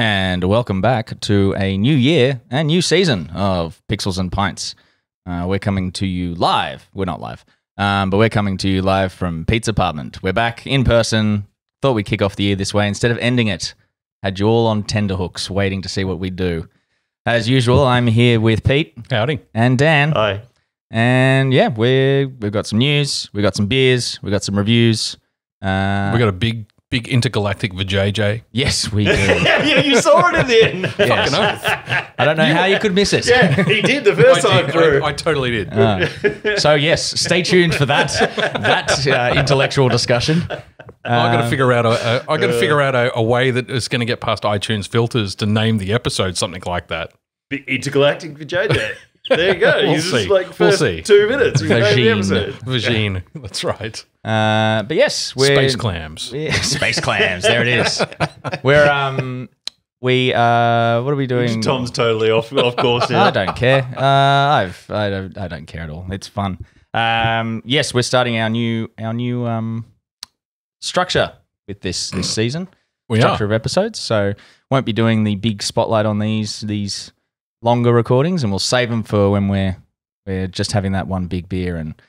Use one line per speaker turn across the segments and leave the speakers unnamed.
And welcome back to a new year and new season of Pixels and Pints. We're coming to you live. We're not live, but we're coming to you live from Pete's apartment. We're back in person. Thought we'd kick off the year this way instead of ending it. Had you all on tenterhooks waiting to see what we'd do. As usual, I'm here with Pete.
Howdy.
And Dan.
Hi.
And yeah, we've got some news. We've got some beers. We've got some reviews.
We got a big intergalactic vajayjay.
Yes, we do.
yeah, you saw it in the end.
Yes. I don't know how you could miss it.
Yeah, he did the first time through.
I totally did.
So yes, stay tuned for that intellectual discussion.
I got to figure out a way that is going to get past iTunes filters to name the episode something like that.
Big intergalactic vajayjay. There you go.
We'll
You
see.
just like
We'll
first
see.
2 minutes. You named the episode.
Vagine. That's right.
But yes, we're
Space clams.
Yeah, space clams. There it is. We're what are we doing?
Tom's totally off course now.
I don't care. I don't care at all. It's fun. Yes, we're starting our new structure with this season. Structure of episodes. So won't be doing the big spotlight on these longer recordings, and we'll save them for when we're just having that one big beer and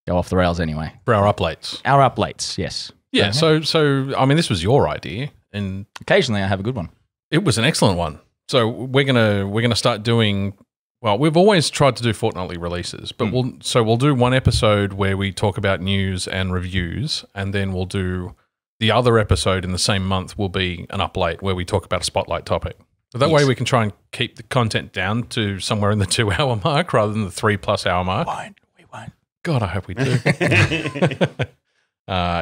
go off the rails anyway.
For our uplates.
Our uplates, yes.
Yeah, so I mean, this was your idea, and
occasionally I have a good one.
it was an excellent one. So we're gonna start doing. Well, we've always tried to do fortnightly releases, but we'll do one episode where we talk about news and reviews, and then we'll do the other episode in the same month will be an uplate where we talk about a spotlight topic. So that way we can try and keep the content down to somewhere in the 2 hour mark rather than the 3+ hour mark.
We won't.
God, I hope we do.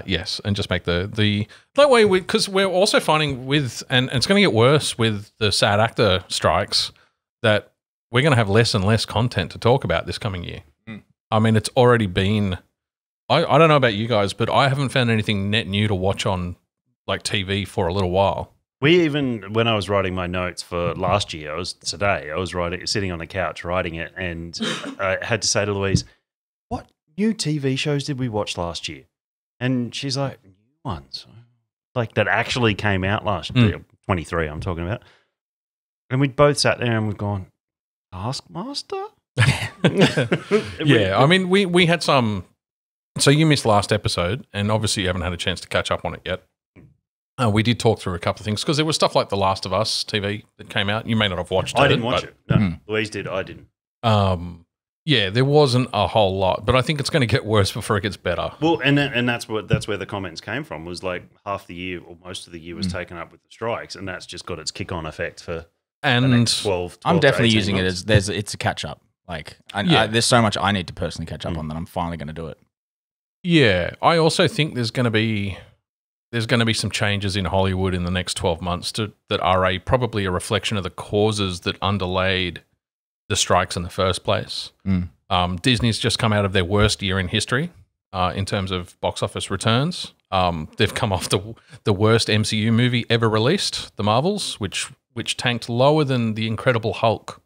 Yes, and just make the that way, because we're also finding with, and it's going to get worse with the sad actor strikes, that we're going to have less and less content to talk about this coming year. I mean, it's already been, I don't know about you guys, but I haven't found anything net new to watch on like TV for a little while.
We even, when I was writing my notes for last year, I was sitting on the couch writing it, and I had to say to Louise, what new TV shows did we watch last year? And she's like, new ones. Like that actually came out last year, 23 I'm talking about. And we both sat there and we've gone, Taskmaster?
Yeah, I mean, we had some, so you missed last episode, and obviously you haven't had a chance to catch up on it yet. We did talk through a couple of things because there was stuff like The Last of Us TV that came out. You may not have watched it.
I didn't watch it. No, Louise did. I didn't.
Yeah, there wasn't a whole lot, but I think it's going to get worse before it gets better.
Well, and that's where the comments came from, was like half the year or most of the year was taken up with the strikes, and that's just got its kick-on effect for the next 12
I'm definitely
to 18
using
months.
it as it's a catch-up. Like, there's so much I need to personally catch up on that I'm finally going to do it.
Yeah, I also think there's going to be some changes in Hollywood in the next 12 months that are probably a reflection of the causes that underlaid the strikes in the first place. Disney's just come out of their worst year in history in terms of box office returns. They've come off the worst MCU movie ever released, The Marvels, which tanked lower than The Incredible Hulk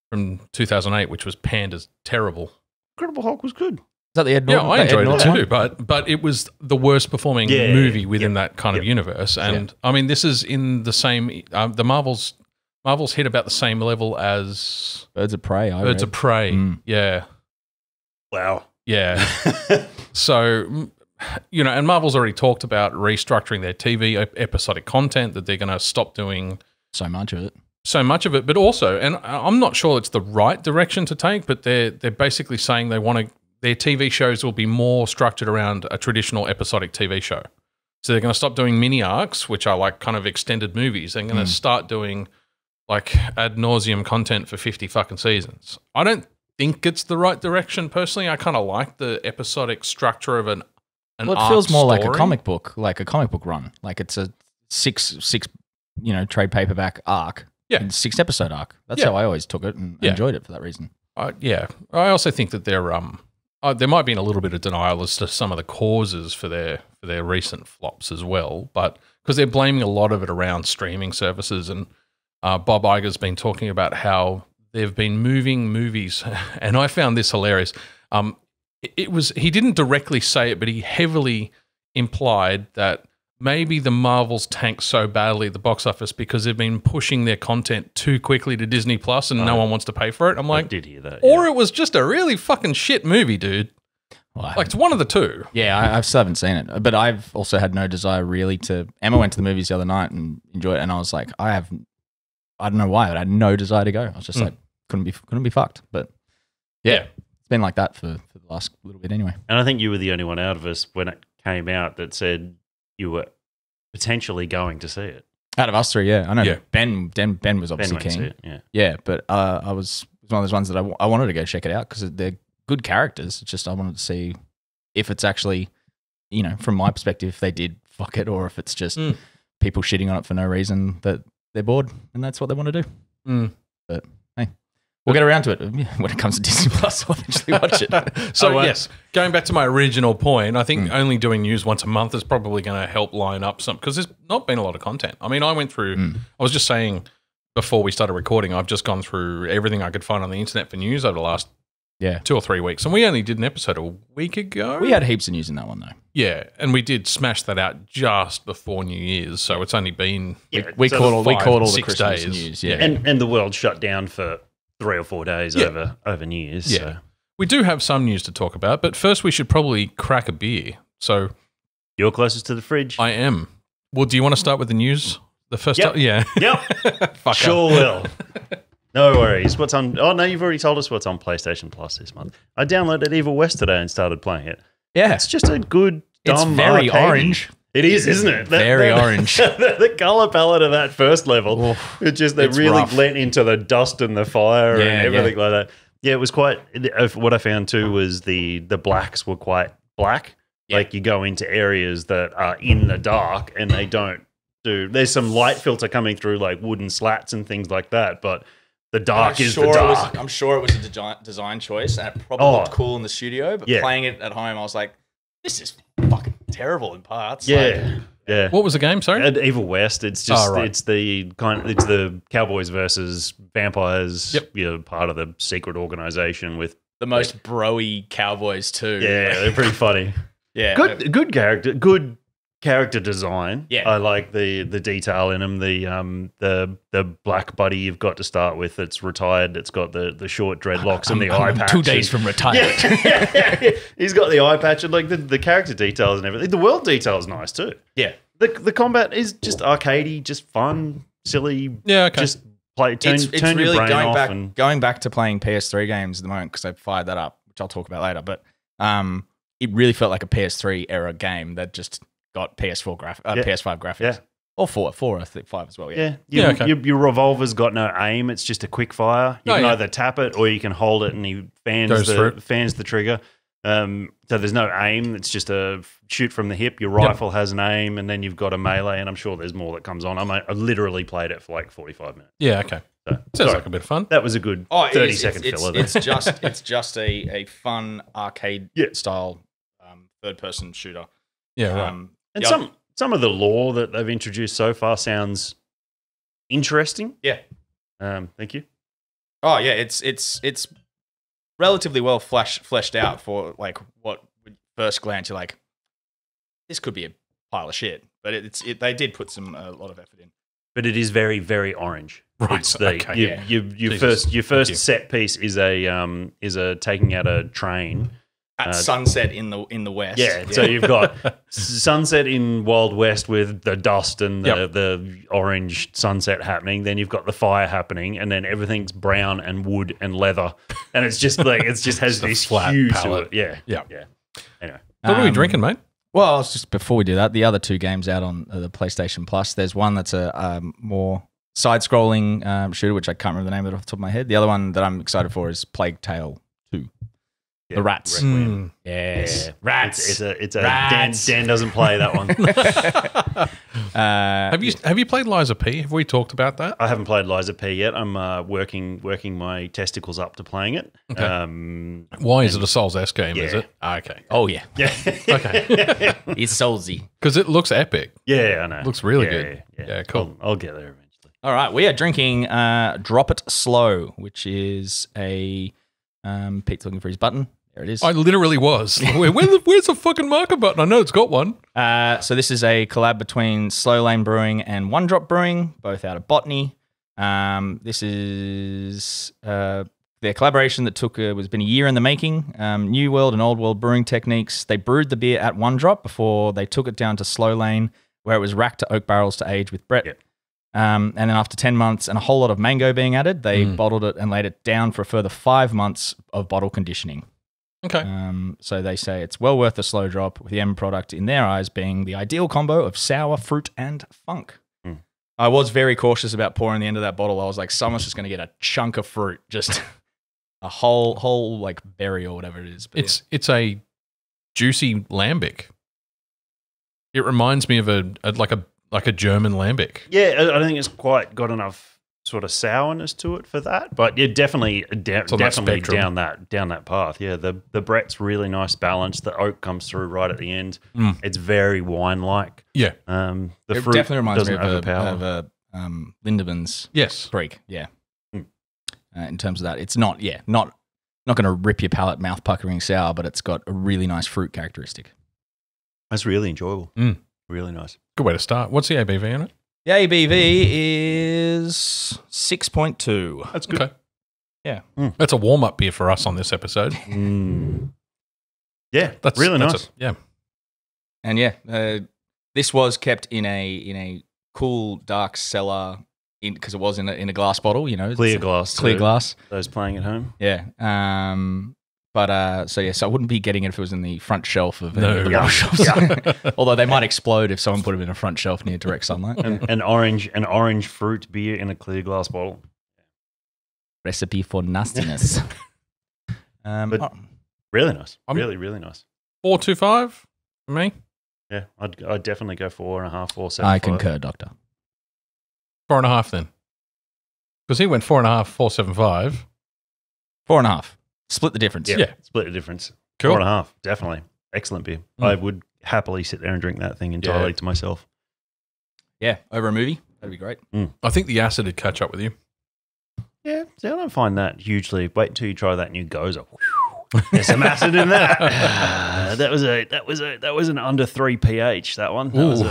from 2008, which was panned as terrible.
Incredible Hulk was good.
Is that the Ed Norton?
Yeah, I enjoyed it too, but it was the worst performing movie within that kind of universe. And I mean, this is in the same. The Marvels hit about the same level as
Birds of Prey.
Birds of Prey. Yeah.
Wow.
Yeah. So, and Marvel's already talked about restructuring their TV episodic content, that they're going to stop doing
so much of it. But
also, and I'm not sure it's the right direction to take, but they're basically saying they want to. Their TV shows will be more structured around a traditional episodic TV show. So they're going to stop doing mini arcs, which are like kind of extended movies. They're going to start doing like ad nauseum content for 50 fucking seasons. I don't think it's the right direction personally. I kind of like the episodic structure of an
well, it feels more like a comic book run. Like it's a six trade paperback arc.
Yeah.
And 6 episode arc. That's how I always took it and enjoyed it for that reason.
Yeah. I also think that there might be a little bit of denial as to some of the causes for their recent flops as well, but because they're blaming a lot of it around streaming services, and Bob Iger's been talking about how they've been moving movies, and I found this hilarious. He didn't directly say it, but he heavily implied that maybe the Marvels tanked so badly at the box office because they've been pushing their content too quickly to Disney Plus and no one wants to pay for it. I'm like,
I did hear that.
or it was just a really fucking shit movie, dude.
Well,
Like, it's one of the two.
I still haven't seen it, but I've also had no desire really to. Emma went to the movies the other night and enjoyed it, and I was like, I don't know why, but I had no desire to go. I was just like, couldn't be fucked. But yeah, it's been like that for the last little bit anyway.
And I think you were the only one out of us when it came out that said you were potentially going to see it.
Out of us three, yeah, I know.
Yeah.
Ben was obviously
went to see
keen.
it,
Yeah, but I was one of those ones that I wanted to go check it out because they're good characters. It's just I wanted to see if it's actually, from my perspective, if they did fuck it or if it's just people shitting on it for no reason, that they're bored and that's what they want to do. But hey, we'll get around to it when it comes to Disney Plus. I'll eventually watch it.
So yes, going back to my original point, I think only doing news once a month is probably going to help line up some, because there's not been a lot of content. I mean, I went through, I was just saying before we started recording, I've just gone through everything I could find on the internet for news over the last 2 or 3 weeks. And we only did an episode a week ago.
We had heaps of news in that one, though.
Yeah, and we did smash that out just before New Year's, so it's only been
we caught all the
6
Christmas
days.
news. Yeah.
And the world shut down for 3 or 4 days over New Year's.
Yeah.
So.
We do have some news to talk about, but first we should probably crack a beer. So
You're closest to the fridge.
I am. Well, do you want to start with the news? The first
Yep.
Yeah.
Yep.
Fuck
Sure will. No worries. What's on? Oh, no, you've already told us what's on PlayStation Plus this month. I downloaded Evil West today and started playing it.
Yeah.
It's just a good, dumb
It's very
arcade.
orange.
It is, isn't it?
Very orange.
The color palette of that first level, it's really
rough.
blend into the dust and the fire
Yeah,
and everything like that. Yeah, it was quite. What I found too was the blacks were quite black.
Yeah.
Like you go into areas that are in the dark and they don't do. There's some light filter coming through like wooden slats and things like that, but the dark is the dark.
I'm sure it was a design choice, and it probably looked cool in the studio. But playing it at home, I was like, "This is fucking terrible in parts."
Yeah, yeah.
What was the game? Sorry,
At Evil West. It's just it's the cowboys versus vampires.
Yep.
Part of the secret organization with
The most broy cowboys too.
Yeah, they're pretty funny.
Yeah,
Good character. Good character design.
Yeah.
I like the detail in them. The black buddy you've got to start with that's retired. It's got the short dreadlocks and the eye patch.
2 days from retirement.
Yeah. He's got the eye patch and like the character details and everything. The world detail is nice too.
Yeah.
The combat is just arcadey, just fun, silly.
Yeah, okay.
Just play. Turn
really
your brain
going
off
back
and
going back to playing PS3 games at the moment because I fired that up, which I'll talk about later. But it really felt like a PS3 era game that just got PS5 graphics.
Yeah.
Or 4, I think 5 as well. Yeah.
Your revolver's got no aim. It's just a quick fire. You can either tap it or you can hold it and he fans the trigger. So there's no aim. It's just a shoot from the hip. Your rifle has an aim, and then you've got a melee. And I'm sure there's more that comes on. I literally played it for like 45 minutes.
Yeah, okay.
So,
Sounds like a bit of fun.
That was a good 30-second filler. There.
It's just a fun arcade style third person shooter.
Yeah, right.
And some of the lore that they've introduced so far sounds interesting.
Yeah.
Thank you.
Oh yeah, it's relatively well fleshed out for like what would first glance you're like, this could be a pile of shit, but they did put a lot of effort in.
But it is very, very orange.
Right.
It's your first set piece is a taking out a train.
At sunset in the west.
Yeah, so you've got sunset in Wild West with the dust and the orange sunset happening. Then you've got the fire happening, and then everything's brown and wood and leather, and it's just like has this
flat
huge
palette.
Yeah.
What
Anyway,
are we drinking, mate?
Well, just before we do that, the other 2 games out on the PlayStation Plus. There's one that's a more side-scrolling shooter, which I can't remember the name of it off the top of my head. The other one that I'm excited for is Plague Tale 2. The Rats. Yes.
Yeah.
Rats.
It's a
Rats.
Dan doesn't play that one.
Have you played Liza P? Have we talked about that?
I haven't played Liza P yet. I'm working my testicles up to playing it.
Okay. Why is it a Souls S game? Is it? Okay.
Oh yeah.
Yeah.
Okay.
It's Soulsy.
Because it looks epic.
Yeah, I know.
Looks really good.
Yeah,
cool.
I'll get there eventually.
All right, we are drinking Drop It Slow, which is a Pete's looking for his button. There it is.
I literally was. Where's the fucking marker button? I know it's got one.
So this is a collab between Slow Lane Brewing and One Drop Brewing, both out of Botany. This is their collaboration that was been a year in the making. New World and Old World brewing techniques. They brewed the beer at One Drop before they took it down to Slow Lane, where it was racked to oak barrels to age with Brett.
Yep.
And then after 10 months and a whole lot of mango being added, they bottled it and laid it down for a further 5 months of bottle conditioning.
Okay.
So they say it's well worth the slow drop, with the end product in their eyes being the ideal combo of sour, fruit, and funk. I was very cautious about pouring the end of that bottle. I was like, someone's just going to get a chunk of fruit, just a whole like berry or whatever it is. But
it's a juicy lambic. It reminds me of a German lambic.
Yeah, I don't think it's quite got enough sort of sourness to it for that, but yeah, definitely down that path. Yeah, the Brett's really nice balance. The oak comes through right at the end. It's very wine like.
Yeah,
the
it
fruit
definitely reminds me
overpower.
of a Lindeman's Creek. Yeah, in terms of that, it's not going to rip your palate, mouth puckering sour, but it's got a really nice fruit characteristic.
That's really enjoyable. Really nice.
Good way to start. What's the ABV on it?
The ABV is 6.2.
That's good.
Okay.
Yeah.
That's a warm-up beer for us on this episode.
Yeah, that's really nice.
Yeah.
And this was kept in a cool dark cellar because it was in a glass bottle,
Clear glass.
Clear glass.
Those playing at home.
Yeah. So I wouldn't be getting it if it was in the front shelf of the bottle shops.
Yeah.
Although they might explode if someone put them in a front shelf near direct sunlight.
An orange fruit beer in a clear glass bottle.
Recipe for nastiness.
But really nice. Really nice.
4.25 for me.
Yeah, I'd definitely go 4.5, 4.75.
I concur, Doctor.
4.5 then. Because he went 4.5, 4.75.
4.5. Split the difference.
Yeah, split the difference.
Cool.
4.5, definitely. Excellent beer. I would happily sit there and drink that thing entirely to myself.
Yeah, over a movie. That'd be great.
I think the acid would catch up with you.
Yeah, see, I don't find that hugely. Wait until you try that new Goza. There's some acid in that. That was an under 3 pH. That one. That was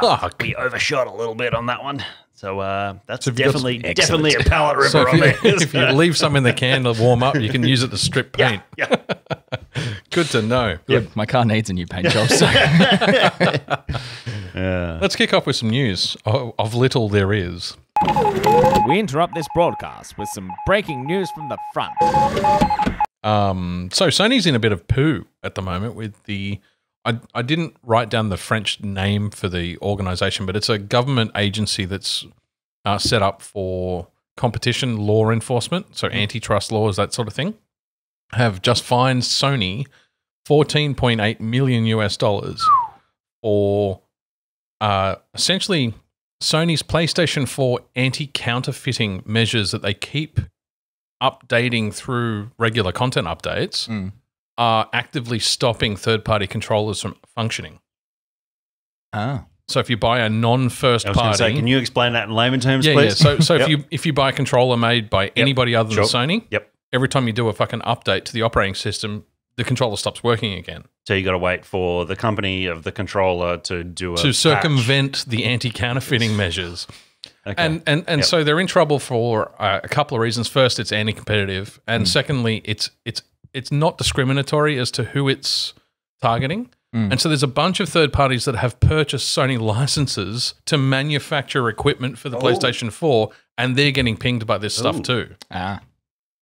fuck.
We overshot a little bit on that one. So that's
So
definitely a palate ripper
So
on there.
if you leave some in the can to warm up, you can use it to strip paint.
Yeah.
Good to know.
Good. My car needs a new paint job. So.
Let's kick off with some news of little there is.
We interrupt this broadcast with some breaking news from the front.
So Sony's in a bit of poo at the moment with the... I didn't write down the French name for the organisation, but it's a government agency that's set up for competition law enforcement, so antitrust laws, that sort of thing, have just fined Sony $14.8 million for essentially Sony's PlayStation 4 anti-counterfeiting measures that they keep updating through regular content updates. Are actively stopping third-party controllers from functioning. So if you buy a non-first party...
Say, can you explain that in layman terms, please?
Yeah. So if you buy a controller made by anybody other than Sony,
Yep.
every time you do a fucking update to the operating system, the controller stops working again.
So you got to wait for the company of the controller to do a
circumvent the anti-counterfeiting measures.
Okay.
And so they're in trouble for a couple of reasons. First, it's anti-competitive, and secondly, it's not discriminatory as to who it's targeting. And so there's a bunch of third parties that have purchased Sony licenses to manufacture equipment for the PlayStation 4, and they're getting pinged by this stuff too.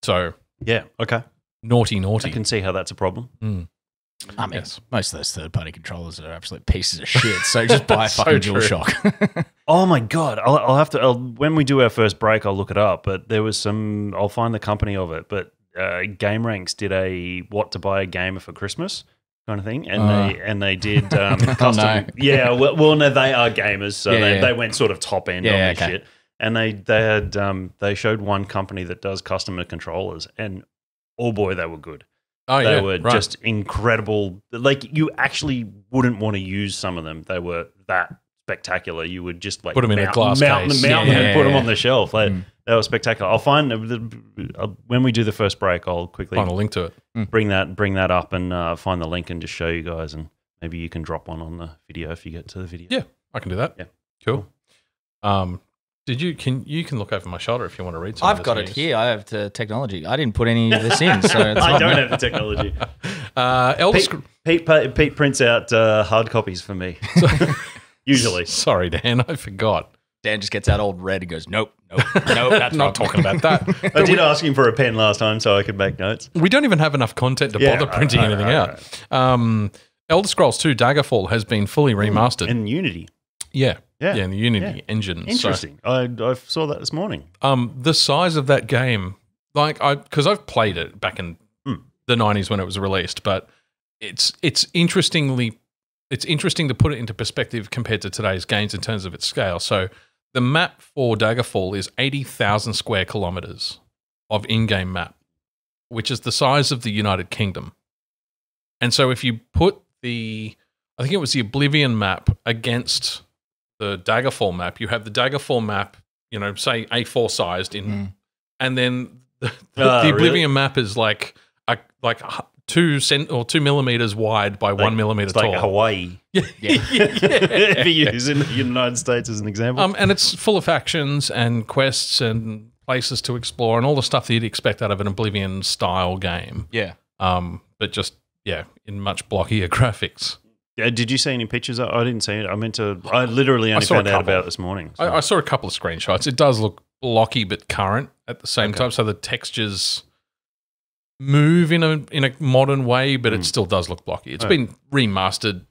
So
yeah, okay.
Naughty.
I can see how that's a problem.
I mean, most of those third-party controllers are absolute pieces of shit, so just buy a fucking DualShock.
Oh my God. I'll have to, when we do our first break, I'll look it up, but there was I'll find the company of it, but GameRanks did a what to buy a gamer for Christmas kind of thing, and they did custom.
No.
Yeah, well, no, they are gamers, so they went sort of top end on this shit, and they showed one company that does customer controllers, and oh boy, they were good. They were just incredible. Like you actually wouldn't want to use some of them. They were that spectacular. You would just like
Put 'em in a glass
mount
case.
them
Yeah.
and put them on the shelf. Like, that was spectacular. I'll find when we do the first break, I'll quickly
Find a link to it.
bring that up and find the link and just show you guys, and maybe you can drop one on the video if you get to the video.
Yeah, I can do that.
Yeah.
Cool. Did you can look over my shoulder if you want to read something?
I've got it here. I have the technology. I didn't put any of this in, so it's
I
not
don't
me.
have the technology.
Elder
Pete prints out hard copies for me. Usually.
Sorry, Dan, I forgot.
Dan just gets out old red and goes, nope, that's
Not talking about that.
I did ask him for a pen last time so I could make notes.
We don't even have enough content to bother printing anything out. Elder Scrolls 2 Daggerfall has been fully remastered.
In Unity.
Yeah,
Yeah.
in the Unity engine.
Interesting. I saw that this morning.
So, the size of that game, because I've played it back in the 90s when it was released, but it's interesting to put it into perspective compared to today's games in terms of its scale. So the map for Daggerfall is 80,000 square kilometers of in-game map, which is the size of the United Kingdom. And so if you put I think it was the Oblivion map against the Daggerfall map, you have the Daggerfall map, say A4 sized in, and then the Oblivion map is like 2 millimeters wide by 1 millimeter
It's
tall.
like Hawaii. If you use in the United States as an example.
And it's full of factions and quests and places to explore and all the stuff that you'd expect out of an Oblivion style game.
Yeah.
But just in much blockier graphics.
Yeah, did you see any pictures? I didn't see it. I literally only
saw a
found out
couple.
about it this morning. So.
I saw a couple of screenshots. It does look blocky but current at the same time. So the textures move in a modern way, but it still does look blocky. It's been remastered,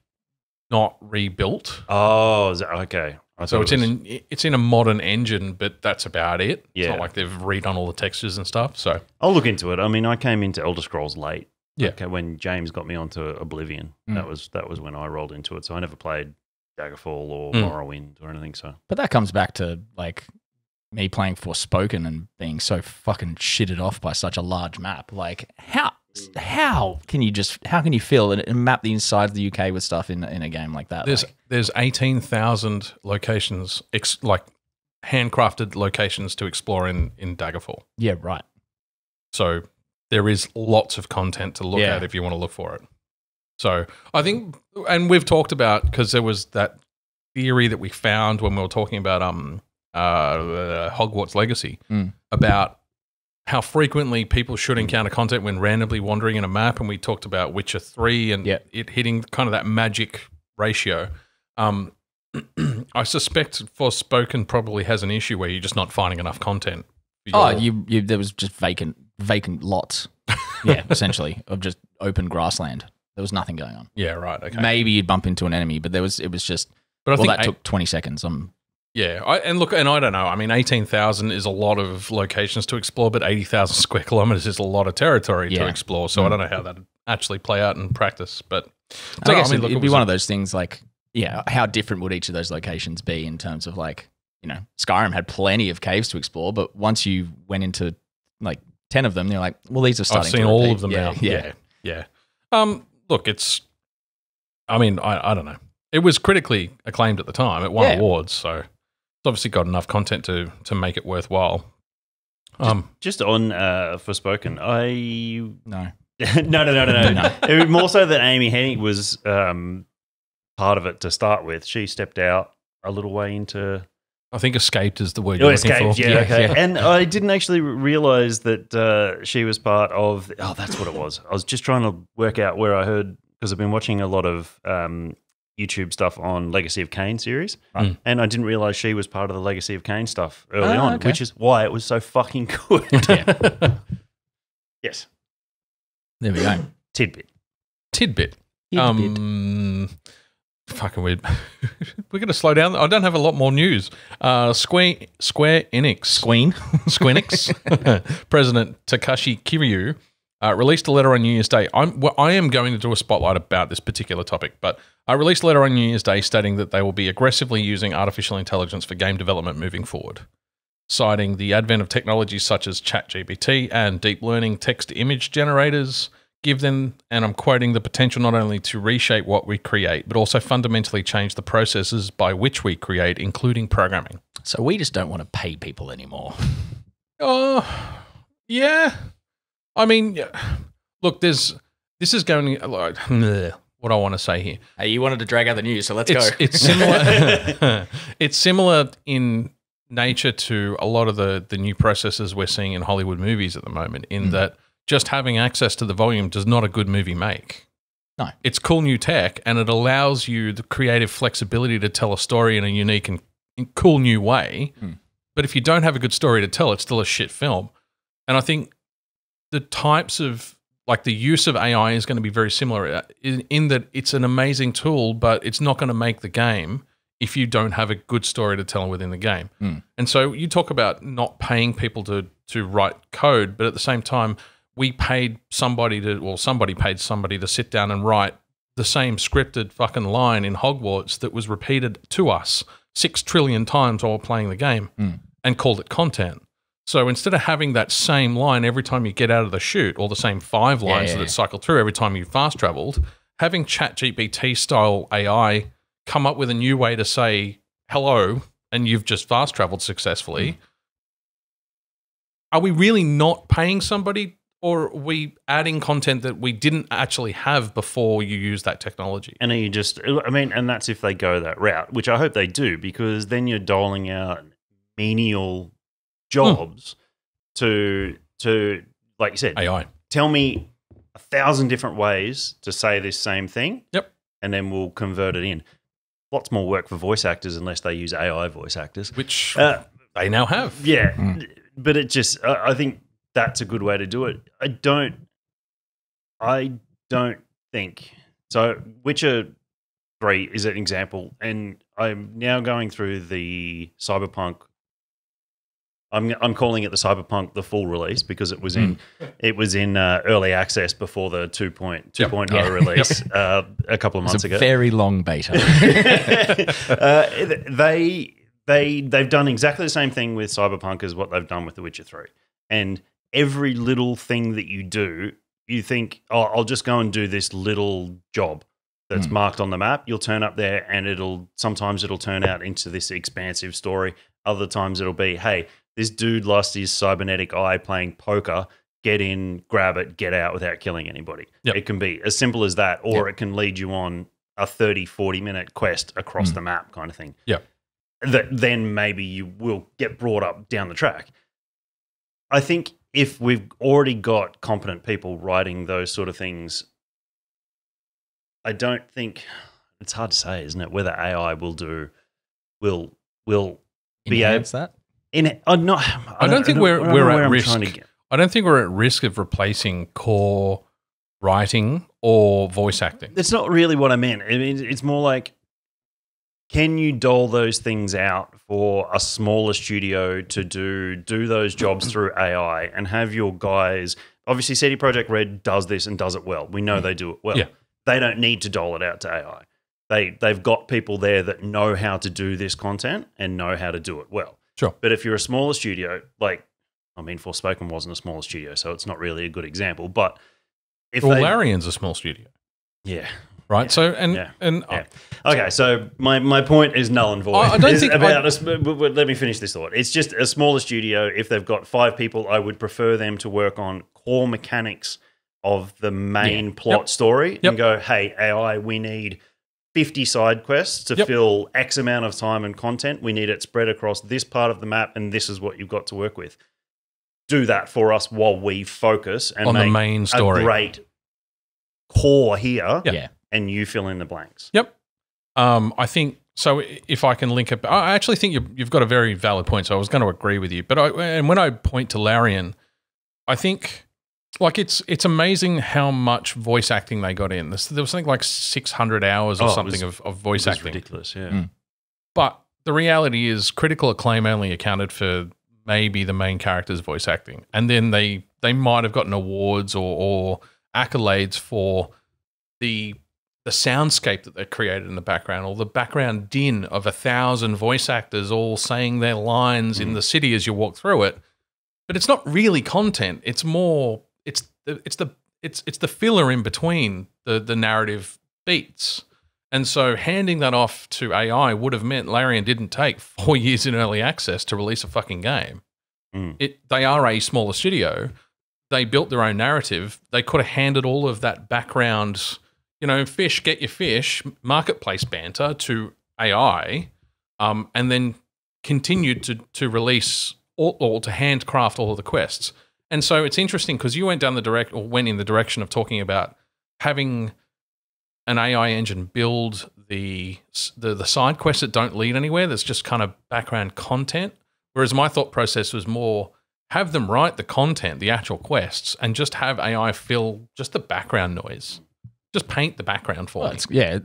not rebuilt.
Oh, okay.
So it's in a modern engine, but that's about it.
Yeah.
It's not like they've redone all the textures and stuff. So
I'll look into it. I mean, I came into Elder Scrolls late.
Yeah.
Okay, when James got me onto Oblivion, that was when I rolled into it. So I never played Daggerfall or Morrowind or anything. So,
But that comes back to like me playing Forspoken and being so fucking shitted off by such a large map. Like how can you fill and map the inside of the UK with stuff in a game like that?
There's 18,000 locations, like handcrafted locations to explore in Daggerfall.
Yeah, right.
So there is lots of content to look at if you want to look for it. So I think, and we've talked about, because there was that theory that we found when we were talking about Hogwarts Legacy, about how frequently people should encounter content when randomly wandering in a map, and we talked about Witcher 3 and it hitting kind of that magic ratio. I suspect Forspoken probably has an issue where you're just not finding enough content.
There was just vacant lots. Yeah, essentially, of just open grassland. There was nothing going on.
Yeah, right. Okay.
Maybe you'd bump into an enemy, but it was just.
But I think
that took 20 seconds.
Yeah, I don't know. I mean, 18,000 is a lot of locations to explore, but 80,000 square kilometers is a lot of territory to explore. So I don't know how that would actually play out in practice. But
I guess it'd be one of those things like, how different would each of those locations be in terms of like, Skyrim had plenty of caves to explore, but once you went into like 10 of them, you're like, well, these are starting to
I've seen
repeat.
all of them now. Yeah. Look, I don't know. It was critically acclaimed at the time. It won awards, so it's obviously got enough content to make it worthwhile.
Just on Forspoken,
No.
No. It was more so that Amy Hennig was part of it to start with. She stepped out a little way into...
I think escaped is the word you're looking for.
Yeah, okay. And I didn't actually realize that she was part of... that's what it was. I was just trying to work out where I heard, because I've been watching a lot of YouTube stuff on Legacy of Kain series, and I didn't realize she was part of the Legacy of Kain stuff early on, which is why it was so fucking good. Yes.
There we go.
Tidbit. Fucking weird. We're going to slow down. I don't have a lot more news. Square Enix. Squeenix. President Takashi Kiryu released a letter on New Year's Day. I am going to do a spotlight about this particular topic, but I released a letter on New Year's Day stating that they will be aggressively using artificial intelligence for game development moving forward, citing the advent of technologies such as ChatGPT and deep learning text-to-image generators. give them, and I'm quoting, the potential not only to reshape what we create, but also fundamentally change the processes by which we create, including programming.
So we just don't want to pay people anymore.
Oh, yeah. I mean, look, this is going like what I want to say here.
Hey, you wanted to drag out the news, so let's go.
It's similar. It's similar in nature to a lot of the new processes we're seeing in Hollywood movies at the moment, in that just having access to the volume does not a good movie make.
No.
It's cool new tech, and it allows you the creative flexibility to tell a story in a unique and cool new way. But if you don't have a good story to tell, it's still a shit film. And I think the types of, like, the use of AI is going to be very similar in that it's an amazing tool, but it's not going to make the game if you don't have a good story to tell within the game. And so you talk about not paying people to write code, but at the same time, we paid somebody somebody paid somebody to sit down and write the same scripted fucking line in Hogwarts that was repeated to us 6 trillion times while we're playing the game and called it content. So instead of having that same line every time you get out of the chute, or the same 5 lines that cycle through every time you fast traveled, having ChatGPT style AI come up with a new way to say hello and you've just fast traveled successfully. Are we really not paying somebody, or are we adding content that we didn't actually have before you use that technology?
And are you just, I mean, and that's if they go that route, which I hope they do, because then you're doling out menial jobs to like you said,
AI.
Tell me 1,000 different ways to say this same thing.
Yep.
And then we'll convert it in. Lots more work for voice actors unless they use AI voice actors.
Which they now have.
Yeah. But it just, I think that's a good way to do it. I don't think. So Witcher 3 is an example. And I'm now going through the Cyberpunk. I'm calling it the Cyberpunk, the full release, because it was in early access before the 2.0 release a couple of months ago.
Very long beta.
They've done exactly the same thing with Cyberpunk as what they've done with The Witcher 3. And every little thing that you do, you think, oh, I'll just go and do this little job that's marked on the map. You'll turn up there and sometimes it'll turn out into this expansive story. Other times it'll be, hey, this dude lost his cybernetic eye playing poker. Get in, grab it, get out without killing anybody.
Yep.
It can be as simple as that, or it can lead you on a 30, 40-minute quest across the map kind of thing.
Yeah.
That then maybe you will get brought up down the track. I think if we've already got competent people writing those sort of things, I don't think it's hard to say, isn't it? Whether AI will be able
that.
I don't think we're at risk. I don't think we're at risk of replacing core writing or voice acting.
That's not really what I meant. I mean, it's more like, can you dole those things out for a smaller studio to do those jobs through AI and have your guys? Obviously, CD Projekt Red does this and does it well. We know they do it well.
Yeah.
They don't need to dole it out to AI. They've got people there that know how to do this content and know how to do it well.
Sure.
But if you're a smaller studio, Forspoken wasn't a smaller studio, so it's not really a good example. But if
Larian's a small studio.
Yeah.
Right.
Yeah.
So
okay. So my point is null and void.
I don't think
let me finish this thought. It's just a smaller studio. If they've got 5 people, I would prefer them to work on core mechanics of the main plot story and go, hey, AI, we need 50 side quests to fill X amount of time and content. We need it spread across this part of the map, and this is what you've got to work with. Do that for us while we focus and
on
make
the main story.
A great core here,
Yeah.
and you fill in the blanks.
Yep. I think so. If I can link it, I actually think you've got a very valid point. So I was going to agree with you, but when I point to Larian, I think. Like it's amazing how much voice acting they got in. There was something like 600 hours or something of voice acting.
Ridiculous, yeah.
But the reality is, Critical Acclaim only accounted for maybe the main character's voice acting, and then they might have gotten awards or accolades for the soundscape that they created in the background, or the background din of 1,000 voice actors all saying their lines in the city as you walk through it. But it's not really content. It's more. It's it's the filler in between the narrative beats. And so handing that off to AI would have meant Larian didn't take 4 years in early access to release a fucking game. They are a smaller studio. They built their own narrative. They could have handed all of that background, fish, get your fish, marketplace banter to AI, and then continued to release or to handcraft all of the quests. And so it's interesting because you went in the direction of talking about having an AI engine build the side quests that don't lead anywhere. That's just kind of background content. Whereas my thought process was more have them write the content, the actual quests, and just have AI fill just the background noise. Just paint the background for me.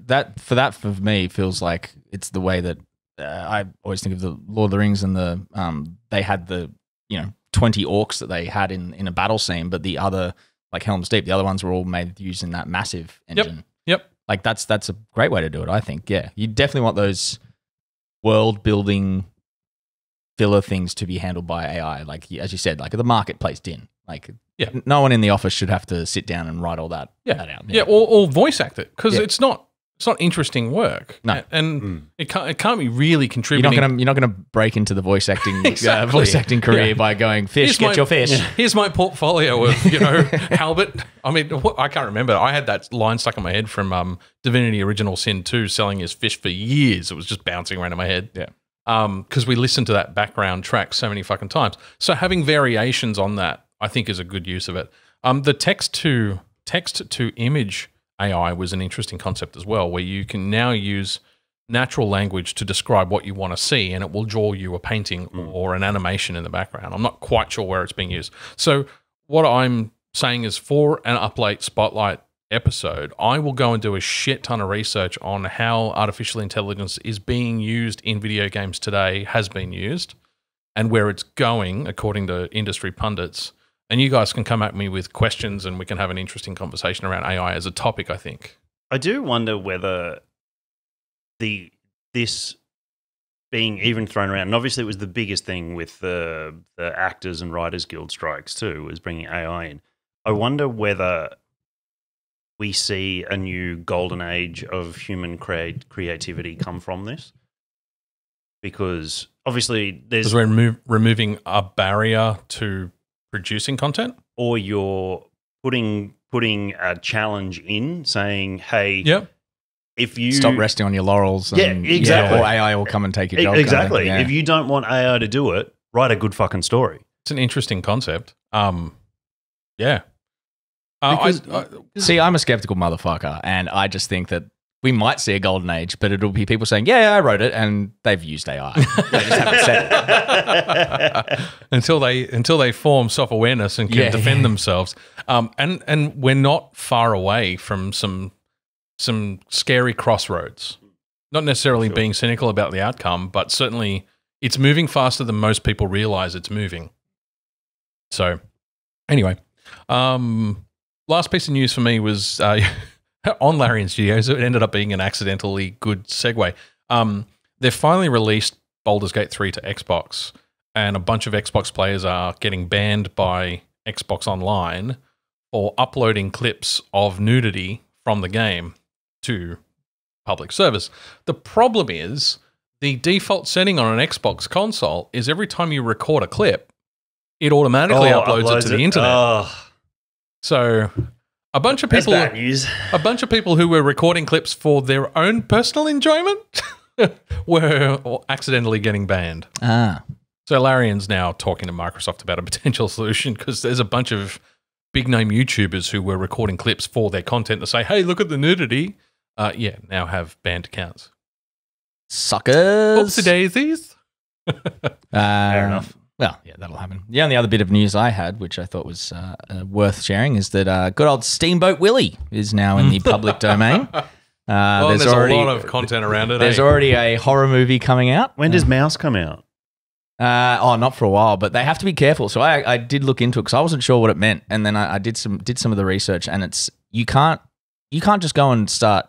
That for me feels like it's the way that I always think of the Lord of the Rings and they had the 20 orcs that they had in a battle scene, but the other, like Helm's Deep, the other ones were all made using that massive engine.
Yep.
Like that's a great way to do it, I think. Yeah, you definitely want those world building filler things to be handled by AI, like as you said, like the marketplace din. Like, no one in the office should have to sit down and write all that out.
Yeah, or voice act it because it's not interesting work.
No,
and it can't be really contributing.
You're not gonna break into the voice acting voice acting career by going fish. Get your fish.
Here's my portfolio of halibut. I mean, I can't remember. I had that line stuck in my head from Divinity Original Sin 2, selling his fish for years. It was just bouncing around in my head.
Yeah.
Because we listened to that background track so many fucking times. So having variations on that, I think, is a good use of it. The text to image AI was an interesting concept as well, where you can now use natural language to describe what you want to see, and it will draw you a painting or an animation in the background. I'm not quite sure where it's being used. So what I'm saying is, for an Uplate Spotlight episode, I will go and do a shit ton of research on how artificial intelligence is being used in video games today, has been used, and where it's going according to industry pundits. And you guys can come at me with questions and we can have an interesting conversation around AI as a topic, I think.
I do wonder whether this being even thrown around, and obviously it was the biggest thing with the Actors and Writers Guild strikes too, was bringing AI in. I wonder whether we see a new golden age of human creativity come from this. Because obviously there's...
Because we're removing a barrier to producing content?
Or you're putting a challenge in, saying, hey, if you...
Stop resting on your laurels. And,
exactly.
Or AI will come and take your job.
Exactly. Kind of, if you don't want AI to do it, write a good fucking story.
It's an interesting concept.
See, I'm a skeptical motherfucker, and I just think that we might see a golden age, but it'll be people saying, yeah, I wrote it, and they've used AI. They just haven't said it.
until they form self-awareness and can defend themselves. And we're not far away from some scary crossroads. Not necessarily being cynical about the outcome, but certainly it's moving faster than most people realize it's moving. So anyway, last piece of news for me was on Larian Studios. It ended up being an accidentally good segue. They've finally released Baldur's Gate 3 to Xbox, and a bunch of Xbox players are getting banned by Xbox Online for uploading clips of nudity from the game to public service. The problem is the default setting on an Xbox console is every time you record a clip, it automatically uploads it to the internet. So a bunch of people, a bunch of people who were recording clips for their own personal enjoyment were accidentally getting banned. So Larian's now talking to Microsoft about a potential solution because there's a bunch of big name YouTubers who were recording clips for their content to say, hey, look at the nudity. Now have banned accounts.
Suckers.
Oopsie daisies.
Fair enough.
Well, yeah, that'll happen. The only other bit of news I had, which I thought was worth sharing, is that good old Steamboat Willie is now in the public domain.
There's already a lot of content around it.
There's already a horror movie coming out.
When does Mouse come out?
Not for a while, but they have to be careful. So I did look into it because I wasn't sure what it meant, and then I did some of the research, and it's you can't just go and start.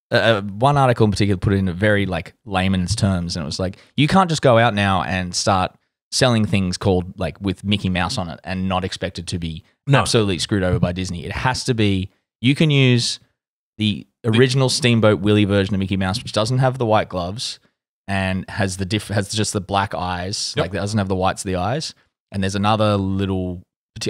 One article in particular put it in very like layman's terms, and it was like you can't just go out now and start selling things called like with Mickey Mouse on it and not expected to be absolutely screwed over by Disney. It has to be, you can use the original Steamboat Willie version of Mickey Mouse, which doesn't have the white gloves and has just the black eyes, like it doesn't have the whites of the eyes. And there's another little,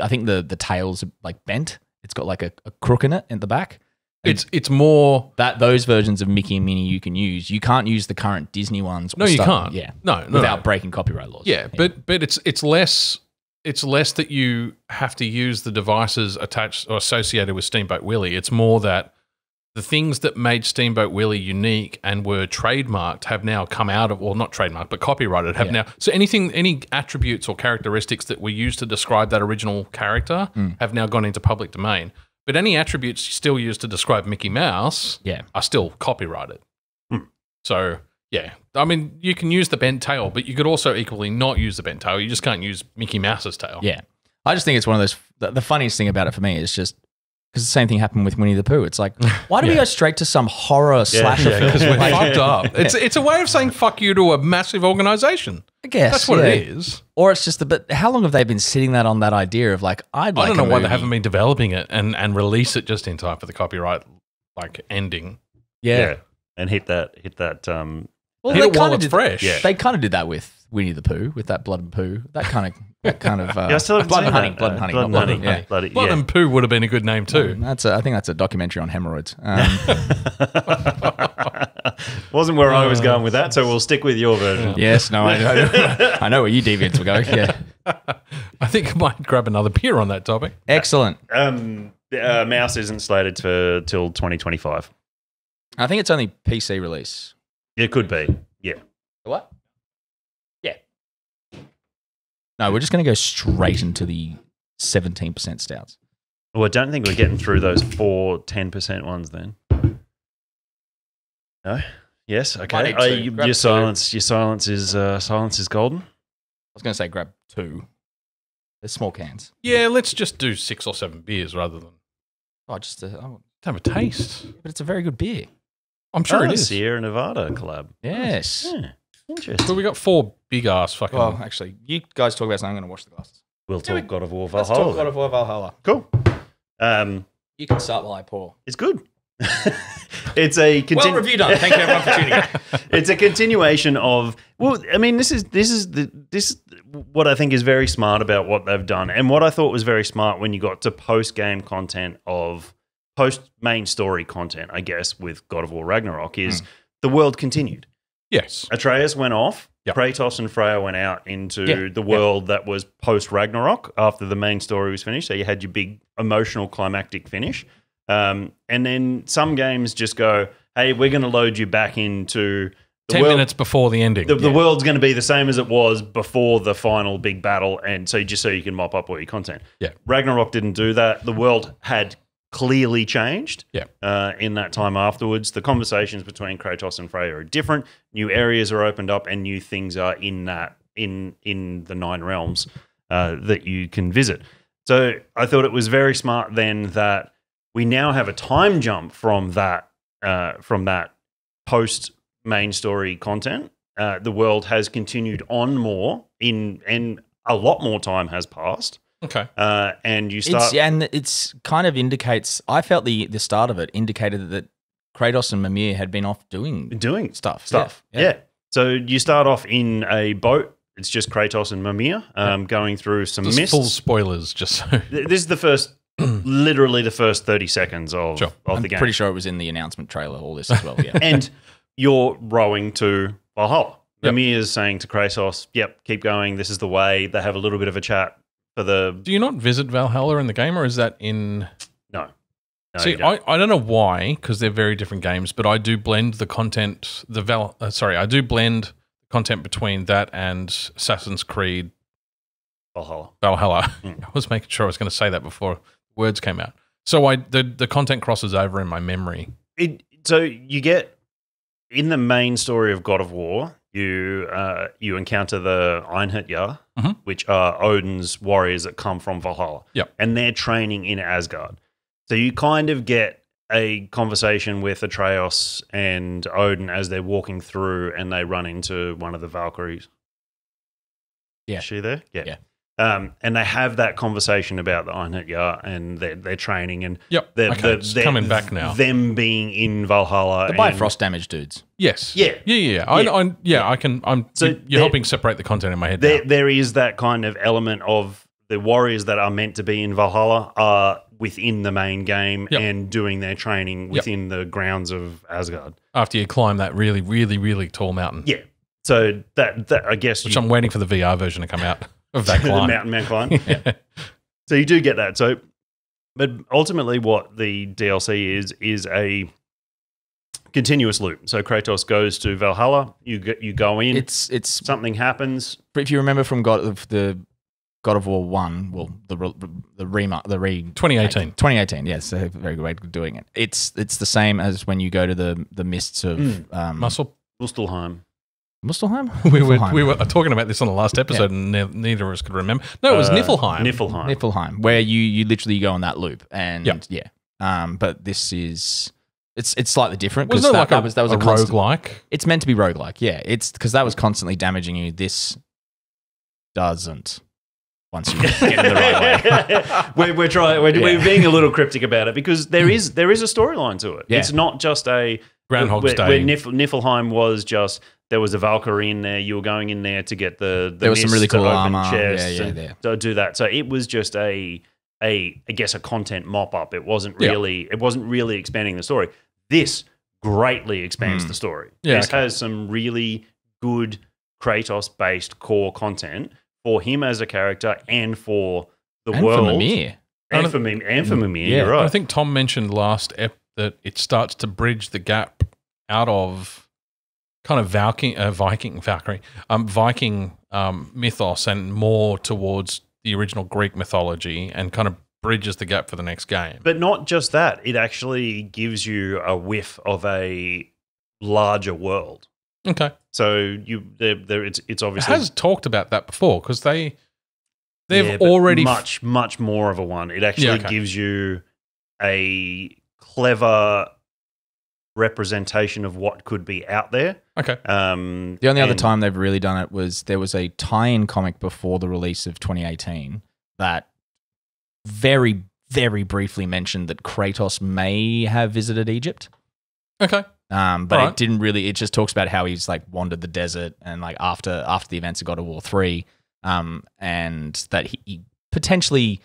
I think the tail's like bent. It's got like a crook in it at the back.
It's more
that those versions of Mickey and Minnie you can use. You can't use the current Disney ones.
No, you can't.
Yeah,
no,
without breaking copyright laws.
Yeah, but it's less that you have to use the devices attached or associated with Steamboat Willie. It's more that the things that made Steamboat Willie unique and were trademarked have now come out of, well, not trademarked, but copyrighted have now. So any attributes or characteristics that were used to describe that original character have now gone into public domain. But any attributes you still use to describe Mickey Mouse are still copyrighted. So, yeah. I mean, you can use the bent tail, but you could also equally not use the bent tail. You just can't use Mickey Mouse's tail.
Yeah. I just think it's one of those, the funniest thing about it for me is just, because the same thing happened with Winnie the Pooh. It's like, why do we go straight to some horror slasher film?
Because we're fucked up. It's a way of saying fuck you to a massive organization.
I guess.
That's what it is.
Or it's just but how long have they been sitting that on that idea of like, I don't know
why they haven't been developing it and release it just in time for the copyright like ending.
Yeah.
And hit that
well,
hit
they
it while it's
did,
fresh.
Yeah. They kind of did that with Winnie the Pooh, with that blood and poo. That kind of
I still haven't
blood
seen
and honey,
that.
blood and honey,
Blood
not
and
blood
honey.
and honey.
Blood and Poo would have been a good name too.
I think that's a documentary on hemorrhoids.
Wasn't where I was going with that, so we'll stick with your version.
Yes, no, I know where you deviants will go. Yeah,
I think I might grab another beer on that topic.
Excellent.
Mouse isn't slated till 2025.
I think it's only PC release.
It could be. Yeah.
What? Yeah. No, we're just going to go straight into the 17% stouts.
Well, I don't think we're getting through those 10% ones then. No? Yes? Okay. Your silence is golden.
I was going to say grab 2. They're small cans.
Yeah, let's just do 6 or 7 beers rather than have a taste.
But it's a very good beer.
I'm sure it is.
Sierra Nevada collab.
Yes.
Yeah. Interesting.
But we got 4 big ass fucking.
Well, actually, you guys talk about something. I'm going to wash the glasses.
We'll talk God of War
Let's
Valhalla.
talk God of War Valhalla.
Cool.
You can start while I pour.
It's good. It's a
well review done. Thank you everyone for tuning in.
It's a continuation of. Well, I mean, this is what I think is very smart about what they've done, and what I thought was very smart when you got to post game content of post main story content. I guess with God of War Ragnarok is the world continued.
Yes,
Atreus went off.
Yep.
Kratos and Freya went out into the world that was post Ragnarok after the main story was finished. So you had your big emotional climactic finish. And then some games just go, hey, we're going to load you back into the
10
world.
minutes before the ending.
The world's going to be the same as it was before the final big battle, and so just so you can mop up all your content.
Yeah.
Ragnarok didn't do that. The world had clearly changed
Yeah.
in that time afterwards. The conversations between Kratos and Freya are different. New areas are opened up, and new things are in the 9 realms that you can visit. So I thought it was very smart then that we now have a time jump from that post main story content. The world has continued on more and a lot more time has passed.
Okay.
And you start,
it's kind of indicates. I felt the start of it indicated that Kratos and Mimir had been off doing stuff.
Yeah. So you start off in a boat. It's just Kratos and Mimir going through some
Just
mists.
full spoilers, just so.
This is the first. Literally the first 30 seconds of
I'm
the game.
pretty sure it was in the announcement trailer, all this as well. Yeah.
And you're rowing to Valhalla.
Yep.
Mimir is saying to Kratos, yep, keep going. This is the way. They have a little bit of a chat for the...
Do you not visit Valhalla in the game, or is that in...
No.
See, I don't know why, because they're very different games, but I do blend the content, I do blend content between that and Assassin's Creed
Valhalla.
I was making sure I was going to say that before words came out. So the content crosses over in my memory.
So you get in the main story of God of War, you encounter the Einherjar, which are Odin's warriors that come from Valhalla.
Yep.
And they're training in Asgard. So you kind of get a conversation with Atreus and Odin as they're walking through, and they run into one of the Valkyries.
Yeah.
Is she there?
Yeah.
And they have that conversation about the Einherjar and their training and
it's coming back now.
Them being in Valhalla.
The Bifrost damage dudes.
Yes.
Yeah.
I can.
So
you're helping separate the content in my head.
There is that kind of element of the warriors that are meant to be in Valhalla are within the main game and doing their training within the grounds of Asgard.
After you climb that really, really, really tall mountain.
Yeah. So that I guess
which I'm waiting for the VR version to come out of that climb.
The mountain climb. Yeah. So you do get that. So, but ultimately, what the DLC is a continuous loop. So Kratos goes to Valhalla. You go in.
It's
something happens.
But if you remember from God of War 1, well, the
2018.
2018, yes, a very good way of doing it. It's the same as when you go to the mists of
Muspelheim.
Muspelheim?
We were talking about this on the last episode, and neither of us could remember. No, it was Niflheim.
Niflheim, where you literally go on that loop, and but this is it's slightly different because that was a
roguelike.
It's meant to be roguelike, yeah. It's because that was constantly damaging you. This doesn't. Once you get in the right way,
we're being a little cryptic about it because there is a storyline to it.
Yeah.
It's not just a
Groundhog's Day.
Where Niflheim was just there was a Valkyrie in there. You were going in there to get the
there was some really cool armor.
To do that. So it was just I guess a content mop up. It wasn't really expanding the story. This greatly expands the story. This has some really good Kratos based core content for him as a character and for the world.
For Mimir.
And for Mimir, you're right.
I think Tom mentioned last ep that it starts to bridge the gap out of kind of Viking mythos and more towards the original Greek mythology and kind of bridges the gap for the next game.
But not just that. It actually gives you a whiff of a larger world.
Okay.
So it's obviously
it has talked about that before because they've already
much more of a one. It actually gives you a clever representation of what could be out there.
Okay.
The only other time they've really done it was there was a tie-in comic before the release of 2018 that very, very briefly mentioned that Kratos may have visited Egypt.
Okay.
But it didn't really. It just talks about how he's like wandered the desert and like after the events of God of War 3, and that he potentially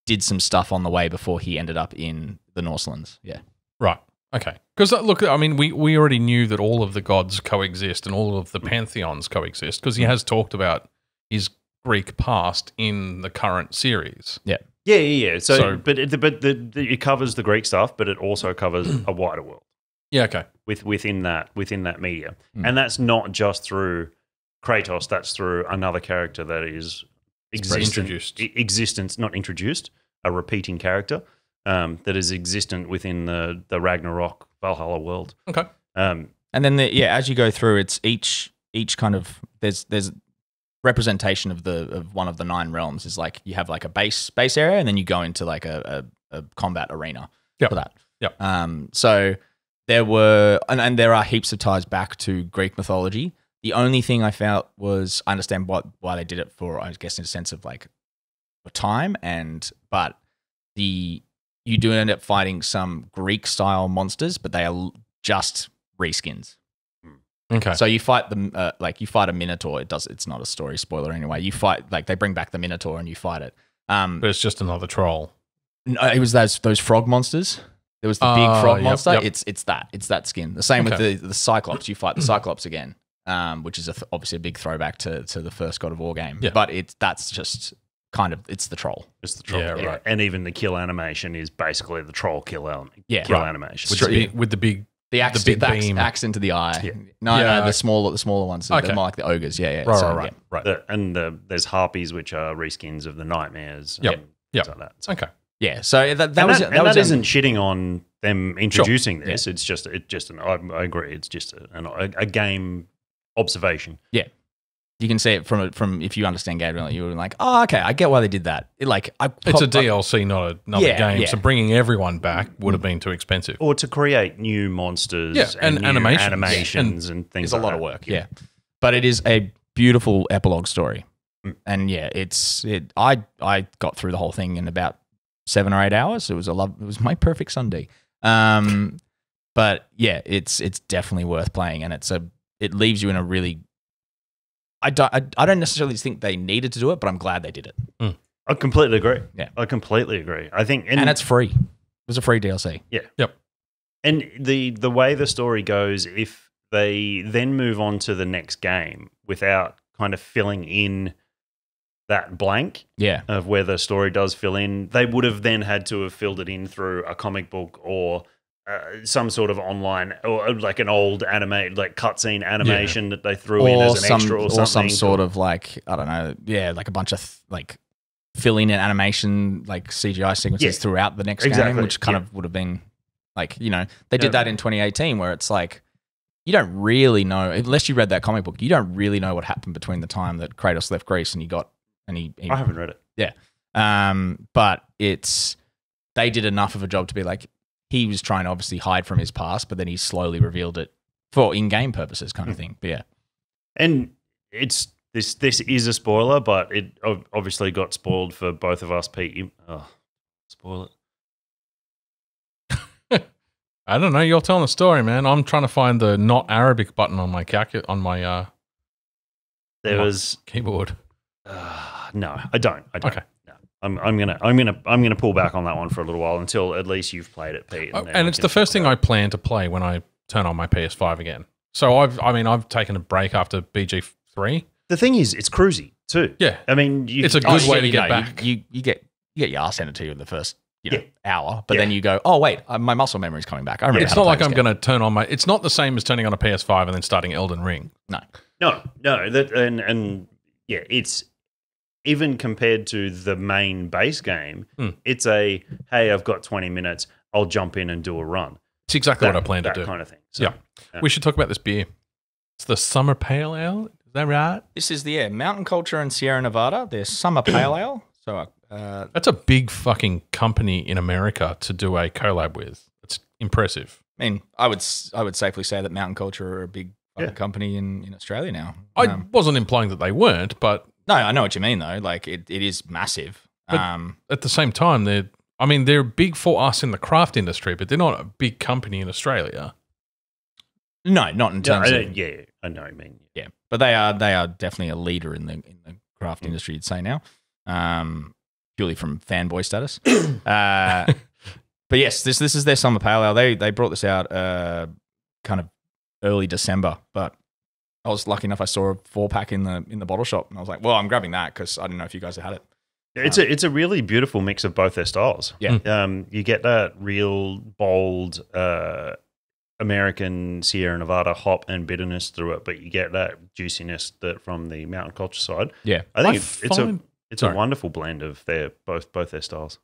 did some stuff on the way before he ended up in the Norselands. Yeah.
Right. Okay. Because look, I mean, we already knew that all of the gods coexist and all of the pantheons coexist because he has talked about his Greek past in the current series.
Yeah.
Yeah. So but it covers the Greek stuff, but it also covers a wider world.
Yeah, okay.
Within that media. And that's not just through Kratos, that's through another character that is not introduced, a repeating character that is existent within the Ragnarok Valhalla world.
Okay.
And then as you go through, it's each kind of there's representation of one of the 9 realms is like you have like a base area and then you go into like a combat arena for that.
Yep.
So there were, and there are heaps of ties back to Greek mythology. The only thing I felt was, I understand why they did it for, I guess, in a sense of like for time, but you do end up fighting some Greek style monsters, but they are just reskins.
Okay.
So you fight them, you fight a Minotaur. It's not a story spoiler anyway. You fight, like they bring back the Minotaur and you fight it.
But it's just another troll.
No, it was those frog monsters. There was the big frog monster.
Yep.
It's that skin. The same with the Cyclops. You fight the Cyclops again, which is obviously a big throwback to the first God of War game.
Yeah.
But that's just kind of it's the troll.
It's the troll.
Yeah, right.
And even the kill animation is basically the troll kill animation.
With the big
the
beam.
axe into the eye.
Yeah.
No, the smaller ones. They're more like the ogres. Yeah.
Right.
There's harpies, which are reskins of the nightmares.
Yep.
Things like that. So.
Okay.
Yeah, so that
isn't shitting on them introducing this. Yeah. I agree. It's just a game observation.
Yeah, you can see it from if you understand Gabriel, you were like, oh, okay, I get why they did that.
It's a DLC, not another game. Yeah. So bringing everyone back would have been too expensive,
or to create new monsters, and new animations and things.
It's a lot of work. Yeah, but it is a beautiful epilogue story. And yeah, I got through the whole thing in about 7 or 8 hours. It was my perfect Sunday. But yeah, it's definitely worth playing, and it leaves you in a really. I don't necessarily think they needed to do it, but I'm glad they did it.
I completely agree.
Yeah,
I completely agree. I think,
and it's free. It was a free DLC.
Yeah.
Yep.
And the way the story goes, if they then move on to the next game without kind of filling in that blank of where the story does fill in, they would have then had to have filled it in through a comic book or some sort of online, or like an old animated, like cutscene animation that they threw in as an extra or something.
Or some sort of like, I don't know, like a bunch of like filling in animation, like CGI sequences throughout the next game, which kind of would have been like, they did that in 2018 where it's like, you don't really know, unless you read that comic book, you don't really know what happened between the time that Kratos left Greece and
I haven't read it.
Yeah. But they did enough of a job to be like, he was trying to obviously hide from his past, but then he slowly revealed it for in-game purposes kind of thing. But yeah.
And this is a spoiler, but it obviously got spoiled for both of us, Pete. Spoil
it. I don't know. You're telling the story, man. I'm trying to find the not Arabic button on my keyboard.
No, I don't.
Okay.
No. I'm gonna pull back on that one for a little while until at least you've played it, Pete.
And it's the first thing I plan to play when I turn on my PS5 again. So I've taken a break after BG3.
The thing is, it's cruisy too.
Yeah,
I mean,
it's a good way to get back.
You get your ass handed to you in the first hour, but then you go, oh wait, my muscle memory's coming back. I remember.
It's not like I'm going to turn on my. It's not the same as turning on a PS5 and then starting Elden Ring.
No. That and yeah, it's. Even compared to the main base game, it's hey, I've got 20 minutes. I'll jump in and do a run.
It's exactly what I plan to do.
That kind of thing. So,
yeah. We should talk about this beer. It's the Summer Pale Ale. Is that right?
This is the Mountain Culture in Sierra Nevada. Their Summer Pale Ale. So
that's a big fucking company in America to do a collab with. It's impressive.
I mean, I would safely say that Mountain Culture are a big company in Australia now.
I wasn't implying that they weren't, but.
No, I know what you mean though. Like it is massive.
But at the same time, they're big for us in the craft industry, but they're not a big company in Australia.
No, not in terms of.
Yeah, I know what you mean.
Yeah, but they are definitely a leader in the craft industry. You'd say now, purely from fanboy status. But yes, this is their Summer Pale Ale. They brought this out kind of early December, but. I was lucky enough. I saw a 4-pack in the bottle shop, and I was like, "Well, I'm grabbing that because I don't know if you guys have had it."
It's a really beautiful mix of both their styles.
Yeah,
you get that real bold American Sierra Nevada hop and bitterness through it, but you get that juiciness from the Mountain Culture side.
Yeah,
I think it's a wonderful blend of both their styles.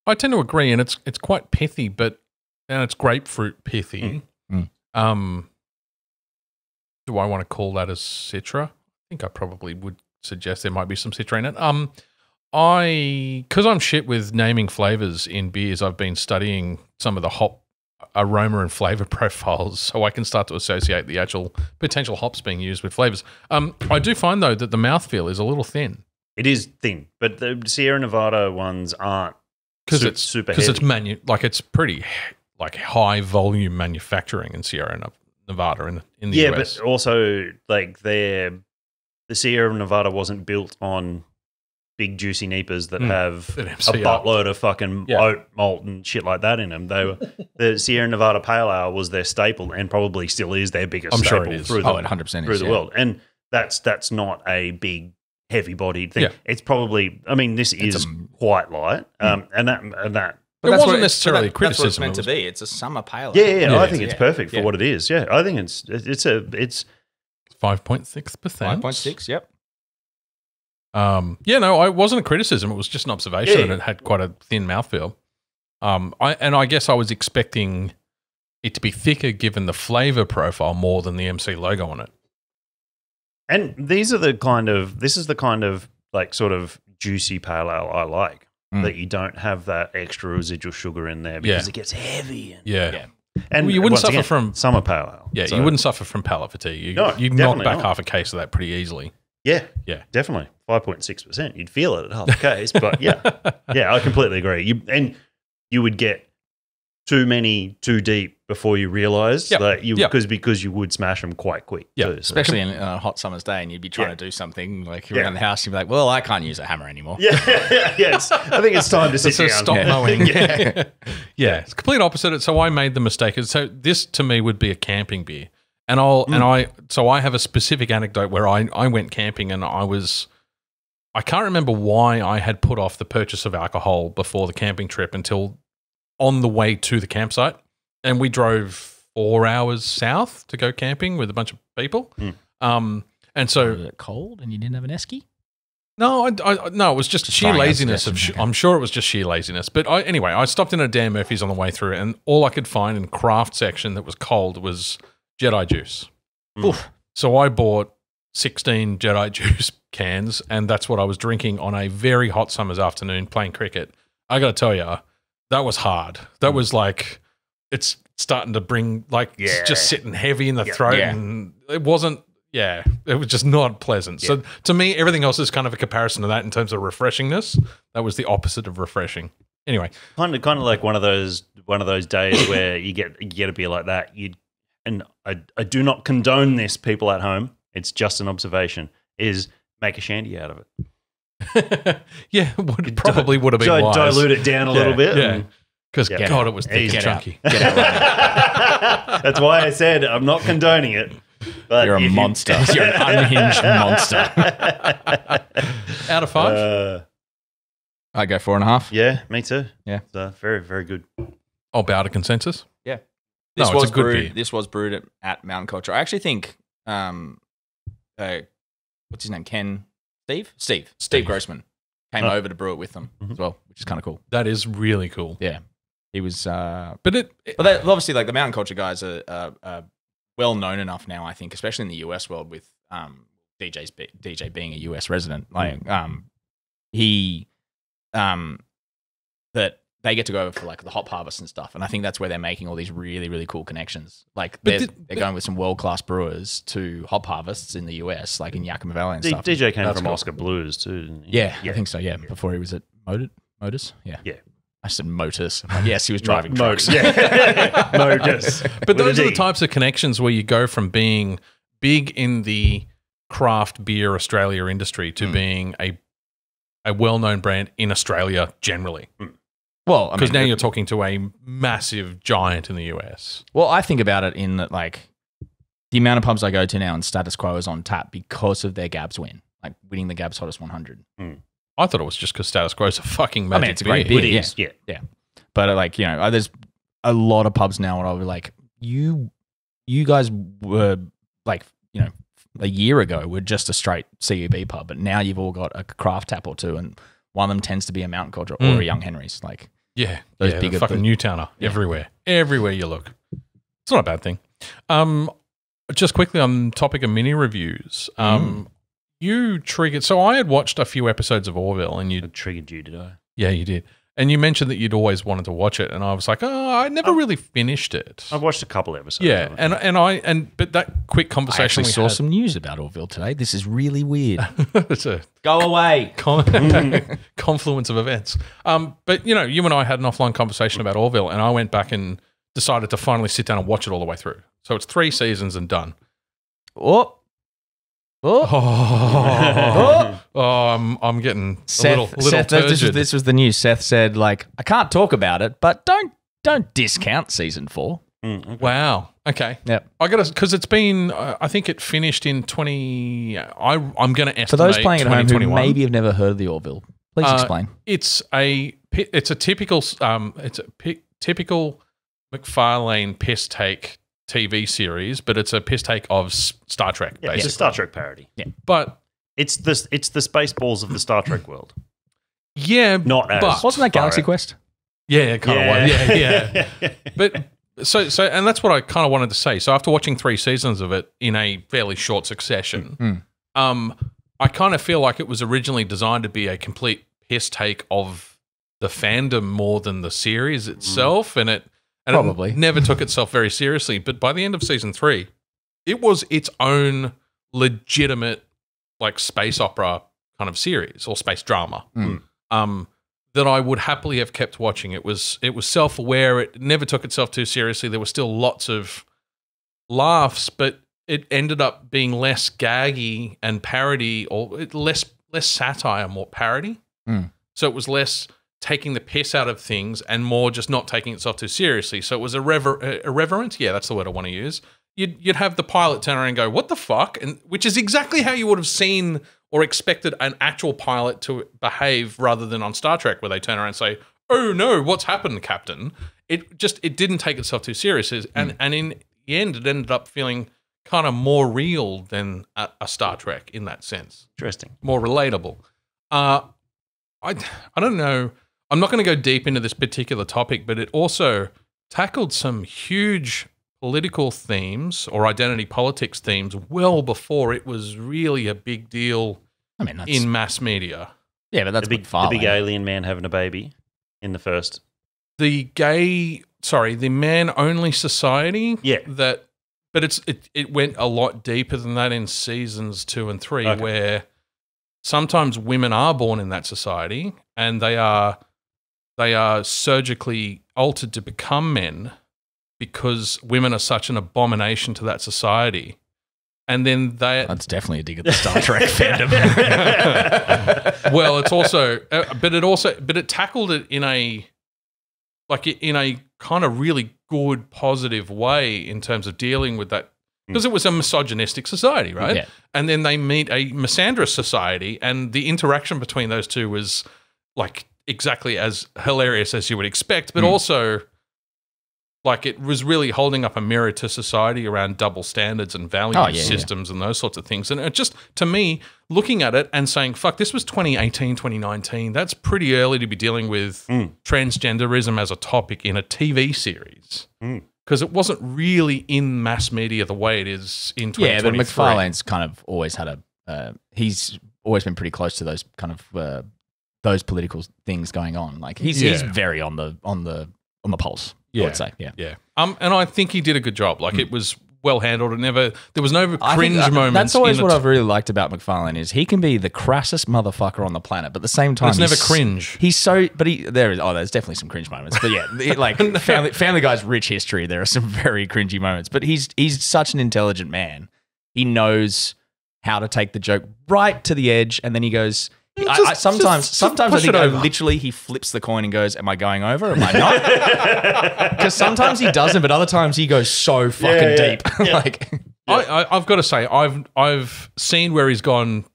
I tend to agree, and it's quite pithy, and it's grapefruit pithy. Do I want to call that as Citra? I think I probably would suggest there might be some Citra in it. Because I'm shit with naming flavors in beers, I've been studying some of the hop aroma and flavor profiles so I can start to associate the actual potential hops being used with flavors. I do find, though, that the mouthfeel is a little thin.
It is thin, but the Sierra Nevada ones aren't super heavy.
Because it's pretty like high volume manufacturing in Sierra Nevada in the US.
But also like the Sierra Nevada wasn't built on big juicy neepers that have a buttload of fucking oat malt and shit like that in them. The Sierra Nevada Pale Ale was their staple and probably still is their biggest staple
sure it is.
through the
100%
through the world. And that's not a big heavy bodied thing.
Yeah.
It's probably this is quite light. And that
It wasn't necessarily criticism.
That's what it's meant to be. It's a summer pale.
Yeah. I think it's perfect for what it is. Yeah, I think it's
5.6%.
5.6. Yep.
It wasn't a criticism. It was just an observation, and it had quite a thin mouthfeel. I guess I was expecting it to be thicker, given the flavor profile, more than the MC logo on it.
And this is the kind of like sort of juicy pale ale I like. That you don't have that extra residual sugar in there because it gets heavy. And
you wouldn't suffer from
summer pale ale.
Yeah, you wouldn't suffer from palate fatigue. You knock back half a case of that pretty easily.
Yeah,
Yeah.
definitely 5.6%. You'd feel it at half the case, but yeah, I completely agree. You would get too many too deep before you realise that because you would smash them quite quick.
Yeah,
too, so.
Especially in a hot summer's day, and you'd be trying to do something like around the house. You'd be like, "Well, I can't use a hammer anymore."
Yeah. I think it's time to sit down.
Stop mowing. Yeah, it's complete opposite. So I made the mistake. So this to me would be a camping beer, and I have a specific anecdote where I went camping and I can't remember why I had put off the purchase of alcohol before the camping trip until on the way to the campsite, and we drove 4 hours south to go camping with a bunch of people. And so
was it cold, and you didn't have an esky?
no, no, it was just sheer
trying out
laziness.
suggestions, okay.
I'm sure it was just sheer laziness. But anyway, I stopped in a Dan Murphy's on the way through, and all I could find in craft section that was cold was Jedi juice.
Oof.
So I bought 16 Jedi juice cans, and that's what I was drinking on a very hot summer's afternoon playing cricket. I got to tell you, that was hard. That was like, it's starting to bring, like, it's just sitting heavy in the throat, and it wasn't, it was just not pleasant. So to me, everything else is kind of a comparison to that in terms of refreshingness. That was the opposite of refreshing. Anyway,
kind of like one of those days where you get a beer like that. And I do not condone this, people at home. It's just an observation. Is make a shandy out of it.
Probably would have been wise.
Dilute it down a little bit.
Yeah, because God, it was thick and chunky.
Get out right.
That's why I said I'm not condoning it. But
You're a monster. You're an unhinged monster.
Out of 5?
I go 4.5.
Yeah, me too.
Yeah.
So very, very good.
Oh, bow to consensus?
Yeah.
No, it's a good beer.
This was brewed at Mountain Culture. I actually think, what's his name? Steve Grossman came over to brew it with them as well, which is kind of cool.
That is really cool.
Yeah. He was,
But
obviously, like the Mountain Culture guys are well known enough now, I think, especially in the US world with DJ being a US resident. Like, that they get to go over for like the hop harvest and stuff, and I think that's where they're making all these really, really cool connections. Like they're going with some world class brewers to hop harvests in the US, like in Yakima Valley and stuff.
DJ came
That's
from
cool.
Oscar Blues too, didn't he?
Yeah, I think so. Yeah, before he was at Motors. Yeah. I said Motors. I'm like, yes, he was driving trucks.
Motors.
But those are the types of connections where you go from being big in the craft beer Australia industry to being a well-known brand in Australia generally.
Well,
because now you're talking to a massive giant in the US.
Well, I think about it in that, like, the amount of pubs I go to now and Status Quo is on tap because of their Gabs win, like winning the Gabs Hottest 100.
I thought it was just because Status Quo is a fucking magic
it's a great beer. Yeah. But like, you know, there's a lot of pubs now where I'll be like, you guys were like, you know, a year ago were just a straight CUB pub, but now you've all got a craft tap or two, and one of them tends to be a Mountain Culture or a Young Henry's. Like,
those bigger fucking Newtowner everywhere you look. It's not a bad thing. Just quickly on topic of mini reviews. You triggered. So I had watched a few episodes of Orville, and you
triggered you, did I?
Yeah, you did. And you mentioned that you'd always wanted to watch it, and I was like, I never really finished it.
I've watched a couple episodes.
Yeah, but that quick conversation
I actually
we
saw
had,
some news about Orville today. This is really weird.
It's a
Go away.
confluence of events. But you know, you and I had an offline conversation about Orville, and I went back and decided to finally sit down and watch it all the way through. So it's 3 seasons and done. I'm getting
Seth,
a little turgid.
this was the news. Seth said, like, I can't talk about it, but don't discount season 4.
Okay.
Wow. Okay.
Yep.
I got to, because it's been. I think it finished in 20. I'm going to estimate
For those playing at home who
2021.
maybe have never heard of the Orville, please explain.
It's a typical typical McFarlane piss take TV series, but it's a piss take of Star Trek.
Yeah,
basically.
it's a Star Trek parody.
Yeah.
But
It's the Spaceballs of the Star Trek world.
yeah,
Not as
but,
Wasn't that Galaxy
far
Quest?
yeah, kind of was. Yeah. But so, and that's what I kind of wanted to say. So after watching 3 seasons of it in a fairly short succession, I kind of feel like it was originally designed to be a complete piss take of the fandom more than the series itself, and it
Probably.
it never took itself very seriously. But by the end of season 3, it was its own legitimate like space opera kind of series or space drama. That I would happily have kept watching. It was self-aware. It never took itself too seriously. There were still lots of laughs, but it ended up being less gaggy and parody, or less satire, more parody. So it was less taking the piss out of things and more just not taking itself too seriously. So it was irreverent. Yeah, that's the word I want to use. You'd have the pilot turn around and go, "What the fuck?" And which is exactly how you would have seen or expected an actual pilot to behave, rather than on Star Trek where they turn around and say, "Oh no, what's happened, Captain?" It didn't take itself too seriously, and in the end, it ended up feeling kind of more real than a Star Trek in that sense.
Interesting.
More relatable. I don't know. I'm not going to go deep into this particular topic, but it also tackled some huge political themes or identity politics themes well before it was really a big deal in mass media.
Yeah, but that's
the big alien man having a baby in the first.
The man-only society?
Yeah.
But it went a lot deeper than that in seasons 2 and 3, where sometimes women are born in that society and they are surgically altered to become men because women are such an abomination to that society. And then
that's definitely a dig at the Star Trek fandom.
Well, it's also, but it tackled it in a kind of really good, positive way in terms of dealing with that, because it was a misogynistic society, right?
Yeah.
And then they meet a misandrous society, and the interaction between those two was like exactly as hilarious as you would expect, but also like it was really holding up a mirror to society around double standards and value systems and those sorts of things. And it just, to me, looking at it and saying, fuck, this was 2018, 2019. That's pretty early to be dealing with transgenderism as a topic in a TV series. Because it wasn't really in mass media the way it is in 2023.
Yeah, but McFarlane's kind of always had he's always been pretty close to those kind of those political things going on. Like he's very on the pulse. I would say,
yeah. And I think he did a good job. Like it was well handled. There was no cringe moments.
That's always what I've really liked about McFarlane is he can be the crassest motherfucker on the planet, but at the same time,
it's never cringe.
He's so, but there's definitely some cringe moments. But yeah, like Family Guy's rich history, there are some very cringy moments. But he's such an intelligent man. He knows how to take the joke right to the edge, and then he goes. Sometimes I think literally he flips the coin and goes, "Am I going over? Am I not?" Because sometimes he doesn't, but other times he goes so fucking deep.
I've got to say, I've seen where he's gone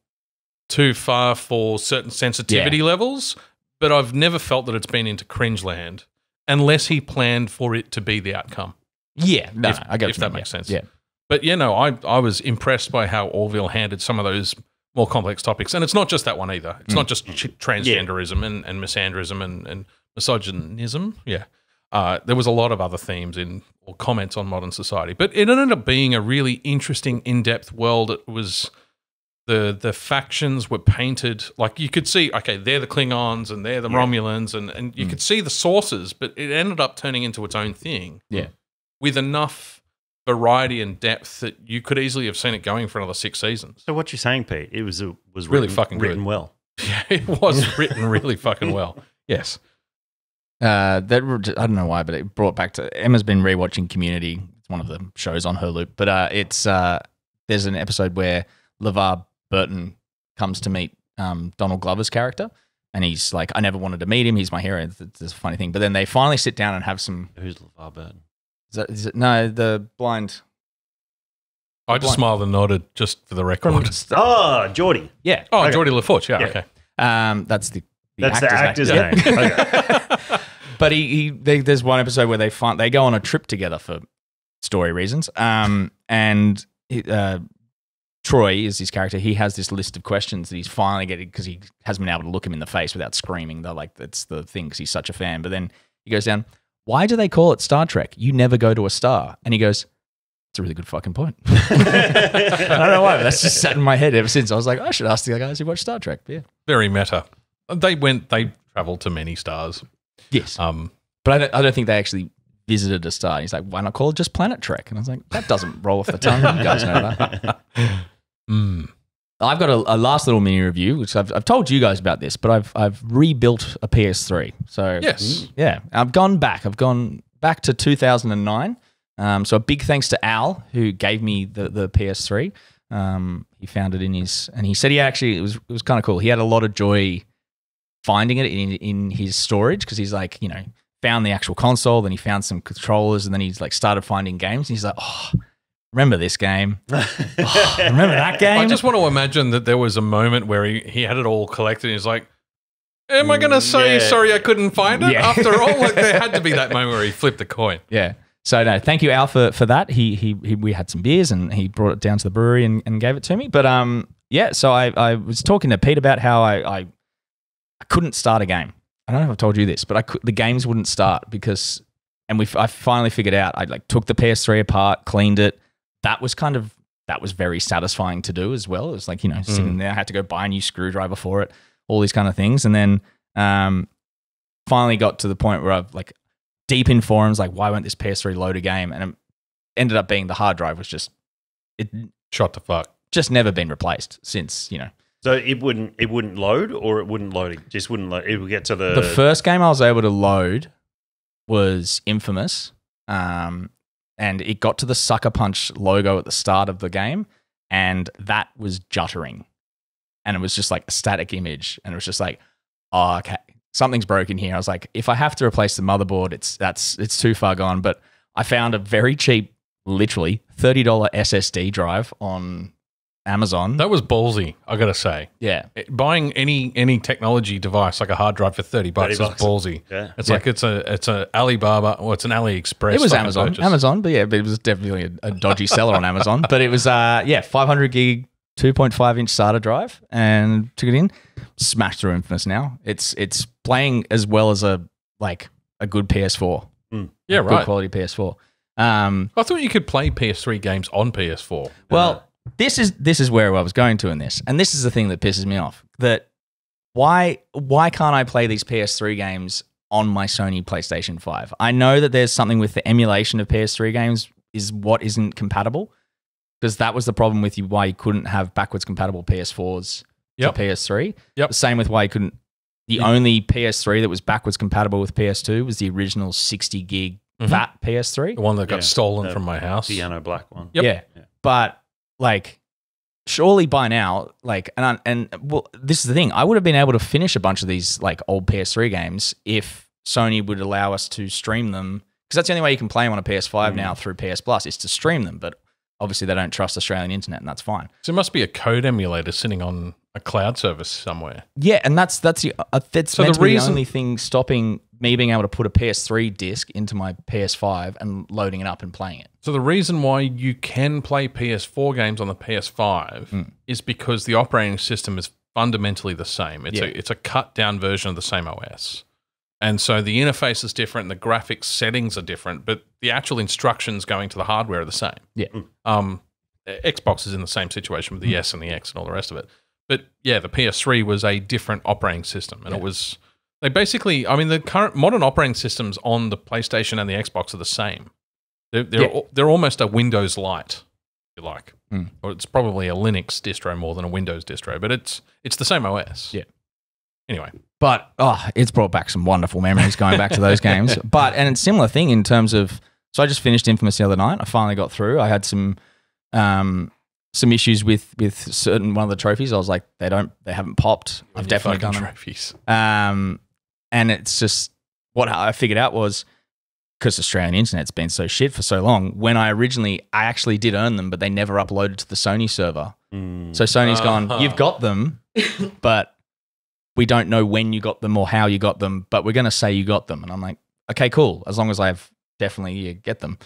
too far for certain sensitivity levels, but I've never felt that it's been into cringe land unless he planned for it to be the outcome.
Yeah, no, I get
if that makes sense.
Yeah,
but I was impressed by how Orville handled some of those more complex topics. And it's not just that one either. It's not just transgenderism and misandrism and misogynism. Yeah. There was a lot of other themes or comments on modern society. But it ended up being a really interesting, in-depth world. It was the factions were painted, like you could see, okay, they're the Klingons and they're the Romulans, and you could see the sources, but it ended up turning into its own thing.
Yeah.
With enough variety and depth that you could easily have seen it going for another 6 seasons.
So what you're saying, Pete, it was
really fucking
written well.
Yeah, it was written really fucking well. Yes.
I don't know why, but it brought back to Emma's been rewatching Community. It's one of the shows on her loop, but it's there's an episode where LeVar Burton comes to meet Donald Glover's character, and he's like, "I never wanted to meet him. He's my hero." It's a funny thing, but then they finally sit down and have some.
Who's LeVar Burton?
Is it no, the blind.
I just smiled and nodded just for the record.
Geordie.
Yeah.
Oh, okay. Geordie LaForge. Yeah. Okay.
That's the
actor's name. Okay.
But there's one episode where they go on a trip together for story reasons. And Troy is his character. He has this list of questions that he's finally getting because he hasn't been able to look him in the face without screaming. They're like, that's the thing because he's such a fan. But then he goes down, "Why do they call it Star Trek? You never go to a star." And he goes, "It's a really good fucking point." I don't know why, but that's just sat in my head ever since. I was like, I should ask the guys who watch Star Trek. Yeah.
Very meta. They traveled to many stars.
Yes. But I don't think they actually visited a star. He's like, "Why not call it just Planet Trek?" And I was like, that doesn't roll off the tongue. You guys know that. I've got a last little mini review, which I've told you guys about this, but I've rebuilt a PS3. So
Yes.
yeah, I've gone back to 2009. So a big thanks to Al, who gave me the PS3. He found it and he said it was kind of cool. He had a lot of joy finding it in his storage because he's like, found the actual console, then he found some controllers, and then he's like started finding games. And he's like, oh, remember this game? Oh, remember that game?
I just want to imagine that there was a moment where he had it all collected and he's like, am I going to say sorry I couldn't find it?
Yeah.
After all, like, there had to be that moment where he flipped the coin.
Yeah. So no, thank you, Al, for that. We had some beers and he brought it down to the brewery and gave it to me. But yeah, so I was talking to Pete about how I couldn't start a game. I don't know if I've told you this, but the games wouldn't start because, I finally figured out. I like took the PS3 apart, cleaned it. That was very satisfying to do as well. It was like, sitting there, I had to go buy a new screwdriver for it, all these kind of things. And then finally got to the point where I've like deep in forums, like, why won't this PS3 load a game? And it ended up being the hard drive was just, it
shot to fuck.
Just never been replaced since,
So it wouldn't load, or it wouldn't load. It just wouldn't load. It would get to
The first game I was able to load was Infamous. And it got to the Sucker Punch logo at the start of the game, and that was juttering. And it was just like a static image. And it was just like, oh, okay, something's broken here. I was like, if I have to replace the motherboard, it's too far gone. But I found a very cheap, literally $30 SSD drive on Amazon.
That was ballsy, I gotta say.
Yeah.
Buying any technology device like a hard drive for $30 is ballsy.
Yeah.
It's like it's a Alibaba, or it's an AliExpress.
It was
fucking
Amazon.
purchase.
Amazon, but it was definitely a dodgy seller on Amazon. But it was 500 gig 2.5 inch SATA drive, and took it in, smashed through Infamous now. It's playing as well as a good PS4.
Yeah, right.
Good quality PS4.
I thought you could play PS3 games on PS4.
Well, this is where I was going to in this, and this is the thing that pisses me off. That why can't I play these PS3 games on my Sony PlayStation 5? I know that there's something with the emulation of PS3 games is what isn't compatible, because that was the problem with why you couldn't have backwards compatible PS4s to PS3.
Yep.
The same with why you couldn't. The only PS3 that was backwards compatible with PS2 was the original 60 gig fat PS3.
The one that got stolen from my house.
Piano black one.
Yep.
Yeah. But surely by now, well, this is the thing. I would have been able to finish a bunch of these old PS3 games if Sony would allow us to stream them, because that's the only way you can play them on a PS5 now through PS Plus is to stream them. But obviously they don't trust Australian internet, and that's fine.
So it must be a code emulator sitting on a cloud service somewhere.
Yeah, and that's meant to be the only thing stopping me being able to put a PS3 disc into my PS5 and loading it up and playing it.
So the reason why you can play PS4 games on the PS5 is because the operating system is fundamentally the same. It's a cut down version of the same OS. And so the interface is different, and the graphics settings are different, but the actual instructions going to the hardware are the same.
Yeah.
Xbox is in the same situation with the S and the X and all the rest of it. But yeah, the PS3 was a different operating system, and it was they basically. I mean, the current modern operating systems on the PlayStation and the Xbox are the same. They're almost a Windows Lite, if you like, or it's probably a Linux distro more than a Windows distro, but it's the same OS.
Yeah.
Anyway,
but it's brought back some wonderful memories going back to those games. But and it's a similar thing in terms of. So I just finished Infamous the other night. I finally got through. I had some issues with certain one of the trophies. I was like, they haven't popped. I've definitely done them.
Trophies.
And it's just what I figured out was because Australian internet's been so shit for so long. When I actually did earn them, but they never uploaded to the Sony server. So Sony's gone, you've got them, but we don't know when you got them or how you got them, but we're going to say you got them. And I'm like, okay, cool. As long as I've definitely get them.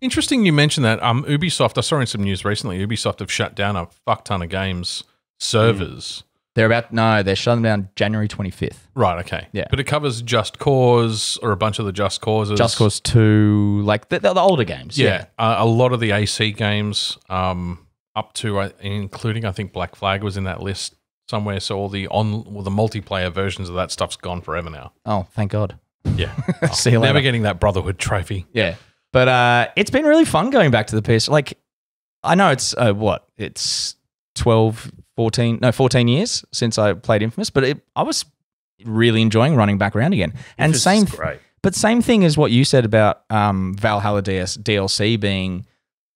Interesting you mentioned that. Ubisoft, I saw in some news recently, Ubisoft have shut down a fuck ton of games servers.
They're shutting down January 25th.
Right, okay.
Yeah.
But it covers Just Cause or a bunch of the Just Causes.
Just Cause 2, like the older games.
Yeah. A lot of the AC games, up to, including, I think Black Flag was in that list somewhere. So all the multiplayer versions of that stuff's gone forever now.
Oh, thank God.
Yeah.
See you later.
Never getting that Brotherhood trophy.
Yeah. But it's been really fun going back to the PS. Like, I know it's 14 years since I played Infamous, but I was really enjoying running back around again. And
Infamous is great.
But same thing as what you said about Valhalla DLC being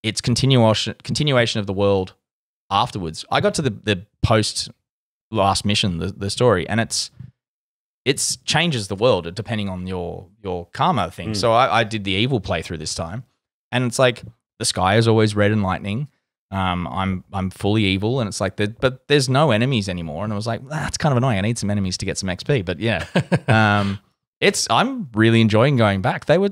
its continuation of the world afterwards. I got to the post last mission, the story, and it's changes the world depending on your karma thing. So I did the evil playthrough this time, and it's like the sky is always red and lightning. I'm fully evil, and it's like but there's no enemies anymore, and I was like, that's kind of annoying. I need some enemies to get some XP, but yeah, I'm really enjoying going back. They were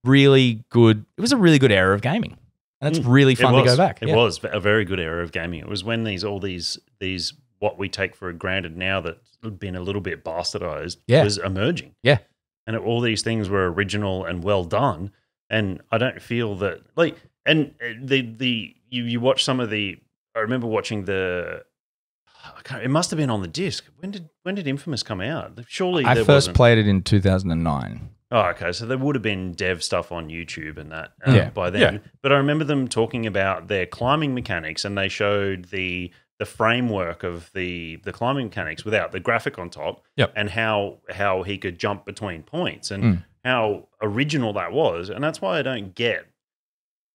really good. It was a really good era of gaming, and it's really fun to go back.
It was a very good era of gaming. It was when all these what we take for granted now that have been a little bit bastardized was emerging.
Yeah,
and all these things were original and well done. And I don't feel that like. And you watch some of the. I remember watching it must have been on the disc. When did Infamous come out? Surely
I first played it in 2009.
Oh, okay. So there would have been dev stuff on YouTube and that by then.
Yeah.
But I remember them talking about their climbing mechanics, and they showed the framework of the climbing mechanics without the graphic on top, and how he could jump between points and how original that was. And that's why I don't get.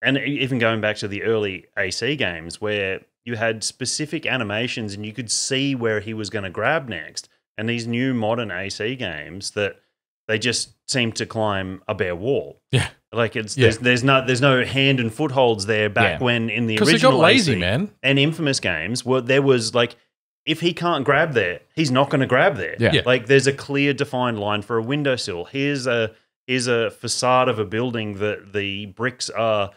And even going back to the early AC games where you had specific animations and you could see where he was going to grab next, and these new modern AC games that they just seem to climb a bare wall.
Yeah.
Like there's no hand and footholds there back when in the original
because they got lazy,
AC
man.
And Infamous games, there was like, if he can't grab there, he's not going to grab there.
Yeah.
Like there's a clear defined line for a windowsill. Here's a facade of a building that the bricks are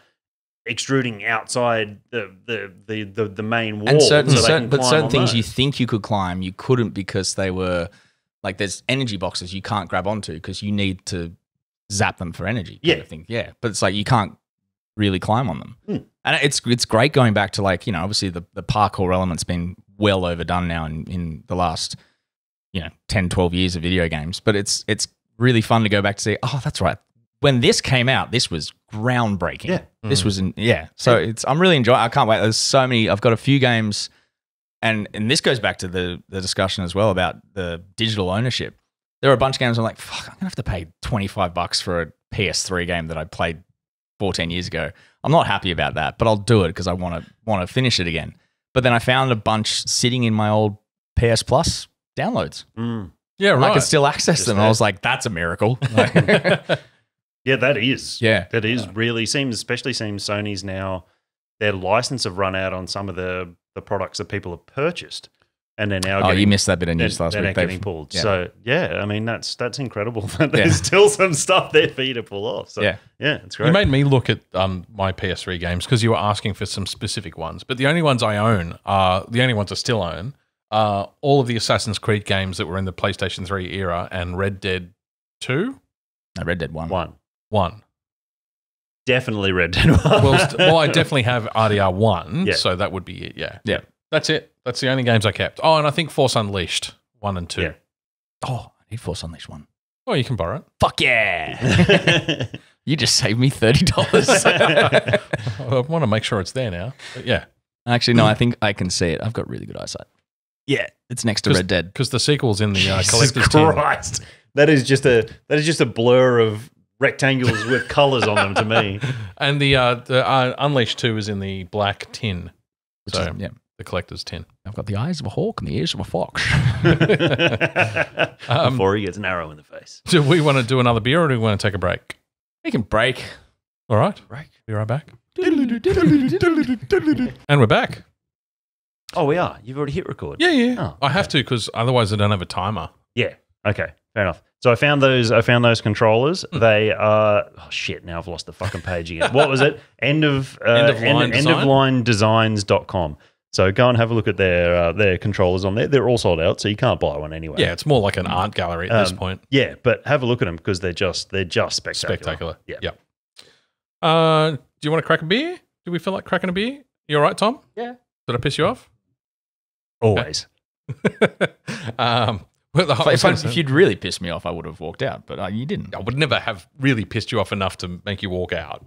extruding outside the main wall.
And certain
climb
things you think you could climb, you couldn't because they were like there's energy boxes you can't grab onto because you need to zap them for energy. Kind of thing. Yeah. But it's like you can't really climb on them. And it's great going back to like, obviously the parkour element's been well overdone now in the last 10, 12 years of video games. But it's really fun to go back to see, oh, that's right. When this came out, this was groundbreaking. Yeah. This was So I'm really enjoying. I can't wait. There's so many. I've got a few games, and this goes back to the discussion as well about the digital ownership. There are a bunch of games I'm like, fuck, I'm gonna have to pay $25 for a PS3 game that I played 14 years ago. I'm not happy about that, but I'll do it because I want to finish it again. But then I found a bunch sitting in my old PS Plus downloads.
Yeah, right.
I could still access them. I was like, that's a miracle.
Yeah, that is.
Yeah.
That is really especially seems Sony's now, their license have run out on some of the products that people have purchased. And they're now
you missed that bit of news last week.
They're getting pulled.
Yeah.
So, yeah, I mean, that's incredible that there's still some stuff there for you to pull off. So, yeah, it's great.
You made me look at my PS3 games because you were asking for some specific ones. But the only ones I still own are all of the Assassin's Creed games that were in the PlayStation 3 era and Red Dead 2.
No, Red Dead 1.
1.
Definitely Red Dead 1.
Well, I definitely have RDR 1, so that would be it,
Yeah.
That's it. That's the only games I kept. Oh, and I think Force Unleashed 1 and 2.
Yeah.
Oh, I need Force Unleashed 1.
Oh, you can borrow it.
Fuck yeah. You just saved me $30.
I want to make sure it's there now. But yeah.
Actually, no, I think I can see it. I've got really good eyesight. Yeah, it's next to Red Dead.
Because the sequel's in the
Jesus
collector's tin.
Christ. That is just a blur of rectangles with colours on them to me.
And the Unleashed 2 is in the black tin. The collector's tin.
I've got the eyes of a hawk and the ears of a fox.
Before he gets an arrow in the face.
Do we want to do another beer or do we want to take a break?
We can break.
All right.
Break.
Be right back. And we're back.
Oh, we are. You've already hit record.
Yeah.
Oh,
I have to because otherwise I don't have a timer.
Yeah. Okay. Fair enough. So I found those controllers. They are now I've lost the fucking page again. What was it? Endoflinedesigns.com. So go and have a look at their controllers on there. They're all sold out, so you can't buy one anyway.
Yeah, it's more like an art gallery at this point.
Yeah, but have a look at them because they're just spectacular.
Yeah. Do you want to crack a beer? Do we feel like cracking a beer? You all right, Tom?
Yeah.
Did I piss you off?
Always.
If you'd really pissed me off, I would have walked out, but you didn't.
I would never have really pissed you off enough to make you walk out.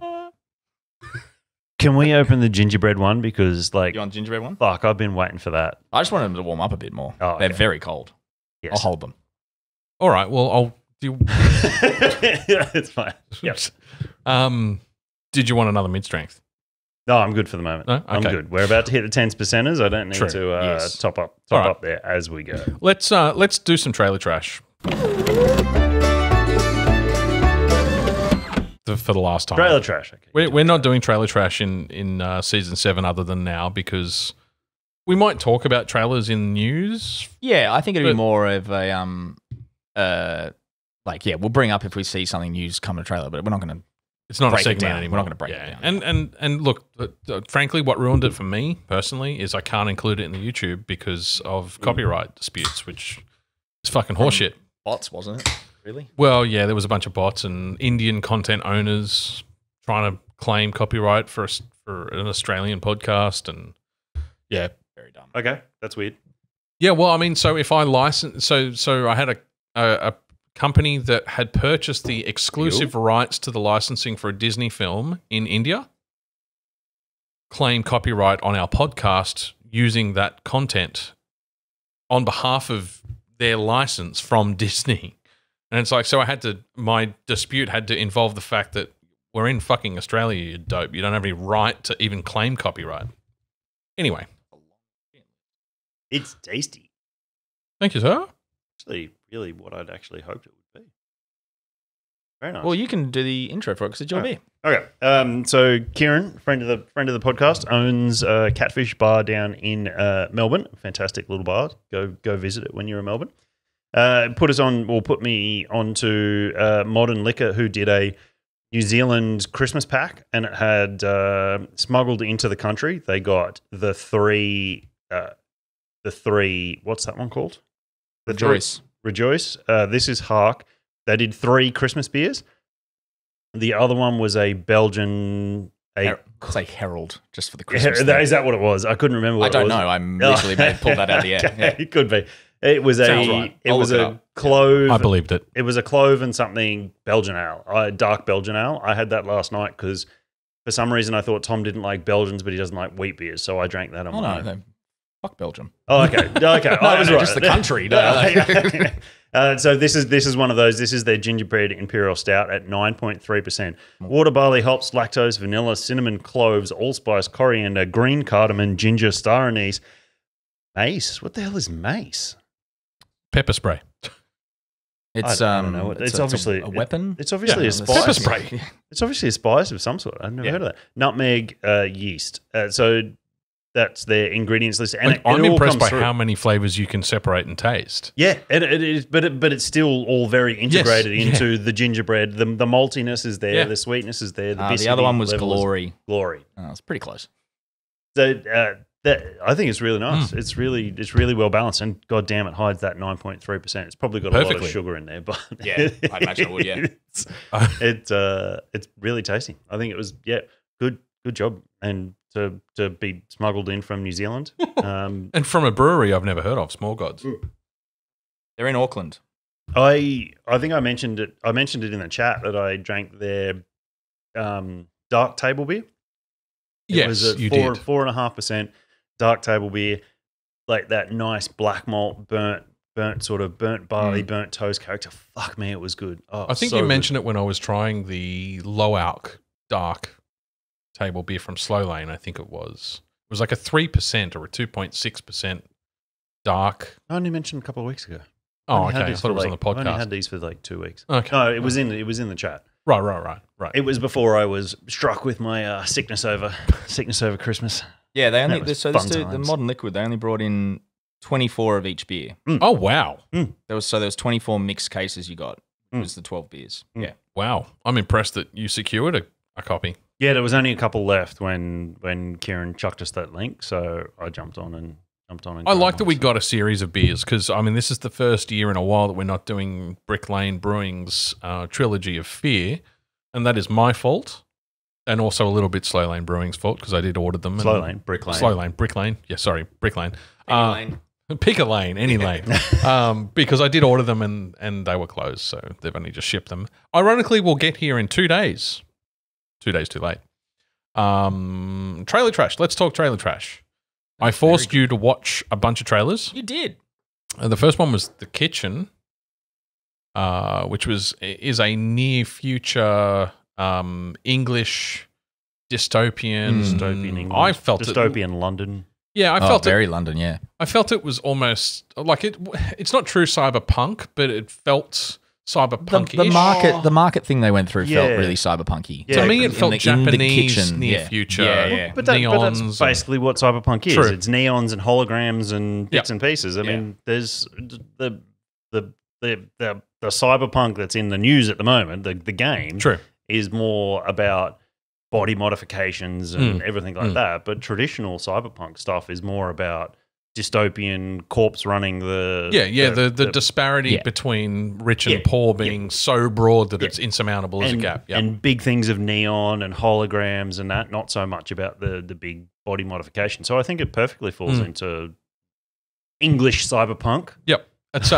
Can we open the gingerbread one? Because, like,
You want gingerbread one?
fuck, I've been waiting for that.
I just want them to warm up a bit more.
Oh,
They're
okay.
very cold.
Yes.
I'll hold them.
All right. Well, I'll do.
It's fine. Yep.
Did you want another mid strength?
No, I'm good for the moment.
No? Okay.
I'm good. We're about to hit the 10s percenters. I don't need
True.
to
Yes.
top
All right.
up there as we go.
Let's do some trailer trash. For the last time.
Trailer trash. Okay.
We're not doing trailer trash in season 7 other than now because we might talk about trailers in news.
Yeah, I think it'd be
But-
more of a we'll bring up if we see something news come to trailer, but we're not going to.
It's not
Break
a
it
segment
down.
anymore.
We're not gonna break it down.
And look, frankly, what ruined it for me personally is I can't include it in the YouTube because of copyright disputes, which is fucking horseshit.
Bots, wasn't it? Really?
Well, yeah, there was a bunch of bots and Indian content owners trying to claim copyright for an Australian podcast, and yeah,
Very dumb.
Okay, that's weird.
yeah. Well, I mean, so if I license, so I had a company that had purchased the exclusive rights to the licensing for a Disney film in India, claim copyright on our podcast using that content on behalf of their license from Disney. And it's like, so my dispute had to involve the fact that we're in fucking Australia, you dope. You don't have any right to even claim copyright. Anyway.
It's tasty.
Thank you, sir.
Actually, really what I'd actually hoped it would be. Very nice.
Well, you can do the intro for it because it's your beer.
Okay. So Kieran, friend of the podcast, owns a Catfish bar down in Melbourne. Fantastic little bar. Go visit it when you're in Melbourne. Put me onto Modern Liquor, who did a New Zealand Christmas pack, and it had smuggled into the country. They got the three. What's that one called?
Rejoice.
Rejoice. This is Hark. They did 3 Christmas beers. The other one was a Belgian.
Say Herald, just for the Christmas.
Is that what it was? I couldn't remember. What
I don't
it was.
know. I'm literally pulled that out of the air. Yeah.
It could be. It was
Sounds right.
It
I'll
was
look it
a
up.
clove.
I believed it.
It was a clove and something Belgian ale, dark Belgian ale. I had that last night because for some reason I thought Tom didn't like Belgians, but he doesn't like wheat beers, so I drank that on
Oh,
my
no.
own.
Fuck Belgium.
Oh, okay. Okay. I was right.
Just the country.
So this is one of those. This is their gingerbread imperial stout at 9.3%. Water, barley, hops, lactose, vanilla, cinnamon, cloves, allspice, coriander, green cardamom, ginger, star anise, mace. What the hell is mace?
Pepper spray.
It's
I don't know. It's obviously
a weapon.
It's obviously
Yeah,
a spice.
pepper spray.
It's obviously a spice of some sort. I've never heard of that. Nutmeg, yeast. So that's their ingredients list. And
Like,
it
I'm
all
impressed
comes
by
through.
how many flavors you can separate and taste.
Yeah, it is, but it's still all very integrated into the gingerbread. The maltiness is there,
Yeah.
the sweetness is there.
The other one was
level is
Glory.
Glory.
Oh, it's pretty close.
So I think it's really nice. It's really well balanced, and god damn, it hides that 9.3%. It's probably got a lot
Perfectly.
of sugar in there, but
Yeah, I'd imagine it would, yeah.
It's really tasty. I think it was good job, and to be smuggled in from New Zealand.
And from a brewery I've never heard of, Small Gods.
They're in Auckland.
I think I mentioned it. I mentioned it in the chat that I drank their dark table beer. It was
Yes,
a
you did.
4.5% dark table beer, like that nice black malt, burnt barley, burnt toast character. Fuck me, it was good. Oh,
I think
so
you
good.
mentioned it when I was trying the low alc dark table beer from Slow Lane, I think it was. It was like a 3% or a 2.6% dark.
I only mentioned a couple of weeks ago.
Oh,
only had
okay. I
these
thought it
for
was on the
I only had
podcast.
these for like 2 weeks.
Okay.
No, it was in the chat.
Right.
It was before I was struck with my sickness over Christmas.
Yeah, they
That
only
was
so
fun
the
times.
Modern Liquid. They only brought in 24 of each beer.
Oh, wow.
There was 24 mixed cases you got. It was the 12 beers. Yeah.
Wow. I'm impressed that you secured a copy.
Yeah, there was only a couple left when Kieran chucked us that link, so I jumped on and.
I like that we got a series of beers because, I mean, this is the first year in a while that we're not doing Brick Lane Brewing's trilogy of Fear, and that is my fault, and also a little bit Slow Lane Brewing's fault because I did order them.
Slow Lane, Brick Lane.
Slow Lane, Brick Lane. Yeah, sorry, Brick Lane.
Lane.
Pick a lane, any lane. Because I did order them and they were closed, so they've only just shipped them. Ironically, we'll get here in 2 days. 2 days too late. Trailer trash. Let's talk trailer trash. I forced you to watch a bunch of trailers.
You did.
The first one was The Kitchen, which is a near future English dystopian.
English.
I felt
dystopian London.
Yeah, I felt
very London. Yeah,
I felt it was almost like it. It's not true cyberpunk, but it felt cyberpunk.
The market thing they went through felt really cyberpunky.
Yeah. To me, it felt Japanese near future.
Yeah.
But that's basically what cyberpunk is.
True.
It's neons and holograms and bits and pieces. I mean, there's the cyberpunk that's in the news at the moment. The game is more about body modifications and everything like that. But traditional cyberpunk stuff is more about dystopian corpse running the
disparity between rich and poor being so broad that it's insurmountable as a gap.
And big things of neon and holograms and that, not so much about the big body modification. So I think it perfectly falls into English cyberpunk.
Yep. It's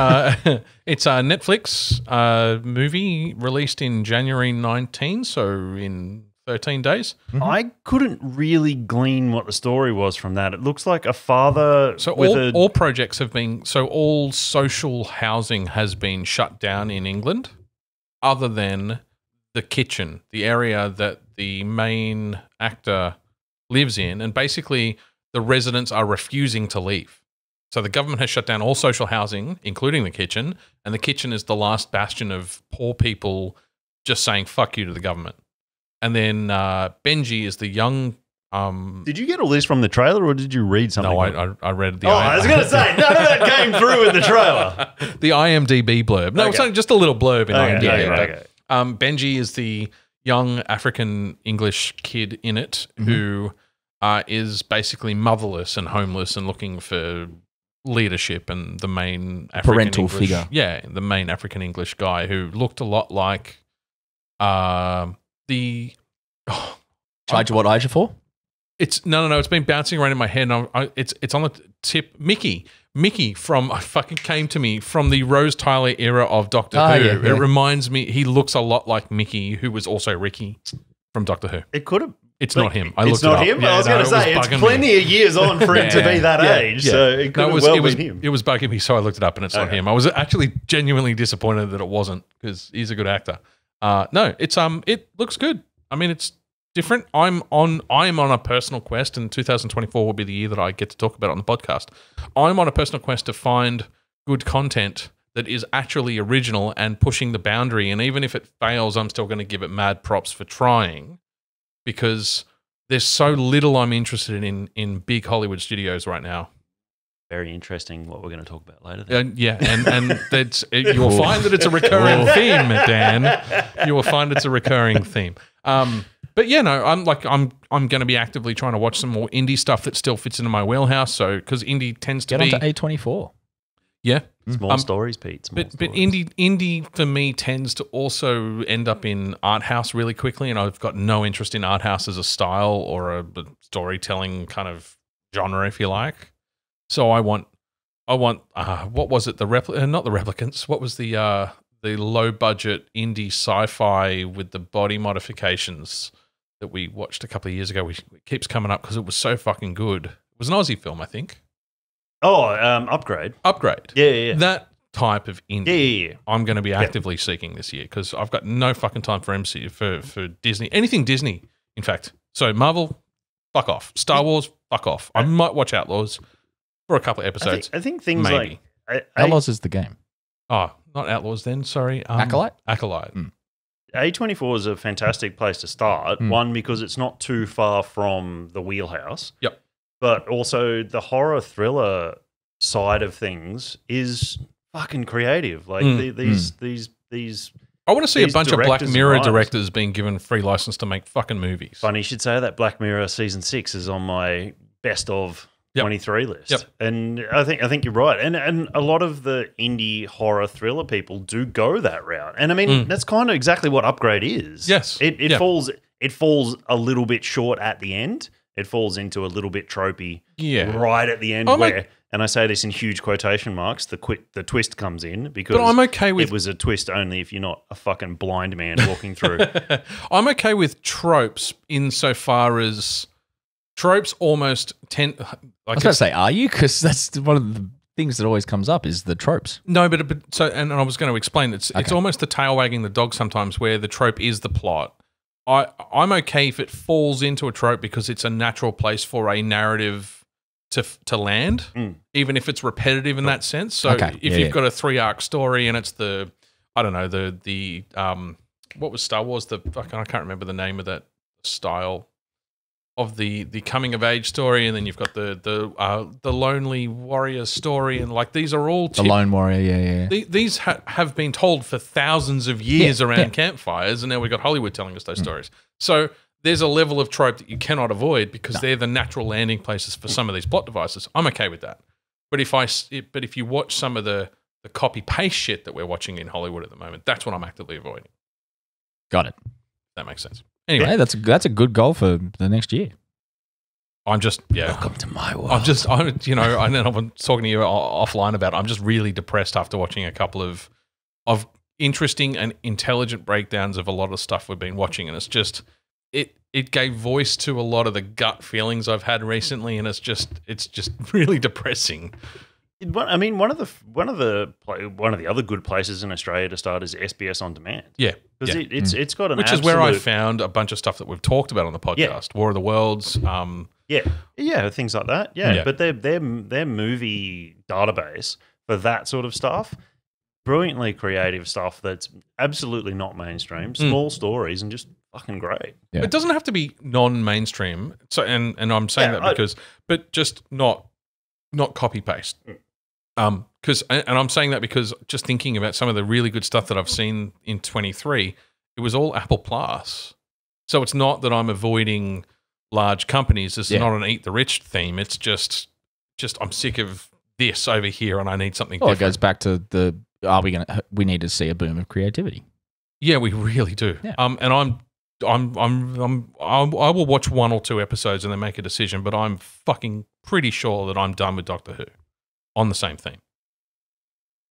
it's a Netflix movie released in January 19, so in 13 days.
I couldn't really glean what the story was from that. It looks like a father.
So all projects have been, so all social housing has been shut down in England, other than the kitchen, the area that the main actor lives in, and basically the residents are refusing to leave. So the government has shut down all social housing, including the kitchen, and the kitchen is the last bastion of poor people just saying fuck you to the government. And then Benji is the young.
Did you get all this from the trailer, or did you read something?
No, I read the.
I was going to say none of that came through in the trailer.
The IMDb blurb. No, it's only just a little blurb in IMDb.
Okay.
Benji is the young African English kid in it who is basically motherless and homeless and looking for leadership, and the main African
parental
English,
figure.
Yeah, the main African English guy who looked a lot like
Tried to what age for?
It's no. It's been bouncing around in my head. And it's on the tip. Mickey from fucking came to me from the Rose Tyler era of Doctor Who.
Yeah.
It reminds me. He looks a lot like Mickey, who was also Ricky from Doctor Who.
It could have.
It's not him.
It's not him. I was going to say it's plenty of years on for him to be that age. So it could have been him.
It was bugging me, so I looked it up, and it's not him. I was actually genuinely disappointed that it wasn't, because he's a good actor. No, it looks good. I mean, it's different. I'm on a personal quest, and 2024 will be the year that I get to talk about it on the podcast. I'm on a personal quest to find good content that is actually original and pushing the boundary. And even if it fails, I'm still going to give it mad props for trying, because there's so little I'm interested in big Hollywood studios right now.
Very interesting what we're going to talk about later. Then.
And that's you will find that it's a recurring theme, Dan. You will find it's a recurring theme. But yeah, no, I'm going to be actively trying to watch some more indie stuff that still fits into my wheelhouse. So because indie tends to
get onto A24.
Yeah,
small stories, Pete.
But indie for me tends to also end up in art house really quickly, and I've got no interest in art house as a style or a storytelling kind of genre, if you like. So I want what was it? Not the Replicants. What was the low budget indie sci-fi with the body modifications that we watched a couple of years ago? It keeps coming up because it was so fucking good. It was an Aussie film, I think.
Oh, Upgrade.
Upgrade.
Yeah.
That type of indie.
Yeah.
I'm going to be actively seeking this year, because I've got no fucking time for for Disney. Anything Disney, in fact. So Marvel, fuck off. Star Wars, fuck off. I might watch Outlaws for a couple of episodes.
I think things
maybe.
like
Outlaws is the game.
Oh, not Outlaws then. Sorry.
Acolyte.
A24 is a fantastic place to start. One, because it's not too far from the wheelhouse.
Yep.
But also the horror thriller side of things is fucking creative. Like these.
I want to see a bunch of Black Mirror directors being given free license to make fucking movies.
Funny you should say that. Black Mirror season 6 is on my best of 23 list.
Yep.
And I think you're right. And a lot of the indie horror thriller people do go that route. And I mean, that's kind of exactly what Upgrade is.
Yes.
It falls a little bit short at the end. It falls into a little bit tropey right at the end, where and I say this in huge quotation marks, the twist comes in because
But I'm okay with
it was a twist only if you're not a fucking blind man walking through.
I'm okay with tropes insofar as tropes almost tend.
I was about to say, are you? Because that's one of the things that always comes up is the tropes.
No, but and I was going to explain it's almost the tail wagging the dog sometimes, where the trope is the plot. I'm okay if it falls into a trope because it's a natural place for a narrative to land, even if it's repetitive in that sense. So if you've got a 3-arc story and it's the what was Star Wars? I can't remember the name of that style of the coming of age story, and then you've got the lonely warrior story, and like these are all
the lone warrior,
These have been told for thousands of years around campfires, and now we've got Hollywood telling us those stories. So there's a level of trope that you cannot avoid because they're the natural landing places for some of these plot devices. I'm okay with that, but if you watch some of the copy paste shit that we're watching in Hollywood at the moment, that's what I'm actively avoiding.
Got it.
That makes sense. Anyway,
hey, that's a good goal for the next year.
I'm just
Welcome to my world.
I'm and then I'm talking to you offline about it. I'm just really depressed after watching a couple of interesting and intelligent breakdowns of a lot of stuff we've been watching, and it's just it gave voice to a lot of the gut feelings I've had recently, and it's just really depressing.
I mean, one of the other good places in Australia to start is SBS On Demand.
Yeah,
because it's got an
which is where I found a bunch of stuff that we've talked about on the podcast. War of the Worlds.
Things like that. Yeah. But their movie database for that sort of stuff, brilliantly creative stuff that's absolutely not mainstream, small stories, and just fucking great.
Yeah. It doesn't have to be non-mainstream. So, and I'm saying that but just not copy paste. Because I'm saying that because just thinking about some of the really good stuff that I've seen in 23, it was all Apple Plus. So it's not that I'm avoiding large companies. It's not an eat the rich theme. It's just I'm sick of this over here and I need something different.
It goes back to we need to see a boom of creativity.
Yeah, we really do.
Yeah.
And I will watch 1 or 2 episodes and then make a decision, but I'm fucking pretty sure that I'm done with Doctor Who on the same theme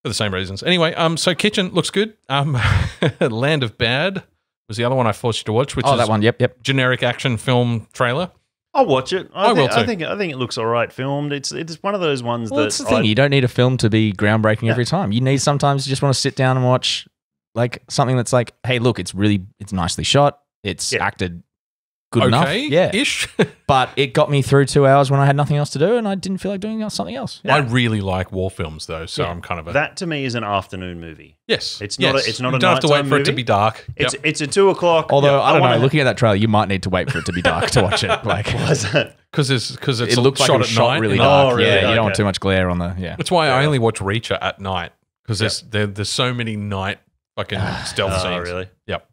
for the same reasons. Anyway, so Kitchen looks good. Land of Bad was the other one I forced you to watch, which is
that one. Yep.
generic action film trailer.
I'll watch it.
I will too.
I think it looks all right filmed. It's one of those ones
that's the thing. You don't need a film to be groundbreaking every time. You need sometimes you just want to sit down and watch like something that's like, hey, look, it's nicely shot. It's acted good enough.
Ish.
But it got me through 2 hours when I had nothing else to do and I didn't feel like doing something else.
I really like war films though, so I'm kind of
that to me is an afternoon movie.
Yes.
It's not
you
a
don't have to wait for it to be dark.
It's a 2 o'clock.
Although I don't know, looking at that trailer, you might need to wait for it to be dark to watch it. Like,
why is that?
Because it
looks
shot
like it was
at
shot
night.
really dark.
Oh, really?
Yeah, you don't want too much glare on the
That's why I only watch Reacher at night because there's so many night fucking stealth scenes.
Oh, really?
Yep.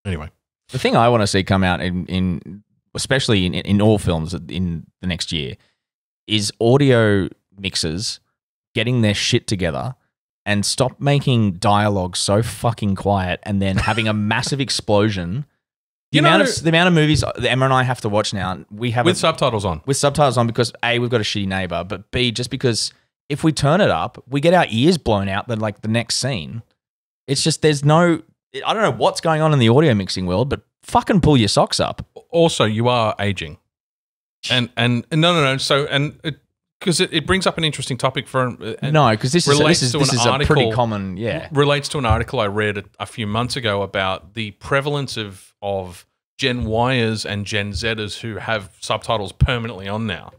Anyway.
The thing I want to see come out in especially in all films in the next year is audio mixers getting their shit together and stop making dialogue so fucking quiet and then having a massive explosion. The amount of movies that Emma and I have to watch now, we have
with subtitles on.
With subtitles on because A, we've got a shitty neighbor, but B, just because if we turn it up, we get our ears blown out then like the next scene. It's just I don't know what's going on in the audio mixing world, but fucking pull your socks up.
Also, you are aging. And no. So, because it brings up an interesting topic
because this is a pretty common,
relates to an article I read a few months ago about the prevalence of Gen Yers and Gen Zers who have subtitles permanently on now.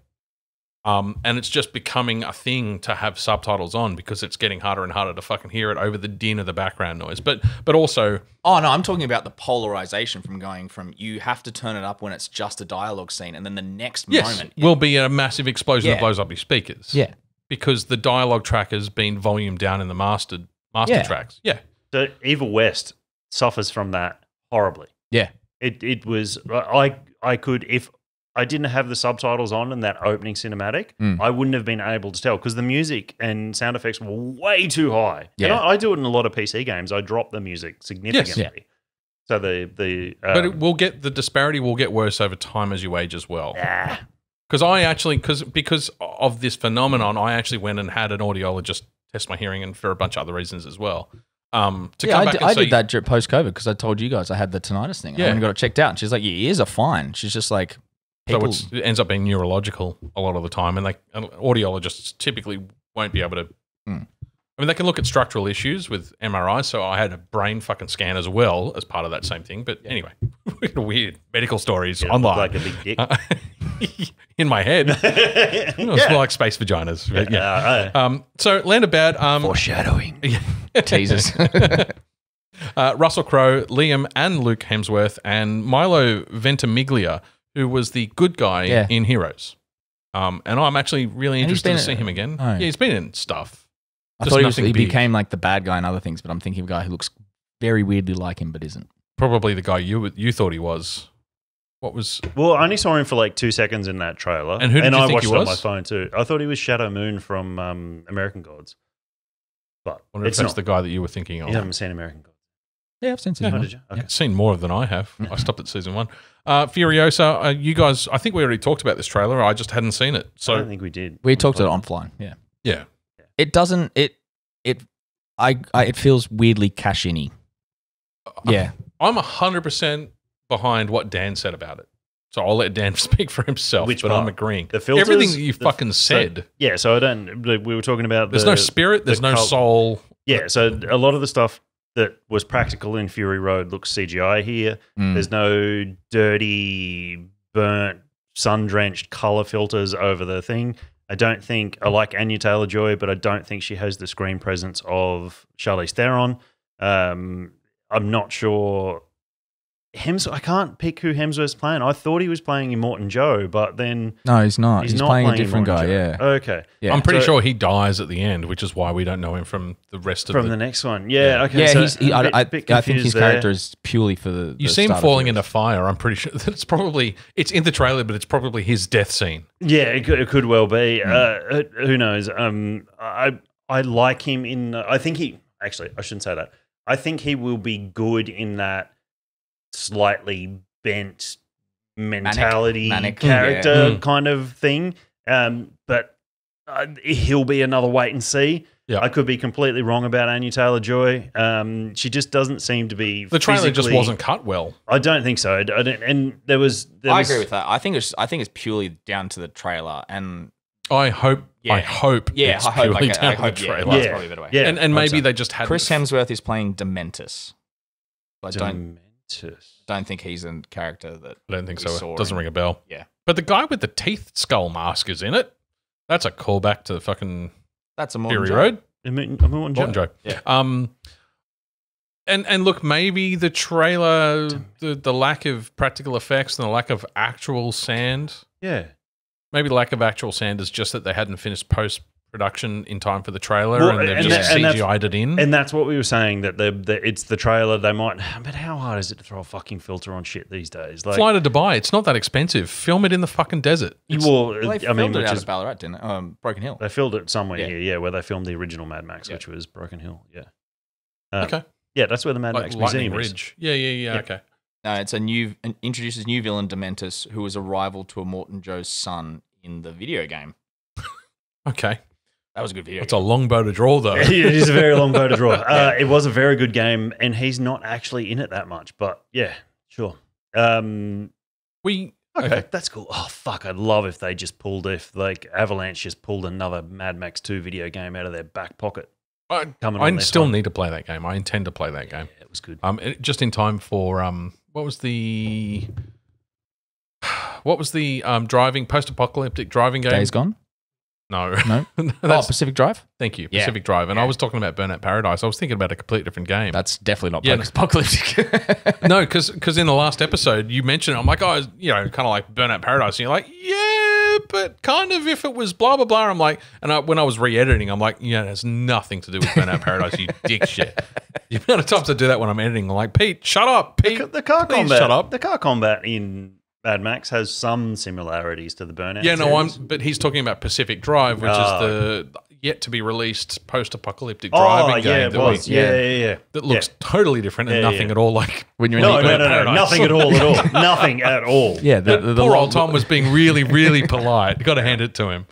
And it's just becoming a thing to have subtitles on because it's getting harder and harder to fucking hear it over the din of the background noise. But also...
Oh, no, I'm talking about the polarization from going from you have to turn it up when it's just a dialogue scene and then the next moment...
will be a massive explosion that blows up your speakers.
Yeah.
Because the dialogue track has been volumed down in the master tracks. Yeah.
So Evil West suffers from that horribly.
Yeah.
It was... I could... If I didn't have the subtitles on in that opening cinematic, I wouldn't have been able to tell because the music and sound effects were way too high.
Yeah.
And I do it in a lot of PC games. I drop the music significantly.
Yes.
So the
but the disparity will get worse over time as you age as well. Because I actually, because of this phenomenon, I actually went and had an audiologist test my hearing, and for a bunch of other reasons as well. I
did that post COVID because I told you guys I had the tinnitus thing.
Yeah.
I went and got it checked out, and she's like, "Your ears are fine." She's just like,
so it ends up being neurological a lot of the time, and audiologists typically won't be able to. I mean, they can look at structural issues with MRI. So I had a brain fucking scan as well as part of that same thing. But anyway, weird medical stories online.
Like a big dick.
In my head. It was more like space vaginas. But so Land of Bad.
Foreshadowing.
teasers.
Russell Crowe, Liam and Luke Hemsworth, and Milo Ventimiglia, who was the good guy in Heroes. And I'm actually really interested to see him again.
Oh.
Yeah, he's been in stuff.
I thought he became like the bad guy in other things, but I'm thinking of a guy who looks very weirdly like him but isn't.
Probably the guy you thought he was. What was?
Well, I only saw him for like 2 seconds in that trailer.
And who did you
I
think
watched
he
it on
was?
my phone too. I thought he was Shadow Moon from American Gods. But
I wonder if that's the guy that you were thinking of.
You haven't seen American Gods.
Yeah, I've seen
Oh,
him.
did you? Okay.
Yeah, seen more than I have. I stopped at season 1. Furiosa, you guys, I think we already talked about this trailer. I just hadn't seen it.
I
So
don't think we did.
We talked it on flying. Yeah,
yeah.
it doesn't. It feels weirdly cash-in-y. Yeah,
I'm 100% behind what Dan said about it. So I'll let Dan speak for himself,
Which
but
part?
I'm agreeing.
The filters,
Everything that you fucking said.
So I don't. We were talking about
There's no spirit. There's no soul.
Yeah, so a lot of the stuff that was practical in Fury Road looks CGI here. There's no dirty, burnt, sun-drenched color filters over the thing. I don't think I like Anya Taylor-Joy, but I don't think she has the screen presence of Charlize Theron. I'm not sure. I can't pick who Hemsworth's playing. I thought he was playing Immortan Joe, but then
no, he's not. He's
not
playing a different
Immortan
guy.
Joe.
Yeah.
Okay.
Yeah.
I'm pretty
So-
sure he dies at the end, which is why we don't know him from the rest of
the next one. Yeah. Okay.
Yeah,
so
I think his
confused there.
character is purely for the.
You see him falling into fire. I'm pretty sure that it's in the trailer, but it's probably his death scene.
Yeah, it could well be. Who knows? I like him in. I think he actually. I shouldn't say that. I think he will be good in that slightly bent mentality
Manic,
character kind of thing. But he'll be another wait and see.
Yeah.
I could be completely wrong about Anya Taylor-Joy. She just doesn't seem to be.
The trailer just
physically-
wasn't cut well.
I don't think so. I don't, and there was.
I agree with that. I think it's purely down to the trailer, and
I hope.
Yeah.
I hope.
yeah,
it's
I hope.
purely
I
down
hope.
to the
Yeah,
trailer.
that's
Yeah.
probably a better way.
Yeah.
And maybe
so.
they just had
Chris Hemsworth is playing Dementus. I
Dementus.
don't think he's a character that.
I don't think
we
so.
saw
It doesn't
in-
ring a bell.
Yeah.
But the guy with the teeth skull mask is in it. That's a callback to the fucking
That's a more
Fury Road.
Immortan Joe.
Joe.
Yeah.
And look, maybe the trailer, the lack of practical effects and the lack of actual sand.
Yeah.
Maybe the lack of actual sand is just that they hadn't finished post-production in time for the trailer,
Well,
and they've
and
just
that- and that's-
CGI'd it in.
And that's what we were saying, that it's the trailer. They might, but how hard is it to throw a fucking filter on shit these days? Like,
Fly to Dubai. It's not that expensive. Film it in the fucking desert.
well,
Well, they
I mean,
filmed it
which
out
is
of Ballarat, didn't they? Broken Hill.
they filmed it somewhere
Yeah.
here, where they filmed the original Mad Max,
Yeah.
which was Broken Hill. Yeah.
Okay.
Yeah, that's where the Mad
Like
Max
Lightning
Museum is.
Ridge. Yeah.
Yeah.
Okay.
No, it's introduces new villain Dementus, who is a rival to Immortan Joe's son in the video game.
Okay.
That was a good video.
It's a long bow to draw, though.
It is a very long bow to draw. It was a very good game, and he's not actually in it that much. But yeah, sure. Okay,
Okay.
that's cool. Oh fuck, I'd love if they just pulled Avalanche just pulled another Mad Max 2 video game out of their back pocket. Coming on
I
their
still
phone.
need to play that game. I intend to play that game.
Yeah, it was good.
Just in time for what was the driving post-apocalyptic driving game?
Days Gone?
No,
No?
That's-
Pacific Drive?
Thank you,
Yeah.
Pacific Drive. And
Yeah.
I was talking about Burnout Paradise. I was thinking about a completely different game.
That's definitely not
Yeah.
post-apocalyptic.
No, because in the last episode you mentioned it. I'm like, oh, kind of like Burnout Paradise. And you're like, yeah, but kind of if it was blah blah blah. I'm like, when I was re-editing, I'm like, yeah, it has nothing to do with Burnout Paradise. You dick shit. The amount of times I do that when I'm editing, I'm like, Pete, shut up, Pete.
The car
please
combat.
shut up.
The car combat in Mad Max has some similarities to the Burnout.
Yeah, no,
series.
but he's talking about Pacific Drive, which is yet to be released post-apocalyptic
Oh,
driving
yeah,
game
it
that,
was. Yeah.
that looks totally different and
Yeah,
nothing
yeah.
at all like
When you're in
No,
the
no, nothing at all, nothing at all.
Yeah, the
Poor old Tom was being really, really polite. Got to hand it to him.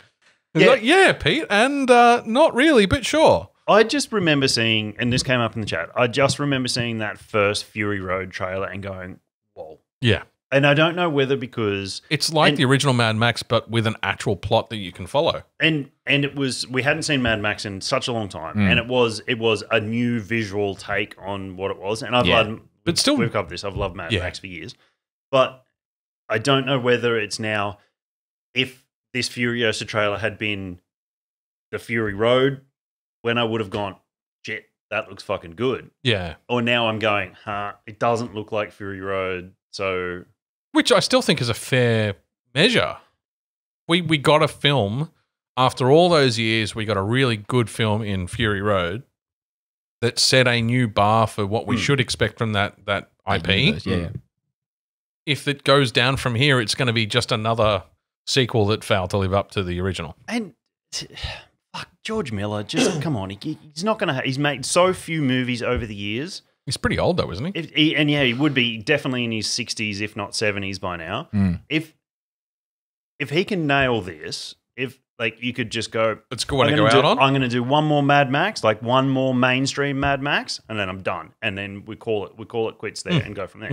He's
Yeah.
like, yeah, Pete, and not really, but sure.
I just remember seeing, and this came up in the chat, I just remember seeing that first Fury Road trailer and going, whoa.
Yeah.
And I don't know whether because
It's like the original Mad Max, but with an actual plot that you can follow.
and it was, we hadn't seen Mad Max in such a long time, and it was a new visual take on what it was. And I've loved,
But still-
we've covered this. I've loved Mad
Yeah.
Max for years, but I don't know whether it's now, if this Furiosa trailer had been the Fury Road, when I would have gone, shit, that looks fucking good.
Yeah.
Or now I'm going, it doesn't look like Fury Road, so
Which I still think is a fair measure. We got a film, after all those years, we got a really good film in Fury Road that set a new bar for what we should expect from that IP.
Yeah.
If it goes down from here, it's going to be just another sequel that failed to live up to the original.
and fuck George Miller, just come on, he's not gonna. He's made so few movies over the years.
He's pretty old though, isn't he?
And yeah, he would be definitely in his 60s, if not 70s by now. If he can nail this, if like you could just go,
It's a good one to go out on.
I'm going to do one more Mad Max, like one more mainstream Mad Max, and then I'm done. And then we call it quits there and go from there.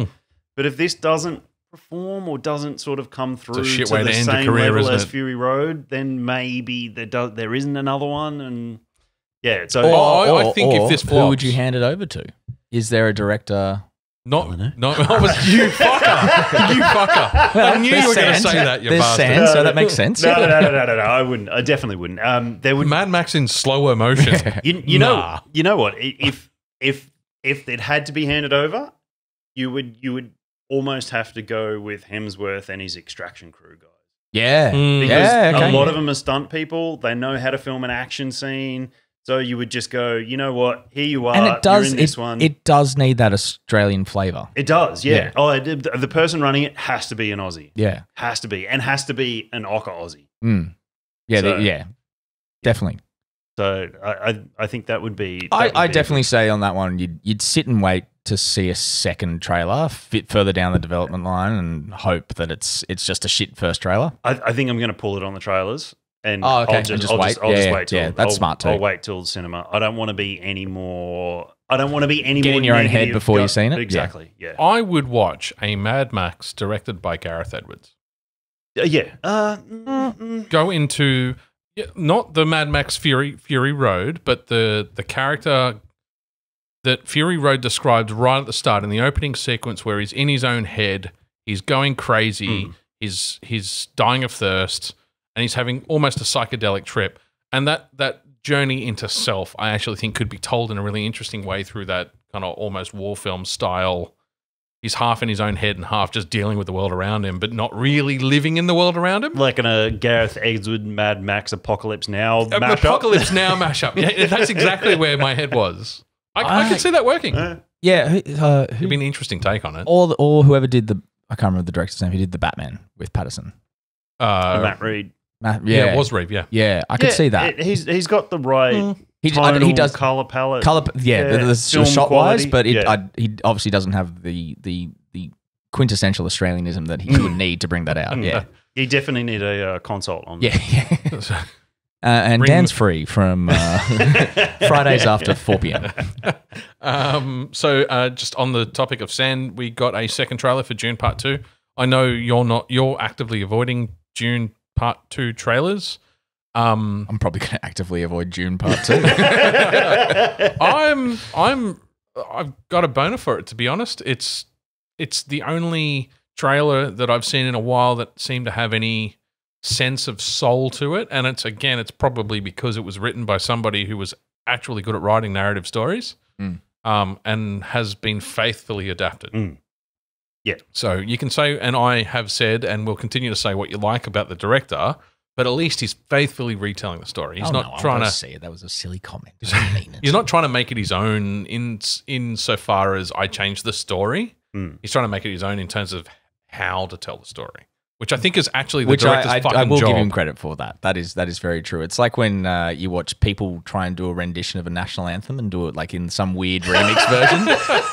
But if this doesn't perform or doesn't sort of come through
shit
to
way
the
to end a
same
career,
level
isn't
as
it?
Fury Road, then maybe there isn't another one. And yeah, so
I think if this
who
flops-
would you hand it over to? Is there a director?
No, I was you fucker, you fucker. I knew you were going to say that, you
There's
bastard.
sand, so that makes sense.
No, I wouldn't. I definitely wouldn't. There would
Mad Max in slower motion.
you
Nah.
know what? If it had to be handed over, you would almost have to go with Hemsworth and his Extraction crew guys.
Yeah.
Because
Yeah, okay.
a lot of them are stunt people. They know how to film an action scene. So you would just go, you know what? Here you are.
And it does.
You're in this one.
It does need that Australian flavour.
It does, yeah.
Yeah.
Oh, the person running it has to be an Aussie.
Yeah.
Has to be. And has to be an Ocker Aussie.
Yeah.
So-
yeah. Definitely.
So I think that would be.
I definitely say on that one, you'd sit and wait to see a second trailer fit further down the development line and hope that it's just a shit first trailer.
I think I'm going to pull it on the trailers. And
Oh, okay.
I'll just,
And just
I'll
wait.
just, I'll just
Yeah,
wait till
yeah, that's smart too.
I'll wait till cinema. I don't want to be any more. I don't want to be any
Get
more
in your own head
negative.
before you've seen it?
Exactly. Yeah.
I would watch a Mad Max directed by Gareth Edwards.
Yeah.
Go into not the Mad Max Fury Road, but the character that Fury Road described right at the start in the opening sequence, where he's in his own head, he's going crazy, he's dying of thirst, and he's having almost a psychedelic trip. And that journey into self, I actually think, could be told in a really interesting way through that kind of almost war film style. He's half in his own head and half just dealing with the world around him, but not really living in the world around him.
Like in a Gareth Edwards Mad Max Apocalypse Now mashup.
Apocalypse Now mashup. Yeah, that's exactly where my head was. I could see that working.
Yeah.
It'd be an interesting take on it.
Or whoever did I can't remember the director's name. Who did the Batman with Patterson?
Matt Reed.
Yeah, it was Reeve, yeah.
Yeah, I could see that.
He's got the right
He does
color palette.
the
film
shot wise,
quality.
but
Yeah.
he obviously doesn't have the quintessential Australianism that he would need to bring that out. Yeah,
You definitely need a consult on
yeah. And Dan's free from Fridays after 4 p.m.
So just on the topic of sand, we got a second trailer for Dune Part 2. I know you're actively avoiding Dune Part 2 trailers.
I'm probably going to actively avoid Dune Part 2.
I've got a boner for it, to be honest. It's the only trailer that I've seen in a while that seemed to have any sense of soul to it, and it's probably because it was written by somebody who was actually good at writing narrative stories, and has been faithfully adapted.
Yeah.
So you can say, and I have said, and will continue to say what you like about the director, but at least he's faithfully retelling the story. He's not trying to
say it. That was a silly comment.
He's not trying to make it his own in so far as I changed the story. He's trying to make it his own in terms of how to tell the story. which I think is actually the
Which
director's
I
fucking
will
job.
give him credit for that. That is very true. It's like when you watch people try and do a rendition of a national anthem and do it like in some weird remix version.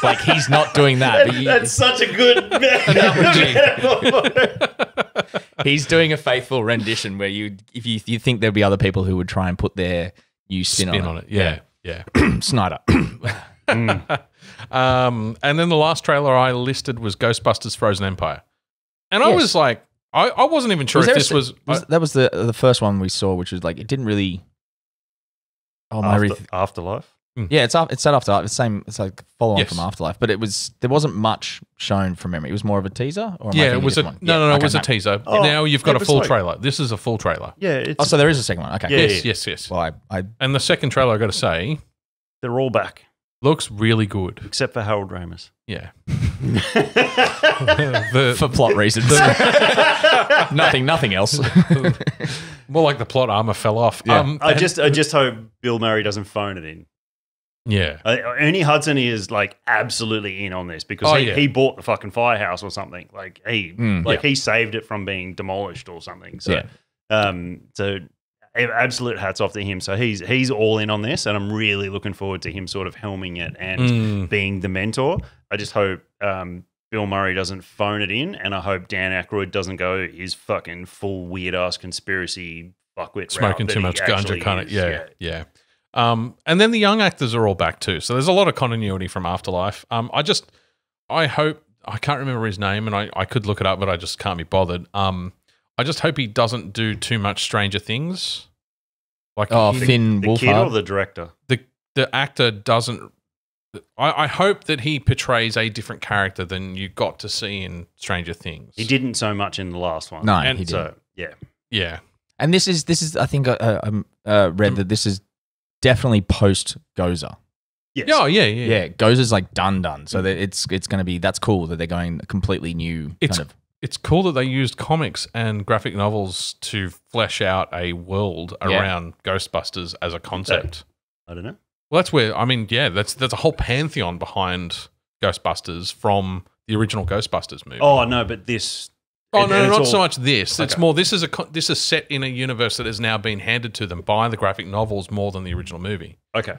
Like he's not doing that. But
That's such a good analogy.
He's doing a faithful rendition where you think there'd be other people who would try and put their new spin on it.
Yeah.
Snyder.
And then the last trailer I listed was Ghostbusters Frozen Empire. And I was like, I wasn't even sure if this was...
That was the first one we saw, which was like, it didn't really... Oh, my
Afterlife?
Yeah, it's set Afterlife. It's like follow on
Yes.
from Afterlife, but there wasn't much shown from memory. It was more of a teaser, or
Yeah, it was a... No, it was a teaser.
Oh,
now you've got
yeah,
a full
but
trailer. This is a full trailer.
Yeah. It's,
so there is a second one. Okay.
Yeah.
Yes.
Well, I
And the second trailer, I got to say,
they're all back,
looks really good.
except for Harold Ramis.
Yeah.
for plot reasons. Nothing else.
More like the plot armor fell off.
Yeah.
I just hope Bill Murray doesn't phone it in.
Yeah.
Ernie Hudson is like absolutely in on this because he bought the fucking firehouse or something. Like he saved it from being demolished or something. So so absolute hats off to him. So he's all in on this, and I'm really looking forward to him sort of helming it and being the mentor. I just hope Bill Murray doesn't phone it in, and I hope Dan Aykroyd doesn't go his fucking full weird ass conspiracy fuckwit
Smoking
route
too
that
much
he
ganja
actually
kind of.
is.
Yeah. And then the young actors are all back too. So there's a lot of continuity from Afterlife. I hope, I can't remember his name, and I could look it up, but I just can't be bothered. I just hope he doesn't do too much Stranger Things. Like
Finn
The kid
Wolfhard.
or the director?
the actor doesn't. I hope that he portrays a different character than you got to see in Stranger Things.
He didn't so much in the last one.
No,
And
he didn't.
So yeah,
Yeah.
And this is I think I read that this is definitely post Gozer.
yes.
Oh, yeah.
Yeah, Gozer's like done. So that it's going to be, that's cool that they're going a completely new kind of.
It's cool that they used comics and graphic novels to flesh out a world around Ghostbusters as a concept.
I don't know.
Well, that's where, I mean, yeah, that's a whole pantheon behind Ghostbusters from the original Ghostbusters movie.
Oh no, but this.
Oh no,
it's
not
all-
so much this. It's
Okay.
more this is set in a universe that has now been handed to them by the graphic novels more than the original movie.
Okay.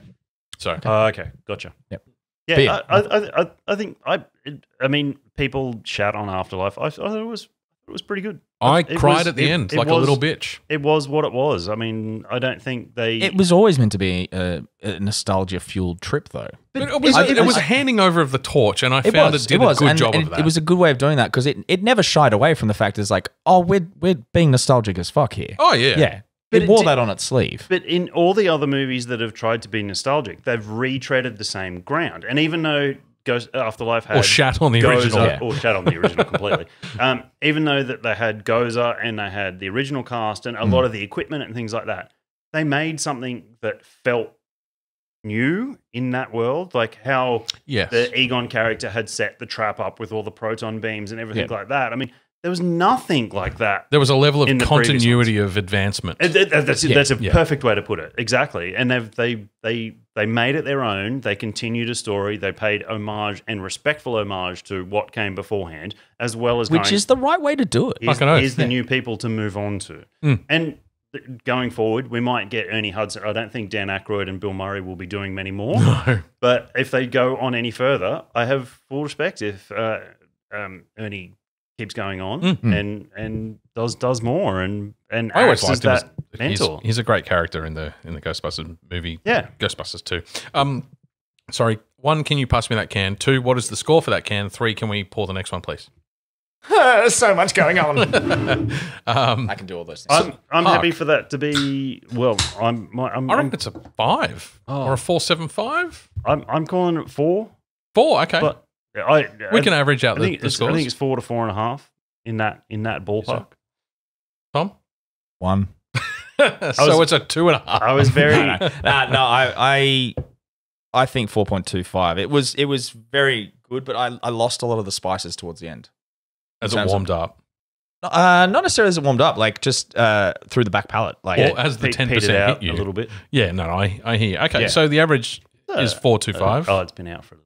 So
Okay. Gotcha.
Yep.
Yeah.
But
I think I mean, people shout on Afterlife. I thought it was pretty good.
I
It
cried
was-
at the
it-
end
it
like a
was-
little bitch.
It was what it was. I mean, I don't think they.
It was always meant to be a nostalgia fueled trip, though.
But it was a handing over of the torch, and I found it did a good
and,
job
and
of that.
It was a good way of doing that because it never shied away from the fact it's like, oh, we're being nostalgic as fuck here.
Oh yeah.
Yeah.
But
It wore
it-
that on its sleeve.
But in all the other movies that have tried to be nostalgic, they've retreaded the same ground. And even though Afterlife had
Or shat on the
Gozer,
original.
Yeah.
or shat on the original completely. Even though that they had Gozer and they had the original cast and a lot of the equipment and things like that, they made something that felt new in that world, like how
Yes.
the Egon character had set the trap up with all the proton beams and everything
Yeah.
like that. I mean, there was nothing like that.
There was a level of
in the previous
continuity of advancement.
That's a
Yeah.
perfect way to put it. Exactly. And they made it their own. They continued a story. They paid homage and respectful homage to what came beforehand, as well as
Which is the right way to do it.
here's,
Fucking oath,
here's the
yeah.
new people to move on to.
Mm.
And going forward, we might get Ernie Hudson. I don't think Dan Aykroyd and Bill Murray will be doing many more.
No.
But if they go on any further, I have full respect if Ernie keeps going on and does more and
I always
acts as
liked him
that
as
mentor.
he's a great character in the Ghostbusters movie.
Yeah.
Ghostbusters 2. Sorry, 1, can you pass me that can? 2, what is the score for that can? 3, can we pour the next one, please?
There's so much going on.
I
I can do all those things.
I'm
Hark.
happy for that to be. Well, I'm
reckon it's a 5 or a 4.75.
I'm calling it 4,
4, okay.
but
we can average out
I think
the
it's, I
scores.
think it's 4 to 4.5 in that ballpark.
Tom?
1.
So it's a 2.5.
I was very
I think 4.25. It was very good, but I lost a lot of the spices towards the end.
As
in
it
terms
warmed up.
Not necessarily as it warmed up, like just through the back palate. Like
Or as the 10%
petered out
hit you.
a little bit.
Yeah, no, I hear you. Okay,
Yeah.
so the average is 4.25.
Oh, it's been out for a little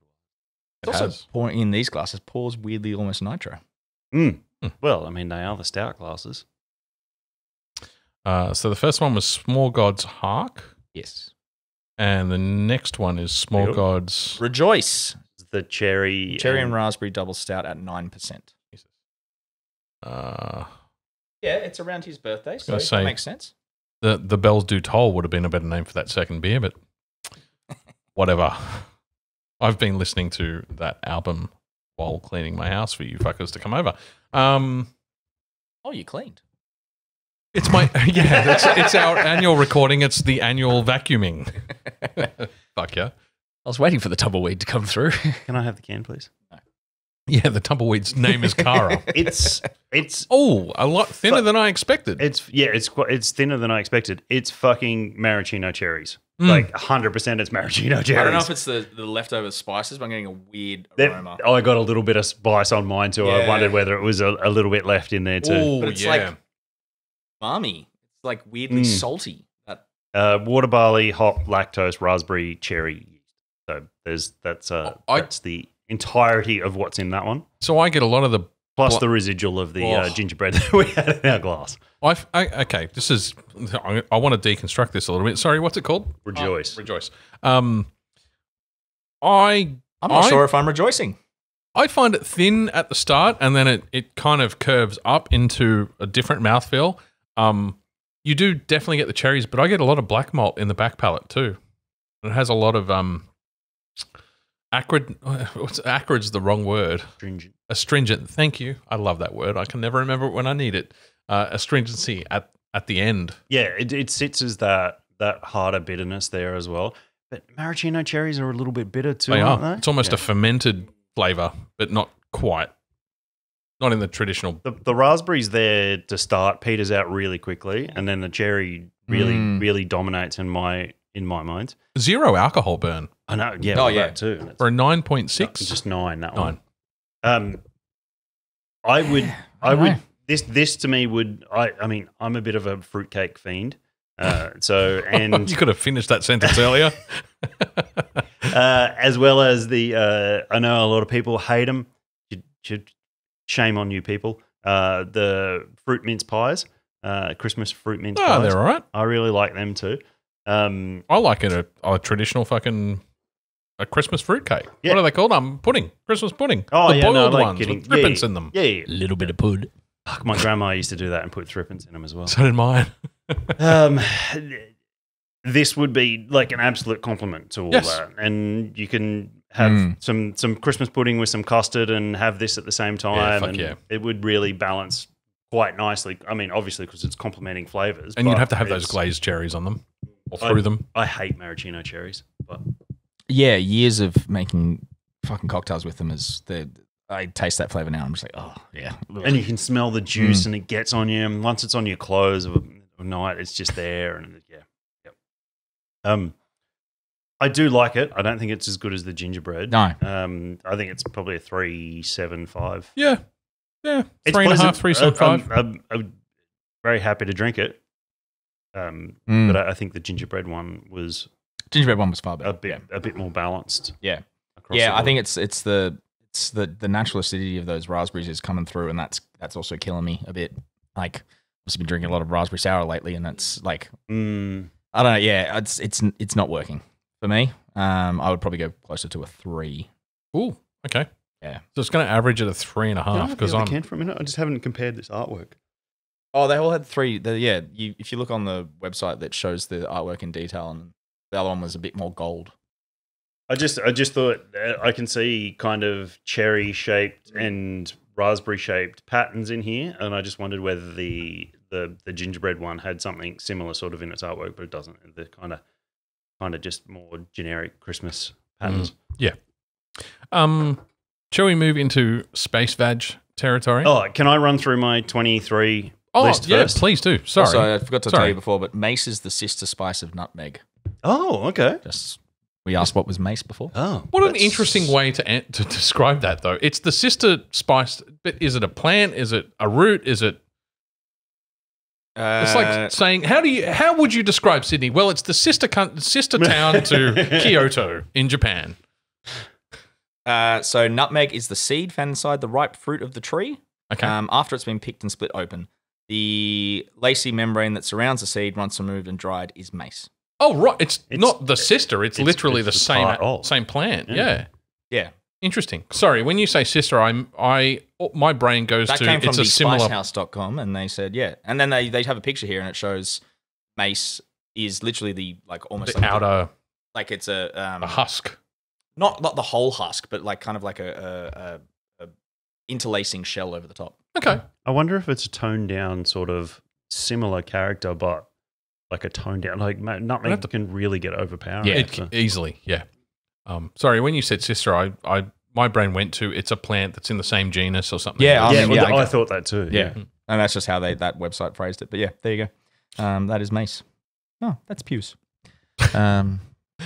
it's also pouring in these glasses pours weirdly almost nitro.
while. Well, I mean, they are the stout glasses.
So the first one was Small Gods Hark,
Yes.
and the next one is Small
Yep.
Gods.
Rejoice.
The cherry,
Cherry and raspberry double stout at 9%.
Uh,
Yeah, it's around his birthday, so
gonna say-
that makes sense.
the Bells Do Toll would have been a better name for that second beer, but whatever. I've been listening to that album while cleaning my house for you fuckers to come over.
Oh, you cleaned.
It's my it's our annual recording. It's the annual vacuuming. Fuck yeah.
I was waiting for the tumbleweed to come through.
Can I have the can, please?
Yeah, the tumbleweed's name is Cara.
It's
Oh, a lot thinner than I expected.
it's thinner than I expected. It's fucking maraschino cherries.
Mm.
Like 100% it's maraschino cherries.
I don't know if it's the leftover spices, but I'm getting a weird aroma.
I got a little bit of spice on mine too. I
Yeah.
wondered whether it was a little bit left in there too.
Oh,
But it's
yeah.
like umami. It's like weirdly salty.
Water barley, hop, lactose, raspberry, cherry yeast. So that's the entirety of what's in that one,
So I get a lot of the.
plus the residual of the gingerbread that we had in our glass.
Okay, this is. I want to deconstruct this a little bit. Sorry, what's it called?
Rejoice.
Rejoice.
I'm not sure if I'm rejoicing.
I find it thin at the start, and then it kind of curves up into a different mouthfeel. You do definitely get the cherries, but I get a lot of black malt in the back palate too. It has a lot of acrid. Acrid's the wrong word.
Stringent.
Astringent. Thank you. I love that word. I can never remember it when I need it. Astringency at the end.
Yeah, it sits as that harder bitterness there as well. But maraschino cherries are a little bit bitter too,
They
aren't
are.
they?
It's almost a fermented flavor, but not quite. Not in the traditional.
The raspberries there to start peters out really quickly, and then the cherry really dominates in my mind.
Zero alcohol burn
I know, yeah,
Oh,
well,
yeah.
that too.
for a 9.6.
Just 9. That
9.
one. I would. This to me would. I mean, I'm a bit of a fruitcake fiend. So and
You could have finished that sentence earlier.
as well as the. I know a lot of people hate them. Shame on you people. The fruit mince pies, Christmas fruit mince pies.
Oh, they're all right.
I really like them too.
I like it a traditional fucking a Christmas fruitcake.
Yeah.
What are they called? Pudding. Christmas pudding.
Oh,
the
yeah, no,
boiled
like
ones
getting-
with threepence
yeah,
in them.
Yeah,
A little bit of pud.
Fuck, my grandma used to do that and put threepence in them as well.
So did mine.
This would be like an absolute compliment to all
Yes.
that, and you can have some Christmas pudding with some custard and have this at the same time,
fuck
and
yeah.
it would really balance quite nicely. I mean, obviously because it's complementing flavors,
And you'd
but
have to have those
it's-
glazed cherries on them or through them.
I hate maraschino cherries, but
Yeah, years of making fucking cocktails with them I taste that flavor now. I'm just like, oh yeah.
and you can smell the juice and it gets on you. And once it's on your clothes of a night, it's just there, and yeah. I do like it. I don't think it's as good as the gingerbread.
No.
I think it's probably a 3.75.
Yeah. Yeah.
It's
3.5,
pleasant.
3.5.
I'm very happy to drink it. But I think the gingerbread one was
Gingerbread one was far better.
a bit more balanced.
Yeah.
across
Yeah,
the
I
board.
think it's the natural acidity of those raspberries is coming through, and that's also killing me a bit. Like, I've just been drinking a lot of raspberry sour lately, and that's like, I don't know. Yeah, it's not working for me. I would probably go closer to a 3.
Ooh, okay.
Yeah.
So it's going to average at a 3.5 because I'm.
can for a minute. I just haven't compared this artwork.
Oh, they all had 3. If you look on the website that shows the artwork in detail, and the other one was a bit more gold.
I just thought I can see kind of cherry shaped and raspberry shaped patterns in here, and I just wondered whether the gingerbread one had something similar sort of in its artwork, but it doesn't. They're kind of just more generic Christmas patterns.
Yeah. Shall we move into Space Vag territory?
Oh, can I run through my 23 list
yeah,
first?
please do. Sorry.
Also, I forgot to tell
Sorry.
you before, but mace is the sister spice of nutmeg.
Oh, okay.
We asked what was mace before.
Oh,
What an interesting way to describe that, though. It's the sister spice, but is it a plant? Is it a root? Is it? It's like saying, how would you describe Sydney? Well, it's the sister town to Kyoto in Japan.
So nutmeg is the seed found inside the ripe fruit of the tree.
Okay.
After it's been picked and split open, the lacy membrane that surrounds the seed, once removed and dried, is mace.
Oh, right. It's not the sister. It's literally
it's
the
the part of.
same plant. Yeah.
Yeah.
Interesting. Sorry, when you say sister, my brain goes
That
to
came from
it's
the
a similar.
spicehouse.com, and they said, yeah. And then they have a picture here, and it shows mace is literally the, like, almost
The
like
outer,
like it's a
husk.
not the whole husk, but like kind of like a interlacing shell over the top.
Okay.
I wonder if it's a toned down sort of similar character, but like a toned down, like nutmeg can really get overpowering.
Yeah, easily. Yeah. Sorry, when you said sister, my brain went to it's a plant that's in the same genus or something.
Yeah,
I thought that too.
Yeah. And that's just how that website phrased it. But yeah, there you go. That is mace. Oh, that's Pews.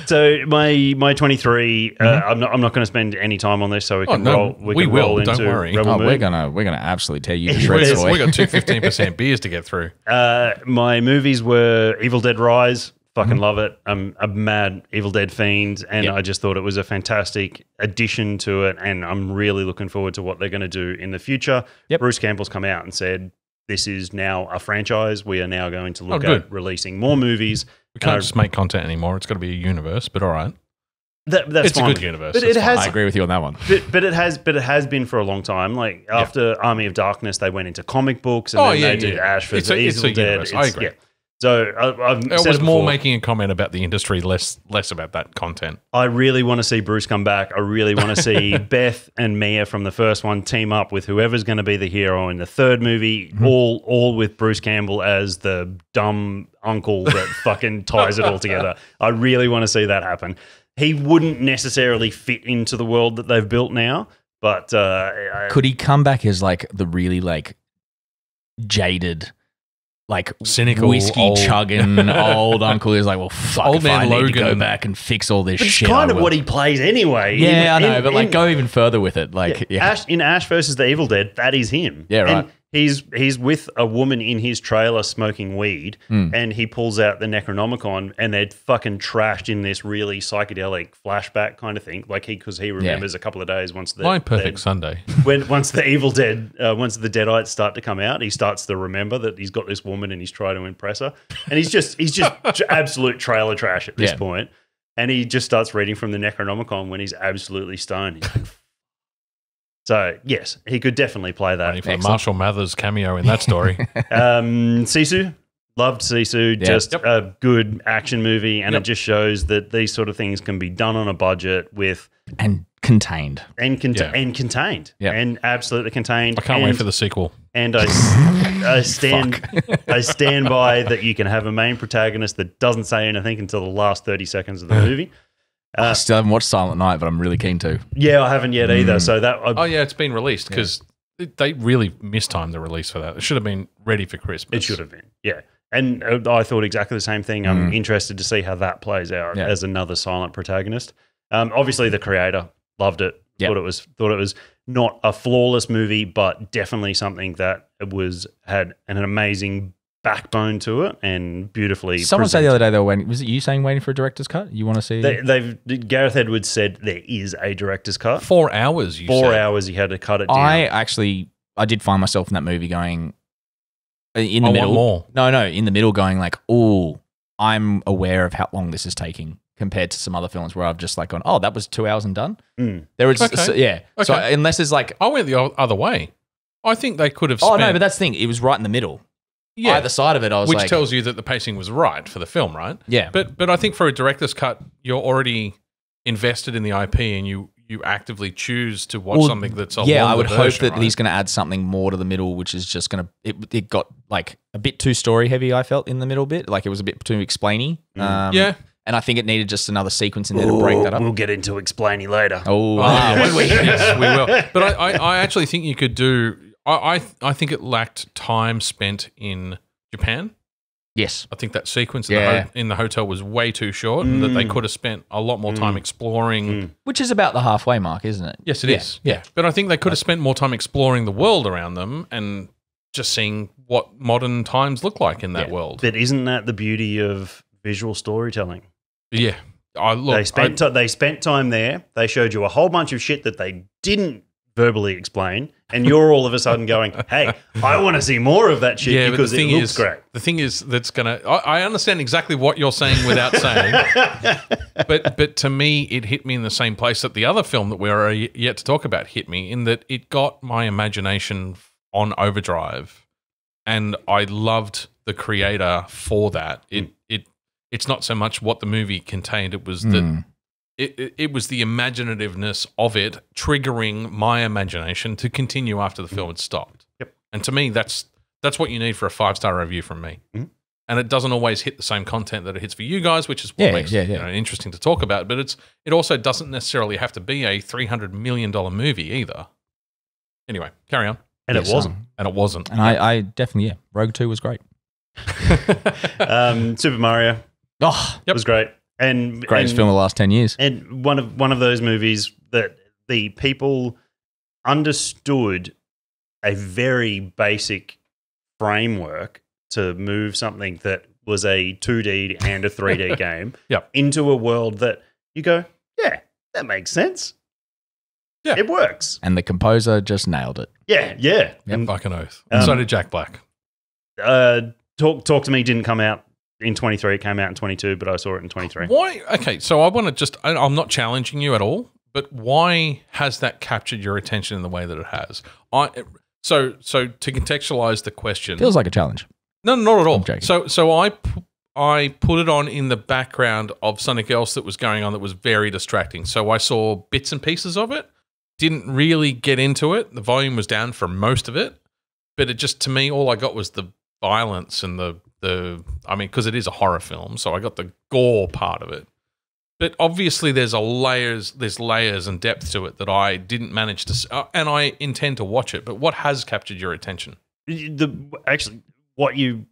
So my 23. I'm not going to spend any time on this, so we can roll. We will. Roll into
don't worry.
Rebel Moon.
We're gonna absolutely tear you to shreds.
We got two 15% beers to get through.
My movies were Evil Dead Rise. Fucking love it. I'm a mad Evil Dead fiend, and I just thought it was a fantastic addition to it, and I'm really looking forward to what they're going to do in the future.
Yep.
Bruce Campbell's come out and said, this is now a franchise. We are now going to look
good.
at releasing more movies.
We can't just make content anymore. It's got to be a universe, but all right.
That's
it's
fine.
a good universe.
But it has,
I agree with you on that one.
but it has been for a long time. Like after Army of Darkness, they went into comic books, and then they did Ash vs. Evil Dead.
Universe. I agree.
Yeah. So I've
I
said
was
it
more
before.
making a comment about the industry, less about that content.
I really want to see Bruce come back. I really want to see Beth and Mia from the first one team up with whoever's going to be the hero in the third movie, all with Bruce Campbell as the dumb uncle that fucking ties it all together. I really want to see that happen. He wouldn't necessarily fit into the world that they've built now, but
Could he come back as like the really like jaded, like
cynical,
whiskey
old,
chugging old uncle who's like, well, fuck,
Old
if
man
I need to go
Logan.
back and fix all this
it's
shit.
kind
I
of
will.
what he plays anyway.
Yeah, I know, but like go even further with it. Like,
in Ash versus the Evil Dead, that is him.
Yeah, right.
And he's with a woman in his trailer smoking weed, and he pulls out the Necronomicon, and they're fucking trashed in this really psychedelic flashback kind of thing. Like because he remembers a couple of days once
My perfect Sunday.
once the Evil Dead, once the Deadites start to come out, he starts to remember that he's got this woman and he's trying to impress her, and he's just absolute trailer trash at this point. And he just starts reading from the Necronomicon when he's absolutely stoned. He's like, so, yes, he could definitely play that.
Waiting for the Marshall Mathers cameo in that story.
Sisu, loved Sisu. Just a good action movie, and it just shows that these sort of things can be done on a budget with
and contained
and contained and absolutely contained.
I can't wait for the sequel.
And I stand by that you can have a main protagonist that doesn't say anything until the last 30 seconds of the movie.
I still haven't watched Silent Night, but I'm really keen to.
Yeah, I haven't yet either. So that
it's been released because they really mistimed the release for that. It should have been ready for Christmas.
It should have been, yeah. And I thought exactly the same thing. I'm interested to see how that plays out as another silent protagonist. Obviously, the creator loved it. Thought it was not a flawless movie, but definitely something that had an amazing backbone to it and beautifully.
Someone said the other day they were waiting. Was it you saying waiting for a director's cut? You want to see?
Gareth Edwards said there is a director's cut.
4 hours.
4 hours. He had to cut it down.
I did find myself in that movie going in the middle.
Want more.
No, in the middle going like, oh, I'm aware of how long this is taking compared to some other films where I've just like gone, oh, that was 2 hours and done. There was
Okay.
So unless it's like,
I went the other way. I think they could have.
Oh no, but that's the thing. It was right in the middle.
Yeah,
either side of it, I was
which tells you that the pacing was right for the film, right?
Yeah,
but I think for a director's cut, you're already invested in the IP, and you actively choose to watch something that's a longer
I would hope that
right?
he's going to add something more to the middle, which is just going to. It got like a bit too story heavy. I felt in the middle bit, like it was a bit too explainy.
Yeah.
And I think it needed just another sequence in there to break that up.
We'll get into explaining later.
Yes, we will. But I actually think you could do. I think it lacked time spent in Japan.
Yes.
I think that sequence in the hotel was way too short, and that they could have spent a lot more time exploring.
Which is about the halfway mark, isn't it?
Yes, it is. Yeah. But I think they could have spent more time exploring the world around them and just seeing what modern times look like in that world.
But isn't that the beauty of visual storytelling?
Yeah. They
spent time there. They showed you a whole bunch of shit that they didn't verbally explain, and you're all of a sudden going, "Hey, I want to see more of that shit because it looks great."
The thing is, that's gonna. I understand exactly what you're saying without saying, but to me, it hit me in the same place that the other film that we're yet to talk about hit me, in that it got my imagination on overdrive, and I loved the creator for that. It's not so much what the movie contained; it was that. It was the imaginativeness of it triggering my imagination to continue after the film had stopped.
Yep.
And to me, that's what you need for a 5-star review from me.
Mm-hmm.
And it doesn't always hit the same content that it hits for you guys, which is what makes it interesting to talk about. But it also doesn't necessarily have to be a $300 million movie either. Anyway, carry on.
And it wasn't.
And it wasn't.
And I definitely, Rogue 2 was great.
Super Mario was great. And
greatest film of the last 10 years.
And one of those movies that the people understood a very basic framework to move something that was a 2D and a 3D game into a world that you go, yeah, that makes sense. Yeah. It works.
And the composer just nailed it.
Yeah.
Yep, fucking oath. And so did Jack Black.
Talk to Me didn't come out in 23, it came out in 22, but I saw it in 23.
Why? Okay, so I want to just, I'm not challenging you at all, but why has that captured your attention in the way that it has? So to contextualize the question.
Feels like a challenge.
No, not at all. So I put it on in the background of something else that was going on that was very distracting. So I saw bits and pieces of it, didn't really get into it. The volume was down for most of it, but it just, to me, all I got was the violence and because it is a horror film, so I got the gore part of it. But obviously there's layers and depth to it that I didn't manage to and I intend to watch it. But what has captured your attention?
Actually, what you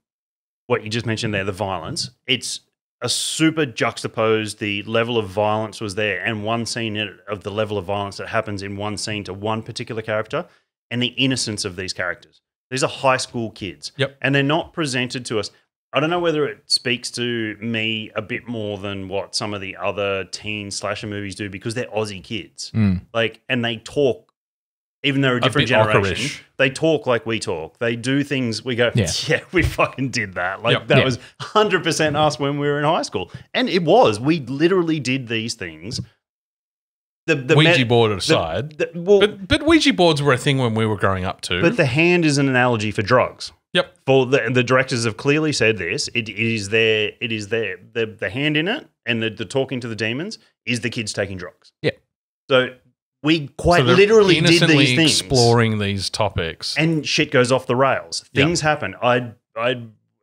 just mentioned there, the violence, it's a super juxtaposed. The level of violence was there, and one scene of the level of violence that happens in one scene to one particular character, and the innocence of these characters. These are high school kids.
Yep.
And they're not presented to us. I don't know whether it speaks to me a bit more than what some of the other teen slasher movies do, because they're Aussie kids. And they talk, even though they're a different generation, they talk like we talk. They do things, we go, yeah we fucking did that. That was 100% us when we were in high school. And it was. We literally did these things. The
Ouija board aside. But Ouija boards were a thing when we were growing up too.
But the hand is an analogy for drugs.
Yep.
For the directors have clearly said this. It is there. The hand in it and the talking to the demons is the kids taking drugs.
Yeah.
So we quite literally did these things.
Exploring these topics.
And shit goes off the rails. Things happen. I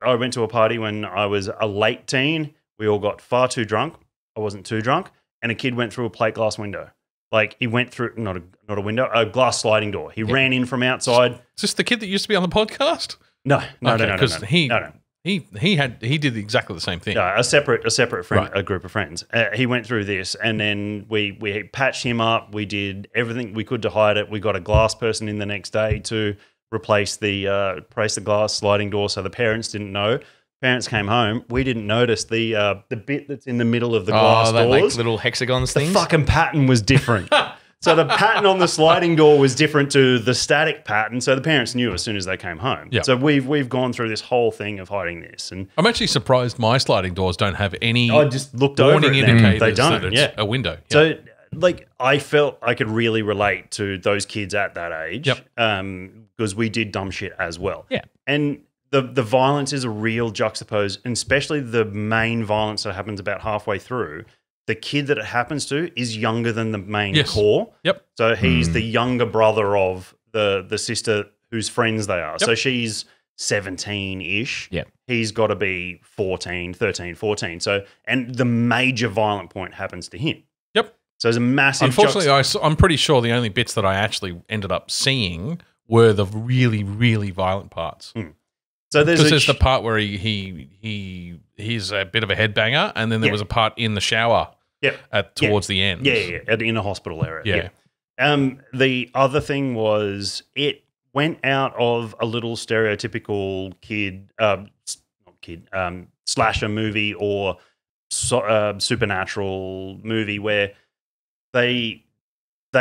went to a party when I was a late teen. We all got far too drunk. I wasn't too drunk. And a kid went through a plate glass window. Like, he went through, not a window, a glass sliding door. He ran in from outside.
Is this the kid that used to be on the podcast?
No.
Because he did exactly the same thing.
No, a separate friend, a group of friends. He went through this, and then we patched him up. We did everything we could to hide it. We got a glass person in the next day to replace the glass sliding door, so the parents didn't know. Parents came home. We didn't notice the bit that's in the middle of the glass doors.
Like little hexagons things?
The fucking pattern was different. So the pattern on the sliding door was different to the static pattern. So the parents knew as soon as they came home. Yep. So we've gone through this whole thing of hiding this. And
I'm actually surprised my sliding doors don't have any
I just looked
warning
over it
indicators
they don't,
that it's a window. Yep.
So I felt I could really relate to those kids at that age because we did dumb shit as well.
Yeah.
And the violence is a real juxtapose, and especially the main violence that happens about halfway through. The kid that it happens to is younger than the main core.
Yep.
So he's the younger brother of the sister whose friends they are. Yep. So she's 17-ish.
Yep.
He's got to be 13, 14. So, and the major violent point happens to him.
Yep.
So there's a massive...
Unfortunately, I'm pretty sure the only bits that I actually ended up seeing were the really, really violent parts.
So
there's the part where he's a bit of a headbanger, and then there was a part in the shower towards the end.
Yeah, in a hospital area. Yeah. The other thing was it went out of a little stereotypical slasher movie or supernatural movie where they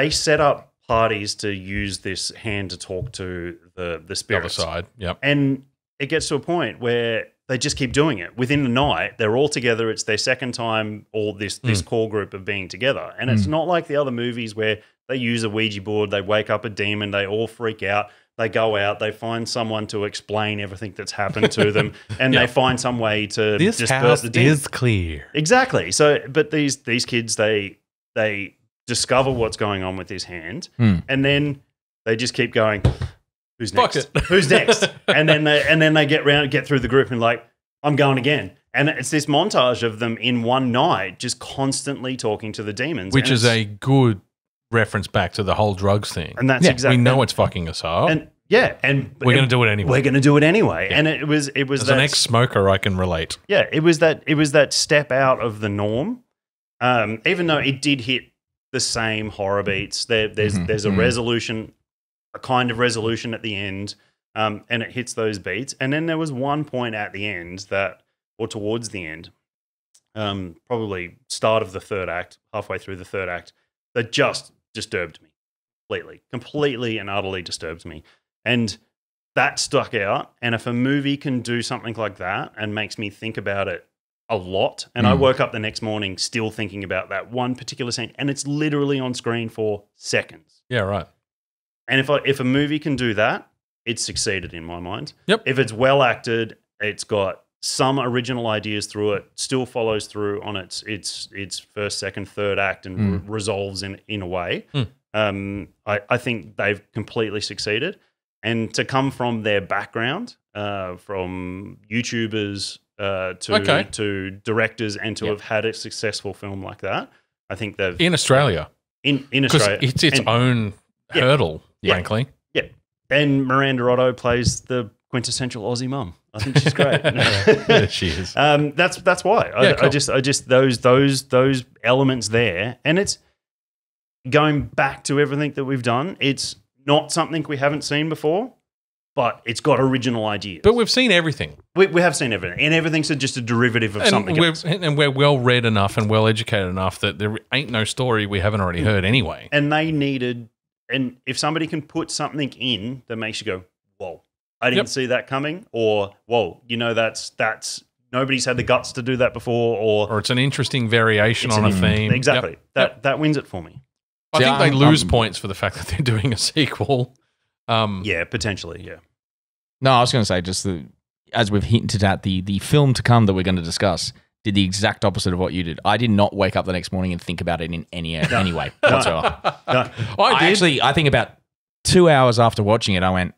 set up parties to use this hand to talk to the
The other
spirits.
side. Yep.
And it gets to a point where they just keep doing it. Within the night, they're all together. It's their second time, all this core group of being together. And it's not like the other movies where they use a Ouija board, they wake up a demon, they all freak out, they go out, they find someone to explain everything that's happened to them, and they find some way to disperse the demon.
clear.
Exactly. So, but these kids, they discover what's going on with this hand, and then they just keep going. Who's
Fuck
next?
it.
Who's next? And then they get through the group and like, I'm going again. And it's this montage of them in one night just constantly talking to the demons,
Which is a good reference back to the whole drugs thing.
and that's exactly
We know it's fucking us up.
and yeah, and
we're going to do it anyway.
We're going to do it anyway. And it was
As
that
an ex-smoker, I can relate.
yeah, it was that step out of the norm. Even though it did hit the same horror beats, there's a resolution, a kind of resolution at the end, and it hits those beats. And then there was one point at the end or towards the end, probably start of the third act, halfway through the third act, that just disturbed me completely and utterly disturbed me. And that stuck out. And if a movie can do something like that and makes me think about it a lot, and I woke up the next morning still thinking about that one particular scene, and it's literally on screen for seconds.
Yeah, right.
And if a movie can do that, it's succeeded in my mind.
Yep.
If it's well acted, it's got some original ideas through it, still follows through on its first, second, third act, and resolves in a way. I think they've completely succeeded. And to come from their background, from YouTubers to directors, and to have had a successful film like that, I think they've
In Australia.
in
Because
Australia,
it's its own hurdle, frankly.
yeah. And Miranda Otto plays the quintessential Aussie mum. I think she's great.
Yeah, she is.
That's why
Yeah,
I
cool.
just those elements there, and it's going back to everything that we've done. It's not something we haven't seen before, but it's got original ideas.
But we've seen everything.
We have seen everything, and everything's just a derivative of something else.
And we're well read enough and well educated enough that there ain't no story we haven't already heard anyway.
And they needed, and if somebody can put something in that makes you go, whoa, I didn't see that coming, or whoa, that's nobody's had the guts to do that before, or
It's an interesting variation on a theme.
Exactly.
Yep.
That wins it for me.
I think they lose points for the fact that they're doing a sequel.
Yeah, potentially, yeah.
No, I was going to say, as we've hinted at, the film to come that we're going to discuss did the exact opposite of what you did. I did not wake up the next morning and think about it in any way whatsoever.
No,
I think about 2 hours after watching it, I went,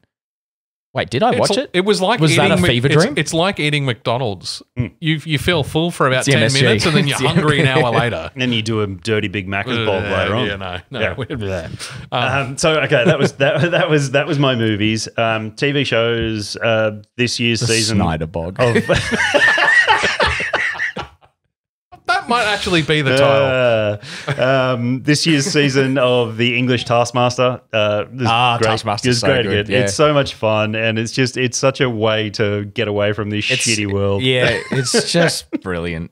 wait, did I watch it?
It was like
Was that a fever dream?
It's like eating McDonald's. You feel full for about
It's
10
MSG.
minutes and then you're
It's
hungry an hour later.
and then you do a dirty Big Macca's bowl later on.
Yeah, no.
Yeah. So okay, that was my movies. TV shows. This year's
The
season
Snyder bog.
of
That might actually be the title.
this year's season of the English Taskmaster.
Taskmaster's
It's
so
great
good,
again.
yeah.
It's so much fun, and it's such a way to get away from this shitty world.
Yeah, it's just brilliant.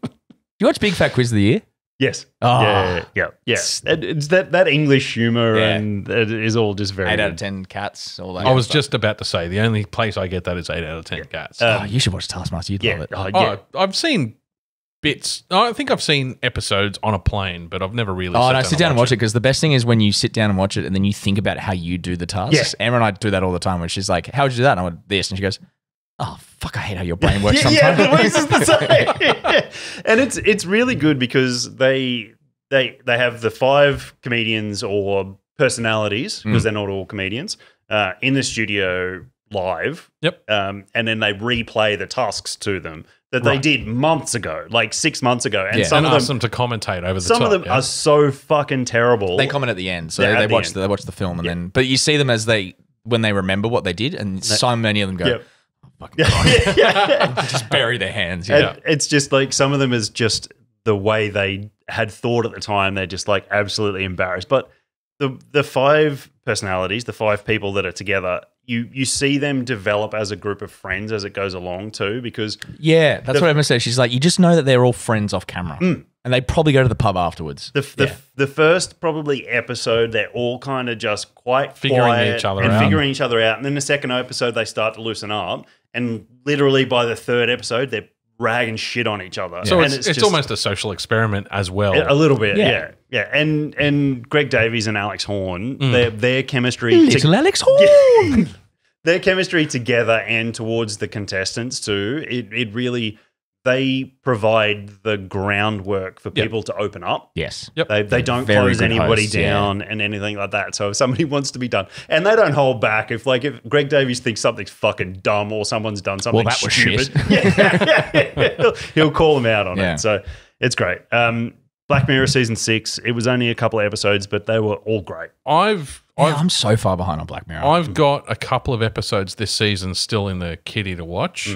You watch Big Fat Quiz of the Year?
Yes.
Oh.
Yeah. It's that English humor,
Yeah.
and it is all just very
8
good.
out of 10 cats. All that
I was
stuff.
just about to say, the only place I get that is 8 out of 10 cats.
You should watch Taskmaster. You'd love it.
I've seen bits. I think I've seen episodes on a plane, but I've never really
Sit down and watch it, because the best thing is when you sit down and watch it and then you think about how you do the tasks.
Yeah.
Emma and I do that all the time, where she's like, how would you do that? And I went, this. And she goes, oh, fuck, I hate how your brain works sometimes.
Yeah, the voice is the same. And it's really good because they have the 5 comedians or personalities, because they're not all comedians, in the studio live.
Yep.
And then they replay the tasks to them that they did months ago, like 6 months ago. And some
and
of
ask
them
them to commentate over the
some
top.
of them are so fucking terrible.
They comment at the end. So
Yeah, at
they
the
watch
end.
they watch the film, and then, but you see them when they remember what they did, and so many of them go,
Yep.
oh, fucking God.
Yeah.
Just bury their hands.
And
Yeah.
it's just like some of them is just the way they had thought at the time. They're just like absolutely embarrassed. But the 5 personalities, the 5 people that are together, you see them develop as a group of friends as it goes along too, because
Yeah, that's what Emma said. She's like, you just know that they're all friends off camera. And And they probably go to the pub afterwards.
The first probably episode, they're all kind of just quite
Figuring
quiet
each other
and
out.
figuring each other out. And then the second episode, they start to loosen up. And literally by the third episode, they're ragging shit on each other.
So
and
it's
just
almost a social experiment as well.
a little bit,
Yeah.
yeah. And Greg Davies and Alex Horn, their chemistry,
Little Alex Horn.
their chemistry together and towards the contestants too. It really, they provide the groundwork for people to open up.
Yes.
Yep.
They don't
Very
close
good
anybody
hosts,
down and anything like that. So if somebody wants to be done, and they don't hold back. If Greg Davies thinks something's fucking dumb or someone's done something
that was
stupid,
shit.
he'll call them out on
Yeah.
it. So it's great. Black Mirror season 6. It was only a couple of episodes, but they were all great.
I'm so far behind on Black Mirror.
I've got a couple of episodes this season still in the kitty to watch.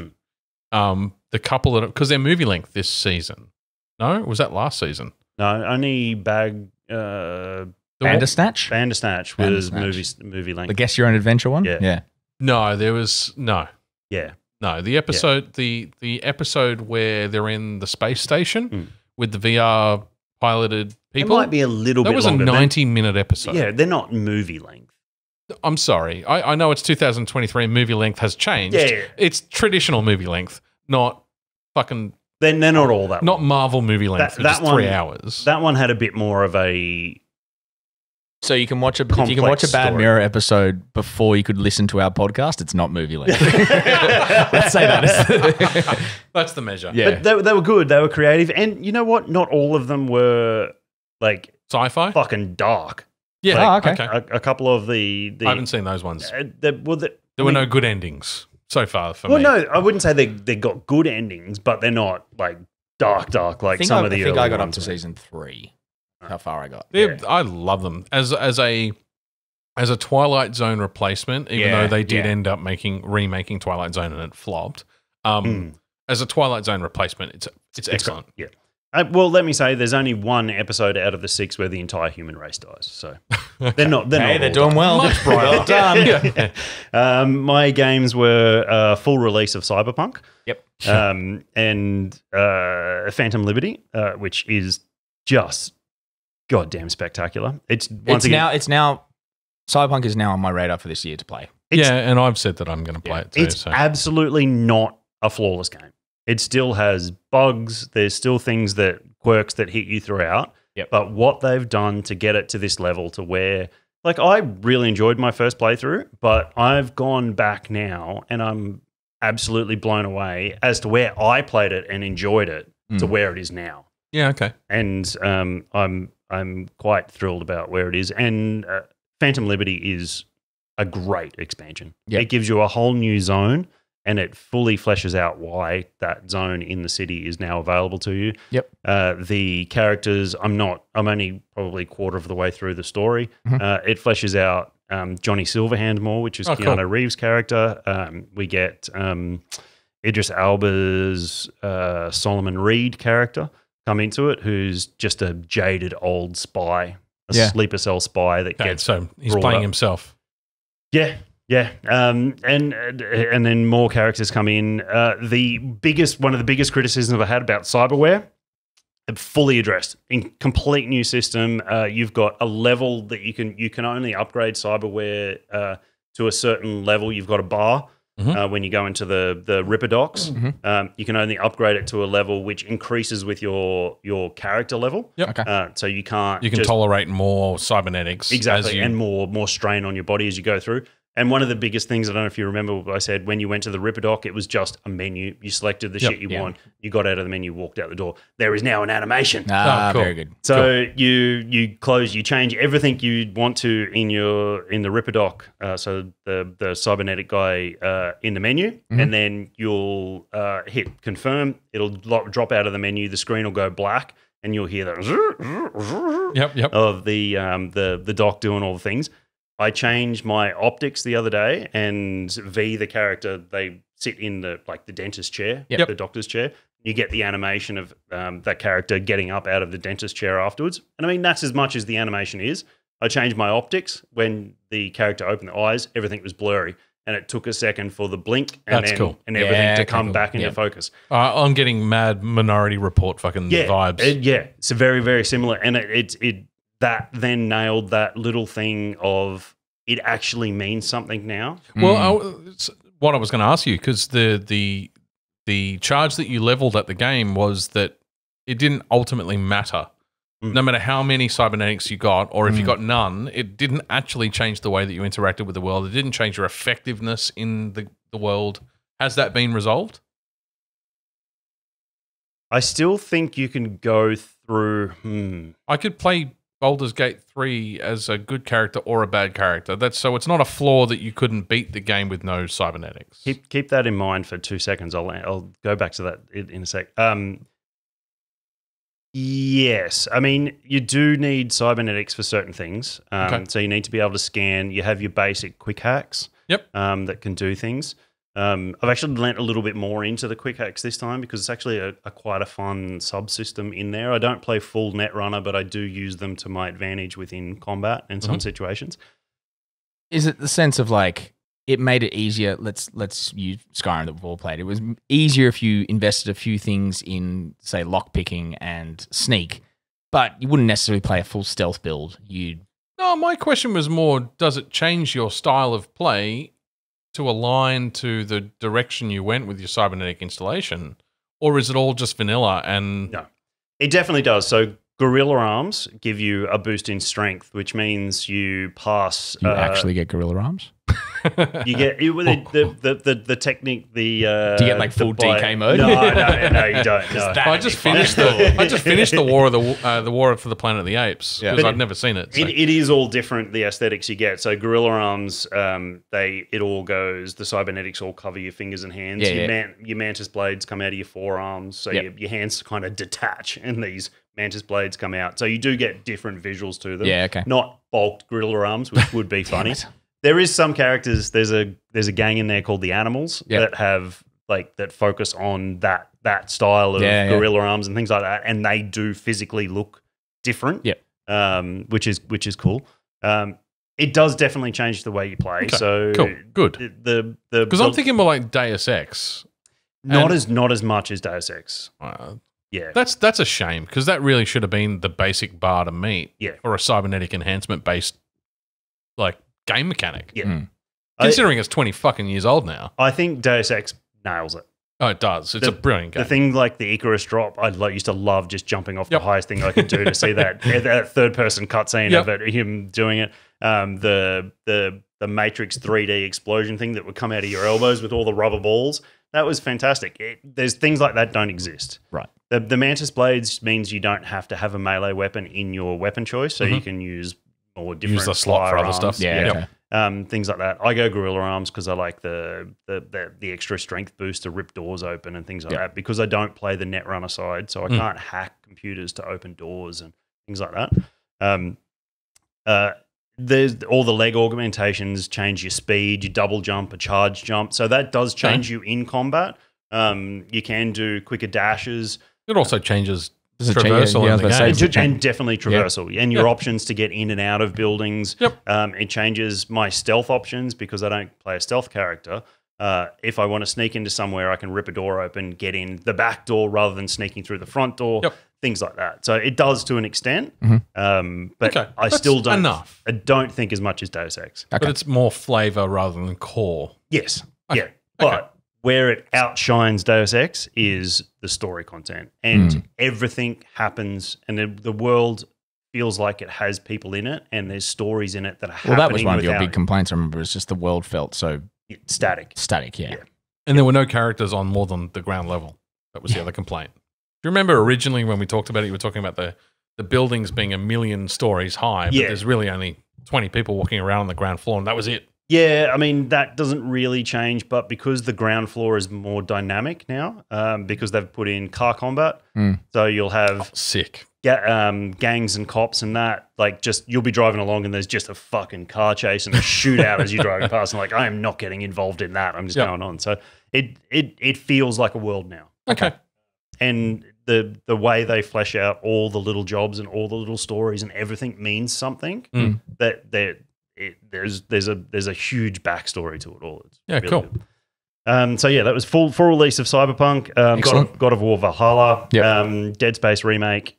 The couple that, because they're movie length this season. No, was that last season?
No, only
Bandersnatch?
Bandersnatch was
Bandersnatch.
movie length.
The Guess Your Own Adventure one?
Yeah.
No, there was no.
Yeah.
No, the episode the episode where they're in the space station with the VR piloted
It
people.
might be a little
that
bit
was a
longer.
90-minute episode.
Yeah, they're not movie length.
I'm sorry. I know it's 2023 and movie length has changed.
Yeah.
It's traditional movie length, not fucking
They're not all that.
not Marvel movie length, which is 3 hours.
That one had a bit more of a.
So you can watch if you can watch a Bad
story.
Mirror episode before you could listen to our podcast, it's not movie length. Let's say that.
That's the measure.
Yeah.
But they were good. They were creative, and you know what? Not all of them were like
Sci-fi?
fucking dark.
Yeah.
Oh, okay.
A couple of the
I haven't seen those ones.
there
There were no good endings so far for
Well,
me.
no, I wouldn't say they got good endings, but they're not like dark like some of the.
I think
early
I got up
ones
to
were.
season 3. How far I got.
I love them as a Twilight Zone replacement, even
Yeah,
though they did
yeah.
end up remaking Twilight Zone and it flopped. As a Twilight Zone replacement, it's excellent.
Yeah. Well, let me say, there's only one episode out of the 6 where the entire human race dies. So they're not.
Hey, they're
all
doing well.
Much brighter.
Well done.
My games were full release of Cyberpunk.
Yep.
And Phantom Liberty, which is just goddamn spectacular. It's
now Cyberpunk is now on my radar for this year to play.
Yeah, and I've said that I'm going to play it too.
It's
So.
absolutely not a flawless game. It still has bugs. There's still quirks that hit you throughout.
Yep.
But what they've done to get it to this level to where, like, I really enjoyed my first playthrough, but I've gone back now and I'm absolutely blown away as to where I played it and enjoyed it to where it is now.
Yeah, okay.
And I'm quite thrilled about where it is. And Phantom Liberty is a great expansion.
Yep.
It gives you a whole new zone, and it fully fleshes out why that zone in the city is now available to you.
Yep.
The characters, I'm only probably a quarter of the way through the story. It fleshes out Johnny Silverhand more, which is Keanu Reeves' character. We get Idris Elba's Solomon Reed character come into it, who's just a jaded old spy, sleeper cell spy that gets
so he's
brought
playing
up.
himself.
Yeah. And then more characters come in. One of the biggest criticisms I've had about cyberware, fully addressed in complete new system. You've got a level that you can only upgrade cyberware to a certain level. You've got a bar. When you go into the Ripper docks, you can only upgrade it to a level which increases with your character level.
Yep.
Okay.
So you can't.
You can tolerate more cybernetics.
Exactly, and more strain on your body as you go through. And one of the biggest things, I don't know if you remember what I said, when you went to the Ripper Dock, it was just a menu. You selected the shit you want. You got out of the menu, walked out the door. There is now an animation.
Cool. Very good.
So you change everything you want to in the Ripper Dock. So the cybernetic guy in the menu, and then you'll hit confirm. It'll drop out of the menu. The screen will go black, and you'll hear that of the dock doing all the things. I changed my optics the other day, and V, the character, they sit in the dentist chair, the doctor's chair. You get the animation of that character getting up out of the dentist chair afterwards. And I mean, that's as much as the animation is. I changed my optics. When the character opened the eyes, everything was blurry. and it took a second for the blink and
That's cool.
and everything
Yeah,
to
okay,
come
cool.
back into
Yeah.
focus.
I'm getting mad Minority Report fucking vibes.
It's very, very similar, and it that then nailed that little thing of it actually means something now.
Well, it's what I was going to ask you, because the charge that you leveled at the game was that it didn't ultimately matter. No matter how many cybernetics you got, or if you got none, it didn't actually change the way that you interacted with the world. It didn't change your effectiveness in the world. Has that been resolved?
I still think you can go through.
I could play Baldur's Gate 3 as a good character or a bad character. So it's not a flaw that you couldn't beat the game with no cybernetics.
Keep that in mind for 2 seconds. I'll go back to that in a sec. Yes, I mean you do need cybernetics for certain things. So you need to be able to scan. You have your basic quick hacks.
Yep.
That can do things. I've actually lent a little bit more into the quick hacks this time because it's actually a quite a fun subsystem in there. I don't play full Netrunner, but I do use them to my advantage within combat in some situations.
Is it the sense of like it made it easier? Let's use Skyrim that we've all played. It was easier if you invested a few things in, say, lockpicking and sneak, but you wouldn't necessarily play a full stealth build.
No, my question was more, does it change your style of play to align to the direction you went with your cybernetic installation? Or is it all just vanilla? And
No, it definitely does. So Gorilla Arms give you a boost in strength, which means you pass.
You actually get gorilla arms?
You get the technique. Do you
get like full DK mode?
No, you don't. No.
I just finished the War of the War for the Planet of the Apes because I'd never seen it. So.
It is all different. The aesthetics you get. So Gorilla Arms, it all goes. The cybernetics all cover your fingers and hands. Your mantis blades come out of your forearms, so your hands kind of detach, and these mantis blades come out. So you do get different visuals to them.
Yeah, okay.
Not bulked gorilla arms, which would be funny. There is some characters. There's a gang in there called the Animals that have that focus on that style of gorilla arms and things like that, and they do physically look different.
Yeah,
which is cool. It does definitely change the way you play.
Okay,
So
cool, good. Because I'm thinking more like Deus Ex.
Not as much as Deus Ex. Yeah,
that's a shame because that really should have been the basic bar to meet for a cybernetic enhancement based game mechanic.
Yeah.
Considering it's 20 fucking years old now.
I think Deus Ex nails it.
Oh, it does. It's a brilliant game.
The thing like the Icarus drop, I used to love just jumping off the highest thing I could do to see that third person cutscene of it, him doing it. The Matrix 3D explosion thing that would come out of your elbows with all the rubber balls. That was fantastic. There's things like that don't exist.
right.
The Mantis Blades means you don't have to have a melee weapon in your weapon choice, so you can use more different
Use the slot for other
firearms.
stuff.
Yeah. Okay.
Things like that. I go Gorilla Arms because I like the extra strength boost to rip doors open and things like that because I don't play the Netrunner side, so I can't hack computers to open doors and things like that. There's all the leg augmentations change your speed, you double jump, a charge jump, so that does change you in combat. You can do quicker dashes.
It also changes
Does it change-
traversal
yeah, I
in
was
the
gonna
game.
say,
And definitely traversal. And your options to get in and out of buildings. It changes my stealth options because I don't play a stealth character. If I want to sneak into somewhere, I can rip a door open, get in the back door rather than sneaking through the front door, things like that. So it does to an extent, but I still don't.
Enough.
I don't think as much as Deus Ex.
But it's more flavor rather than core.
Yes,
Okay.
but where it outshines Deus Ex is the story content, and everything happens, and the world feels like it has people in it, and there's stories in it that are happening.
Well, that was one of your
without
big complaints. I remember. It's just the world felt so
static.
static. Yeah.
And there were no characters on more than the ground level. That was the other complaint. Do you remember originally when we talked about it, you were talking about the buildings being 1 million stories high, but there's really only 20 people walking around on the ground floor, and that was it.
Yeah, I mean, that doesn't really change, but because the ground floor is more dynamic now, because they've put in car combat, so you'll have
Sick.
gangs and cops and that, you'll be driving along and there's just a fucking car chase and a shootout as you're driving past, and I am not getting involved in that. I'm just going on. So it feels like a world now.
Okay.
And the way they flesh out all the little jobs and all the little stories and everything means something that there's a huge backstory to it all. It's really
cool.
good. So yeah, that was full release of Cyberpunk.
Excellent.
God of War Valhalla.
Yep.
Dead Space remake.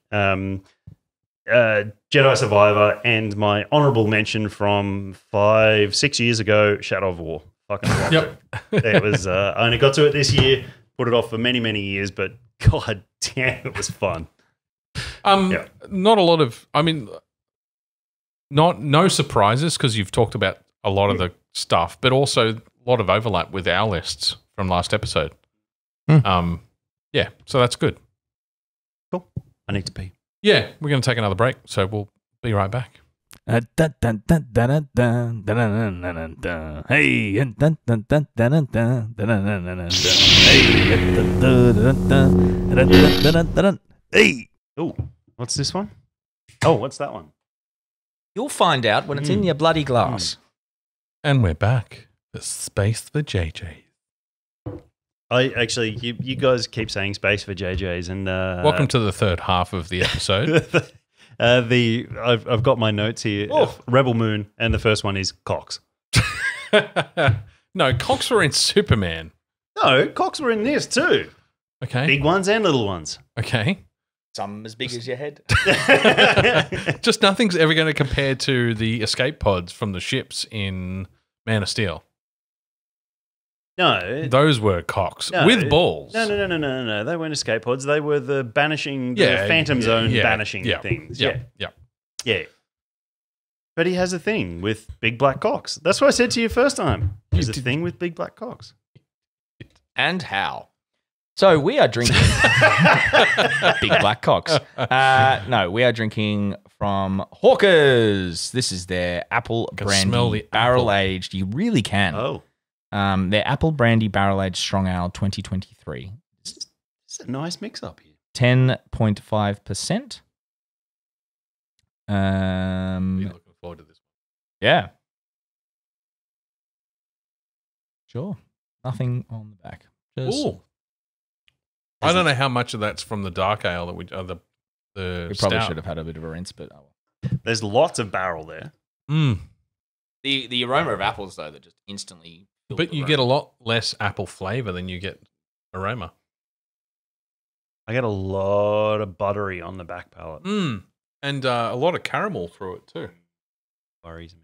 Jedi Survivor, and my honorable mention from 5-6 years ago, Shadow of War. Fucking loved it. It was. I only got to it this year. Put it off for many years, but god damn, it was fun.
Not a lot of. I mean, no surprises because you've talked about a lot of the stuff, but also a lot of overlap with our lists from last episode. Yeah, so that's good.
Cool. I need to pee.
Yeah, we're going to take another break, so we'll be right back.
Hey,
Hey. Oh, what's this one? Oh, what's that one?
You'll find out when it's in your bloody glass.
And we're back. The space for JJ.
I actually, you guys keep saying space for JJs, and
Welcome to the third half of the episode.
I've got my notes here. Rebel Moon, and the first one is Cox.
No, Cox were in Superman.
No, Cox were in this too.
Okay.
Big ones and little ones.
Okay.
Some as big as your head.
Just nothing's ever going to compare to the escape pods from the ships in Man of Steel.
No.
Those were Cox with balls.
No. They weren't escape pods. They were the banishing, the Phantom Zone banishing things. Yeah. But he has a thing with big black cocks. That's what I said to you first time. There's a thing with big black cocks.
And how? So we are drinking big black cocks. No, we are drinking from Hawkers. This is their apple brandy barrel aged. You really can.
Oh.
Their apple brandy barrel aged strong ale 2023.
It's a nice mix up here.
10.5%.
Looking forward to this one.
Yeah. Sure. Nothing on the back. Just
Ooh. I don't know how much of that's from the dark ale that we the
we probably
stout.
should have had a bit of a rinse, but oh well.
There's lots of barrel there.
The aroma of apples though that just instantly.
But you get a lot less apple flavor than you get aroma.
I get a lot of buttery on the back palate.
And a lot of caramel through it too.
Worries me.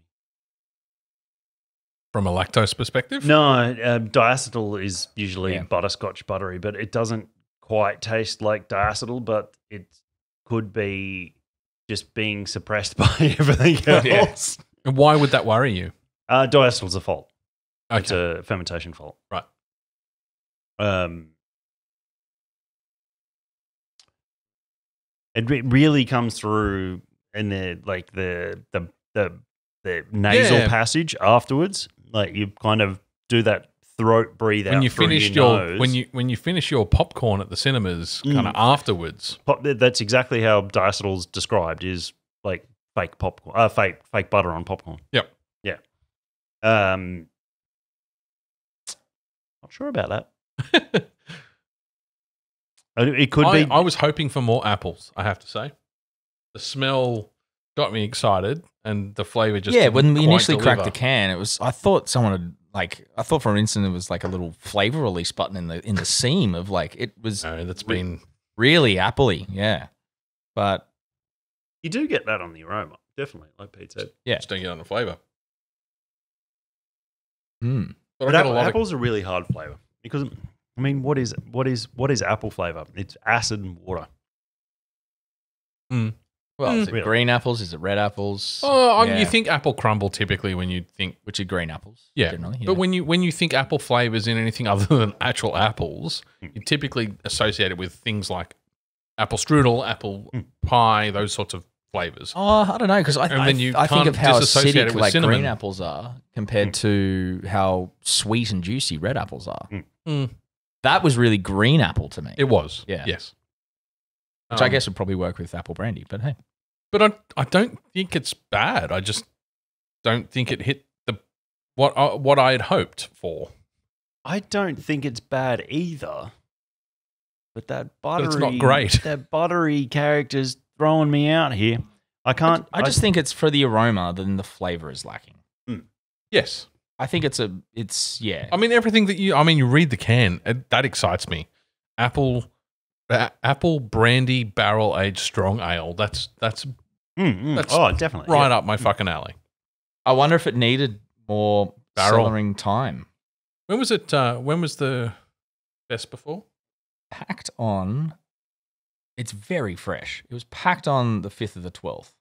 From a lactose perspective?
No, diacetyl is usually butterscotch buttery, but it doesn't quite taste like diacetyl, but it could be just being suppressed by everything else.
And why would that worry you?
Diacetyl's a fault.
Okay.
It's a fermentation fault.
Right.
It really comes through in the nasal passage afterwards. Like you kind of do that throat breathe out
when you
through
finish
your nose.
when you finish your popcorn at the cinemas, kind of afterwards.
That's exactly how diacetyl's described. Is like fake popcorn, fake butter on popcorn.
Yep.
Yeah. Not sure about that. It could be.
I was hoping for more apples. I have to say, the smell got me excited, and the flavor just
when we
quite
initially cracked the
deliver.
can, it was. I thought someone had I thought for an instant it was like a little flavor release button in the seam of like it was.
No, that's been
really appley, yeah. But
you do get that on the aroma, definitely, like Pete said.
Yeah,
just don't get on the flavor.
But apples are really hard flavor because I mean, what is apple flavor? It's acid and water.
Well, is it green apples? Is it red apples?
Oh, you think apple crumble typically when you think,
which are green apples?
yeah.
Generally, yeah.
But when you think apple flavors in anything other than actual apples, you typically associate it with things like apple strudel, apple pie, those sorts of flavors.
Oh, I don't know because I think of how
disassociate it
acidic
with
like
cinnamon.
green apples are compared to how sweet and juicy red apples are. That was really green apple to me.
It was,
Yeah.
yes.
Which I guess would probably work with apple brandy, but hey.
But I don't think it's bad. I just don't think it hit what I had hoped for.
I don't think it's bad either. But that buttery,
it's not great.
That buttery character's throwing me out here. I can't.
I just think it's for the aroma, then the flavor is lacking.
Yes.
I think it's yeah.
I mean, everything that you read the can, that excites me. Apple brandy barrel aged strong ale. That's
definitely
right up my fucking alley.
I wonder if it needed more
Barrel.
cellaring time.
When was it? When was the best before?
Packed on. It's very fresh. It was packed on the 5th of the 12th.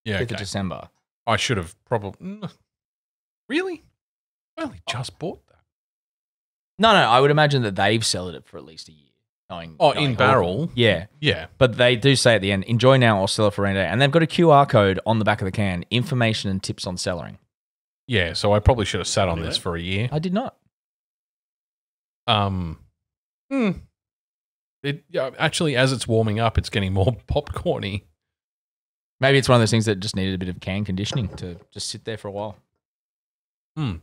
Yeah,
5th of
okay.
December.
I should have probably. Really? I only just bought that.
No, I would imagine that they've sold it for at least a year. Knowing
In barrel?
Yeah.
Yeah.
But they do say at the end, enjoy now or sell it for a rainy day. And they've got a QR code on the back of the can, information and tips on cellaring.
Yeah, so I probably should have sat on this for a year.
I did not.
Actually, as it's warming up, it's getting more popcorny.
Maybe it's one of those things that just needed a bit of can conditioning to just sit there for a while. Look,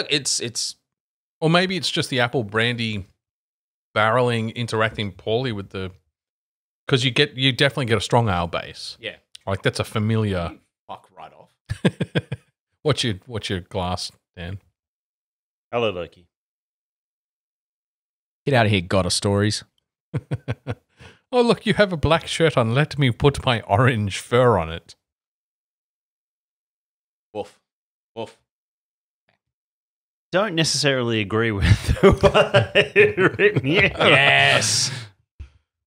it's
Or maybe it's just the apple brandy barreling interacting poorly with the, because you definitely get a strong ale base.
Yeah.
Like that's a familiar.
Fuck right off.
What's your glass, Dan?
Hello, Loki.
Get out of here, God of Stories.
Oh, look, you have a black shirt on. Let me put my orange fur on it.
Woof. Woof.
Don't necessarily agree with what I've written here.
Yes.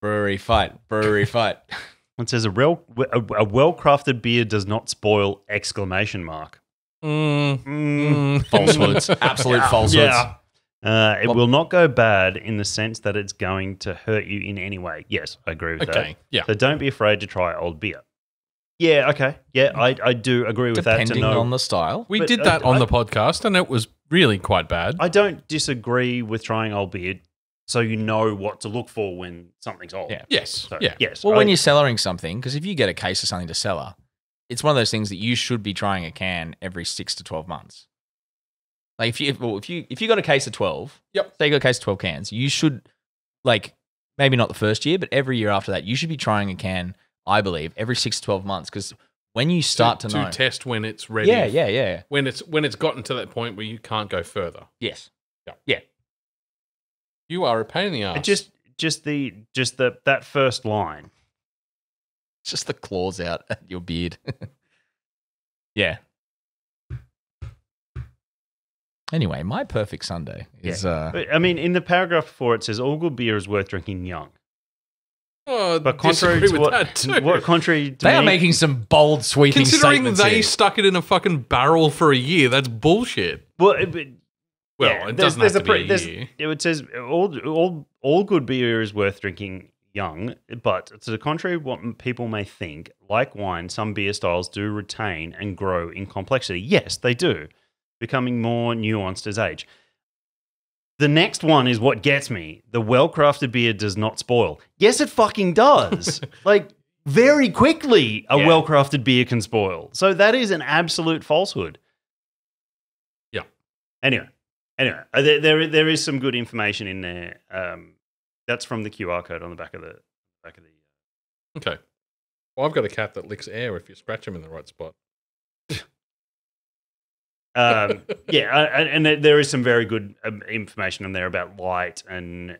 Brewery fight.
It says a well-crafted beer does not spoil!
Falsehoods. Absolute falsehoods.
Yeah. It will not go bad in the sense that it's going to hurt you in any way. Yes, I agree with that.
Okay, yeah.
So don't be afraid to try old beer. Yeah, okay. Yeah, I do agree with that.
Depending on the style.
We
But
did that on the podcast, and it was really quite bad.
I don't disagree with trying old beer so you know what to look for when something's old.
Yeah.
Yes.
So,
Yeah.
Yes.
Well, when you're cellaring something, because if you get a case of something to cellar, it's one of those things that you should be trying a can every 6 to 12 months. Like if you got a case of 12,
Yep.
say you got a case of 12 cans, you should, like, maybe not the first year, but every year after that, you should be trying a can, I believe, every 6 to 12 months, because when you start to know,
test when it's ready.
yeah.
When it's gotten to that point where you can't go further.
Yes.
Yeah. You are a pain in the ass.
just that first line.
It's just the claws out at your beard. Yeah. Anyway, my perfect Sunday is
I mean, in the paragraph before it says all good beer is worth drinking young.
Oh,
But contrary to contrary to
they are
me-
making some bold sweeping
considering
statements
they
here.
stuck it in a fucking barrel for a year, that's bullshit.
Well,
Well, it doesn't have to be a year.
It says all good beer is worth drinking young, but to the contrary, what people may think, like wine, some beer styles do retain and grow in complexity. Yes, they do, becoming more nuanced as age. The next one is what gets me. The well-crafted beer does not spoil. Yes, it fucking does. Like, very quickly, a
Yeah.
well-crafted beer can spoil. So that is an absolute falsehood.
Yeah.
Anyway, there is some good information in there. That's from the QR code on the back of the.
Okay. Well, I've got a cat that licks air if you scratch him in the right spot.
And there is some very good information in there about light and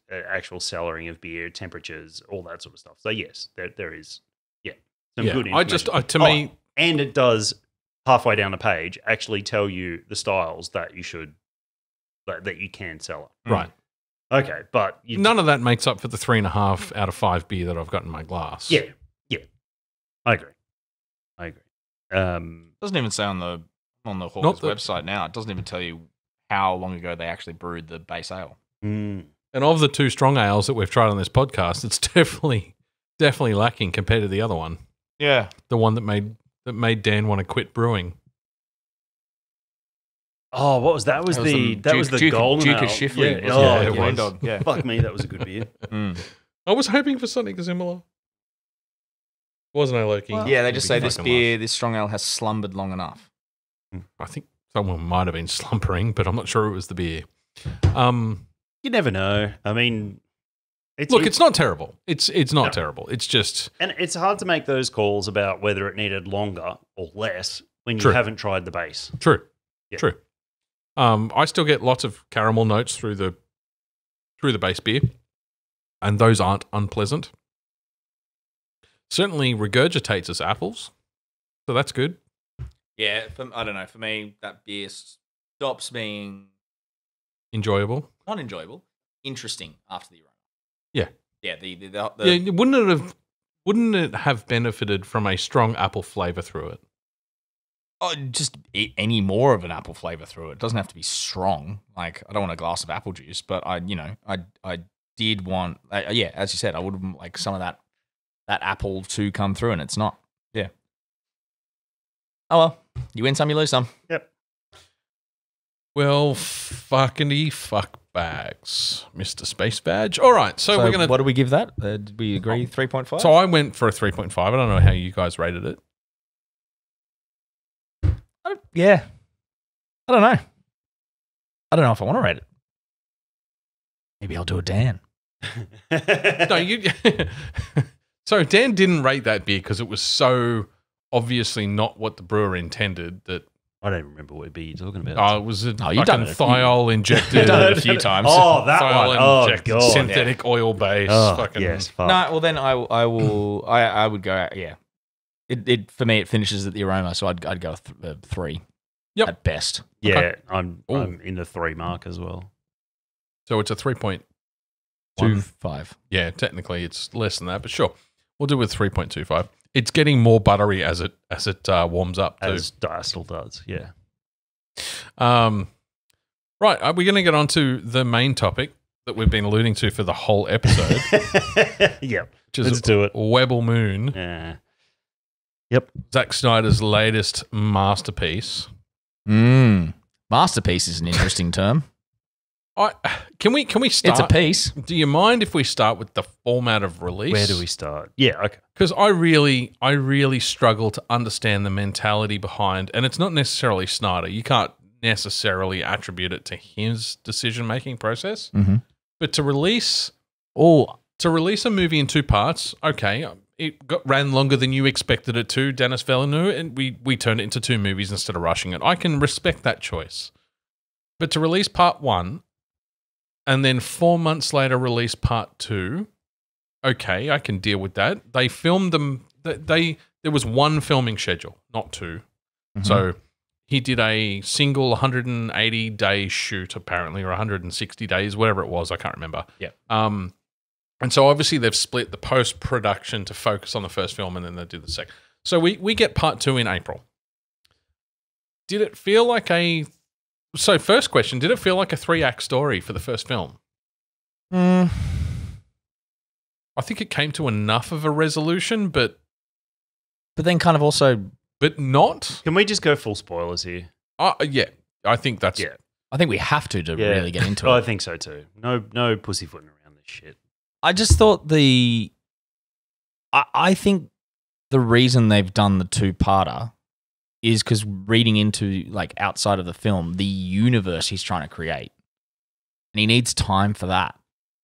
actual cellaring of beer, temperatures, all that sort of stuff. So yes, there is some good information. And it does halfway down the page actually tell you the styles that you should that you can cellar.
Right.
Okay, but
None of that makes up for the 3.5 out of 5 beer that I've got in my glass.
Yeah, I agree.
Doesn't even say on the Hawker's website now. It doesn't even tell you how long ago they actually brewed the base ale.
Mm.
And of the 2 strong ales that we've tried on this podcast, it's definitely lacking compared to the other one.
Yeah.
The one that made Dan want to quit brewing.
Oh, what was that? Was the golden
Duke
ale.
of Shifley.
Yeah,
it was.
Dog. Yeah.
Fuck me, that was a good beer.
I was hoping for something similar. Wasn't I, Loki?
Yeah, they just say this
Fucking
beer, this strong ale has slumbered long enough.
I think someone might have been slumbering, but I'm not sure it was the beer.
You never know. I mean,
Look, it's not terrible. It's not terrible. It's just...
And it's hard to make those calls about whether it needed longer or less when you
True.
haven't tried the base.
True.
Yeah.
True. I still get lots of caramel notes through the base beer, and those aren't unpleasant. Certainly regurgitates as apples, so that's good.
Yeah, I don't know. For me, that beer stops being
Enjoyable.
not enjoyable, interesting after the aroma.
Yeah.
Yeah,
Yeah, wouldn't it have benefited from a strong apple flavor through it?
Oh, just any more of an apple flavor through it. It doesn't have to be strong. Like, I don't want a glass of apple juice, but I did want, yeah, as you said, I would like some of that apple to come through, and it's not. Yeah. Oh well, you win some, you lose some.
Yep.
Well, fuckity fuck bags, Mr. Space Badge. All right, so we're gonna.
What do we give that? Did we agree 3.5?
So I went for a 3.5. I don't know how you guys rated it.
Yeah. I don't know. I don't know if I want to rate it. Maybe I'll do a Dan.
No, you. So Dan didn't rate that beer because it was so obviously not what the brewer intended. That
I don't remember what beer you're talking about.
it was a
you've
fucking
done it.
thiol injected.
You've done it a few times.
Oh, that
thiol
one. Oh,
injected
God.
synthetic oil base.
Oh,
fucking
yes. Fuck.
No, well then I will. I would go. Yeah. It for me it finishes at the aroma, so I'd go 3.
Yep.
At best.
Yeah,
Okay.
I'm
Ooh.
in the 3 mark as well.
So it's a 3.25.
2.5.
Yeah, technically it's less than that, but sure, we'll do with 3.25. It's getting more buttery as it warms up too.
As Diastal does, yeah.
Right, are we going to get on to the main topic that we've been alluding to for the whole episode?
Yep.
Which is
Let's do it.
Webble Moon,
Yeah. Yep.
Zack Snyder's latest masterpiece.
Masterpiece is an interesting term.
Can we start?
It's a piece.
Do you mind if we start with the format of release?
Where do we start? Yeah, okay.
Because I really struggle to understand the mentality behind, and it's not necessarily Snyder. You can't necessarily attribute it to his decision-making process.
Mm-hmm.
But to release a movie in 2 parts, okay, it ran longer than you expected it to, Denis Villeneuve, and we turned it into 2 movies instead of rushing it. I can respect that choice. But to release part 1 and then 4 months later release part 2, okay, I can deal with that. They filmed them. There was 1 filming schedule, not 2.
Mm-hmm.
So he did a single 180-day shoot, apparently, or 160 days, whatever it was. I can't remember.
Yeah.
And so obviously they've split the post-production to focus on the first film, and then they do the second. So we get part 2 in April. Did it feel like So first question, did it feel like a 3-act story for the first film? I think it came to enough of a resolution, but
then kind of also...
But not?
Can we just go full spoilers here?
Yeah, I think that's...
Yeah.
I think we have to really get into
Oh,
it.
I think so too. No pussyfooting around this shit.
I just thought I think the reason they've done the 2-parter is because reading into, like, outside of the film, the universe he's trying to create. And he needs time for that.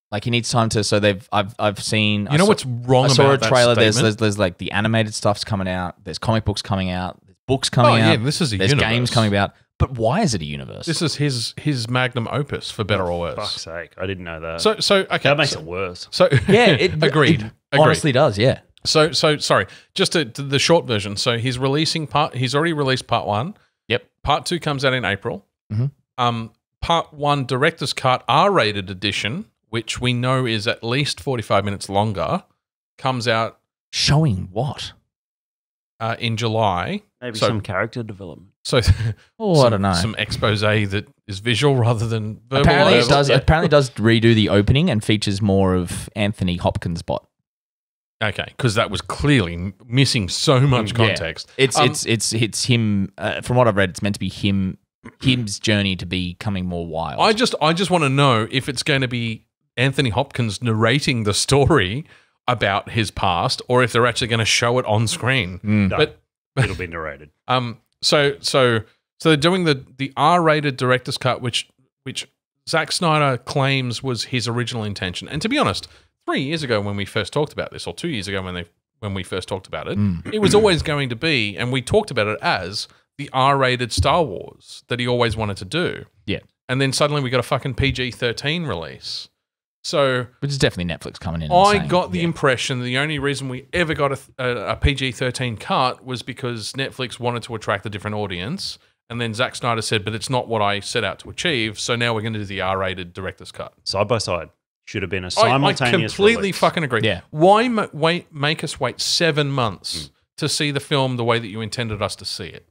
Like, he needs time to, so I've seen...
You know what's wrong about that
I saw a trailer,
statement?
there's like the animated stuff's coming out, there's comic books coming out, there's books coming out.
Yeah, this is a
there's
universe.
games coming out. But why is it a universe?
This is his magnum opus, for better or worse.
Fuck's sake, I didn't know that.
So okay,
that makes it worse.
So
Yeah, it
agreed.
honestly does, yeah.
So sorry, just to the short version. So he's already released part 1.
Yep.
Part 2 comes out in April.
Mm-hmm.
Part 1 director's cut R-rated edition, which we know is at least 45 minutes longer, comes out
Showing what?
in July.
Maybe
So-
some character development.
So
I don't know.
Some expose that is visual rather than verbal.
Apparently
or whatever.
it does redo the opening and features more of Anthony Hopkins' bot.
Okay, because that was clearly missing so much context.
It's him. From what I've read, it's meant to be him's journey to becoming more wild.
I just want to know if it's going to be Anthony Hopkins narrating the story about his past, or if they're actually going to show it on screen.
No,
But
it'll be narrated.
So they're doing the R-rated director's cut, which Zack Snyder claims was his original intention. And to be honest, 3 years ago when we first talked about this, or 2 years ago when we first talked about it, it was always going to be, and we talked about it as the R-rated Star Wars that he always wanted to do.
Yeah.
And then suddenly we got a fucking PG-13 release. So
which is definitely Netflix coming in.
I got the impression the only reason we ever got a PG-13 cut was because Netflix wanted to attract a different audience. And then Zack Snyder said, but it's not what I set out to achieve. So now we're going to do the R-rated director's cut.
Side by side. Should have been a simultaneous
I completely
release.
fucking agree.
Yeah.
Why make us wait 7 months to see the film the way that you intended us to see it,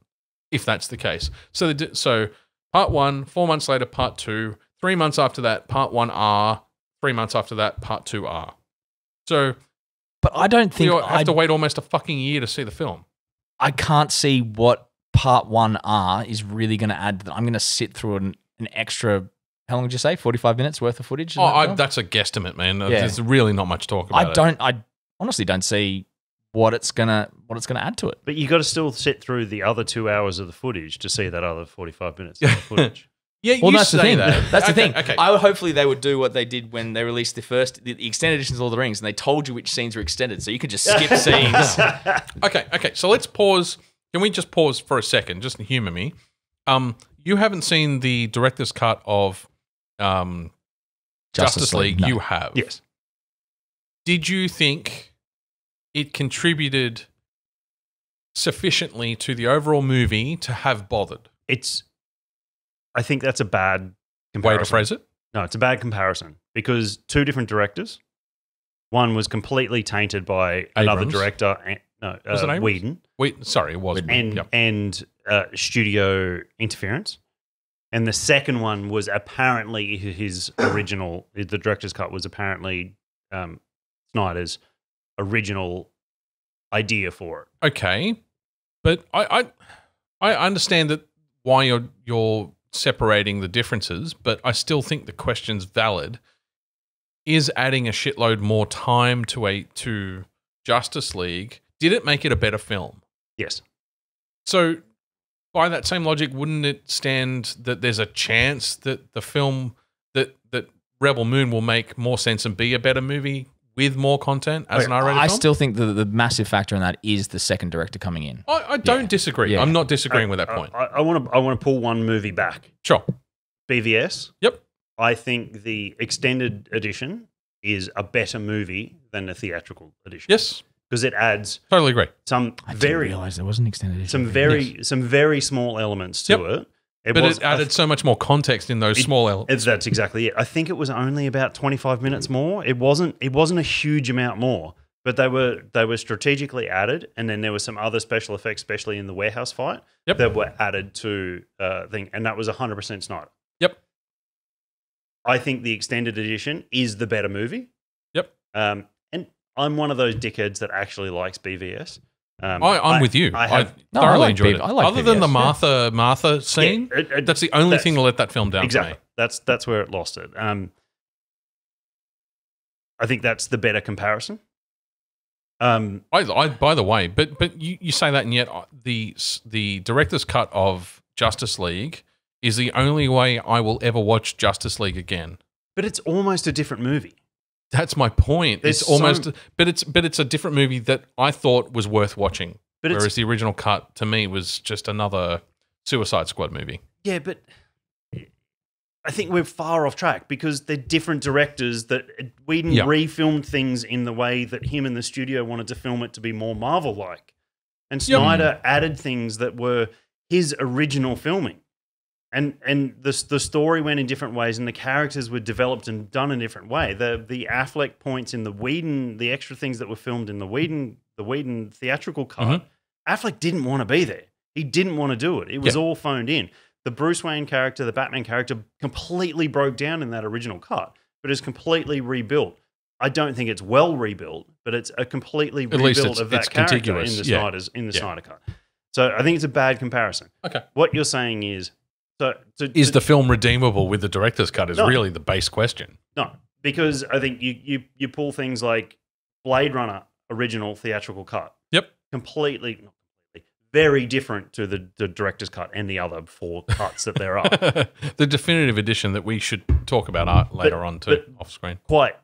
if that's the case? So part 1, 4 months later, part 2, 3 months after that, part 1R, 3 months after that, part 2R. So,
but I don't think
we have to wait almost a fucking year to see the film.
I can't see what part 1R is really going to add. That I'm going to sit through an extra. How long did you say? 45 minutes worth of footage?
That's a guesstimate, man. Yeah. There's really not much talk about it.
I honestly don't see what it's gonna add to it.
But you got to still sit through the other 2 hours of the footage to see that other 45 minutes of the footage.
Yeah,
well,
you
that's the
say
thing.
that.
That's the thing.
Okay.
Hopefully they would do what they did when they released the extended editions of Lord of the Rings, and they told you which scenes were extended, so you could just skip scenes.
Okay. So let's pause. Can we just pause for a second? Just humour me. You haven't seen the director's cut of Justice League.
No.
You have.
Yes.
Did you think it contributed sufficiently to the overall movie to have bothered?
I think that's a bad comparison.
Way to phrase it?
No, it's a bad comparison because 2 different directors. One was completely tainted by another
Abrams.
director.
Was it Abrams?
Whedon.
Sorry, it was Whedon.
And studio interference. And the second one was apparently his original. The director's cut was apparently Snyder's original idea for it.
Okay, but I understand that why you're separating the differences, but I still think the question's valid. Is adding a shitload more time to Justice League, did it make it a better film?
Yes.
So by that same logic, wouldn't it stand that there's a chance that the film that Rebel Moon will make more sense and be a better movie with more content as an R-rated film?
I still think the massive factor in that is the second director coming in.
I don't disagree.
Yeah.
I'm not disagreeing with that point.
I want to pull one movie back.
Sure.
BVS.
Yep.
I think the extended edition is a better movie than the theatrical edition.
Yes.
Because it adds
Totally agree.
I didn't realize there was an extended edition.
some very small elements to it.
It added so much more context in those small elements.
That's exactly it. I think it was only about 25 minutes more. It wasn't a huge amount more, but they were strategically added, and then there were some other special effects, especially in the warehouse fight, that were added to thing, and that was 100% Snyder.
Yep.
I think the extended edition is the better movie.
Yep.
And I'm one of those dickheads that actually likes BVS.
I'm with you.
I have
thoroughly enjoyed it.
I like
Other than the
BVS,
Martha scene, that's the only thing to let that film down
exactly.
for me.
That's where it lost it. I think that's the better comparison.
By the way, but you say that, and yet the director's cut of Justice League is the only way I will ever watch Justice League again.
But it's almost a different movie.
That's my point.
There's
It's almost, but it's a different movie that I thought was worth watching.
But
whereas the original cut to me was just another Suicide Squad movie.
Yeah, but I think we're far off track because they're different directors that Whedon refilmed things in the way that him and the studio wanted to film it to be more Marvel-like. And Snyder added things that were his original filming. And the story went in different ways, and the characters were developed and done in a different way. The Affleck points in the Whedon, the extra things that were filmed in the Whedon theatrical cut, Affleck didn't want to be there. He didn't want to do it. It was all phoned in. The Bruce Wayne character, the Batman character, completely broke down in that original cut, but is completely rebuilt. I don't think it's well rebuilt, but it's a completely rebuilt of that character in the Snyder cut. So I think it's a bad comparison.
Okay.
What you're saying is,
is the film redeemable with the director's cut is really the base question.
No, because I think you pull things like Blade Runner original theatrical cut.
Yep.
Completely, very different to the director's cut and the other 4 cuts that there are.
The definitive edition that we should talk about later on too, off screen.
Quite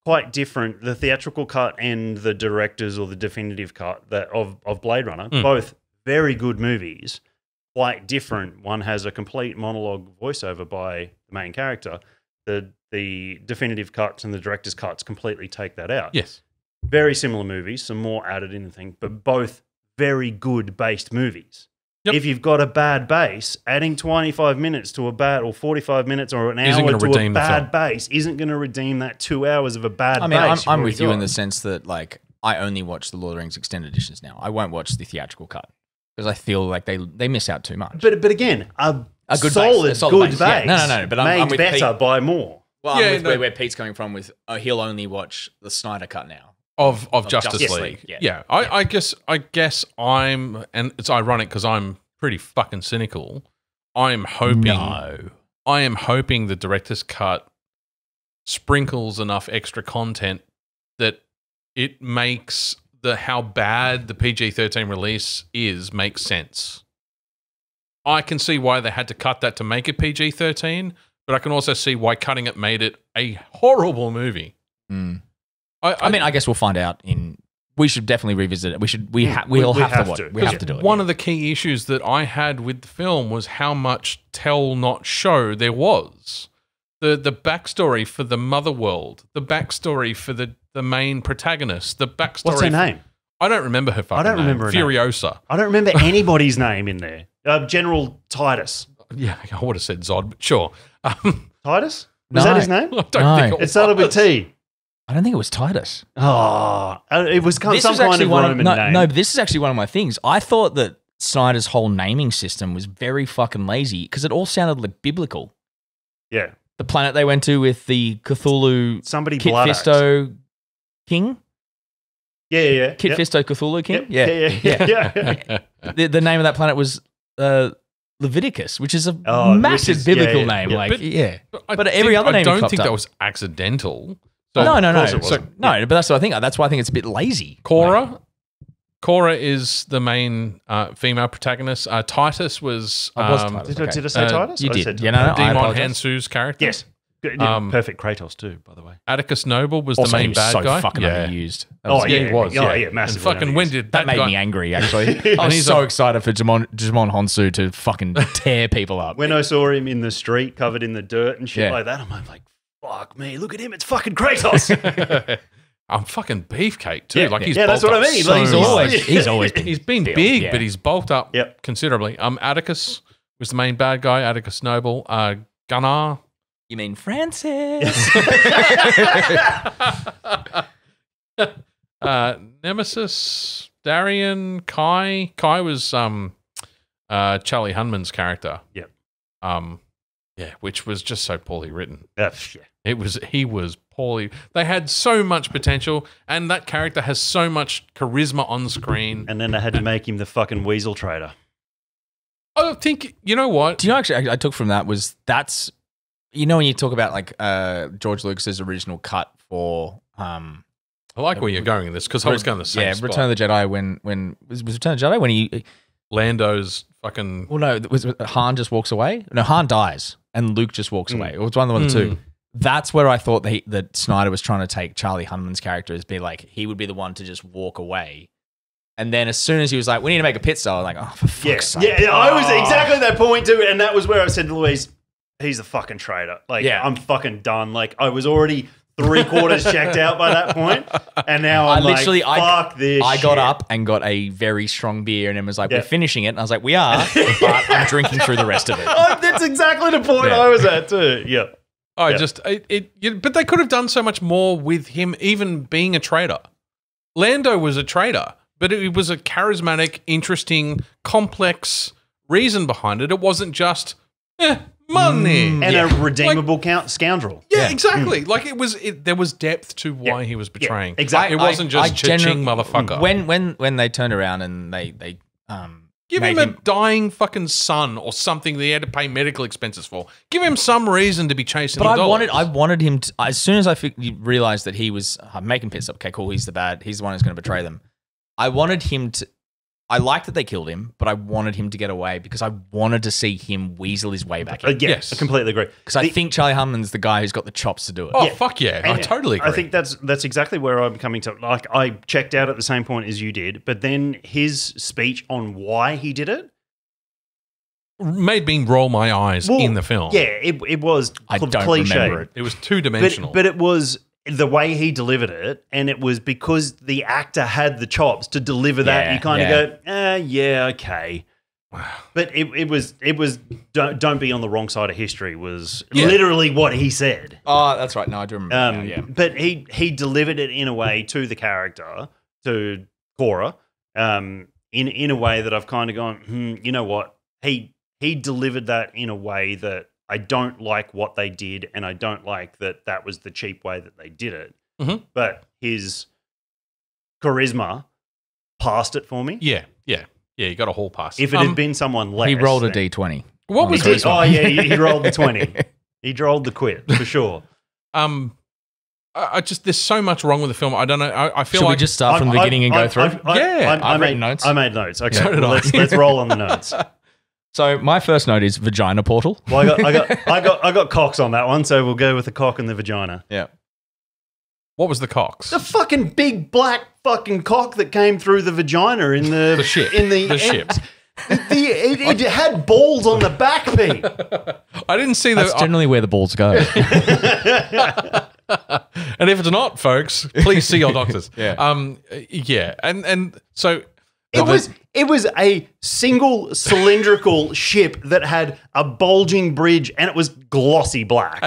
quite different. The theatrical cut and the director's or the definitive cut of Blade Runner, both very good movies, quite different. One has a complete monologue voiceover by the main character. The definitive cuts and the director's cuts completely take that out.
Yes.
Very similar movies, some more added in the thing, but both very good based movies.
Yep.
If you've got a bad base, adding 25 minutes to a bad, or 45 minutes or an
Isn't
hour
gonna
to a
redeem the
bad
film.
base isn't going to redeem that 2 hours of a bad
I mean,
base.
I'm with you in the sense that like I only watch the Lord of the Rings extended editions now. I won't watch the theatrical cut because I feel like they miss out too much.
But again, a
good
solid,
base, a solid
good
base.
base.
Yeah. No. But I'm
made
with
better
Pete.
by more.
Well,
Yeah,
I'm with
no.
where Pete's coming from with he'll only watch the Snyder cut now.
Of Justice
Justice
League.
League,
Yeah. I guess I'm, and it's ironic because I'm pretty fucking cynical. I am hoping the director's cut sprinkles enough extra content that it makes how bad the PG-13 release makes sense. I can see why they had to cut that to make it PG-13, but I can also see why cutting it made it a horrible movie.
I mean, I guess we'll find out we should definitely revisit it. We have to watch it. We have to do it.
One of the key issues that I had with the film was how much tell not show there was. The backstory for the mother world, the backstory for the main protagonist, the backstory.
What's her name?
I don't remember her fucking name.
I don't remember her name.
Furiosa.
I don't remember anybody's name in there. General Titus.
Yeah, I would have said Zod, but sure.
Titus?
No.
Was that his name?
I don't think
It started with T.
I don't think it was Titus.
Oh, it was some
This is
kind
actually
of
one
Roman name.
No, but this is actually one of my things. I thought that Snyder's whole naming system was very fucking lazy because it all sounded like biblical.
Yeah.
The planet they went to with the Cthulhu
Somebody
Kit
blood
Fisto King?
Yeah.
Kit
Yep.
Fisto Cthulhu King?
Yeah.
The name of that planet was Leviticus, which is a
Oh,
massive biblical name.
yeah.
Like,
But
every other name
I don't
popped
think
up.
that was accidental.
No.
course it wasn't.
But that's what I think. That's why I think it's a bit lazy.
Cora is the main female protagonist. Titus was.
Titus.
Did I say Titus?
You
I
did.
said
Yeah, no, I
Demon
apologize.
Hansu's character.
Yes. Good. Yeah, perfect Kratos too, by the way.
Atticus Noble was
Also,
the
he
main
was
bad
so
guy.
fucking
yeah.
underused.
He was.
Oh,
Yeah,
yeah,
And
massively
fucking when
underused.
did
That made
guy,
me angry, actually. I was
he's
so
a-
excited for Jimon Honsu to fucking tear people up.
When I saw him in the street covered in the dirt and shit
Yeah.
like that, I'm like, fuck me, look at him, it's fucking Kratos.
I'm fucking beefcake too.
Yeah,
like he's
yeah, that's
bulked
what I
up
mean.
so
Like,
much.
he's always been
He's been
built,
big,
yeah.
but he's bulked up
Yep.
considerably. Atticus was the main bad guy. Atticus Noble. Gunnar.
You mean Francis?
Nemesis. Darian. Kai. Kai was Charlie Hunman's character.
Yep.
Yeah, which was just so poorly written.
Yeah.
He was poorly. They had so much potential, and that character has so much charisma on screen.
And then they had to make him the fucking weasel trader.
I think, you know what?
Do you know, actually, I took from that was that's, you know, when you talk about like George Lucas's original cut for
I like where you're going with this because I was going the same spot.
Return of the Jedi when was Return of the Jedi when he
Lando's fucking.
well no was Han just walks away, no, Han dies and Luke just walks away. It was one of the two. That's where I thought that Snyder was trying to take Charlie Hunman's character as be like he would be the one to just walk away. And then as soon as he was like, we need to make a pit stop, I was like, oh, for fuck's sake.
Yeah, I was exactly that point too, and that was where I said to Louise, he's the fucking traitor. Like,
Yeah.
I'm fucking done. Like, I was already 3/4 checked out by that point, and now I'm fuck this
I
shit.
got up and got a very strong beer and then was like,
Yeah.
we're finishing it. And I was like, we are, but I'm drinking through the rest of it.
Oh, that's exactly the point
Yeah.
I was at too. Yeah.
But they could have done so much more with him even being a traitor. Lando was a traitor, but it was a charismatic, interesting, complex reason behind it. It wasn't just money.
And a redeemable scoundrel.
Yeah, exactly. Like there was depth to why he was betraying.
exactly.
It wasn't just cha-ching motherfucker.
When they turned around and they
Give
made
him a dying fucking son or something that he had to pay medical expenses for. Give him some reason to be chasing
But
the dollars.
I wanted him to, as soon as I realized that he was making pits up, okay, cool, he's the one who's going to betray them. I wanted him to, I liked that they killed him, but I wanted him to get away because I wanted to see him weasel his way back in.
Yes, I completely agree.
Because I think Charlie Hunnam's the guy who's got the chops to do it.
Oh, fuck yeah. I totally agree.
I think that's exactly where I'm coming to. Like, I checked out at the same point as you did, but then his speech on why he did it
made me roll my eyes in the film.
Yeah, it was
I don't
cliche.
remember it.
It was two-dimensional.
But it was the way he delivered it, and it was because the actor had the chops to deliver that.
Yeah,
You kind of go, yeah, okay. But it was don't be on the wrong side of history was literally what he said.
Oh, that's right. No, I do remember.
But he delivered it in a way to the character, to Cora, in a way that I've kind of gone, you know what? He delivered that in a way that I don't like what they did, and I don't like that was the cheap way that they did it.
Mm-hmm.
But his charisma passed it for me.
Yeah, you got a hall pass.
If it had been someone less,
he rolled a D20.
What was
he did, oh yeah, he rolled the 20. He rolled the quit for sure.
I just there's so much wrong with the film. I don't know. I feel
Should
like
we just start from the beginning and go through?
I
made
made
notes.
I made notes. Okay,
So did I.
let's roll on the notes.
So my first note is vagina portal.
Well, I got cocks on that one, so we'll go with the cock and the vagina.
Yeah.
what was the cocks?
The fucking big black fucking cock that came through the vagina in the
ship.
In the
ship.
It had balls on the back, Pete.
I didn't see
That's
the.
generally where the balls go.
And if it's not, folks, please see your doctors.
Yeah.
Yeah, and so
It was a single cylindrical ship that had a bulging bridge, and it was glossy black.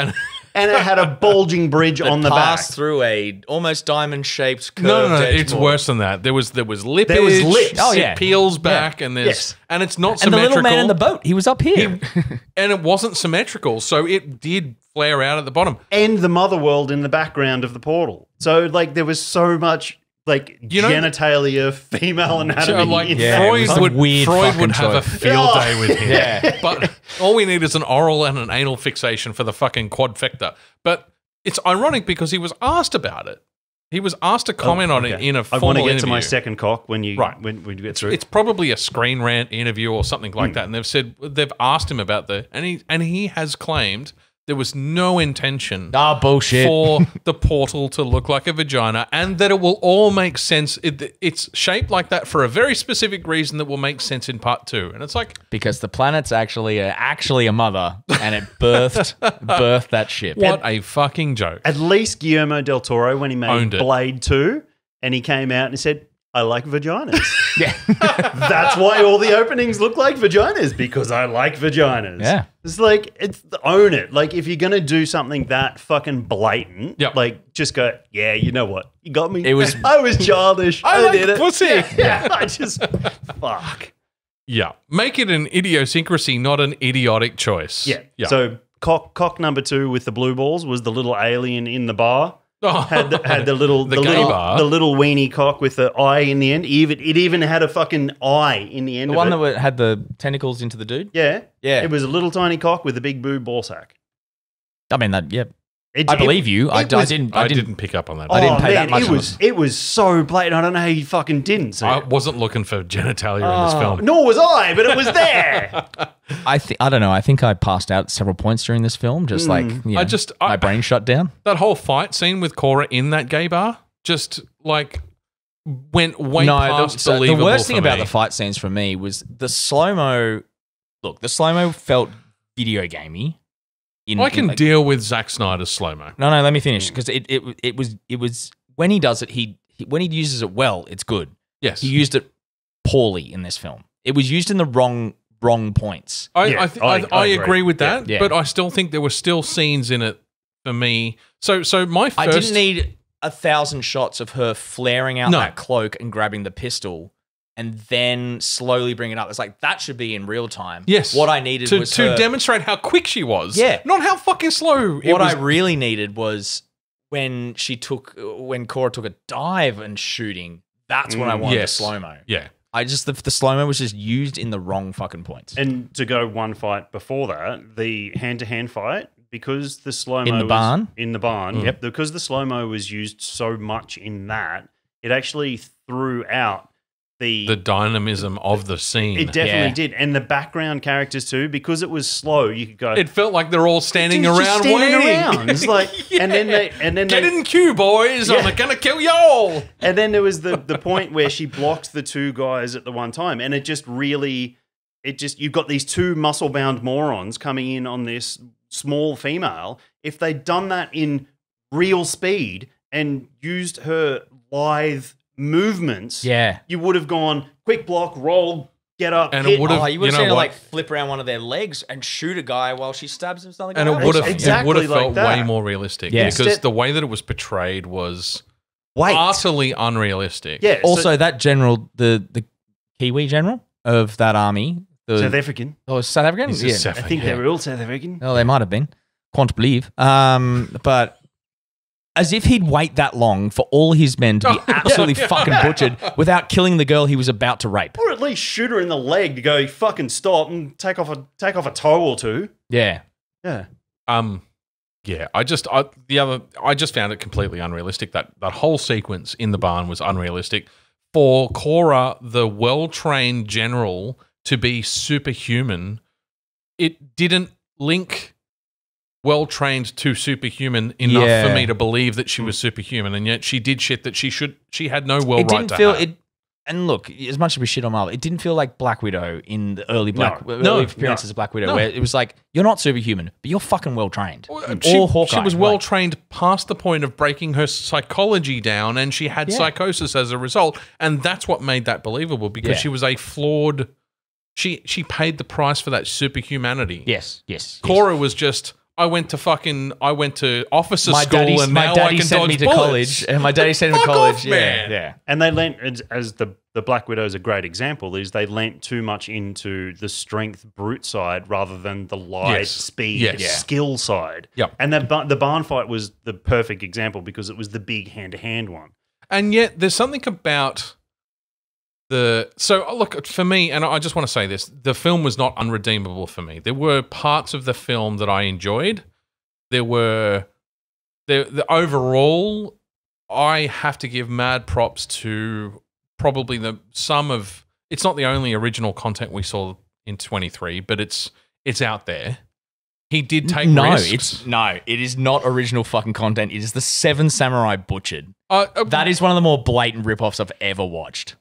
And it had a bulging bridge on the back.
Passed through a almost diamond-shaped curved
no,
edge
it's
wall.
worse than that. There was lippage.
There was lips.
Oh, yeah.
It peels back, and there's
Yes.
and it's not
And the
symmetrical.
little man in the boat, he was up here.
And it wasn't symmetrical, so it did flare out at the bottom.
And the mother world in the background of the portal. So, like, there was so much, like, genitalia, female anatomy.
So, like,
in
Yeah, it was a weird
Freud
fucking
would have a
choice.
field day with him.
Yeah.
But all we need is an oral and an anal fixation for the fucking quadfecta. But it's ironic because he was asked about it. He was asked to comment on it in a formal
I want to get
interview.
to my second cock when you when you get through.
It's probably a Screen Rant interview or something like that, and they've asked him about and he has claimed there was no intention
Bullshit.
for the portal to look like a vagina, and that it will all make sense. It's shaped like that for a very specific reason that will make sense in part 2. And it's like,
Because the planet's actually a mother, and it birthed that ship.
what a fucking joke.
At least Guillermo del Toro, when he made
Owned it.
Blade 2, and he came out and he said, I like vaginas.
Yeah.
That's why all the openings look like vaginas, because I like vaginas.
Yeah.
It's like, own it. Like, if you're going to do something that fucking blatant,
Yep.
like, just go, yeah, you know what? You got me.
It was-
I was childish. I
like
did it.
pussy.
Yeah. I just, fuck.
Yeah. Make it an idiosyncrasy, not an idiotic choice.
Yeah. So, cock number 2 with the blue balls was the little alien in the bar. Had the little
The gay bar.
the little weenie cock with the eye in the end. It even had a fucking eye in the end.
The
of
one
it.
that had the tentacles into the dude?
Yeah.
Yeah.
It was a little tiny cock with a big boob ball sack.
I mean, that, yeah.
It-
I believe you. I
it was-
didn't
pick up on that.
I didn't pay that
man,
much
It
on
was it was so blatant. I don't know how you fucking didn't see
I
it.
wasn't looking for genitalia in this film.
Nor was I, but it was there.
I don't know. I think I passed out at several points during this film. Just like, yeah,
I-
my brain shut down.
That whole fight scene with Cora in that gay bar just like went way past
the
believable.
worst thing
for
about
me.
the fight scenes for me was the slow-mo. Look, the slow-mo felt video gamey.
I can deal with Zack Snyder's slow mo.
No, let me finish because it was when he does it, when he uses it well, it's good.
Yes,
He used it poorly in this film. It was used in the wrong points.
I
agree.
agree with that,
Yeah.
but I still think there were still scenes in it for me. So my first,
I didn't need 1,000 shots of her flaring out
No.
that cloak and grabbing the pistol and then slowly bring it up. It's like, that should be in real time.
Yes.
What I needed was
to
her-
demonstrate how quick she was.
Yeah.
Not how fucking slow it
What
was.
I really needed was when Cora took a dive and shooting. That's when I wanted
yes.
the slow-mo.
Yeah.
I just, the slow-mo was just used in the wrong fucking points.
And to go one fight before that, the hand-to-hand fight, because the slow-mo
In the
was
barn?
in the barn,
Yep.
because the slow-mo was used so much in that, it actually threw out
the dynamism of the scene.
It definitely did. And the background characters too, because it was slow, you could go...
It felt like they're all standing
Just
around
standing
waiting.
around. It's like, and then
Get in queue, boys. I'm going to kill y'all.
And then there was the point where she blocked the two guys at the one time, and it just really... you've got these two muscle-bound morons coming in on this small female. If they'd done that in real speed and used her lithe movements, you would have gone quick block, roll, get up,
and
hit.
it would have,
you would have seen her like flip around one of their legs and shoot a guy while she stabs him. Something
and
like
it would have
Exactly
felt
like
way more realistic.
Yeah.
Because the way that it was portrayed was
Wait.
utterly unrealistic.
Yeah.
Also, that general, the Kiwi general of that army,
South African.
Oh, South African?
He's
Yeah.
a South
I think
African.
they were all South African.
Oh, they might have been. Can't believe. But as if he'd wait that long for all his men to be absolutely fucking butchered without killing the girl he was about to rape.
Or at least shoot her in the leg to go fucking stop and take off a toe or two.
Yeah.
Yeah.
Yeah, I just found it completely unrealistic. That whole sequence in the barn was unrealistic. For Cora, the well-trained general, to be superhuman, it didn't link well-trained to superhuman enough for me to believe that she was superhuman, and yet she did shit that she had no right to have.
And look, as much as we shit on Marvel, it didn't feel like Black Widow in the early appearances of Black Widow, where it was like, you're not superhuman, but you're fucking well-trained. Or Hawkeye.
She was well-trained past the point of breaking her psychology down, and she had psychosis as a result, and that's what made that believable, because she was a flawed... She paid the price for that superhumanity.
Yes.
Cora was just... I went to officer school and now I
daddy
can
sent
dodge
me to
bullets.
college, and my daddy sent me to
Fuck
college.
off, man.
Yeah.
And they lent, as the Black Widow is a great example, is they lent too much into the strength brute side rather than the lithe speed skill side.
Yep.
And the barn fight was the perfect example because it was the big hand-to-hand one.
And yet there's something about so look, for me, and I just want to say this, the film was not unredeemable for me. There were parts of the film that I enjoyed. The overall, I have to give mad props to probably it's not the only original content we saw in 23, but it's out there. He did take risks.
It is not original fucking content. It is the Seven Samurai butchered. That is one of the more blatant ripoffs I've ever watched.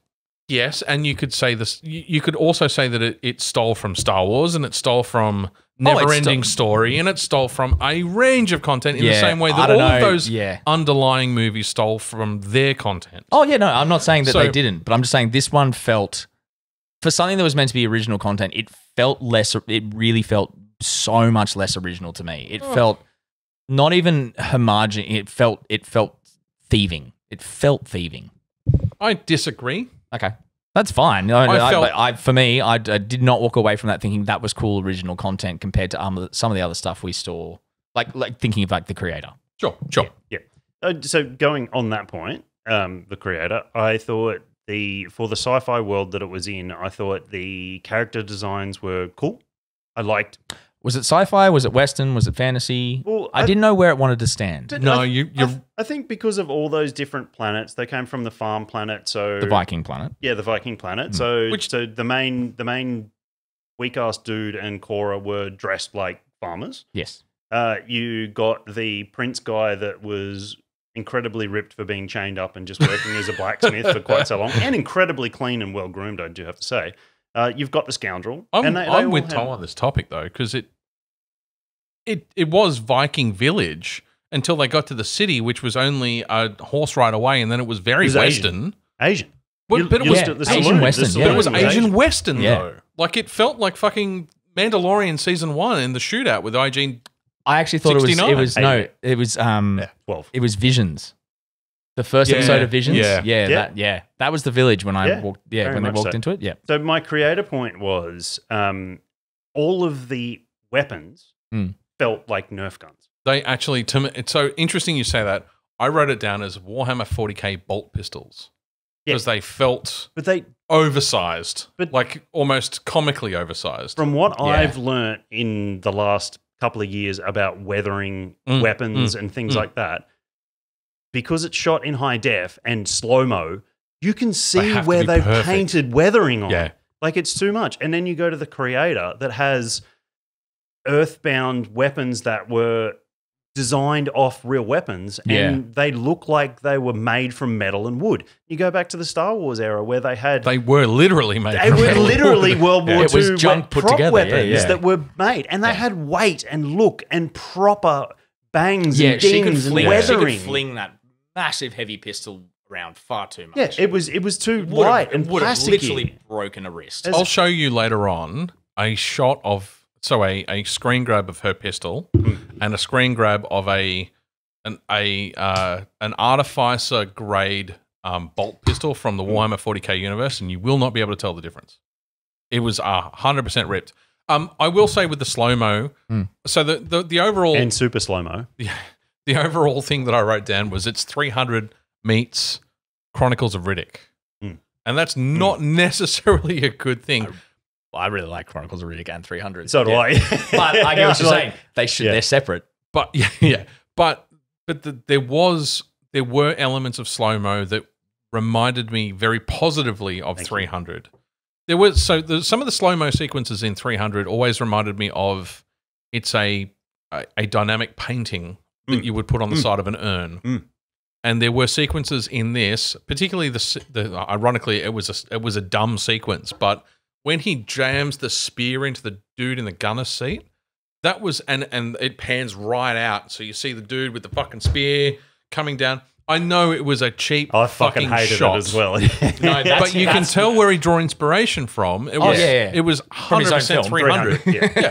Yes, and you could say this. You could also say that it stole from Star Wars, and it stole from Never-Ending Story, and it stole from a range of content in the same way that all of those underlying movies stole from their content.
Oh yeah, no, I'm not saying that they didn't, but I'm just saying this one felt, for something that was meant to be original content, it felt less. It really felt so much less original to me. It felt not even homogeneous. It felt thieving. It felt thieving.
I disagree.
Okay, that's fine. For me, I did not walk away from that thinking that was cool original content compared to some of the other stuff we saw. Like thinking of like the creator.
Sure.
Yeah. So going on that point, the creator, I thought for the sci-fi world that it was in, I thought the character designs were cool. I liked.
Was it sci-fi? Was it Western? Was it fantasy?
Well,
I didn't know where it wanted to stand.
No,
I think because of all those different planets, they came from the farm planet, so
the Viking planet.
Yeah, the Viking planet. So the main weak ass dude and Cora were dressed like farmers.
Yes.
You got the prince guy that was incredibly ripped for being chained up and just working as a blacksmith for quite so long, and incredibly clean and well groomed, I do have to say. You've got the scoundrel.
I'm with Tom on this topic though, because it was Viking village until they got to the city, which was only a horse ride away, and then it was very Western.
Asian.
But it was
Asian Western.
But it was Asian Western
Yeah.
though. Like it felt like fucking Mandalorian season 1 in the shootout with IG.
I actually thought
69.
it was
12.
It was Visions. The first episode of Visions.
Yeah.
That was the village when I walked. Yeah,
very
when they
much
walked
so.
into it. Yeah.
So my creator point was all of the weapons felt like Nerf guns.
They actually, to me, it's so interesting you say that. I wrote it down as Warhammer 40k bolt pistols because they felt oversized, like almost comically oversized.
From what I've learnt in the last couple of years about weathering weapons and things like that, because it's shot in high def and slow-mo, you can see
have to
where
be
they've
perfect.
painted weathering on.
Yeah.
Like, it's too much. And then you go to the creator that has earthbound weapons that were designed off real weapons, and they look like they were made from metal and wood. You go back to the Star Wars era where they had...
They were literally made.
They were literally World War II
It was junk put
prop
together,
weapons that were made. And they had weight and look and proper bangs and dings and weathering.
She could fling that massive heavy pistol around far too much.
Yeah, it was too light and
would have
plasticky.
literally broken a wrist.
I'll show you later on a shot of a screen grab of her pistol and a screen grab of an artificer grade bolt pistol from the Warhammer 40k universe, and you will not be able to tell the difference. It was 100% ripped. I will say with the slow mo, so the overall
and super slow mo.
The overall thing that I wrote down was it's 300 meets Chronicles of Riddick, and that's not necessarily a good thing.
I really like Chronicles of Riddick and 300.
So do I.
But I get what you're saying. They're separate.
But there were elements of slow mo that reminded me very positively of 300. There was some of the slow mo sequences in 300 always reminded me of it's a dynamic painting that you would put on the side of an urn. And there were sequences in this, particularly the ironically it was a dumb sequence, but when he jams the spear into the dude in the gunner's seat, that was and it pans right out, so you see the dude with the fucking spear coming down. I know it was a cheap
I fucking hated
shot
it as well.
but you can tell where he drew inspiration from. It was it was 100% 300.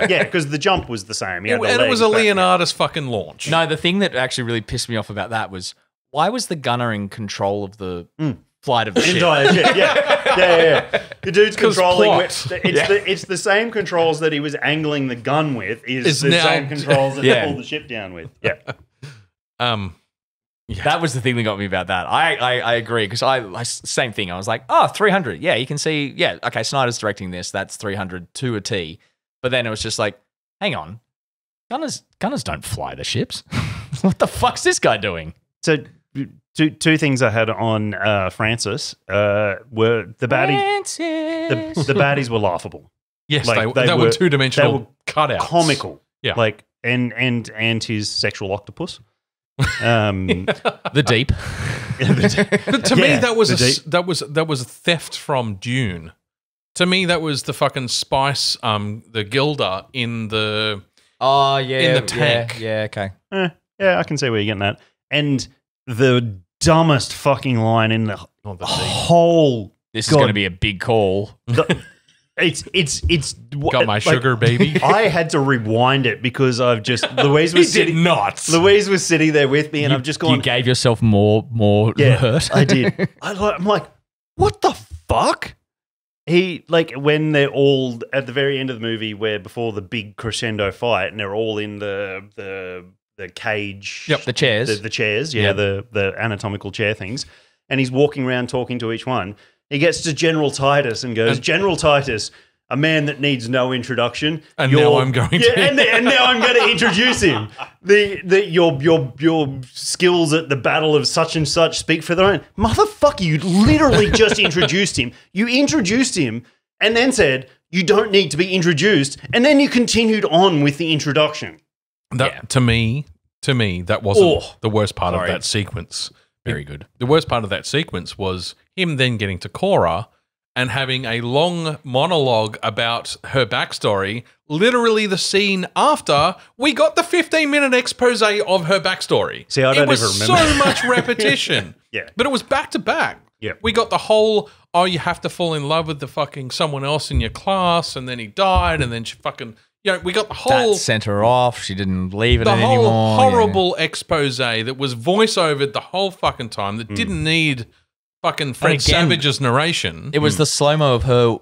Yeah, because the jump was the same.
And it was a Leonardus fucking launch.
No, the thing that actually really pissed me off about that was why was the gunner in control of the flight of the ship?
Entire ship, yeah. The dude's controlling.
plot.
It's the same controls that he was angling the gun with. Is the same controls that he pulled the ship down with. Yeah.
That was the thing that got me about that. I agree, because I same thing. I was like, 300. Yeah, you can see. Yeah, okay, Snyder's directing this. That's 300 to a T. But then it was just like, hang on, gunners don't fly the ships. What the fuck's this guy doing?
So two things I had on Francis were the baddies. The baddies were laughable.
Yes,
Like,
they were two-dimensional
they were
cutouts.
Comical.
Yeah.
Like and his sexual octopus.
The deep.
But to me, that was
the
that was theft from Dune. To me, that was the fucking spice, the Gilda in the in the tank.
Yeah, okay.
Yeah, I can see where you're getting that. And the dumbest fucking line in the whole.
This is going to be a big call.
It's
Got my sugar, baby.
I had to rewind it because I've just Louise was sitting. Louise was sitting there with me, and I've just gone.
You gave yourself more hurt.
I did. I'm like, what the fuck? He when they're all at the very end of the movie, where before the big crescendo fight, and they're all in the cage.
Yep, the chairs.
The chairs, the anatomical chair things, and he's walking around talking to each one. He gets to General Titus and goes, General Titus, a man that needs no introduction.
And now I'm going to.
And now I'm going to introduce him. Your skills at the battle of such and such speak for their own. Motherfucker, you literally just introduced him. You introduced him and then said, you don't need to be introduced. And then you continued on with the introduction.
To me, that wasn't the worst part of that sequence.
Very good.
The worst part of that sequence was him then getting to Cora and having a long monologue about her backstory, literally the scene after we got the 15-minute expose of her backstory.
See, I don't
it was
even remember.
so much repetition.
Yeah.
But it was back to back.
Yeah.
We got the whole, you have to fall in love with the fucking someone else in your class, and then he died, and then she fucking... we got the whole...
That sent her off. She didn't believe in it anymore.
The whole horrible expose that was voice-overed the whole fucking time that didn't need fucking Fred Savage's narration.
It was the slow-mo of her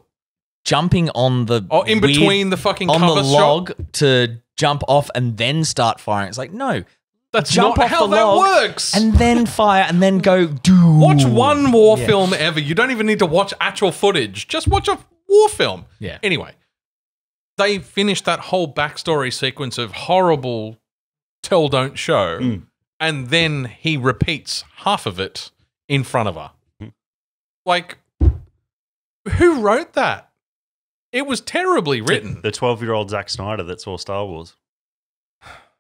jumping on the...
in between the fucking
on
cover
the log to jump off and then start firing. It's like, no.
That's
jump
not
off
how
the
that
log
works.
And then fire and then go... Doo.
Watch one war film ever. You don't even need to watch actual footage. Just watch a war film.
Yeah.
Anyway. They finished that whole backstory sequence of horrible tell, don't show, and then he repeats half of it in front of her. Like, who wrote that? It was terribly written.
The 12-year-old Zack Snyder that saw Star Wars.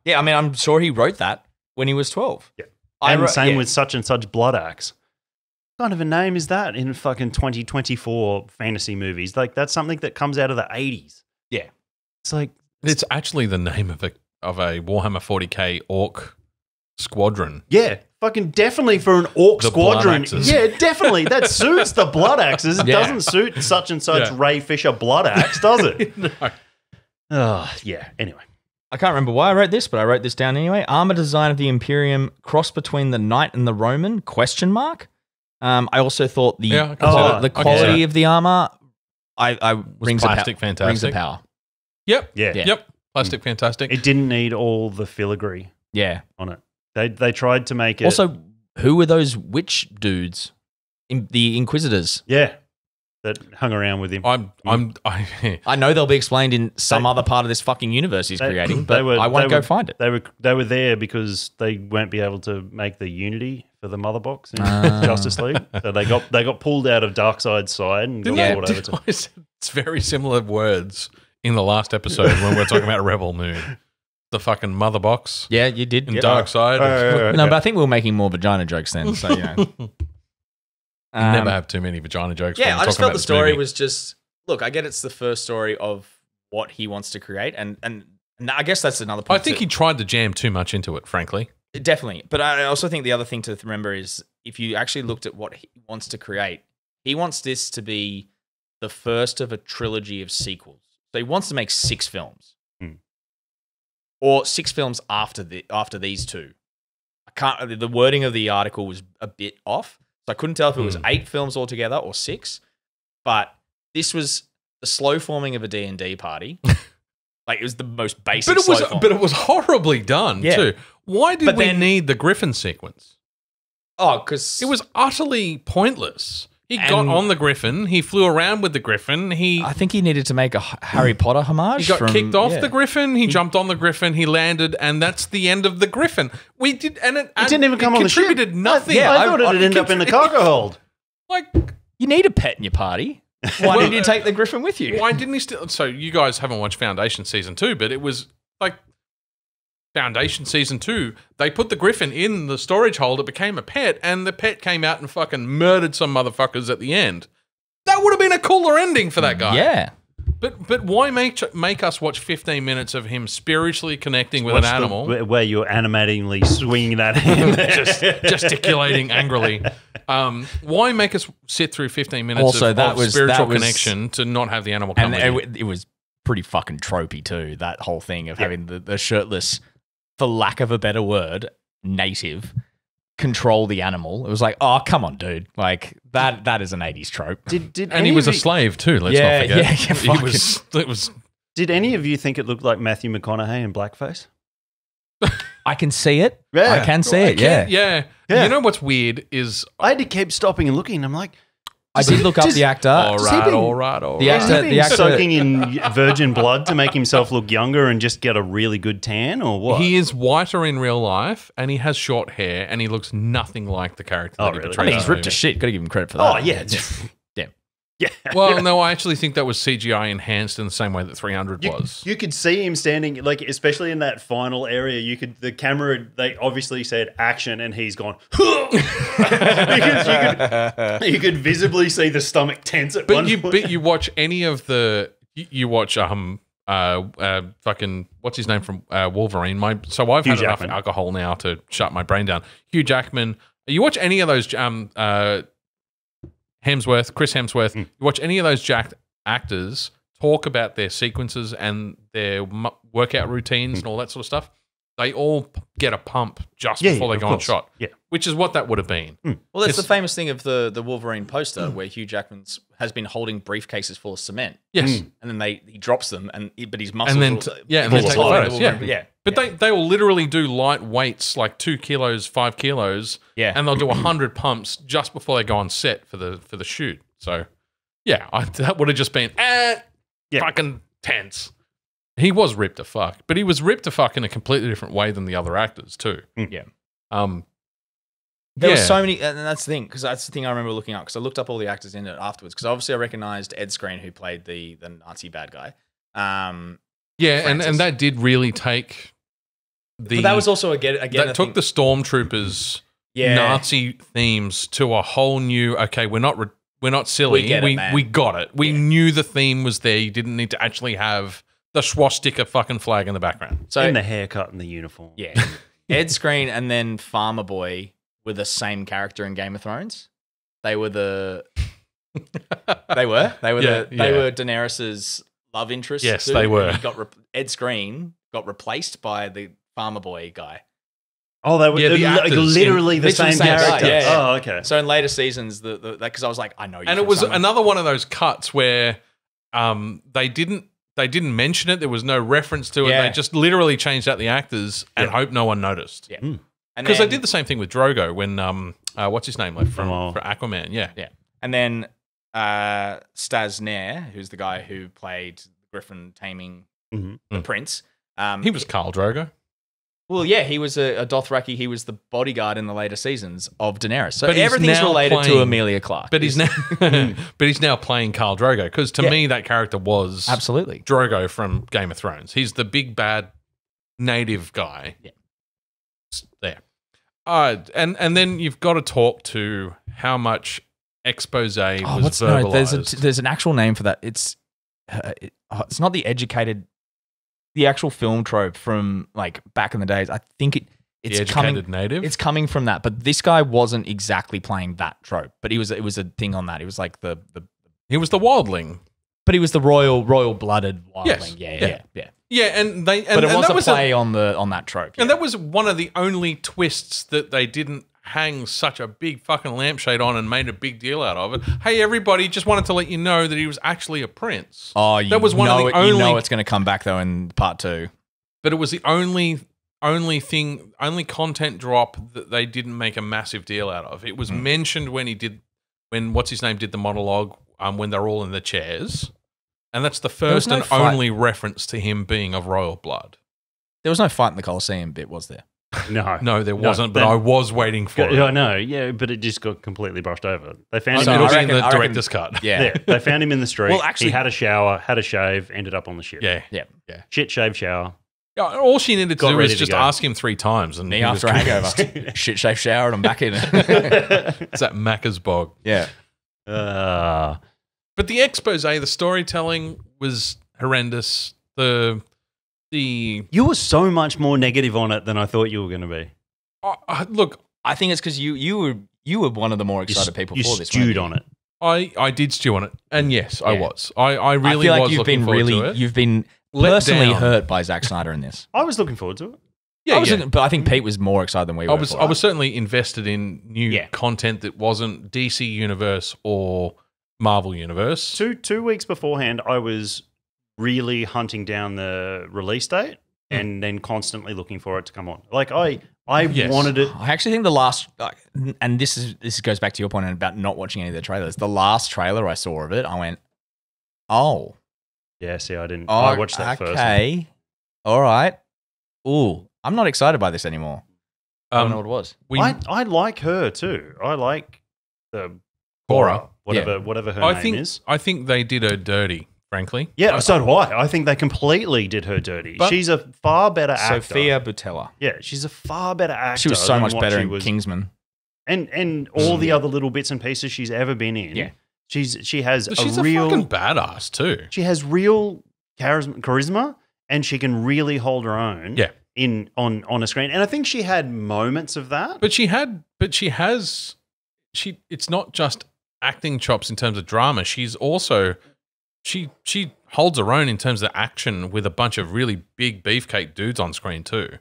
Yeah, I mean, I'm sure he wrote that when he was 12.
Yeah. And same with such and such Blood Axe. What kind of a name is that in fucking 2024 fantasy movies? Like, that's something that comes out of the 80s.
Yeah.
It's like...
It's actually the name of a Warhammer 40k orc squadron.
Yeah, fucking definitely for an orc
The
squadron.
Blood Axes.
Yeah, definitely. That suits the Blood Axes. It
Yeah.
doesn't suit such and such
Yeah.
Ray Fisher Blood Axe, does it?
No.
Yeah, anyway.
I can't remember why I wrote this, but I wrote this down anyway. Armor design of the Imperium, cross between the Knight and the Roman, question mark. I also thought the
Yeah, I can see that.
the
I can see
quality
that.
of the armor rings
plastic
rings
fantastic?
a power.
Yep.
Yeah.
Yep. Plastic fantastic.
It didn't need all the filigree
Yeah.
on it. They tried to make it...
Also, who were those witch dudes? The Inquisitors.
Yeah, that hung around with him.
I know they'll be explained in some other part of this fucking universe he's creating, but I won't go find it.
They were there because they won't be able to make the Unity for the mother box in
Ah.
Justice League. So they got pulled out of Darkseid's side and got brought over to...
I said it's very similar words in the last episode when we were talking about Rebel Moon. The fucking mother box
Yeah, you did.
in
Yeah.
Dark Side.
No, but I think we were making more vagina jokes then, so, you know.
Never have too many vagina jokes. when
Yeah,
we're
I just
talking
felt
about
the
this
story
movie.
was just look. I get it's the first story of what he wants to create, and I guess that's another point.
I think he tried to jam too much into it, frankly.
definitely, but I also think the other thing to remember is if you actually looked at what he wants to create, he wants this to be the first of a trilogy of sequels. So he wants to make 6 films, or 6 films after these 2. I can't. The wording of the article was a bit off. So I couldn't tell if it was 8 films altogether or 6, but this was the slow forming of a D&D party. Like, it was the most basic
But it was horribly done too. Why did we
then-
need the Griffin sequence?
Oh, because
It was utterly pointless. He got
And-
on the Griffin. He flew around with the Griffin. He
I think he needed to make a Harry Potter homage.
got kicked off
yeah.
the Griffin. He jumped on the Griffin. He landed, and that's the end of the Griffin. We did, and it
It didn't even come on the ship.
contributed nothing.
Yeah,
I thought it'd end up in the cargo hold.
Like,
You need a pet in your party. Why didn't you take the Griffin with you?
why didn't he still? So you guys haven't watched Foundation season 2, but it was like Foundation season 2. They put the Griffin in the storage hold. It became a pet, and the pet came out and fucking murdered some motherfuckers at the end. That would have been a cooler ending for that guy.
Yeah.
But why make us watch 15 minutes of him spiritually connecting with an animal,
Where you're animatingly swinging that hand.
just gesticulating angrily? Why make us sit through 15 minutes
Also,
of
that was-
spiritual
that was-
connection to not have the animal
And
come with you?
it was pretty fucking tropey too, that whole thing of having the shirtless, for lack of a better word, native control the animal. It was like, oh, come on, dude. Like, that is an 80s trope.
Did
And
any
he was
of
a
you-
slave too. Let's
Yeah,
not forget.
yeah,
He was.
Did any of you think it looked like Matthew McConaughey in blackface?
I can see it.
Yeah.
I can see it, yeah.
Yeah.
Yeah.
You know what's weird is
I had to keep stopping and looking. I'm like,
I did look up the actor.
all
Does he
right,
been-
all right.
The
is he
actor-
been
the actor-
soaking in virgin blood to make himself look younger and just get a really good tan, or what?
He is whiter in real life, and he has short hair, and he looks nothing like the character that he
really?
portrays.
I mean, he's
in the
ripped to
movie.
shit. Got to give him credit for that.
Oh yeah,
Damn.
yeah.
Well, no, I actually think that was CGI enhanced in the same way that 300 was.
You could see him standing, like, especially in that final area. The camera, they obviously said action, and he's gone. because you could visibly see the stomach tense at one point.
But you watch any of the you watch fucking what's his name from Wolverine. So I've
Hugh
had enough
Jackman.
alcohol now to shut my brain down. Hugh Jackman. You watch any of those Chris Hemsworth. You watch any of those jacked actors talk about their sequences and their workout routines and all that sort of stuff. They all get a pump just before they
of
go on
course.
shot.
Yeah.
Which is what that would have been.
Well, that's
It's-
the famous thing of the Wolverine poster where Hugh Jackman has been holding briefcases full of cement.
Yes.
And then he drops them, but his muscles
And then,
will-
and
full
then
of
take the
blood.
photos. Yeah.
Yeah.
But they will literally do light weights, like 2 kilos, 5 kilos.
Yeah.
And they'll do 100 pumps just before they go on set for the shoot. So, yeah, that would have just been fucking tense. He was ripped to fuck, but he was ripped to fuck in a completely different way than the other actors too.
Yeah. There were so many, and that's the thing, because that's the thing I remember looking up, because I looked up all the actors in it afterwards, because obviously I recognized Ed Skrein, who played the Nazi bad guy.
And that did really take the...
But that was also, again
that took the Stormtroopers' Nazi themes to a whole new, okay, we're not silly. We got it. We knew the theme was there. You didn't need to actually have the swastika fucking flag in the background.
So, and the haircut and the uniform.
Yeah. Ed Skrein and then Farmer Boy were the same character in Game of Thrones. They were They were Daenerys's love interest.
Yes, they were.
Ed Skrein got replaced by the Farmer Boy guy.
Oh, they were literally the same character.
Yeah.
Oh, okay.
So in later seasons, because I was like, I know you.
And it was another one of those cuts where they didn't mention it. There was no reference to it. They just literally changed out the actors and hoped no one noticed.
Yeah.
Because they did the same thing with Drogo when what's his name for Aquaman? Yeah.
And then Stas Nair, who's the guy who played Griffin taming the prince.
He was Khal Drogo.
Well, yeah, he was a Dothraki. He was the bodyguard in the later seasons of Daenerys. So everything's related to Emilia Clarke.
But he's now playing Khal Drogo, because to me that character was
absolutely
Drogo from Game of Thrones. He's the big bad native guy.
Yeah.
There. And then you've got to talk to how much expose was verbalized.
There's an actual name for that. It's not the educated. The actual film trope from like back in the days, I think it's coming.
Native.
It's coming from that, but this guy wasn't exactly playing that trope. But it was a thing on that. It was like
he was the wildling,
but he was the royal blooded wildling.
Yes.
Yeah.
Yeah, and
but it was a play on that trope.
And that was one of the only twists that they didn't hang such a big fucking lampshade on and made a big deal out of it. Hey, everybody, just wanted to let you know that he was actually a prince.
Oh,
that was one of the only.
You know it's going to come back though in part 2.
But it was the only content drop that they didn't make a massive deal out of. It was mentioned when what's his name did the monologue when they're all in the chairs, and that's the first and only reference to him being of royal blood.
There was no fight in the Colosseum bit, was there?
No, there wasn't, but I was waiting for it.
I know, yeah, but it just got completely brushed over. They found him
in the director's cut.
Yeah. They found him in the street. Well, actually, he had a shower, had a shave, ended up on the ship.
Yeah.
Shit, shave, shower.
Yeah, all she needed to do was just ask him 3 times. And
me after a hangover. Shit, shave, shower, and I'm back in.
It's that Macca's bog.
Yeah.
But the expose, the storytelling was horrendous.
You were so much more negative on it than I thought you were going to be.
Look,
I think it's because you were one of the more excited people for this.
You stewed on it.
I did stew on it, and yes, I was. I really was looking forward to it.
You've been personally hurt by Zack Snyder in this.
I was looking forward to it.
Yeah, but I think Pete was more excited than we were.
I was certainly invested in new content that wasn't DC Universe or Marvel Universe.
2 weeks beforehand, I was really hunting down the release date and then constantly looking for it to come on. Like I wanted it.
I actually think the last, and this goes back to your point about not watching any of the trailers. The last trailer I saw of it, I went, oh.
Yeah, see, I didn't. I watched that first.
Okay. All right. Ooh, I'm not excited by this anymore. I don't know what it was.
I like her too. I like the
Cora,
whatever her name is.
I think they did her dirty. Frankly.
Yeah, so do I. I think they completely did her dirty.
But
she's a far better actor.
Sophia Boutella.
Yeah, she's a far better actor.
She was so much better in Kingsman.
And all the other little bits and pieces she's ever been in.
Yeah.
She's
a fucking badass too.
She has real charisma and she can really hold her own on a screen. And I think she had moments of that.
It's not just acting chops in terms of drama. She's also She holds her own in terms of action with a bunch of really big beefcake dudes on screen too.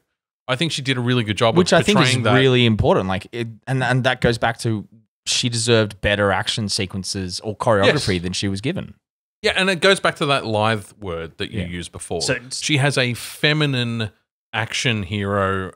I think she did a really good job
which
of
I think is
that.
really important. Like, and that goes back to she deserved better action sequences or choreography than she was given.
Yeah, and it goes back to that lithe word that you used before. So she has a feminine action hero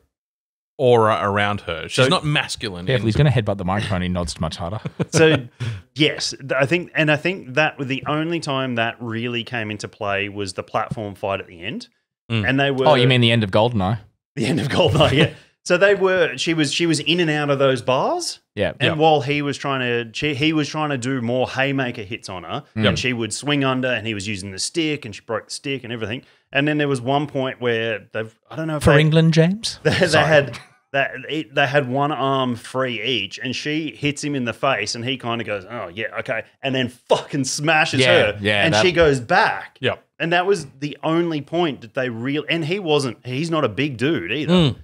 aura around her. She's not masculine.
Yeah, if he's going to headbutt the microphone, he nods much harder.
So, yes, I think that the only time that really came into play was the platform fight at the end. And they were...
Oh, you mean the end of GoldenEye?
The end of GoldenEye, yeah. She was in and out of those bars.
Yeah.
And while he was trying to do more haymaker hits on her, and she would swing under, and he was using the stick, and she broke the stick and everything. And then there was one point where I don't know if
England, James.
They had one arm free each, and she hits him in the face, and he kind of goes, "Oh yeah, okay," and then fucking smashes her, and she goes back.
Yep.
And that was the only point that they really. And he's not a big dude either.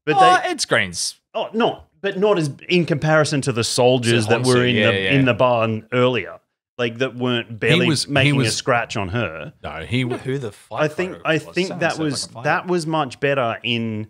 But
Ed Screen's.
Oh no, but not as in comparison to the soldiers that were in the barn earlier. Like that weren't barely making a scratch on her.
No,
who the fuck?
I think that was much better in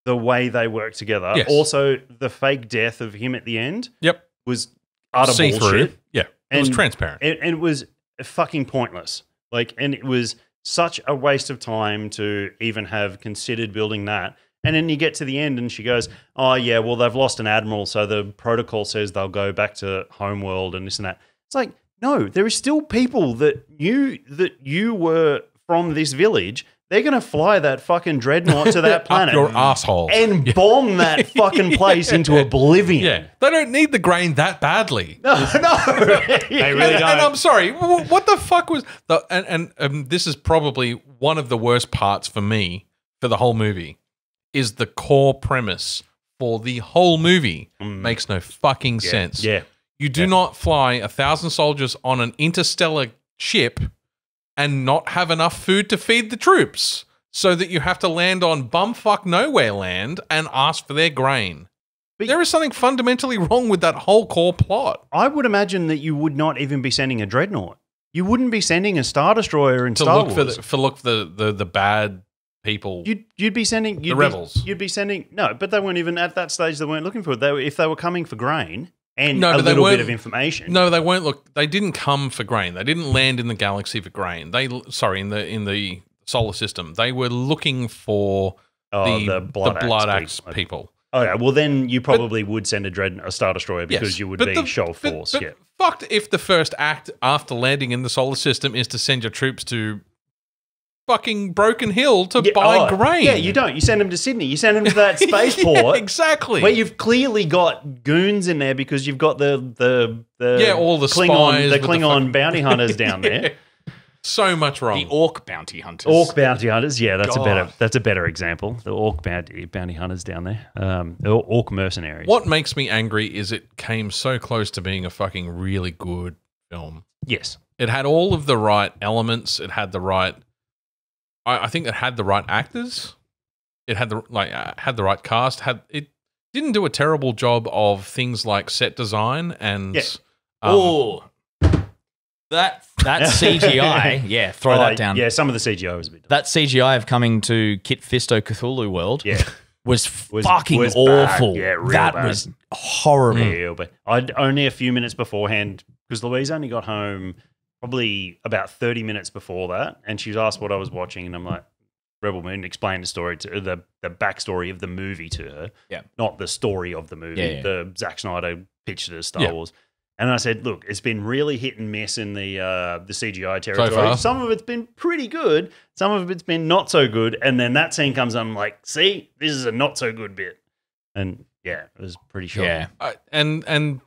the way they worked together.
Yes.
Also, the fake death of him at the end.
Yep.
Was utter
See-through.
bullshit.
Yeah, it was transparent.
And it was fucking pointless. And it was such a waste of time to even have considered building that. And then you get to the end, and she goes, "Oh yeah, well they've lost an admiral, so the protocol says they'll go back to homeworld and this and that." It's like, no, there are still people that you were from this village. They're going to fly that fucking dreadnought to that planet.
Up your asshole.
And bomb that fucking place into oblivion.
Yeah. They don't need the grain that badly.
No.
They really don't.
And I'm sorry, what the fuck was... this is probably one of the worst parts for me for the whole movie, is the core premise for the whole movie makes no fucking sense.
Yeah.
You do not fly 1,000 soldiers on an interstellar ship and not have enough food to feed the troops, so that you have to land on bumfuck nowhere land and ask for their grain. But there is something fundamentally wrong with that whole core plot.
I would imagine that you would not even be sending a dreadnought. You wouldn't be sending a Star Destroyer in Star Wars.
The bad people.
You'd be sending...
The rebels.
You'd be sending... No, but they weren't even at that stage. They weren't looking for it. If they were coming for grain... And a little bit of information.
No, they weren't. Look, they didn't come for grain. They didn't land in the galaxy for grain. In the solar system. They were looking for the Blood Axe people.
Okay, well then you probably would send a Star Destroyer because you would be show force.
But fucked if the first act after landing in the solar system is to send your troops to fucking Broken Hill to buy grain.
Yeah, you don't. You send them to Sydney. You send them to that spaceport.
Exactly.
Where you've clearly got goons in there because you've got all the Klingon bounty hunters down there.
So much wrong.
The Orc bounty hunters.
Orc bounty hunters. Yeah, that's a better example. The Orc bounty hunters down there. The Orc mercenaries.
What makes me angry is it came so close to being a fucking really good film.
Yes.
It had all of the right elements. It had the right... I think it had the right actors. It had the right cast. It didn't do a terrible job of things like set design and
that CGI, throw that down.
Yeah, some of the CGI was a bit.
That CGI of coming to Kit Fisto Cthulhu World, was fucking awful.
Bad. Yeah, real
that
bad.
was horrible.
Real bad. I'd only a few minutes beforehand because Louise only got home probably about 30 minutes before that, and she asked what I was watching, and I'm like, Rebel Moon, explained the story to the backstory of the movie to her, not the story of the movie. The Zack Snyder pitched it as Star Wars, and I said, look, it's been really hit and miss in the CGI territory.
So
some of it's been pretty good, some of it's been not so good, and then that scene comes on, I'm like, see, this is a not so good bit, and it was pretty shocking.
And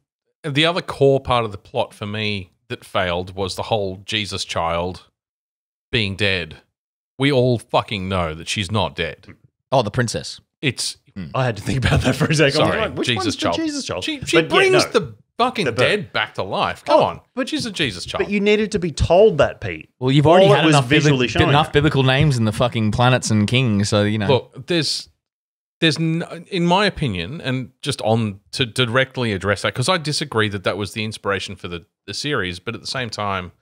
the other core part of the plot for me that failed was the whole Jesus child being dead. We all fucking know that she's not dead.
Oh, the princess.
I had to think about that for a second.
Sorry,
like, which
Jesus
one's
child.
The Jesus child.
She brings the fucking dead back to life. Come on, but she's a Jesus child.
But you needed to be told that, Pete.
Well, you've already had enough
enough
biblical names in the fucking planets and kings, so you know.
Look, there's in my opinion, and just on to directly address that, because I disagree that was the inspiration for the series, but at the same time,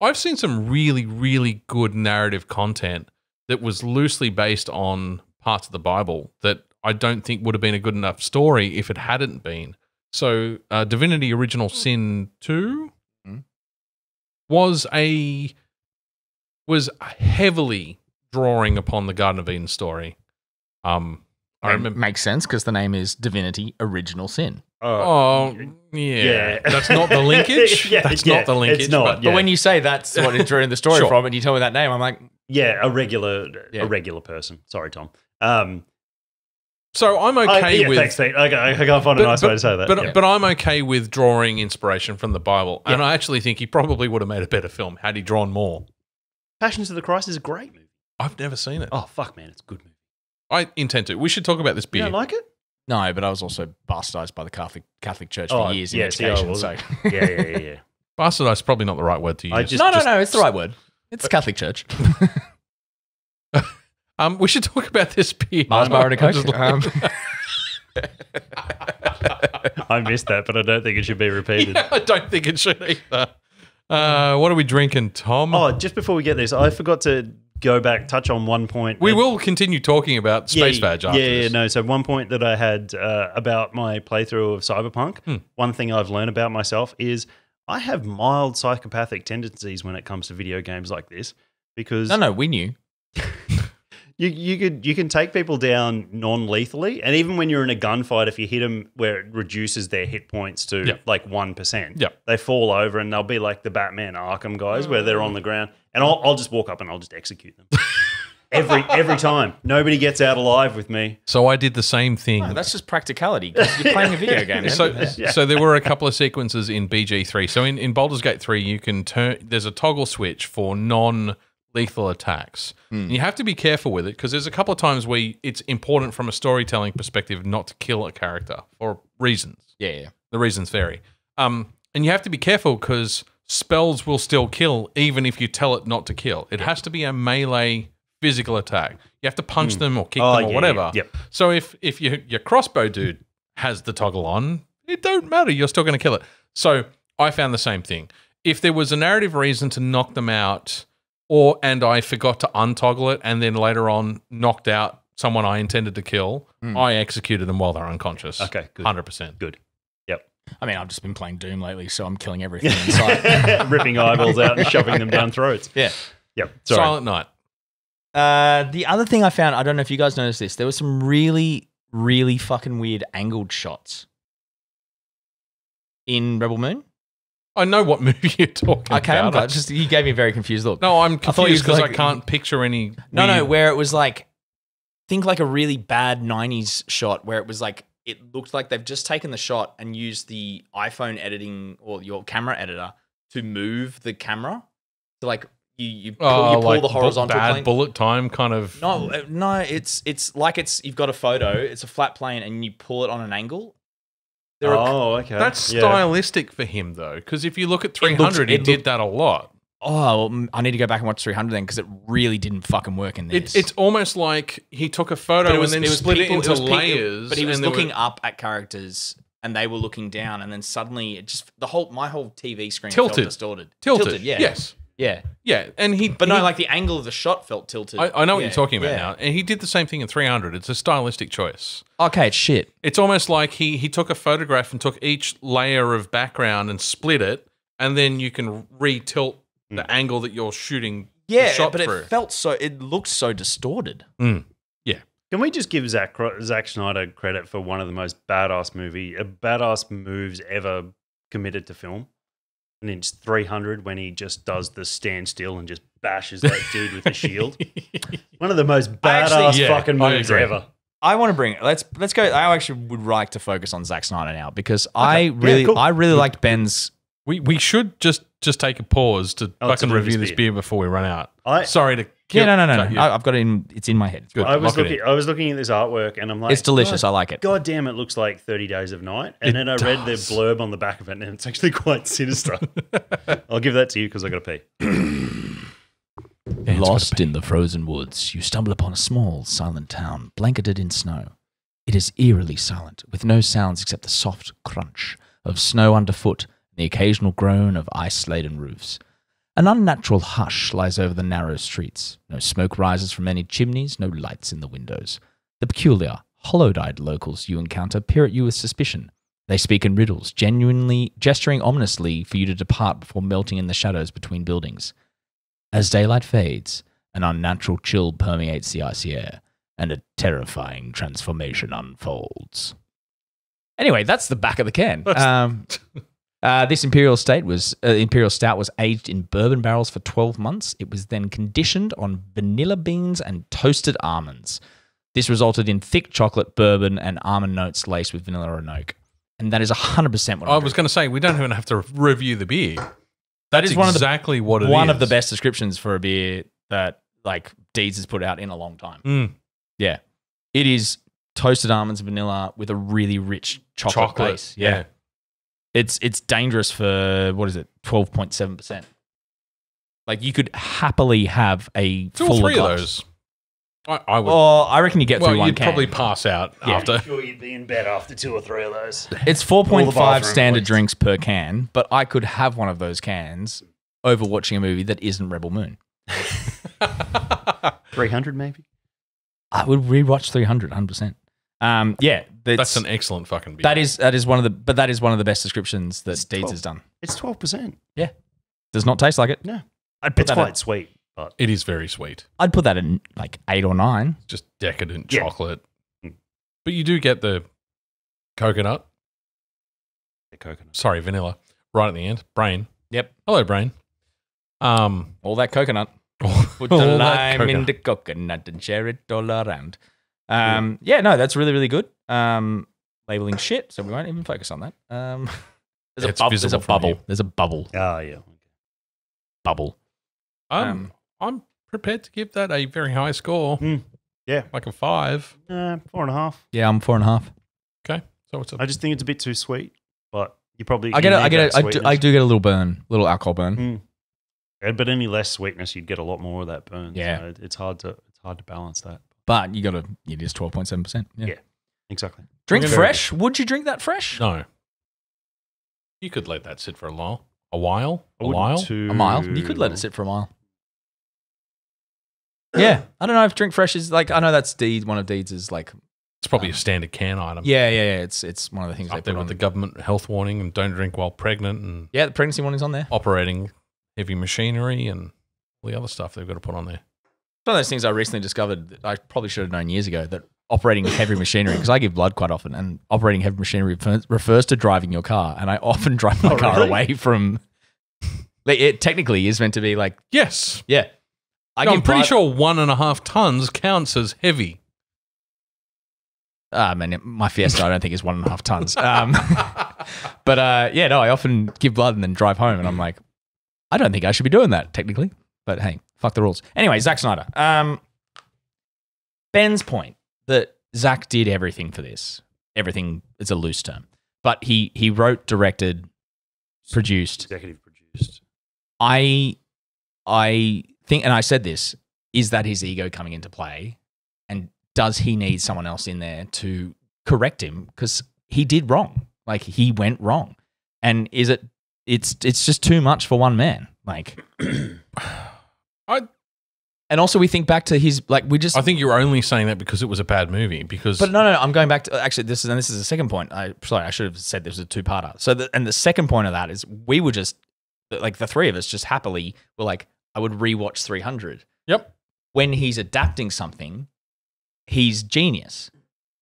I've seen some really, really good narrative content that was loosely based on parts of the Bible that I don't think would have been a good enough story if it hadn't been. So Divinity Original Sin 2 was heavily drawing upon the Garden of Eden story. I remember.
Makes sense because the name is Divinity Original Sin.
Yeah. That's not the linkage. That's not the linkage.
It's not,
but when you say that's what it's drawing the story from, and you tell me that name, I'm like,
a regular person. Sorry, Tom.
So I'm okay with.
Thanks, Pete. I can't find a nice way to say that.
But I'm okay with drawing inspiration from the Bible, and I actually think he probably would have made a better film had he drawn more.
Passions of the Christ is a great movie.
I've never seen it.
Oh fuck, man, it's a good movie.
I intend to. We should talk about this
You
beer.
don't like it?
No, but I was also bastardized by the Catholic Church
Oh,
for years in
yeah,
education. So
Yeah.
Bastardized is probably not the right word to use.
no, it's the right word. It's the Catholic Church.
We should talk about this beer.
Mars bar and a Coke.
I missed that, but I don't think it should be repeated.
Yeah, I don't think it should either. What are we drinking, Tom?
Oh, just before we get this, I forgot to go back, touch on one point.
We will continue talking about Space Badge after this.
No. So one point that I had about my playthrough of Cyberpunk, one thing I've learned about myself is I have mild psychopathic tendencies when it comes to video games like this. Because
No, we knew.
you can take people down non-lethally, and even when you're in a gunfight, if you hit them where it reduces their hit points to like 1%, they fall over and they'll be like the Batman Arkham guys where they're on the ground, and I'll just walk up and I'll just execute them every time. Nobody gets out alive with me.
So I did the same thing.
No, that's just practicality because you're playing a video game.
So there were a couple of sequences in BG3. So in Baldur's Gate 3, you can there's a toggle switch for non-lethal attacks. And you have to be careful with it because there's a couple of times where it's important from a storytelling perspective not to kill a character for reasons.
Yeah.
The reasons vary. And you have to be careful because spells will still kill even if you tell it not to kill. It has to be a melee physical attack. You have to punch them or kick them or whatever.
Yep.
So if your crossbow dude has the toggle on, it don't matter. You're still going to kill it. So I found the same thing. If there was a narrative reason to knock them out and I forgot to untoggle it and then later on knocked out someone I intended to kill, I executed them while they're unconscious.
Okay, good.
100%.
Good. Yep.
I mean, I've just been playing Doom lately, so I'm killing everything inside.
Ripping eyeballs out and shoving them down throats.
Yeah.
Yep. Sorry.
Silent Night.
The other thing I found, I don't know if you guys noticed this, there was some really, really fucking weird angled shots in Rebel Moon.
I know what movie you're talking about.
Okay, I'm glad. Just you gave me a very confused look.
No, I'm
I thought you
confused because
like-
I can't picture any.
No,
weird-
where it was like, think like a really bad 90s shot where it was like, it looked like they've just taken the shot and used the iPhone editing or your camera editor to move the camera. So like you pull
like
the horizontal
bad
plane.
bullet time kind of.
No, it's like you've got a photo, it's a flat plane and you pull it on an angle.
Okay.
That's stylistic for him though, because if you look at 300, he did that a lot.
Oh, well, I need to go back and watch 300 then because it really didn't fucking work in this.
It's almost like he took a photo and then split it into layers.
But he was looking up at characters and they were looking down, and then suddenly it just my whole TV screen felt distorted.
Tilted,
yeah.
Yes.
Yeah.
Yeah, and
like the angle of the shot felt tilted.
I know what you're talking about now. And he did the same thing in 300. It's a stylistic choice.
Okay, it's shit.
It's almost like he took a photograph and took each layer of background and split it, and then you can re-tilt the angle that you're shooting the shot
but
through.
it looked so distorted.
Yeah.
Can we just give Zack Snyder credit for one of the most badass moves ever committed to film? And it's 300 when he just does the standstill and just bashes that dude with a shield. One of the most badass fucking moves ever.
I want to bring let's go. I actually would like to focus on Zack Snyder now because I really liked Ben's.
We should just take a pause to fucking review this beer before we run out. Sorry to
No. I've got it it's in my head.
Good.
I was looking at this artwork and I'm like,
it's delicious. I like it.
God damn, it looks like 30 Days of Night. And then I read the blurb on the back of it and it's actually quite sinister. I'll give that to you because I got to pee.
Lost in the frozen woods, you stumble upon a small, silent town blanketed in snow. It is eerily silent, with no sounds except the soft crunch of snow underfoot and the occasional groan of ice-laden roofs. An unnatural hush lies over the narrow streets. No smoke rises from any chimneys, no lights in the windows. The peculiar, hollow-eyed locals you encounter peer at you with suspicion. They speak in riddles, gesturing ominously for you to depart before melting in the shadows between buildings. As daylight fades, an unnatural chill permeates the icy air, and a terrifying transformation unfolds. Anyway, that's the back of the can. This Imperial Stout was aged in bourbon barrels for 12 months. It was then conditioned on vanilla beans and toasted almonds. This resulted in thick chocolate, bourbon, and almond notes laced with vanilla and oak. And that is 100% what
I was going to say, we don't even have to review the beer.
That is
exactly what it is.
One of the best descriptions for a beer that like Deeds has put out in a long time.
Mm.
Yeah. It is toasted almonds and vanilla with a really rich chocolate base.
Yeah.
It's dangerous for, 12.7%. Like you could happily have a
Two or
full
three of
glass.
those. I would.
Oh, I reckon you get through one
you'd
can.
probably pass out after.
I'm sure you'd be in bed after 2 or 3 of those.
It's
All the
4.5
bathroom
standard
points.
drinks per can, but I could have one of those cans over watching a movie that isn't Rebel Moon.
300 maybe?
I would rewatch 300, 100%. Yeah,
That's an excellent fucking beer.
that is one of the best descriptions that Deeds
12.
has done.
It's 12%.
Does not taste like it.
No.
I'd put
It's
that
quite sweet, but
It is very sweet.
I'd put that in like 8 or 9.
Just decadent
Yeah.
chocolate. But you do get the coconut.
the coconut.
Sorry, vanilla. Right at the end. Brain.
Yep.
Hello, Brain.
All that coconut. Put the
all that
lime in
coconut.
the coconut and share it all around. Yeah, no, that's really, really good. Labeling shit, so we won't even focus on that. There's
It's
a, there's
visible
a
from
bubble.
here.
There's a bubble.
Oh, yeah.
Bubble.
I'm prepared to give that a very high score.
Yeah.
Like a 5.
4.5.
Yeah, I'm 4.5.
Okay. So it's a
I just think it's a bit too sweet, but you probably.
I get
you
it.
need that
I
sweetness.
do get a little burn, little alcohol burn.
But any less sweetness, you'd get a lot more of that burn.
Yeah.
So it's hard to balance that.
But you got to. It is 12.7%. Yeah.
Yeah. Exactly.
Drink
I'm gonna-
fresh. Would you drink that fresh?
No. You could let that sit for a while. A while?
I
A
wouldn't
while?
too-
A mile. You could let it sit for a mile. Yeah, I don't know if drink fresh is like. I know that's one of Deeds is like.
It's probably a standard can item.
Yeah. It's one of the things they
Up there
put
with
on.
the government health warning and don't drink while pregnant and
Yeah, the pregnancy warning's on there.
operating heavy machinery and all the other stuff they've got to put on there.
It's one of those things I recently discovered that I probably should have known years ago that operating heavy machinery, because I give blood quite often, and operating heavy machinery refers to driving your car, and I often drive my car
really?
away from. Like, it technically is meant to be like,
Yes.
yeah.
I'm pretty sure 1.5 tons counts as heavy.
Man, my Fiesta I don't think is 1.5 tons. But yeah, no, I often give blood and then drive home, and I'm like, I don't think I should be doing that technically. But hey, fuck the rules. Anyway, Zack Snyder. Ben's point that Zack did everything for this. Everything is a loose term, but he wrote, directed, produced.
Executive produced.
I think, and I said this, is that his ego coming into play? And does he need someone else in there to correct him? Because he did wrong. Like, he went wrong. And it's just too much for one man. Like, and also we think back to his, like, we just,
I think you're only saying that because it was a bad movie. Because
but no, I'm going back to, actually, this is the second point. I should have said this was a two-parter. So, the second point of that is we were just, like, the three of us just happily were like, I would rewatch 300.
Yep.
When he's adapting something, he's genius.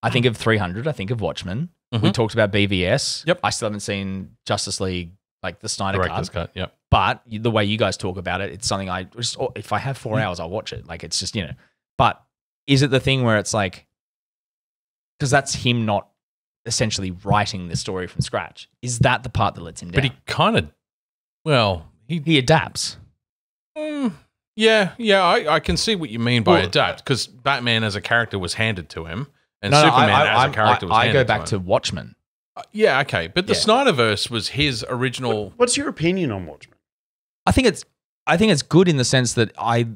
I think of 300. I think of Watchmen. We talked about BVS.
Yep.
I still haven't seen Justice League, like the Snyder
Director's
cut.
cut. Yep.
But the way you guys talk about it, it's something I just, if I have 4 hours, I'll watch it. Like, it's just, But is it the thing where it's like, because that's him not essentially writing the story from scratch? Is that the part that lets him down?
But he kind of, well,
he adapts.
yeah, I can see what you mean by
Well,
adapt, because Batman as a character was handed to him, and
No,
Superman
I
as a character was
I
handed
go back
to
to Watchmen.
yeah, okay, but the
Yeah.
Snyderverse was his original.
What's your opinion on Watchmen?
I think it's good in the sense that I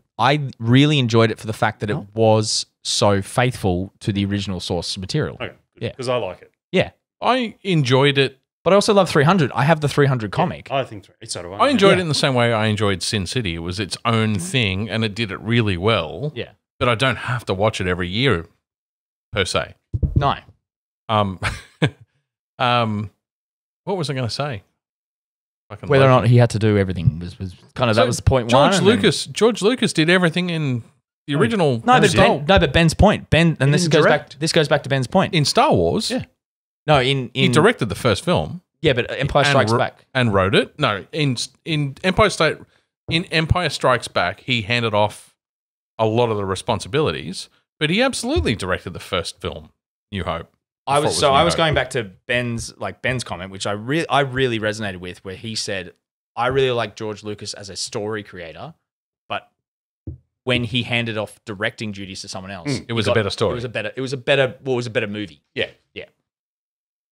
really enjoyed it for the fact that it was so faithful to the original source material.
Okay.
Yeah.
Because I like it.
Yeah.
I enjoyed it.
But I also love 300. I have the 300 comic.
I think so do I.
I enjoyed it in the same way I enjoyed Sin City. It was its own thing, and it did it really well.
Yeah.
But I don't have to watch it every year, per se.
No.
What was I going to say? Fucking
Whether or
local.
not he had to do everything was kind of,
So
that was point one.
George Lucas did everything in the original.
But Ben's point. Ben, and this
didn't
goes
direct.
back. This goes back to Ben's point.
in Star Wars.
Yeah.
No, in
He directed the first film
yeah, but Empire Strikes Back.
and wrote it. No, in Empire Strikes Back, he handed off a lot of the responsibilities. But he absolutely directed the first film, New Hope.
I
before
was
it New Hope.
going back to Ben's comment, which I really resonated with, where he said, I really like George Lucas as a story creator, but when he handed off directing duties to someone else,
It was a better story.
It was a better movie.
Yeah.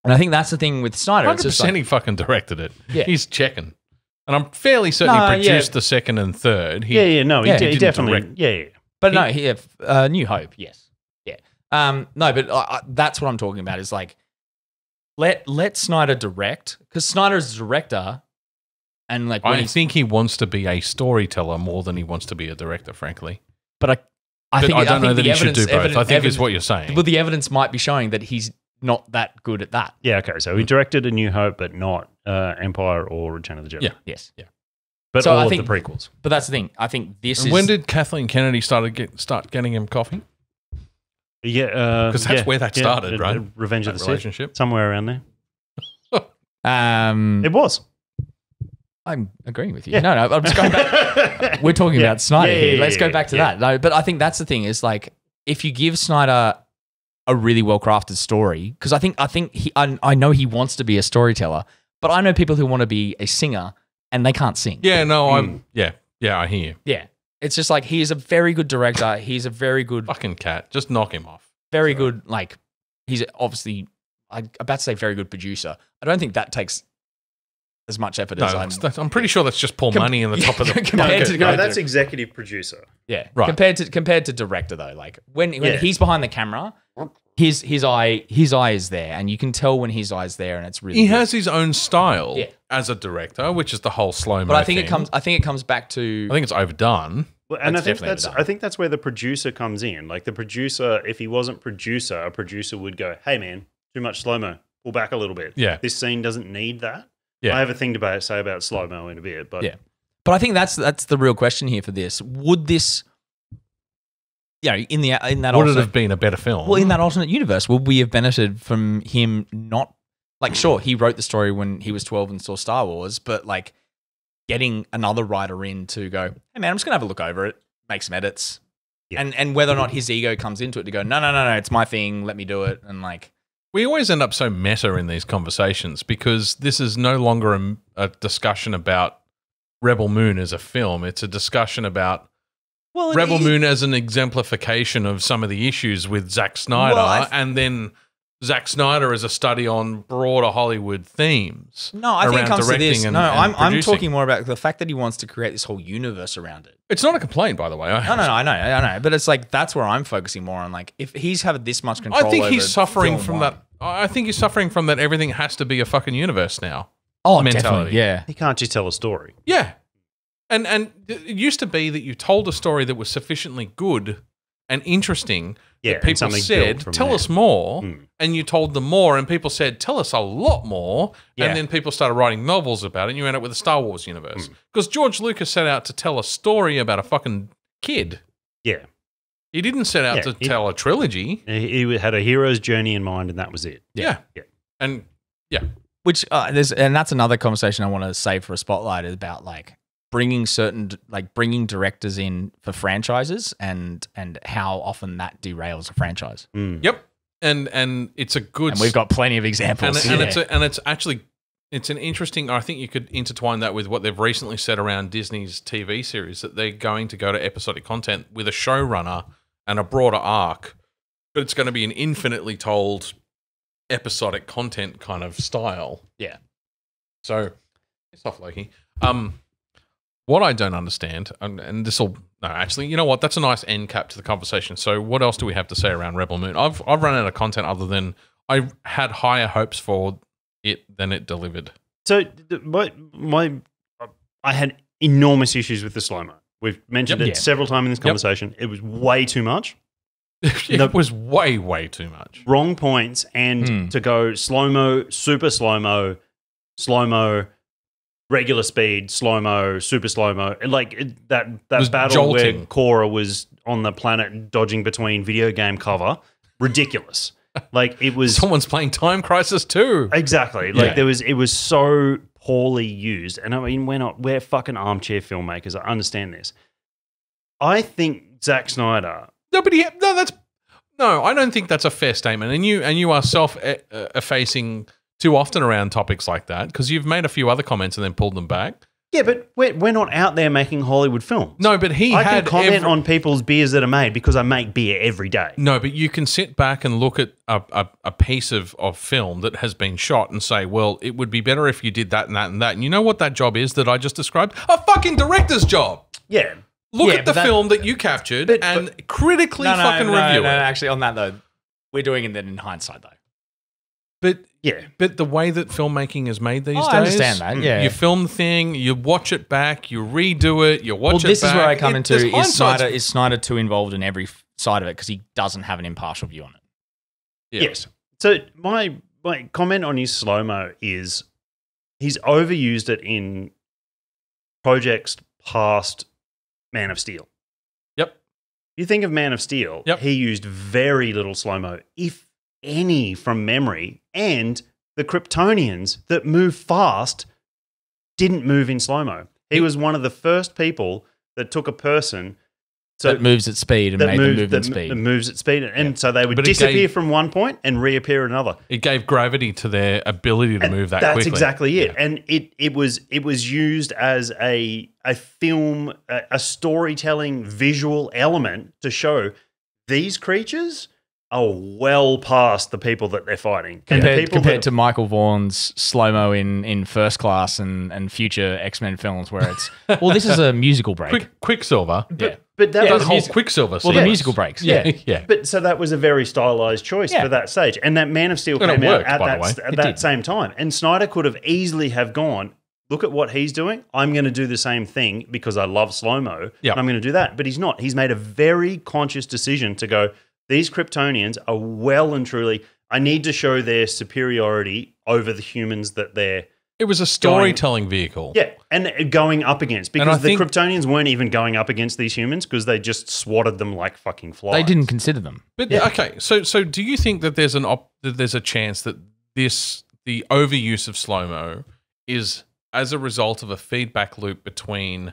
And I think that's the thing with Snyder. It's
100%
just like,
he fucking directed it.
Yeah.
He's checking. And I'm fairly certain he produced the second and third. He
He definitely,
direct.
but New Hope, yes, yeah. No, but that's what I'm talking about. Is like let Snyder direct, because Snyder is a director, and like
I think he wants to be a storyteller more than he wants to be a director, frankly.
But I
But
think
I don't know
the
that he should do both.
evidence-
I think
evidence-
is what you're saying.
Well, the evidence might be showing that he's not that good at that.
Yeah, okay. So he directed A New Hope, but not Empire or Return of the Jedi.
Yeah.
Yes,
But
So
all
I
of
think-
the prequels.
but that's the thing. I think this
And
is
when did Kathleen Kennedy start getting him coffee?
Yeah.
'Cause that's where that started, right?
Revenge of
That
the Sith.
relationship?
Somewhere around there.
um.
It was.
I'm agreeing with you.
Yeah.
No, I'm just going back. We're talking about Snyder here. Let's go back to
yeah.
that. No, but I think that's the thing is like if you give Snyder a really well crafted story, because I think I know he wants to be a storyteller, but I know people who want to be a singer and they can't sing.
Yeah, no, I hear you.
Yeah. It's just like he is a very good director. He's a very good,
Fucking cat. Just knock him off.
very good, like he's obviously I'm about to say very good producer. I don't think that takes as much effort
No,
as
I'm pretty sure that's just Paul Money in the top of the
compared to
No, that's executive producer.
Yeah,
Right.
Compared to director though, like when he's behind the camera, his eye is there, and you can tell when his eye's there, and it's really.
He
good.
has his own style
Yeah.
as a director, which is the whole slow mo.
but I think it comes back to.
I think it's overdone.
Well, and
That's definitely
I think that's where the producer comes in. Like the producer, if he wasn't producer, a producer would go, "Hey man, too much slow mo. Pull back a little bit.
Yeah.
This scene doesn't need that."
Yeah.
I have a thing to say about slow mo in a bit, but
Yeah. But I think that's the real question here for this. Would this, in that
Would it
alternate,
have been a better film?
well, in that alternate universe, would we have benefited from him not like? Sure, he wrote the story when he was 12 and saw Star Wars, but like getting another writer in to go, hey man, I'm just gonna have a look over it, make some edits,
Yeah.
and whether or not his ego comes into it to go, no, it's my thing, let me do it, and like.
We always end up so meta in these conversations because this is no longer a discussion about Rebel Moon as a film. It's a discussion about Rebel Moon as an exemplification of some of the issues with Zack Snyder, and then Zack Snyder as a study on broader Hollywood themes.
No, I think it
around
comes to
directing
this.
and-
No,
and
I'm
producing.
talking more about the fact that he wants to create this whole universe around it.
It's not a complaint, by the way.
No, I know. But it's like that's where I'm focusing more on. Like, if he's had this much control,
I think
over
he's suffering
film
from
one-
that. I think he's suffering from that. Everything has to be a fucking universe now.
Oh,
mentality.
definitely. Yeah.
he can't just tell a story.
Yeah, and it used to be that you told a story that was sufficiently good and interesting
Yeah,
that
and
people
something
said,
built from
"Tell
there."
us more,"
Mm.
and you told them more, and people said, "Tell us a lot more,"
Yeah.
and then people started writing novels about it, and you end up with a Star Wars universe because George Lucas set out to tell a story about a fucking kid.
Yeah.
He didn't set out
Yeah,
to
he-
tell a trilogy.
He had a hero's journey in mind, and that was it.
Yeah.
Yeah.
And yeah.
Which and that's another conversation I want to save for a spotlight is about like bringing directors in for franchises and how often that derails a franchise.
Mm.
Yep. And it's a good
And we've got plenty of examples.
and it's actually it's an interesting. I think you could intertwine that with what they've recently said around Disney's TV series that they're going to go to episodic content with a showrunner and a broader arc, but it's going to be an infinitely told episodic content kind of style.
Yeah.
So it's off, Loki. What I don't understand, and this will no, actually, you know what? That's a nice end cap to the conversation. So what else do we have to say around Rebel Moon? I've run out of content other than I had higher hopes for it than it delivered.
So I had enormous issues with the slow mo. We've mentioned
Yep.
it several times in this conversation. It was way too much.
It was way, way too much.
Wrong points, and to go slow mo, super slow mo, regular speed, slow mo, super slow mo. That
was
battle where
jolting.
Korra was on the planet dodging between video game cover, ridiculous. Like it was
Someone's playing Time Crisis 2.
exactly like
Yeah.
it was so poorly used. And I mean, we're fucking armchair filmmakers. I understand this. I think Zack Snyder.
No, but that's No, I don't think that's a fair statement. And you are self-effacing too often around topics like that because you've made a few other comments and then pulled them back.
Yeah, but we're not out there making Hollywood films.
No, but
I can comment on people's beers that are made because I make beer every day.
No, but you can sit back and look at a piece of film that has been shot and say, well, it would be better if you did that and that and that. And you know what that job is that I just described? A fucking director's job.
Yeah.
Look at the film that you captured and critically review it.
No, actually, on that though, we're doing it then in hindsight though.
But
yeah,
but the way that filmmaking is made these days,
I understand that. Yeah,
you film the thing, you watch it back, you redo it, you watch it back.
Well, this is where I come into is Snyder too involved in every side of it because he doesn't have an impartial view on it?
Yeah.
Yes. So my comment on his slow-mo is he's overused it in projects past Man of Steel.
Yep.
You think of Man of Steel, he used very little slow-mo, if any, from memory, and the Kryptonians that move fast didn't move in slow-mo. He was one of the first people that took a person
that moves at speed and made them move at speed.
That moves at speed. And so they would disappear from one point and reappear at another.
It gave gravity to their ability to move that quickly.
That's exactly it. Yeah. And it was used as a film, a storytelling visual element to show these creatures are well past the people that they're fighting.
Compared to Michael Vaughan's slow-mo in First Class and future X-Men films where it's, well, this is a musical break.
Quicksilver.
But that was
whole Quicksilver scene.
Well, the musical breaks.
Yeah.
But so that was a very stylized choice for that stage. And that Man of Steel came out at that same time. And Snyder could have easily have gone, look at what he's doing. I'm going to do the same thing because I love slow-mo.
Yep.
And I'm going to do that. But he's not. He's made a very conscious decision to go, these Kryptonians are well and truly, I need to show their superiority over the humans that they're...
It was a storytelling vehicle.
Yeah, and going up against. Because the Kryptonians weren't even going up against these humans because they just swatted them like fucking flies.
They didn't consider them.
But okay, so do you think that there's a chance that the overuse of slow-mo is as a result of a feedback loop between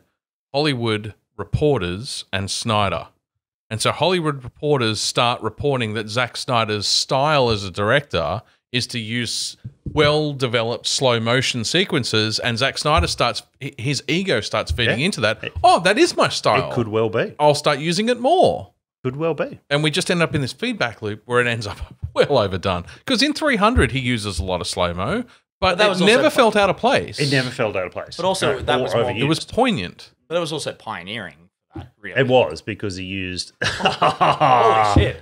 Hollywood reporters and Snyder? And so Hollywood reporters start reporting that Zack Snyder's style as a director is to use well-developed slow-motion sequences, and Zack Snyder his ego starts feeding into that. Oh, that is my style.
It could well be.
I'll start using it more.
Could well be.
And we just end up in this feedback loop where it ends up well overdone. Because in 300, he uses a lot of slow-mo, but that never felt out of place.
It never felt out of place.
But also, that was
overused.
It was poignant.
But that was also pioneering. Really.
It was because he used.
Holy shit!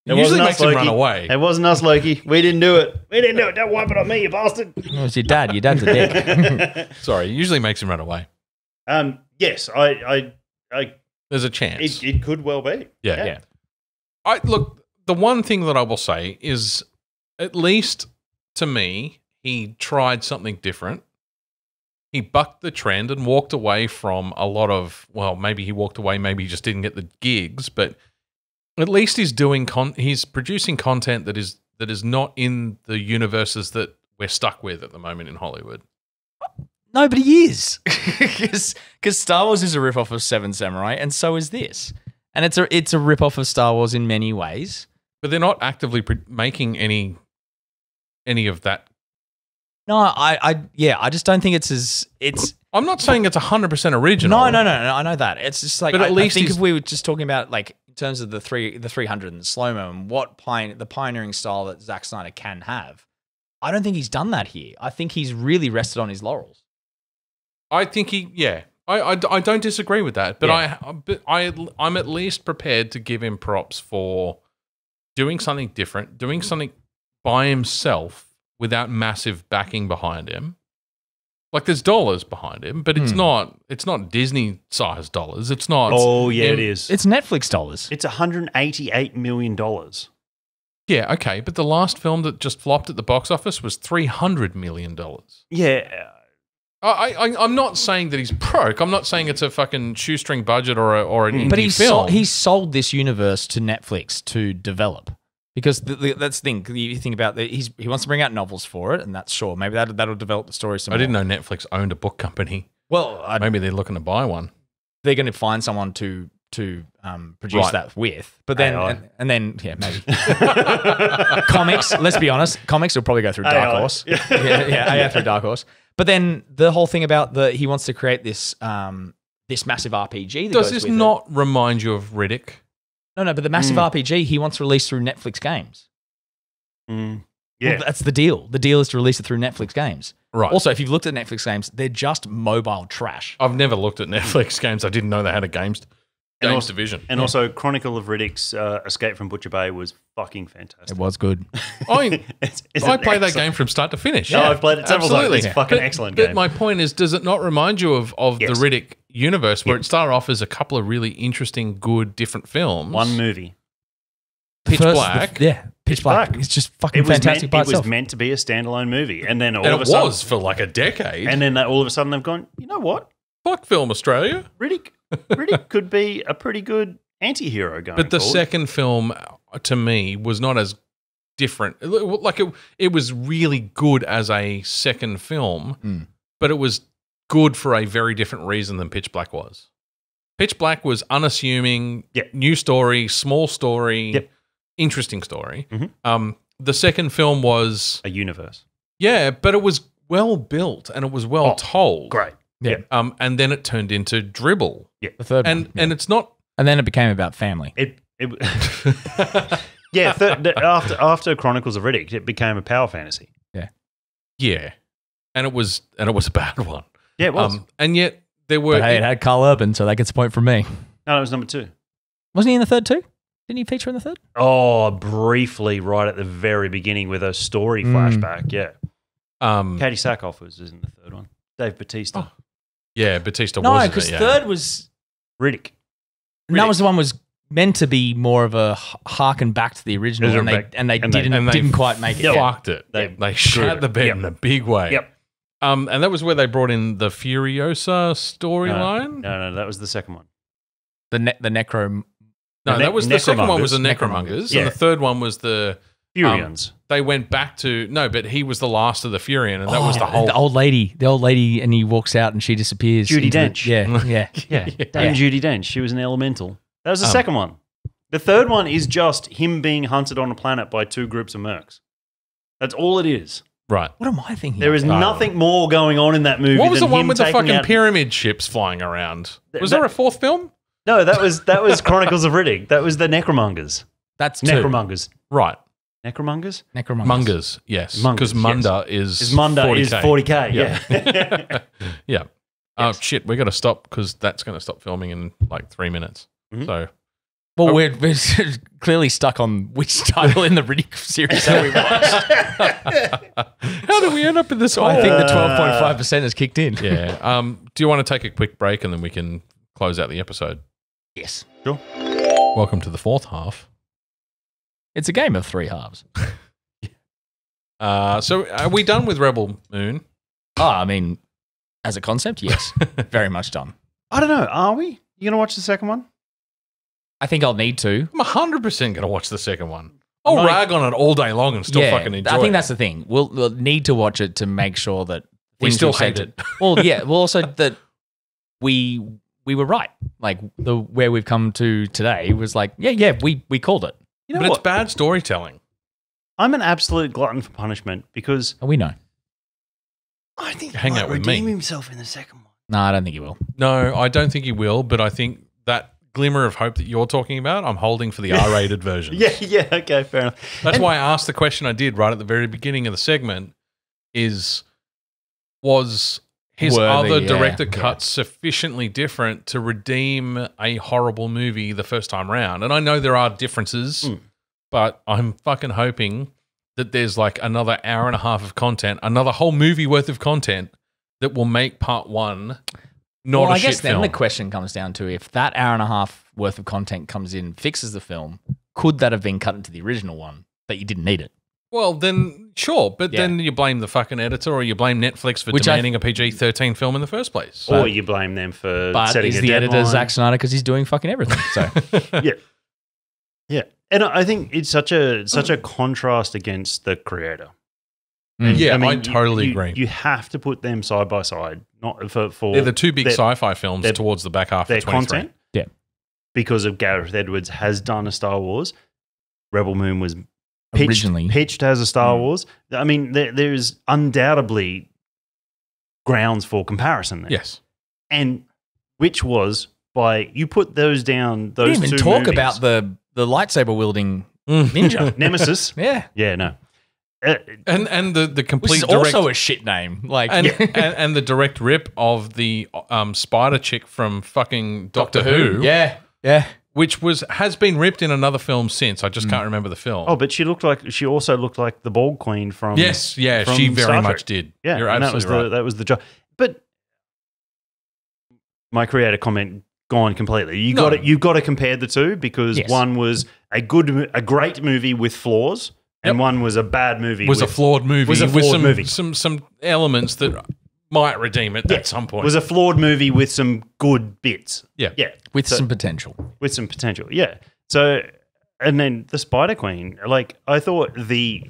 It usually makes him run away.
It wasn't us, Loki. We didn't do it. We didn't do it. Don't wipe it on me, you bastard.
It was your dad. Your dad's a dick.
Sorry, it usually makes him run away.
Yes, I
There's a chance.
It could well be.
Yeah. Look, the one thing that I will say is, at least to me, he tried something different. He bucked the trend and walked away from a lot of, well, maybe he walked away, maybe he just didn't get the gigs, but at least he's doing he's producing content that is not in the universes that we're stuck with at the moment in Hollywood.
No, but he is. Because Star Wars is a ripoff of Seven Samurai, and so is this. And it's a ripoff of Star Wars in many ways.
But they're not actively making any of that.
No, I just don't think it's.
I'm not saying it's 100% original.
No, I know that. It's just like,
but at least
I think if we were just talking about like in terms of the 300 and the slow-mo and what the pioneering style that Zack Snyder can have, I don't think he's done that here. I think he's really rested on his laurels.
I think I don't disagree with that, but I'm at least prepared to give him props for doing something different, doing something by himself without massive backing behind him. Like there's dollars behind him, but it's not Disney-sized dollars. It's not.
Oh yeah, it is.
It's Netflix dollars.
It's $188 million.
Yeah, okay, but the last film that just flopped at the box office was $300 million.
Yeah.
I'm not saying that he's broke. I'm not saying it's a fucking shoestring budget or an indie film.
But he sold this universe to Netflix to develop. Because that's the thing. You think about that. He wants to bring out novels for it, and that's sure. Maybe that'll develop the story some more.
I didn't know Netflix owned a book company.
Well,
maybe they're looking to buy one.
They're going to find someone to to produce
Right.
that with. But then,
AI.
and then, yeah, maybe. Comics, let's be honest, comics will probably go through Dark
AI.
Horse. AI through Dark Horse. But then the whole thing about he wants to create this this massive RPG. That
Does
goes
this
with
not remind you of Riddick?
No, but the massive RPG he wants to release through Netflix games.
Yeah.
Well, that's the deal. The deal is to release it through Netflix games.
Right.
Also, if you've looked at Netflix games, they're just mobile trash.
I've never looked at Netflix games. I didn't know they had a games division.
And also, Chronicle of Riddick's Escape from Butcher Bay was fucking fantastic.
It was good.
I
It's
I
an
played that
excellent-
game from start to finish.
No, I've played it several times.
Absolutely.
It's a fucking excellent game.
But my point is, does it not remind you of
Yes.
the Riddick universe where it started off as a couple of really interesting, good, different films?
One movie.
Pitch Black.
Pitch Black. It's just fucking
It was
fantastic by
meant, it
itself.
was meant to be a standalone movie, and then all
And
of
it
a sudden,
was for like a decade.
and then all of a sudden they've gone. You know what?
Fuck Film Australia.
Riddick could be a pretty good anti-hero going.
But the
forward.
second film, to me, was not as different. Like it was really good as a second film, but it was good for a very different reason than Pitch Black was. Pitch Black was unassuming, new story, small story, interesting story. The second film was
a universe.
Yeah, but it was well built and it was well told.
Great.
Yeah.
And then it turned into dribble.
The third
And
one.
and it's not
And then it became about family.
After Chronicles of Riddick, it became a power fantasy.
Yeah. And it was a bad one.
Yeah, it was.
And yet there were
But hey, it had Carl Urban, so that gets a point from me.
No, it was number 2.
Wasn't he in the third too? Didn't he feature in the third?
Oh, briefly, right at the very beginning with a story flashback. Yeah. Katie Sackhoff was in the third one. Dave Bautista.
Yeah, Batista
No,
was
because third was
Riddick.
and that was the one was meant to be more of a harken back to the original,
Is it
and they
back-
and they
and they-
didn't quite make it.
fucked it.
They
They
screwed
shut
it.
the bed
Yep.
in a big way.
Yep.
And that was where they brought in the Furiosa storyline.
No, that was the second one.
The Necro.
No, that was the second one was the
Necromongers.
Necromongers,
Yeah.
and the third one was the
Furians.
They went back to but he was the last of the Furion, and that was the whole.
the old lady, and he walks out and she disappears.
Judi
into the-
Dench.
Yeah.
Yeah, Dame Judi Dench. She was an elemental. That was the second one. The third one is just him being hunted on a planet by 2 groups of mercs. That's all it is.
Right.
What am I thinking?
There is nothing more going on in that movie.
What was the
than
one
him
with the
taking
fucking
out-
pyramid ships flying around? Was
that-
there a fourth film?
No, that was Chronicles of Riddick. That was the Necromongers.
That's two.
Necromongers.
Right.
Necromongers?
Necromongers.
Mungers, yes. Because
Mungers,
Munda is
Is Munda
40K.
is 40K. Yeah.
Yeah. Oh, shit. We got to stop because that's going to stop filming in like 3 minutes. So,
Well, we're clearly stuck on which title in the Riddick series that we watched.
how do we end up in this hole?
I think the 12.5% has kicked in.
Yeah. Do you want to take a quick break and then we can close out the episode?
Yes.
Sure.
Welcome to the fourth half.
It's a game of 3 halves.
So, are we done with Rebel Moon?
Oh, I mean, as a concept, yes. Very much done.
I don't know. Are we? You going to watch the second one?
I think I'll need to.
I'm 100% going to watch the second one. I'll
Mike-
rag on it all day long and still fucking enjoy it.
I think that's the thing. We'll need to watch it to make sure that
We
things
still
we've said
hate
to-
it.
Well, yeah. Well, also that we were right. Like where we've come to today was like, we called it.
You know
But
what?
it's bad storytelling.
I'm an absolute glutton for punishment because
Oh, we know.
I think he
Hang
might
out with me.
redeem himself in the second one.
No, I don't think you will.
No, I don't think he will, but I think that glimmer of hope that you're talking about, I'm holding for the R-rated version.
Yeah, okay, fair enough.
That's why I asked the question I did right at the very beginning of the segment was his
Worthy,
other
yeah,
director
yeah.
cuts sufficiently different to redeem a horrible movie the first time round? And I know there are differences, but I'm fucking hoping that there's like another hour and a half of content, another whole movie worth of content that will make part one not
Well,
a
I
shit
guess then
film.
the question comes down to if that hour and a half worth of content comes in, fixes the film, could that have been cut into the original one that you didn't need it?
Well, then sure, but
Yeah.
then you blame the fucking editor or you blame Netflix for
Which I-
demanding a PG-13 film in the first place.
Or you blame them for
But
setting
is
a
the editor
deadline.
Zack Snyder because he's doing fucking everything? So
Yeah, and I think it's such a contrast against the creator.
Yeah, I
mean,
totally
you-
agree.
You have to put them side by side, not for
They're the two big
their-
sci-fi films
their-
towards the back half
their
of 23.
content.
yeah,
because of Gareth Edwards, has done a Star Wars. Rebel Moon was
Originally.
pitched as a Star Wars. I mean, there's undoubtedly grounds for comparison there.
Yes.
And which was by you put those down, those
didn't even
two
talk
movies.
about the lightsaber wielding ninja.
Nemesis.
Yeah.
Yeah, no.
And the
Which
complete
is
direct
also a shit name. Like,
and the direct rip of the spider chick from fucking Doctor Who.
Yeah. Yeah.
Which has been ripped in another film since. I just can't remember the film.
Oh, but she also looked like the Bald Queen from
yes, yeah,
from
she very
Star
much
Trek.
did.
Yeah,
You're
and
absolutely right.
that was the job. But my creator comment gone completely. You got to compare the two because one was a great movie with flaws, and one was a bad movie.
Was a flawed movie
with
some elements that might redeem it at some point.
Was a flawed movie with some good bits.
Yeah.
With some potential.
With some potential, yeah. So, and then the Spider Queen, like I thought the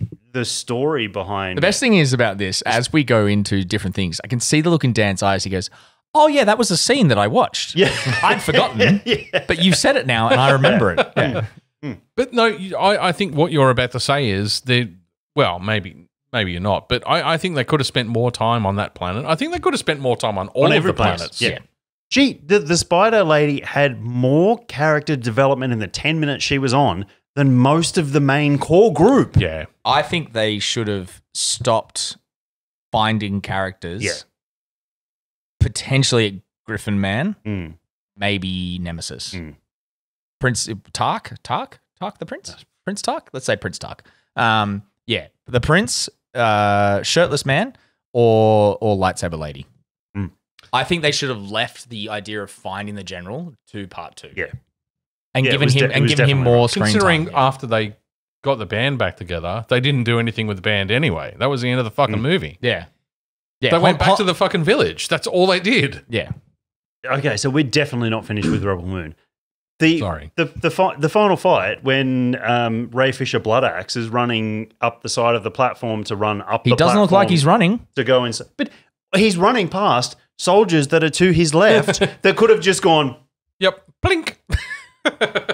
story behind
The best thing is about this, as we go into different things, I can see the look in Dan's eyes. He goes, "Oh yeah, that was a scene that I watched.
Yeah.
I'd forgotten, but you've said it now, and I remember it." Yeah.
But no, I think what you're about to say is maybe you're not, but I think they could have spent more time on that planet. I think they could have spent more time on all of
every
the
place.
planets.
Yeah. The Spider Lady had more character development in the 10 minutes she was on than most of the main core group.
Yeah.
I think they should have stopped finding characters.
Yeah.
Potentially at Griffin Man,
Mm.
maybe Nemesis.
Mm.
Prince Tark the Prince? Prince Tark? Let's say Prince Tark. Yeah, the Prince, shirtless man, or lightsaber lady.
Mm.
I think they should have left the idea of finding the general to part 2.
Yeah.
And
Yeah,
given him
definitely
more
right.
screen
Considering
time.
after they got the band back together, they didn't do anything with the band anyway. That was the end of the fucking movie.
Yeah. Yeah.
They went back to the fucking village. That's all they did.
Yeah.
Okay, so we're definitely not finished with Rebel Moon.
Sorry.
The final fight when Ray Fisher Bloodaxe is running up the side of the platform to run up.
He
the
doesn't look like he's running.
to go inside, but he's running past soldiers that are to his left that could have just gone
Yep. Blink.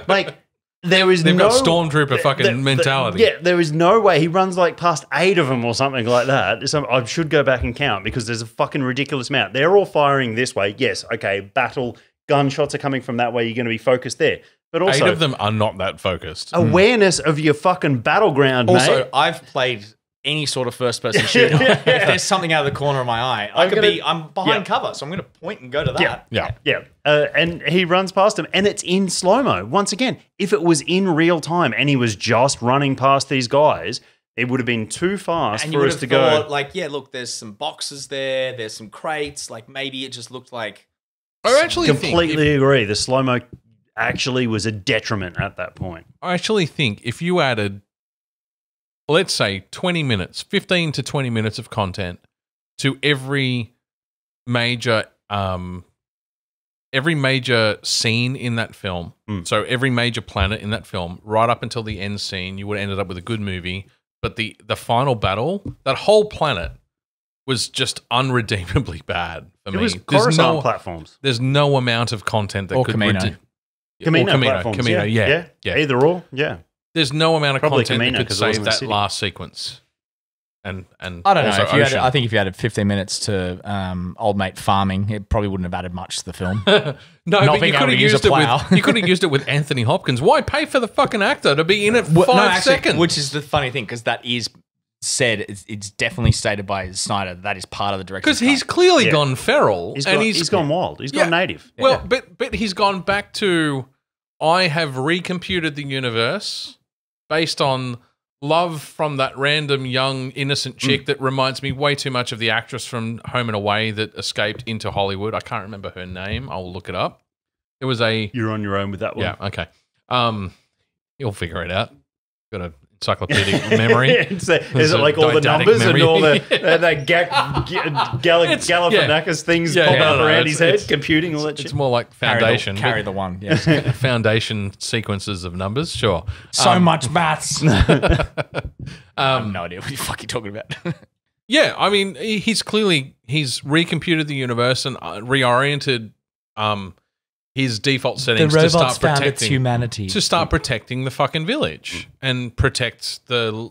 like. There is
They've
no
got stormtrooper fucking mentality.
Yeah, there is no way he runs like past 8 of them or something like that. So I should go back and count because there's a fucking ridiculous amount. They're all firing this way. Yes, okay, battle gunshots are coming from that way. You're going to be focused there, but also
8 of them are not that focused.
awareness of your fucking battleground.
Also,
mate.
I've played any sort of first-person shooter. If there's something out of the corner of my eye, I'm behind cover, so I'm going to point and go to that.
Yeah.
And he runs past him, and it's in slow mo. Once again, if it was in real time and he was just running past these guys, it would have been too fast
And you
for
would
us
have
to
thought,
go.
like, yeah, look, there's some boxes there, there's some crates. Like, maybe it just looked like
I actually
Completely agree. The slow mo actually was a detriment at that point.
I actually think if you added, let's say, 20 minutes, 15 to 20 minutes of content to every major scene in that film, so every major planet in that film, right up until the end scene, you would have ended up with a good movie. But the final battle, that whole planet was just unredeemably bad for me.
It was Coruscant platforms.
There's no amount of content that
Or
could
Camino.
Camino
Camino,
platforms.
Camino, yeah.
Either or, yeah.
There's no amount of
Probably
content
Camino,
that could
'cause it was
save
in the
that
city.
last sequence. And
I don't know.
also
If you
Ocean.
I think if you added 15 minutes to old mate farming, it probably wouldn't have added much to the film.
No,
Not
but
being
you
able
could
to
have
use a
used it
plow.
with you could have used it with Anthony Hopkins. Why pay for the fucking actor to be in it for 5 seconds?
Which is the funny thing, because that is said, it's definitely stated by Snyder that is part of the director's
Because he's
cut.
clearly
Yeah.
gone feral,
He's
and
gone wild. He's gone native.
Well, but he's gone back to I have recomputed the universe based on love from that random young innocent chick that reminds me way too much of the actress from Home and Away that escaped into Hollywood. I can't remember her name. I'll look it up. It was a
You're on your own with that one.
yeah. Okay. You'll figure it out. Got a encyclopedic memory.
Is it like all the
didactic
numbers
memory.
and all the Galifianakis things
Yeah,
popping
yeah,
up
no,
around
it's-
his head,
it's-
computing all that
It's
shit?
more like foundation.
Carry the one. Yes.
Foundation sequences of numbers. Sure.
So much maths. I have
Um,
no idea what you're fucking talking about.
Yeah, I mean, he's recomputed the universe and reoriented his default
The
settings to
robots
start
found its
protecting
humanity.
to start protecting the fucking village and protect the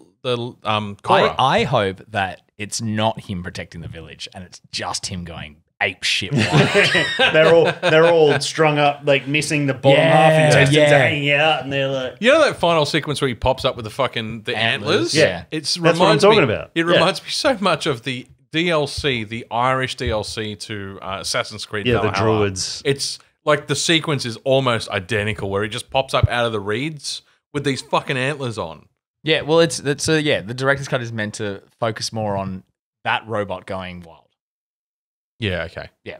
Cora.
I hope that it's not him protecting the village and it's just him going ape shit wild.
they're all strung up, like missing the bottom half, and intestines hanging out, and they're like,
You know that final sequence where he pops up with the fucking antlers?
Yeah.
It's
That's what I'm talking about.
It
Yeah.
reminds me so much of the DLC, the Irish DLC to Assassin's Creed
the
Valhalla.
druids.
It's like the sequence is almost identical where he just pops up out of the reeds with these fucking antlers on.
Yeah, well, the director's cut is meant to focus more on that robot going wild.
Yeah, okay.
Yeah.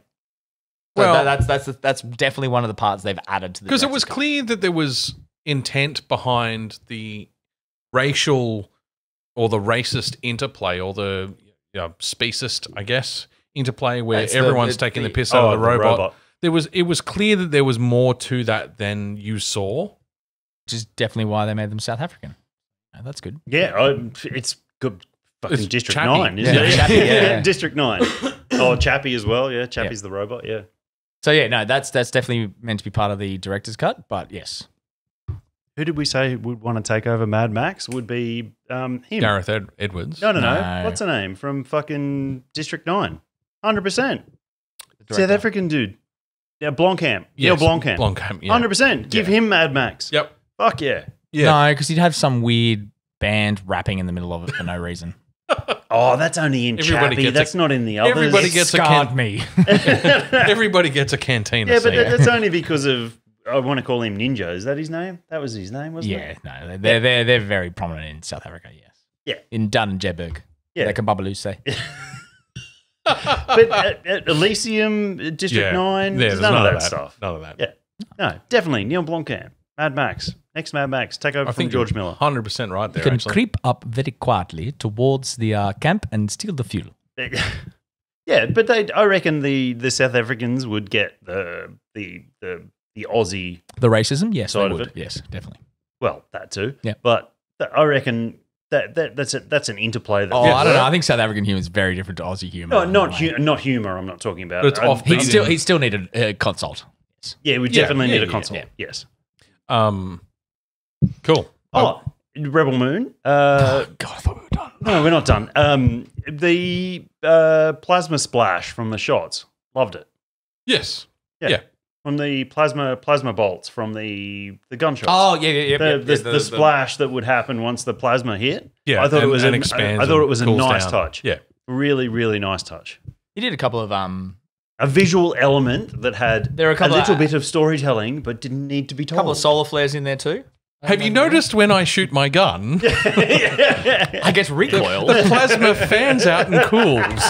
Well-
Well, that's definitely one of the parts they've added to the
Because it was
director's cut.
clear that there was intent behind the racial or the racist interplay or the speciesist, I guess, interplay where
It's
everyone's
the-
taking the
the-
piss out of the robot.
robot.
It was clear that there was more to that than you saw.
Which is definitely why they made them South African. Oh, that's good.
Yeah, it's good. Fucking
It's
District
Chappie.
9, isn't
Yeah,
it?
Chappie, yeah.
District 9. Oh, Chappie as well. Yeah, Chappie's the robot. Yeah.
So yeah, no, that's definitely meant to be part of the director's cut, but yes.
Who did we say would want to take over Mad Max? Would be him.
Gareth Edwards.
No.
No.
What's the name from fucking District 9? 100%. South
Director.
African dude. Yeah, Blomkamp.
Yes,
Neil Blomkamp.
Blomkamp, yeah.
100%. Give him Mad Max.
Yep.
Fuck yeah.
Yeah.
No, because he'd have some weird band rapping in the middle of it for no reason.
Oh, that's only in
Everybody
Chappie.
gets
That's not in the others.
everybody gets a
Scarred me.
Everybody gets a cantina
Yeah, but
scene.
that's only because of, I want to call him Ninja. Is that his name? That was his name, wasn't
Yeah,
it?
no, they're very prominent in South Africa. Yes.
Yeah.
In Dun and Jedburgh.
Yeah.
Like a Babalu say.
But at Elysium, District 9,
Yeah,
there's none of that stuff.
None of that.
Yeah. No, definitely. Neil Blomkamp. Mad Max. Next Mad Max. Take over
I
from
think
George Miller.
100% right there.
You can
actually.
creep up very quietly towards the camp and steal the fuel.
Yeah, but I reckon the South Africans would get the Aussie,
The racism, yes,
Side
they
of
would.
it.
Yes, definitely.
well, that too.
Yeah.
But I reckon that's an interplay. That
I don't know. I think South African humor is very different to Aussie humor.
No, not humor. I'm not talking about.
But it's off-
He'd still need a consult. Yes.
Yeah, we
Yeah,
definitely
yeah,
need a
yeah,
console.
yeah.
Yes.
Cool.
Oh, Rebel Moon.
God, I thought we were done.
No, we're not done. The plasma splash from the shots. Loved it.
Yes.
Yeah.
Yeah.
From the plasma bolts from the gunshots.
Oh, yeah.
The splash that would happen once the plasma hit.
Yeah.
I thought
and,
it was
and
I
expands
thought it
and
was a
cools
nice
down.
touch.
Yeah.
Really, really nice touch.
He did a couple of
A visual element that had
There are a couple
little
of-
bit of storytelling, but didn't need to be told.
couple of solar flares in there too.
Have you noticed when I shoot my gun,
I guess recoil,
the plasma fans out and cools?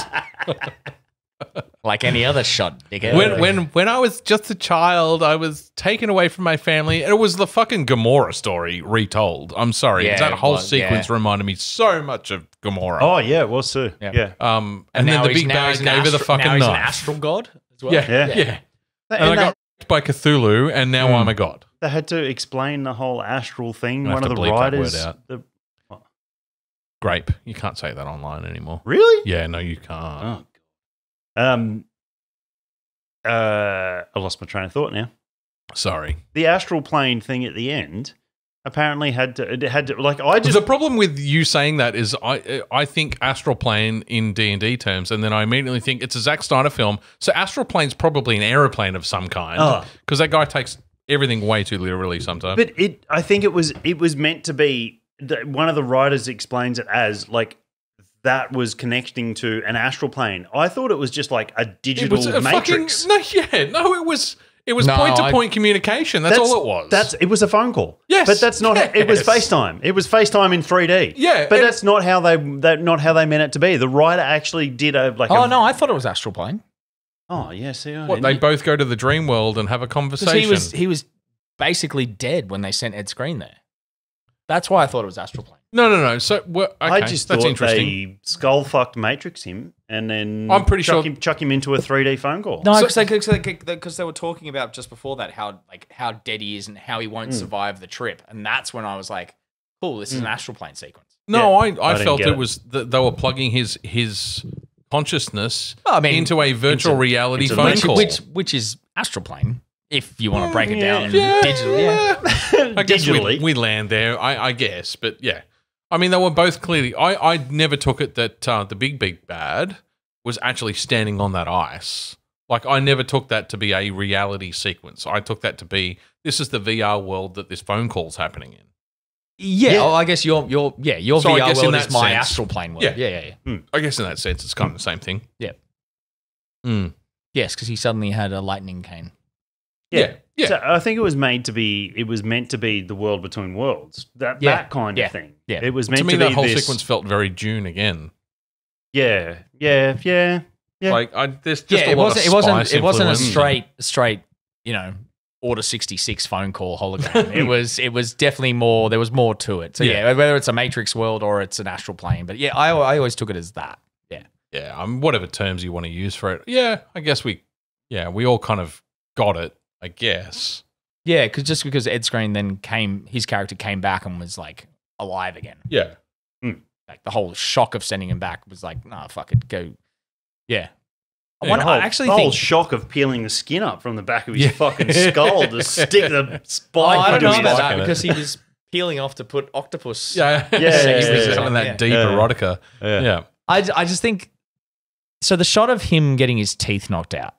like any other shot, dickhead.
When I was just a child, I was taken away from my family. It was the fucking Gamora story retold. I'm sorry.
Yeah,
that
it
whole
was,
sequence
yeah.
remember me so much of Gamora.
Oh yeah, it was too.
Yeah.
Yeah.
And then the big bag gave her the fucking
now he's an
knife.
astral god as well.
Yeah,
Yeah.
yeah. And
And
I got raped by Cthulhu, and now I'm a god.
they had to explain the whole astral thing.
I have
One of
to
the
bleep that
writers.
word out.
the-
Grape. You can't say that online anymore.
really?
Yeah, no, you can't.
Oh. I lost my train of thought now.
Sorry.
The astral plane thing at the end apparently had to like I just
The problem with you saying that is I think Astral Plane in D&D terms, and then I immediately think it's a Zack Snyder film. So Astral Plane's probably an aeroplane of some kind,
Oh.
because that guy takes everything way too literally sometimes.
but I think it was meant to be one of the writers explains it as like that was connecting to an astral plane. I thought it was just like a
it
digital
was a
matrix.
it was
No,
point-to-point communication. That's all it was.
It was a phone call.
Yes,
but that's not. It was
yes.
FaceTime. It was FaceTime in 3D.
Yeah,
but
and-
that's not how they meant it to be. The writer actually did
Oh no, I thought it was astral plane.
Oh yeah, see,
What, they both go to the dream world and have a conversation.
Because he was basically dead when they sent Ed Screen there. That's why I thought it was astral plane.
No. So okay,
I just
that's
thought
interesting.
they skull fucked Matrix him and then
I'm pretty sure-
chuck him into a 3D phone call.
No, because they were talking about just before that how dead he is and how he won't survive the trip, and that's when I was like, cool, this is an astral plane sequence.
No,
Yeah,
I
didn't
felt
get
it
it.
was that they were plugging his consciousness
Well, I mean,
into a virtual reality
into
phone
Matrix.
call.
Which is astral plane. If you want to break it down
Yeah.
digitally, yeah.
I guess
Digitally.
we land there, I guess. But yeah. I mean, they were both clearly. I never took it that the big bad was actually standing on that ice. Like, I never took that to be a reality sequence. I took that to be, this is the VR world that this phone call's happening in.
Yeah,
Yeah.
well, I guess your
So I
VR
guess in
world
that
is my
sense-
astral plane world.
Yeah.
Yeah.
I guess in that sense, it's kind of the same thing.
Yeah.
Mm.
Yes, because he suddenly had a lightning cane.
Yeah.
So I think it was meant to be the world between worlds. That kind
Yeah.
of thing.
Yeah.
It was meant
To me,
to be
that whole
this,
sequence felt very Dune again.
Yeah. Yeah.
Like, there's just a
it
lot
wasn't.
of
It wasn't.
spice
It wasn't a
influence.
straight. Order 66 phone call hologram. It was definitely more. There was more to it. So yeah, whether it's a Matrix world or it's an astral plane, but yeah, I always took it as that. Yeah.
Yeah, whatever terms you want to use for it. Yeah, I guess we all kind of got it, I guess.
Yeah, because Ed Skrein then his character came back and was like alive again.
Yeah.
Like the whole shock of sending him back was like, nah, fuck it, go. Yeah.
Yeah,
I actually
the whole
think.
shock of peeling the skin up from the back of his fucking skull to stick the spike
I don't
into
know
his
about
spike
that
in it.
because he was peeling off to put octopus.
Yeah.
Yeah.
Some of that
Yeah.
deep
Yeah.
erotica. Yeah.
I just think. So the shot of him getting his teeth knocked out,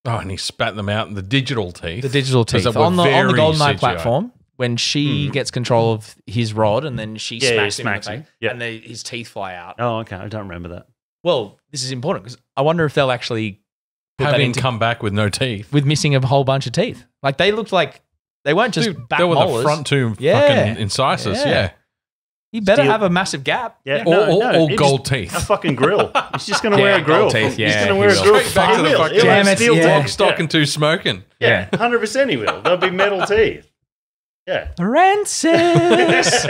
Oh, and he spat them out in the digital teeth.
the digital
'Cause
teeth
they were
on the
very
Golden Knight
CGI.
platform, when she gets control of his rod and then she
Yeah,
smacks him in the face,
Yeah.
and his teeth fly out.
Oh, okay. I don't remember that.
Well, this is important because I wonder if they'll actually put that
Having
into
come back with no teeth.
with missing a whole bunch of teeth. Like they looked like they weren't just
Dude,
back
they were
molars.
the front two
Yeah.
fucking incisors.
Yeah.
Yeah.
You better
Steel-
have a massive gap.
Yeah.
Or
it
gold
just-
teeth.
A fucking grill. He's just going to
Yeah,
wear a grill.
gold teeth,
He's
yeah,
going to
he
wear a
will.
grill.
Straight back to the
He will.
fucking-
He'll have
Damn it,
steel
yeah.
teeth.
Stock and two smoking.
Yeah, 100% he will. There'll be metal teeth. Yeah.
Francis.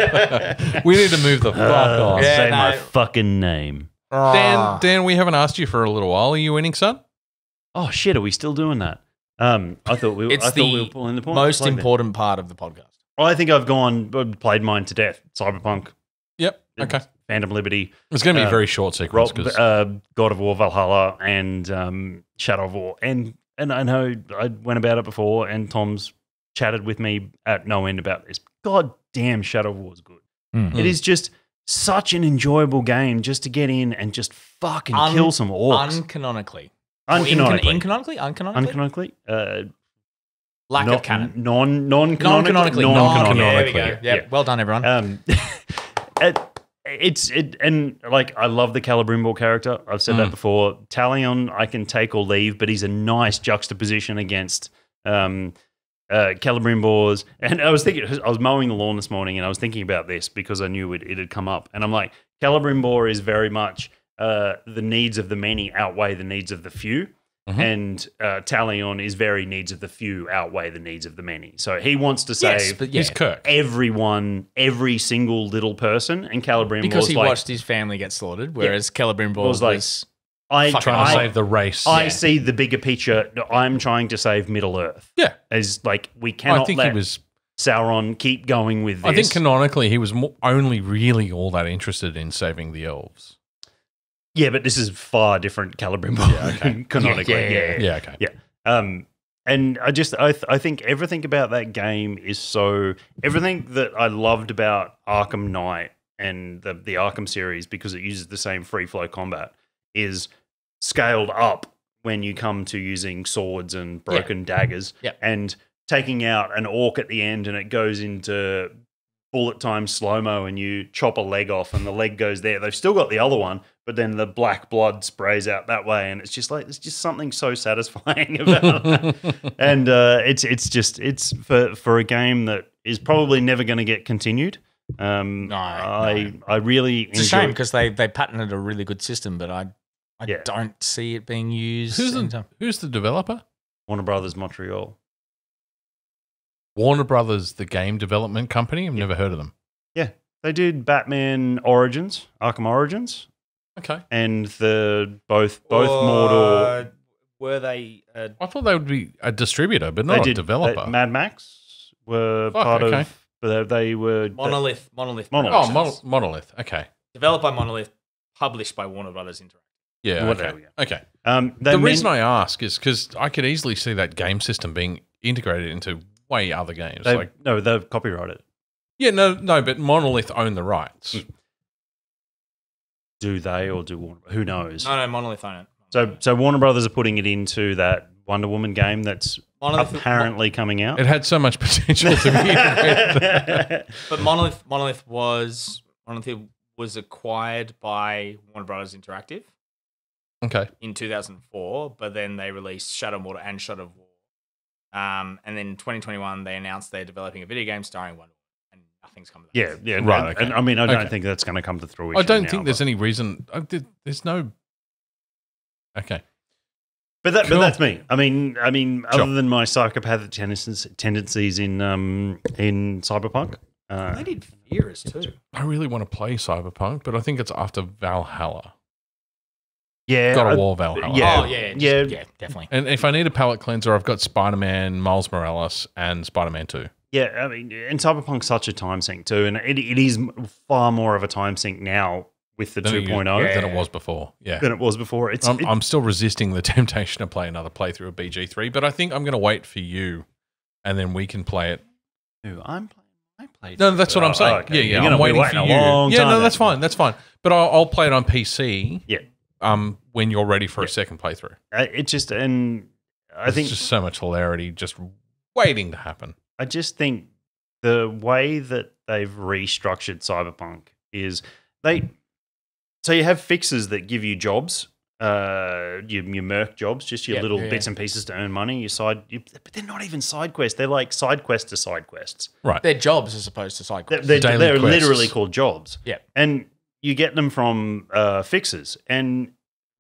We need to move the fuck on.
Yeah,
Say
no.
my fucking name.
Dan, we haven't asked you for a little while. Are you winning, son?
Oh shit, are we still doing that? I thought we
It's
were pulling the point.
most
plug then.
important part of the podcast.
I think I've played mine to death. Cyberpunk,
Yep. Okay.
Phantom Liberty,
It's going to be a
Uh,
very short sequence. 'Cause-
God of War Valhalla, and Shadow of War. And I know I went about it before, and Tom's chatted with me at no end about this. God damn, Shadow of War is good.
Mm.
It is just such an enjoyable game just to get in and just fucking kill some orcs.
Uncanonically.
Uncanonically.
Uncanonically?
Uncanonically?
Lack of canon.
Non-canonically.
Non-canonically.
Non-canonically.
There we go.
Yeah.
Yep. Well done, everyone.
And like I love the Celebrimbor character. I've said that before. Talion, I can take or leave, but he's a nice juxtaposition against Celebrimbor's. And I was thinking, I was mowing the lawn this morning, and I was thinking about this because I knew it had come up, and I'm like, Celebrimbor is very much the needs of the many outweigh the needs of the few. And Talion is very needs of the few outweigh the needs of the many. So he wants to
yes,
save
but yeah.
He's Kirk.
everyone, every single little person, and Celebrimbor
Because he
like,
watched his family get slaughtered, whereas Celebrimbor
was like, I
Trying to save the race.
I see the bigger picture. I'm trying to save Middle Earth.
Yeah.
As like we cannot
I think
let
he was.
Sauron keep going with this.
I think canonically he was only really all that interested in saving the elves.
yeah, but this is far different Celebrimbor.
Yeah, okay.
Canonically, yeah.
Yeah. Okay.
Yeah. And I think everything about that game is everything that I loved about Arkham Knight and the Arkham series, because it uses the same free flow combat, is scaled up when you come to using swords and broken daggers and taking out an orc at the end, and it goes into bullet time slow-mo and you chop a leg off and the leg goes there. They've still got the other one, but then the black blood sprays out that way, and it's just like there's just something so satisfying about that. And it's for a game that is probably never going to get continued. I really
It's a shame because they patented a really good system, but I don't see it being used.
Who's the developer?
Warner Brothers Montreal.
Warner Brothers, the game development company. I've never heard of them.
Yeah, they did Batman Origins, Arkham Origins,
Okay.
and both Mordor.
Were they?
I thought they would be a distributor, but not a developer.
Mad Max were part of. But they were
Monolith.
Monolith.
Oh, Monolith. Okay.
Developed by Monolith, published by Warner Brothers Interactive.
Yeah.
Well, there
Okay.
we go.
Okay.
They
The reason
men-
I ask is because I could easily see that game system being integrated into way other games.
they've copyrighted.
Yeah, no, but Monolith own the rights.
Do they or do Warner? Who knows?
No, Monolith own it.
So Warner Brothers are putting it into that Wonder Woman game that's
Monolith-
apparently coming out.
It had so much potential to be integrated.
But Monolith was acquired by Warner Brothers Interactive
Okay.
in 2004, but then they released Shadow of Mordor and Shadow of War. And then in 2021, they announced they're developing a video game starring Wonder Woman, and nothing's come of that.
Yeah,
Right,
And
okay.
I mean, I don't
Okay.
think that's going to come to fruition.
I don't
now,
think there's
but-
any reason. There's no. Okay.
But
Cool.
that's me. I mean,
Sure.
other than my psychopathic tendencies in Cyberpunk,
They did Fears too.
I really want to play Cyberpunk, but I think it's after Valhalla.
yeah,
God of War Valhalla.
Yeah.
Oh yeah,
Yeah.
definitely.
And if I need a palate cleanser, I've got Spider-Man, Miles Morales, and Spider-Man 2.
yeah. I mean, and Cyberpunk's such a time sink too, and it is far more of a time sink now with the 2.0
than it was before. Yeah.
than it was before.
I'm still resisting the temptation to play another playthrough of BG3, but I think I'm going to wait for you, and then we can play it.
I'm playing. I played.
No, that's what I'm saying.
okay.
Yeah.
You're gonna
I'm
be
waiting
waiting
for
a
you.
long
Yeah,
time
no,
then.
that's fine. That's fine. But I'll play it on PC.
Yeah.
When you're ready for a second playthrough.
It just and I think
There's just so much hilarity just waiting to happen.
I just think the way that they've restructured Cyberpunk is so you have fixes that give you jobs, your merc jobs, just your little bits and pieces to earn money. But they're not even side quests. They're like side quests to side quests.
Right.
They're jobs as opposed to side quests.
They're
Daily quests.
literally called jobs.
Yeah.
And you get them from fixes. And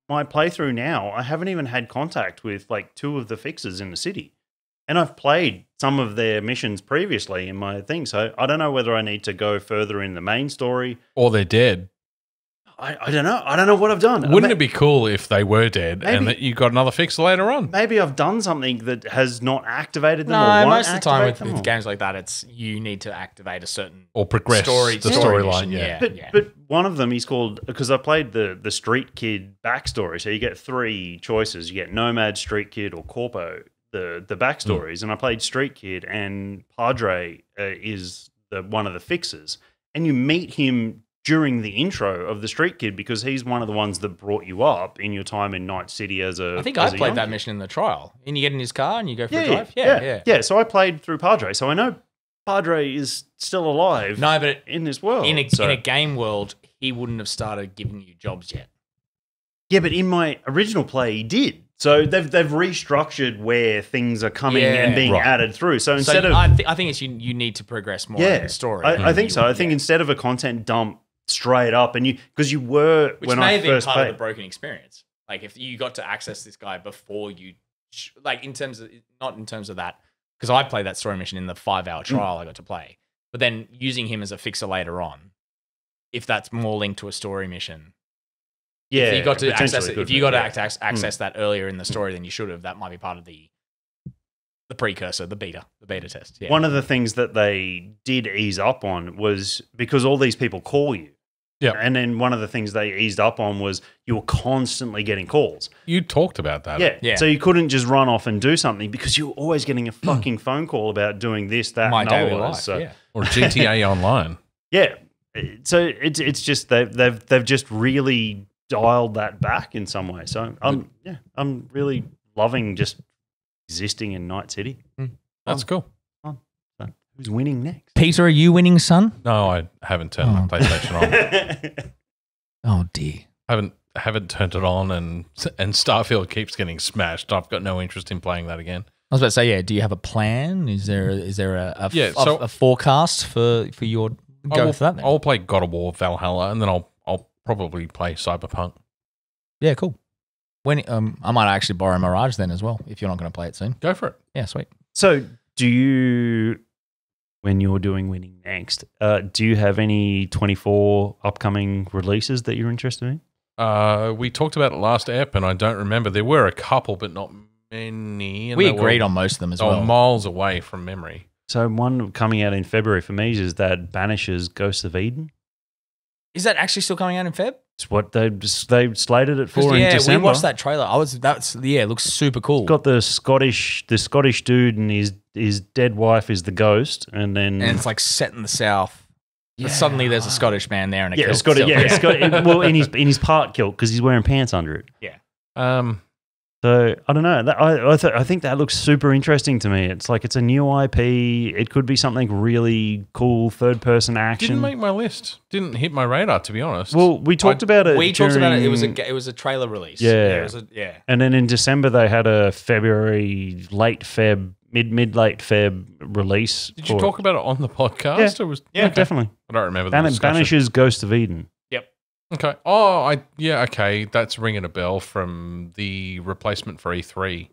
my playthrough now, I haven't even had contact with like 2 of the fixes in the city. And I've played some of their missions previously in my thing. So I don't know whether I need to go further in the main story.
Or they're dead.
I don't know. I don't know what I've done.
Wouldn't it be cool if they were dead and
Maybe.
that you got another fix later on?
Maybe I've done something that has not activated them.
No,
or won't
most of the time
activate them,
with
or-
games like that, it's you need to activate a certain
Or progress the
story
storyline,
mission,
yeah.
But one of them is called, because I played the Street Kid backstory. So you get 3 choices. You get Nomad, Street Kid, or Corpo, the backstories. And I played Street Kid, and Padre is one of the fixes. And you meet him during the intro of the Street Kid because he's one of the ones that brought you up in your time in Night City as a.
I think
as
I
a
played
young
that
kid.
mission in the trial. And you get in his car and you go for a
Yeah,
drive.
yeah. So I played through Padre, so I know Padre is still alive.
No, but
in this world,
in
So-
a game world, he wouldn't have started giving you jobs yet.
yeah, but in my original play, he did. So they've restructured where things are coming
Yeah,
and being
right.
added through. So
So
instead of
I think it's you need to progress more in the story.
I think so. I think instead of a content dump straight up, and because you were
Which
when
may
I
have been
first
part of
played.
the broken experience. Like if you got to access this guy before you, like in terms of not in terms of that, because I played that story mission in the 5-hour trial I got to play, but then using him as a fixer later on, if that's more linked to a story mission,
Yeah,
if you got to access
potentially
it,
could
if you
be,
got to
yeah.
access that earlier in the story than you should have, that might be part of the precursor, the beta test. Yeah.
One of the things that they did ease up on was because all these people call you.
Yeah.
And then one of the things they eased up on was you were constantly getting calls.
You talked about that.
Yeah.
So you couldn't just run off and do something because you were always getting a fucking phone call about doing this, that,
My
and
daily
otherwise.
life.
So,
Yeah.
Or GTA Online.
yeah. So it's just they've just really dialed that back in some way. So I'm really loving just existing in Night City.
That's cool.
So who's winning next?
Peter, are you winning, son?
No, I haven't turned my PlayStation on.
Oh dear.
Haven't turned it on, and Starfield keeps getting smashed. I've got no interest in playing that again.
I was about to say, yeah. Do you have a plan? Is there a forecast for your go for that? Then?
I'll play God of War Valhalla, and then I'll probably play Cyberpunk.
Yeah, cool. When I might actually borrow Mirage then as well if you're not going to play it soon.
Go for it.
Yeah, sweet.
So do you, when you're doing winning next, do you have any 24 upcoming releases that you're interested in?
We talked about it last ep, and I don't remember. There were a couple, but not many. And
We
they were
agreed on most of them as well.
miles away from memory.
So one coming out in February for me is that Banisher's Ghosts of Eden.
Is that actually still coming out in Feb?
It's what they slated it for in
Yeah,
December.
we watched that trailer. It looks super cool.
Got the Scottish dude and his dead wife is the ghost, and then
and it's like set in the south. But suddenly there's a Scottish man there and a
yeah,
kilt.
it's got well in his part kilt because he's wearing pants under it.
Yeah.
So I don't know. I think that looks super interesting to me. It's like it's a new IP. It could be something really cool, third person action.
Didn't make my list. Didn't hit my radar, to be honest.
Well, we talked about it.
We talked about it.
during-
It was a trailer release.
Yeah.
Yeah.
And then in December they had a February late Feb release.
Did you talk about it on the podcast? Or was
Yeah, definitely.
I don't remember the discussion.
Banishes Ghost of Eden.
Okay. Oh, okay. That's ringing a bell from the replacement for E3.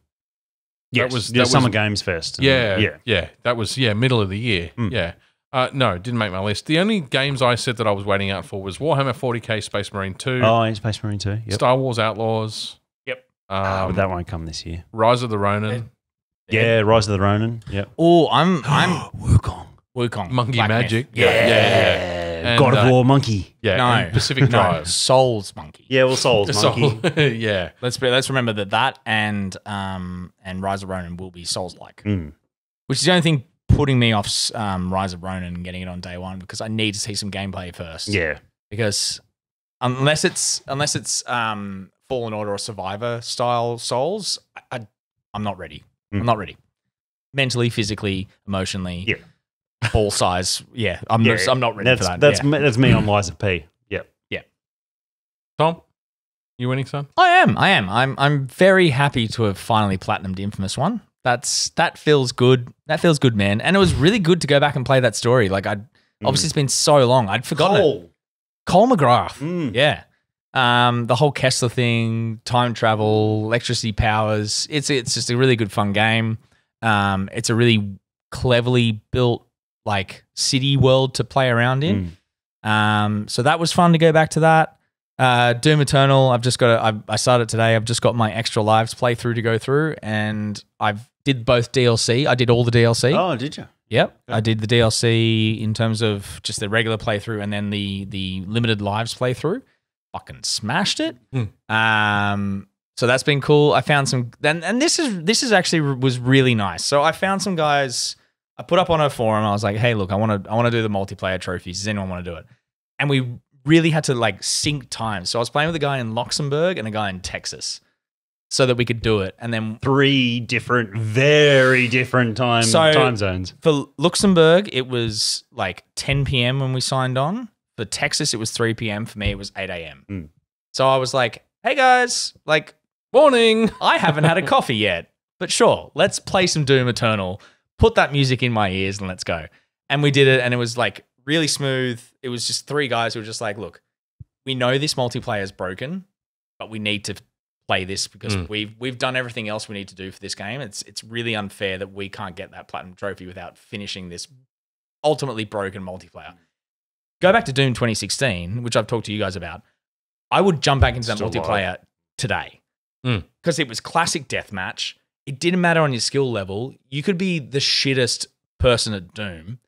Yes,
was
Summer Games Fest.
Yeah. That was middle of the year.
Mm.
Yeah. No, didn't make my list. The only games I said that I was waiting out for was Warhammer 40k Space Marine 2,
Oh, and Space Marine 2. Yep.
Star Wars Outlaws.
Yep.
But that won't come this year.
Rise of the Ronin,
Yeah, Rise of the Ronin. Yep.
Oh, I'm
Wukong.
Black
Monkey
Myth.
Magic.
Yeah.
And,
God of War Monkey.
Yeah.
No.
and Pacific Drive.
Souls Monkey.
Yeah, well, Souls Monkey.
So, yeah.
Let's remember that and Rise of Ronin will be Souls like,
Mm.
which is the only thing putting me off Rise of Ronin and getting it on day one because I need to see some gameplay first.
Yeah.
Because unless it's Fallen Order or Survivor style Souls, I'm not ready.
Mm.
I'm not ready. Mentally, physically, emotionally.
Yeah.
Ball size. Yeah. I'm not ready for that.
That's me on Lies of P. Yep.
Tom, you winning, son?
I am. I'm very happy to have finally platinumed Infamous 1. That feels good. That feels good, man. And it was really good to go back and play that story. Like obviously it's been so long. I'd forgotten it. Cole McGrath.
Mm.
Yeah. The whole Kessler thing, time travel, electricity powers. It's just a really good fun game. It's a really cleverly built like city world to play around in. So that was fun to go back to that. Doom Eternal, I started today. I've just got my Extra Lives playthrough to go through, and I've did both DLC. I did all the DLC.
Oh, did you?
Yep. I did the DLC in terms of just the regular playthrough and then the limited lives playthrough. Fucking smashed it. So that's been cool. I found some and this is actually was really nice. So I found some guys. I put up on a forum. I was like, "Hey, look, I want to do the multiplayer trophies. Does anyone want to do it?" And we really had to like sync time. So I was playing with a guy in Luxembourg and a guy in Texas, so that we could do it. And then
3 different, very different time zones.
for Luxembourg, it was like 10 p.m. when we signed on. For Texas, it was 3 p.m. For me, it was 8 a.m.
Mm.
So I was like, "Hey guys, like,
Morning.
I haven't had a coffee yet, but sure, let's play some Doom Eternal. Put that music in my ears and let's go." And we did it, and it was like really smooth. It was just 3 guys who were just like, "Look, we know this multiplayer is broken, but we need to play this because we've done everything else we need to do for this game. It's really unfair that we can't get that platinum trophy without finishing this ultimately broken multiplayer." Go back to Doom 2016, which I've talked to you guys about. I would jump back into that
Still
multiplayer today because it was classic deathmatch. It didn't matter on your skill level. You could be the shittest person at Doom,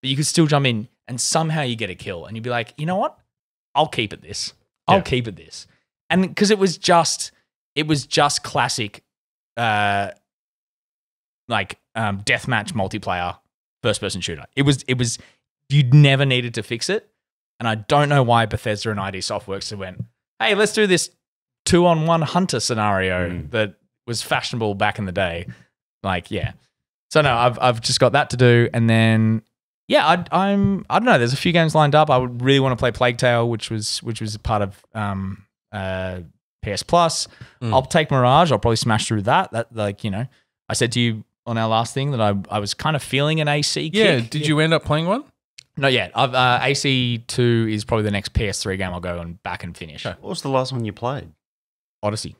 but you could still jump in and somehow you get a kill. And you'd be like, "You know what? I'll keep at this. I'll keep at this." And because it was just classic, deathmatch multiplayer first person shooter. It was you never needed to fix it. And I don't know why Bethesda and ID Softworks went, "Hey, let's do this 2-on-1 hunter scenario that was fashionable back in the day." Like, yeah. So no, I've just got that to do, and then I don't know. There's a few games lined up. I would really want to play Plague Tale, which was a part of PS Plus. I'll take Mirage. I'll probably smash through that. That, like, you know, I said to you on our last thing that I was kind of feeling an AC kick.
Yeah. Did you end up playing one?
Not yet. AC2 is probably the next PS3 game I'll go and back and finish.
What was the last one you played?
Odyssey.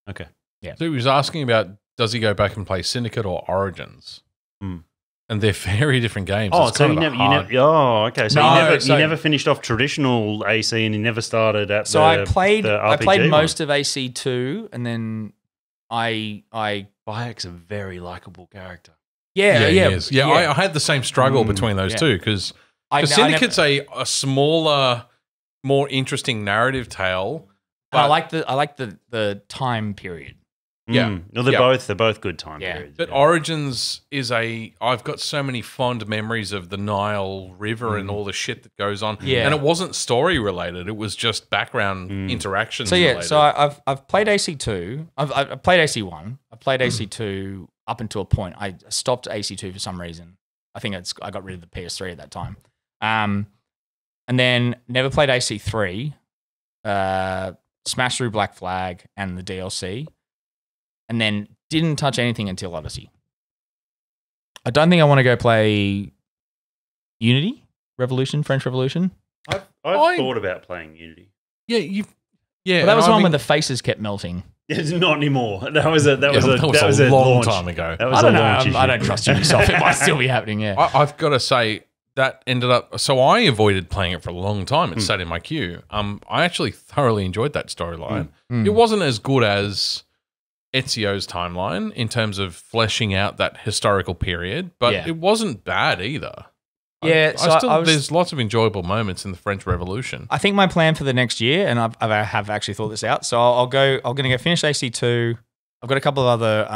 Okay.
So he was asking about, does he go back and play Syndicate or Origins? And they're very different games.
Oh,
It's
so
kind
you
of
never,
a hard-
okay. So you never finished off traditional AC, and you never started at
So
the
I played
RPG
most of AC2, and then I
Bayek's a very likable character.
he is. Yeah, I had the same struggle between those two because Syndicate's a smaller more interesting narrative tale.
And I like the time period.
Yeah.
Well, they're both good time periods.
But Origins is I've got so many fond memories of the Nile River and all the shit that goes on.
Yeah.
And it wasn't story related. It was just background interactions related.
So I've played AC2. I've played AC1. I've played AC2 up until a point. I stopped AC2 for some reason. I think I got rid of the PS3 at that time. And then never played AC3. Smashed through Black Flag and the DLC. And then didn't touch anything until Odyssey. I don't think I want to go play Unity, French Revolution.
I've thought about playing Unity.
Yeah,
But that was the one where the faces kept melting.
It's not anymore. That was a
long
launch.
time ago.
That was
I don't
a
know.
launch issue.
I don't trust Ubisoft. It might still be happening, yeah.
I've got to say that ended up. So I avoided playing it for a long time. It sat in my queue. I actually thoroughly enjoyed that storyline. It wasn't as good as Ezio's timeline in terms of fleshing out that historical period, but it wasn't bad either.
Yeah,
there's lots of enjoyable moments in the French Revolution.
I think my plan for the next year, and I have actually thought this out, so I'm going to go finish AC2. I've got a couple of other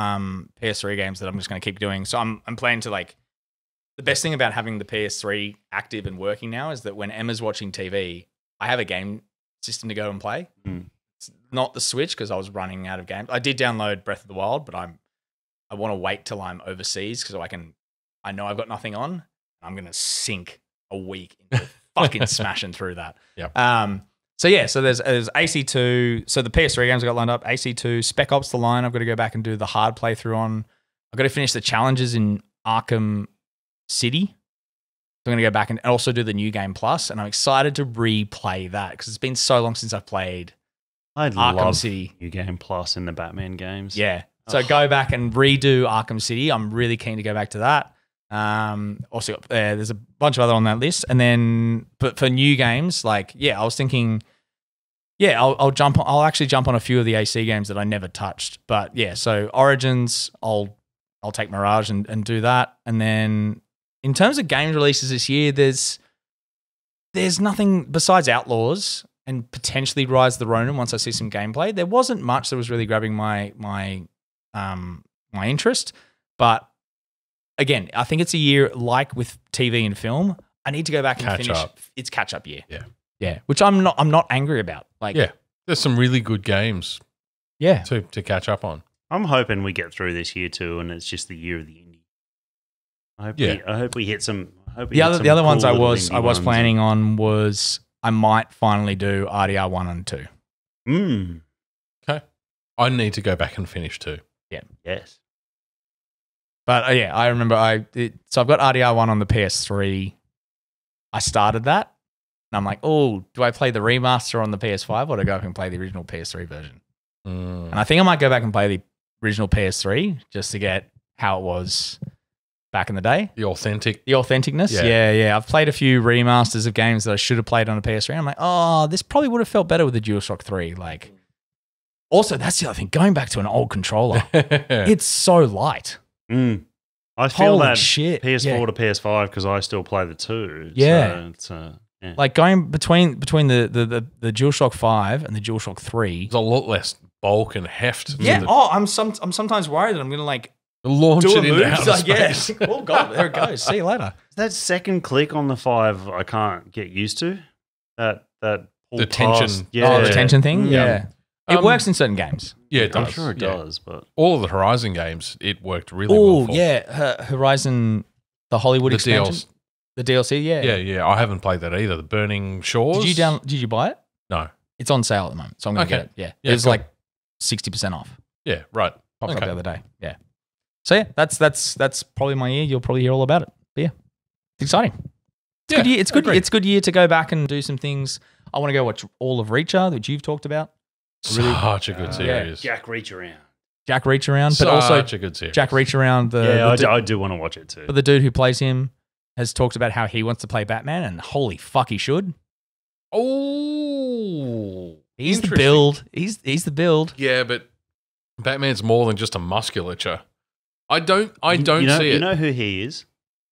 PS3 games that I'm just going to keep doing. So I'm planning to the best thing about having the PS3 active and working now is that when Emma's watching TV, I have a game system to go and play. It's not the Switch because I was running out of games. I did download Breath of the Wild, but I want to wait till I'm overseas because I know I've got nothing on. I'm going to sink a week into fucking smashing through that.
Yeah.
So there's AC2. So the PS3 games I got lined up, AC2, Spec Ops: The Line. I've got to go back and do the hard playthrough on. I've got to finish the challenges in Arkham City. So I'm going to go back and also do the New Game Plus, and I'm excited to replay that because it's been so long since I've played Arkham City.
New Game Plus in the Batman games.
Yeah. So go back and redo Arkham City. I'm really keen to go back to that. Also, there's a bunch of other on that list, and then but for new games, I was thinking, I'll actually jump on a few of the AC games that I never touched. But yeah, so Origins, I'll take Mirage and do that, and then in terms of games releases this year, there's nothing besides Outlaws and potentially Rise of the Ronin. Once I see some gameplay, there wasn't much that was really grabbing my interest, but. Again, I think it's a year like with TV and film. I need to go back and finish. It's catch up year. Yeah. Which I'm not angry about.
There's some really good games.
Yeah.
To catch up on.
I'm hoping we get through this year too, and it's just the year of the indie. I hope we hit some.
The other ones I was planning on was I might finally do RDR 1 and 2.
Okay. I need to go back and finish 2.
Yeah.
Yes.
But I remember so I've got RDR 1 on the PS3. I started that, and I'm like, oh, do I play the remaster on the PS5 or do I go back and play the original PS3 version? And I think I might go back and play the original PS3 just to get how it was back in the day.
The
authenticness. Yeah. I've played a few remasters of games that I should have played on a PS3. I'm like, oh, this probably would have felt better with the DualShock 3. Also, that's the other thing. Going back to an old controller, it's so light.
I feel
Holy
that
ship.
PS4 to PS5 because I still play the 2.
Yeah.
So yeah.
Going between the DualShock 5 and the DualShock 3.
There's a lot less bulk and heft.
Yeah. I'm sometimes worried that I'm going to
launch
do
it into outer space.
Oh God, there it goes. See you later.
That second click on the 5 I can't get used to. That pull
The tension.
past-
The tension thing?
Yeah.
It works in certain games.
Yeah, it does.
I'm sure it does, but
all of the Horizon games, it worked really well for.
Yeah. Horizon, the Hollywood expansion. The DLC, yeah.
Yeah. I haven't played that either. The Burning Shores.
Did you buy it?
No.
It's on sale at the moment, so I'm going to get it. Yeah. It's
cool.
60% off.
Yeah, right.
Popped up the other day. Yeah. So yeah, that's probably my year. You'll probably hear all about it. But yeah, it's exciting. It's good year. It's good. It's a good year to go back and do some things. I want to go watch all of Reacher, which you've talked about.
Such a good series.
Jack Reach Around.
Jack Reach Around, but also
such a good series.
Jack Reach Around.
I do want to watch it too.
But the dude who plays him has talked about how he wants to play Batman, and holy fuck, he should.
Oh,
he's the build. He's the build.
Yeah, but Batman's more than just a musculature. I don't see it.
You know who he is?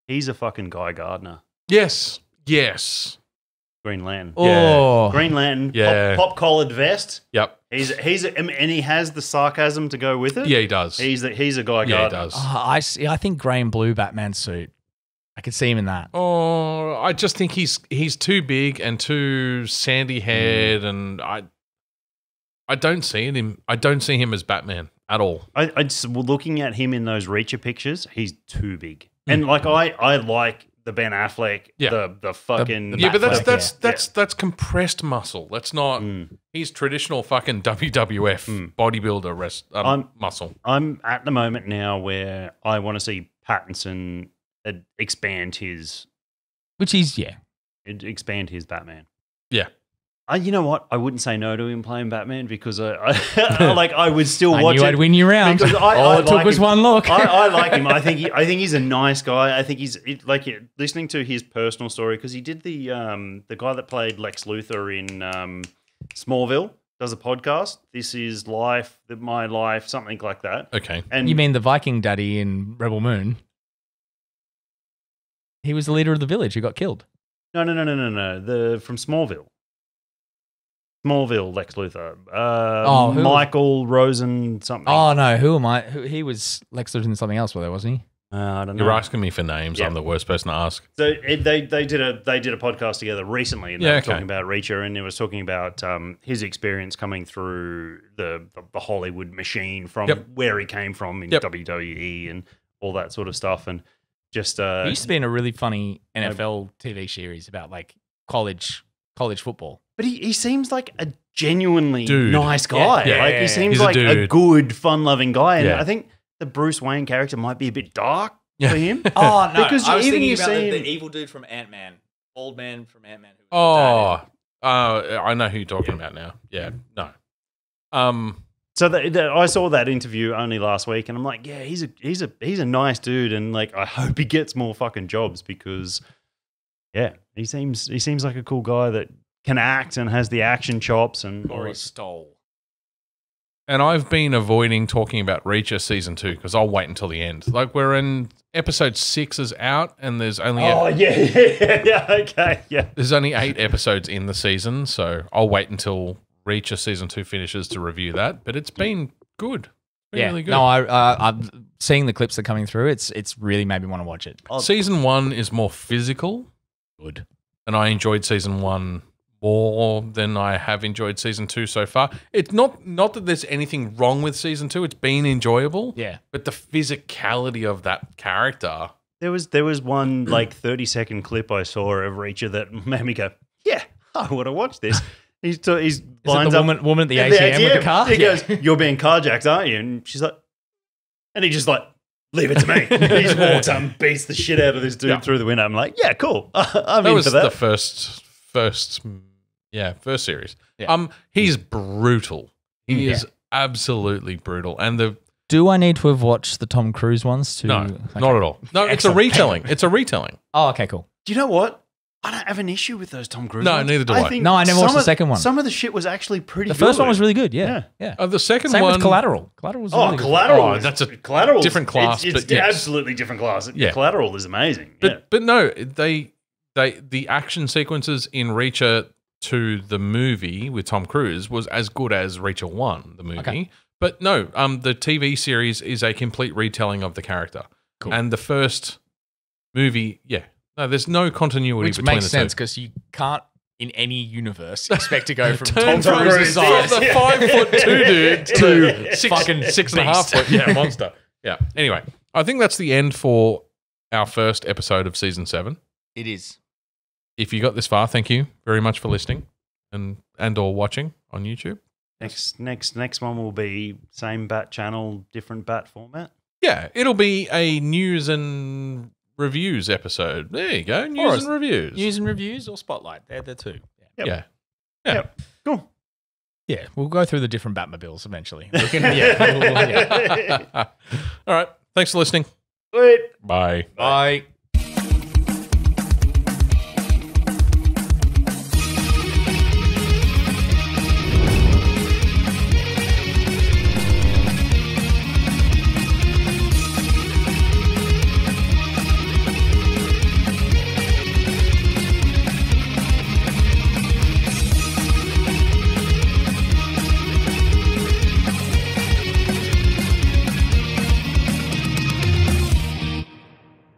He's a fucking Guy Gardner.
Yes.
Green Lantern.
Oh,
Green Lantern,
Yeah.
pop collared vest.
Yep.
And he has the sarcasm to go with it.
Yeah, he does.
He's a guy.
Yeah, he
Gardner.
does.
I see. I think grey and blue Batman suit. I could see him in that.
Oh, I just think he's too big and too sandy haired, and I don't see him. I don't see him as Batman at all.
I just, looking at him in those Reacher pictures, he's too big. And like I like the Ben Affleck,
Yeah.
the fucking
The
Yeah, but
Batfleck,
that's compressed muscle. That's not. He's traditional fucking WWF bodybuilder muscle.
I'm at the moment now where I want to see Pattinson expand his Batman.
Yeah.
You know what? I wouldn't say no to him playing Batman because I would still watch
I knew
it.
I'd win you round.
Because
All it took was one look.
I like him. I think he's a nice guy. I think he's like listening to his personal story because he did the guy that played Lex Luthor in Smallville does a podcast. This is my life, something like that.
Okay.
And
You mean the Viking daddy in Rebel Moon? He was the leader of the village who got killed.
no. The from Smallville. Smallville, Lex Luthor.
Who?
Michael Rosen something.
Oh no, who am I? He was Lex Luthor in something else, wasn't he?
I don't know.
You're asking me for names.
Yeah.
I'm the worst person to ask.
So they did a podcast together recently, and they were talking about Reacher, and it was talking about his experience coming through the Hollywood machine from where he came from in WWE and all that sort of stuff, and just
He used to be in a really funny NFL TV series about like college football.
But he seems like a genuinely
Dude.
nice guy.
Yeah.
Like he seems
He's a
like a
dude.
good, fun-loving guy, and
Yeah.
I think the Bruce Wayne character might be a bit dark for him.
Oh no,
Because
I was
even
thinking
you
about
see
the
him-
evil dude from Ant-Man, old man from Ant-Man.
I know who you're talking about now. Yeah. No.
So I saw that interview only last week, and I'm like, yeah, he's a nice dude, and like I hope he gets more fucking jobs because, yeah, he seems like a cool guy that can act and has the action chops and.
Or he stole.
And I've been avoiding talking about Reacher season 2 because I'll wait until the end. Like we're in episode 6 is out, and there's only
Okay, yeah.
there's only 8 episodes in the season, so I'll wait until Reacher season 2 finishes to review that. But it's been good. It's been really good.
No, I'm seeing the clips that are coming through. It's really made me want to watch it.
Season 1 is more physical.
Good.
And I enjoyed season 1 more than I have enjoyed season 2 so far. It's not that there's anything wrong with season 2. It's been enjoyable.
Yeah.
But the physicality of that character.
There was one like 30-second clip I saw of Reacher that made me go, yeah, I want to watch this. He's
Is it
lines
the
up
woman at the ATM with the car?
He goes, "You're being carjacked, aren't you?" And she's like, and he just like, "Leave it to me." He just walks up and beats the shit out of this dude through the window. I'm like, yeah, cool. I'm
That
in
was
for that.
the first series.
Yeah.
He's brutal. He is absolutely brutal. And
Do I need to have watched the Tom Cruise ones to?
no,
Okay.
not at all. No, it's a
Excellent.
retelling. It's a retelling.
Oh, okay, cool.
Do you know what? I don't have an issue with those Tom Cruise
No,
ones.
neither do I.
think
No, I never watched
some
the
of-
second one.
Some of the shit was actually pretty
The
good.
first one was really good. Yeah.
The second
Same
one,
with Collateral. Collateral was really good.
Collateral.
Oh,
is-
that's a
Collateral
different class,
It's
but yes.
absolutely different class.
Yeah.
Collateral is amazing.
But no, the action sequences in Reacher 2, the movie with Tom Cruise, was as good as Reacher 1, the movie.
Okay.
But no, the TV series is a complete retelling of the character.
Cool.
And the first movie, no, there's no continuity
Which
between
makes
the
sense
two.
because you can't in any universe expect to go from
Turn
Tom
from
Cruise's size.
the 5'2" dude to
Fucking
6.5 foot monster. Yeah. Anyway, I think that's the end for our first episode of season 7.
It is.
If you got this far, thank you very much for listening and or watching on YouTube.
Next one will be same bat channel, different bat format.
Yeah, it'll be a news and reviews episode. There you go, news and reviews.
News and reviews or Spotlight. They're the two.
Yeah.
Yep. Cool.
Yeah, we'll go through the different Batmobiles eventually. Yeah.
All right. Thanks for listening.
Sweet.
Bye.
Bye.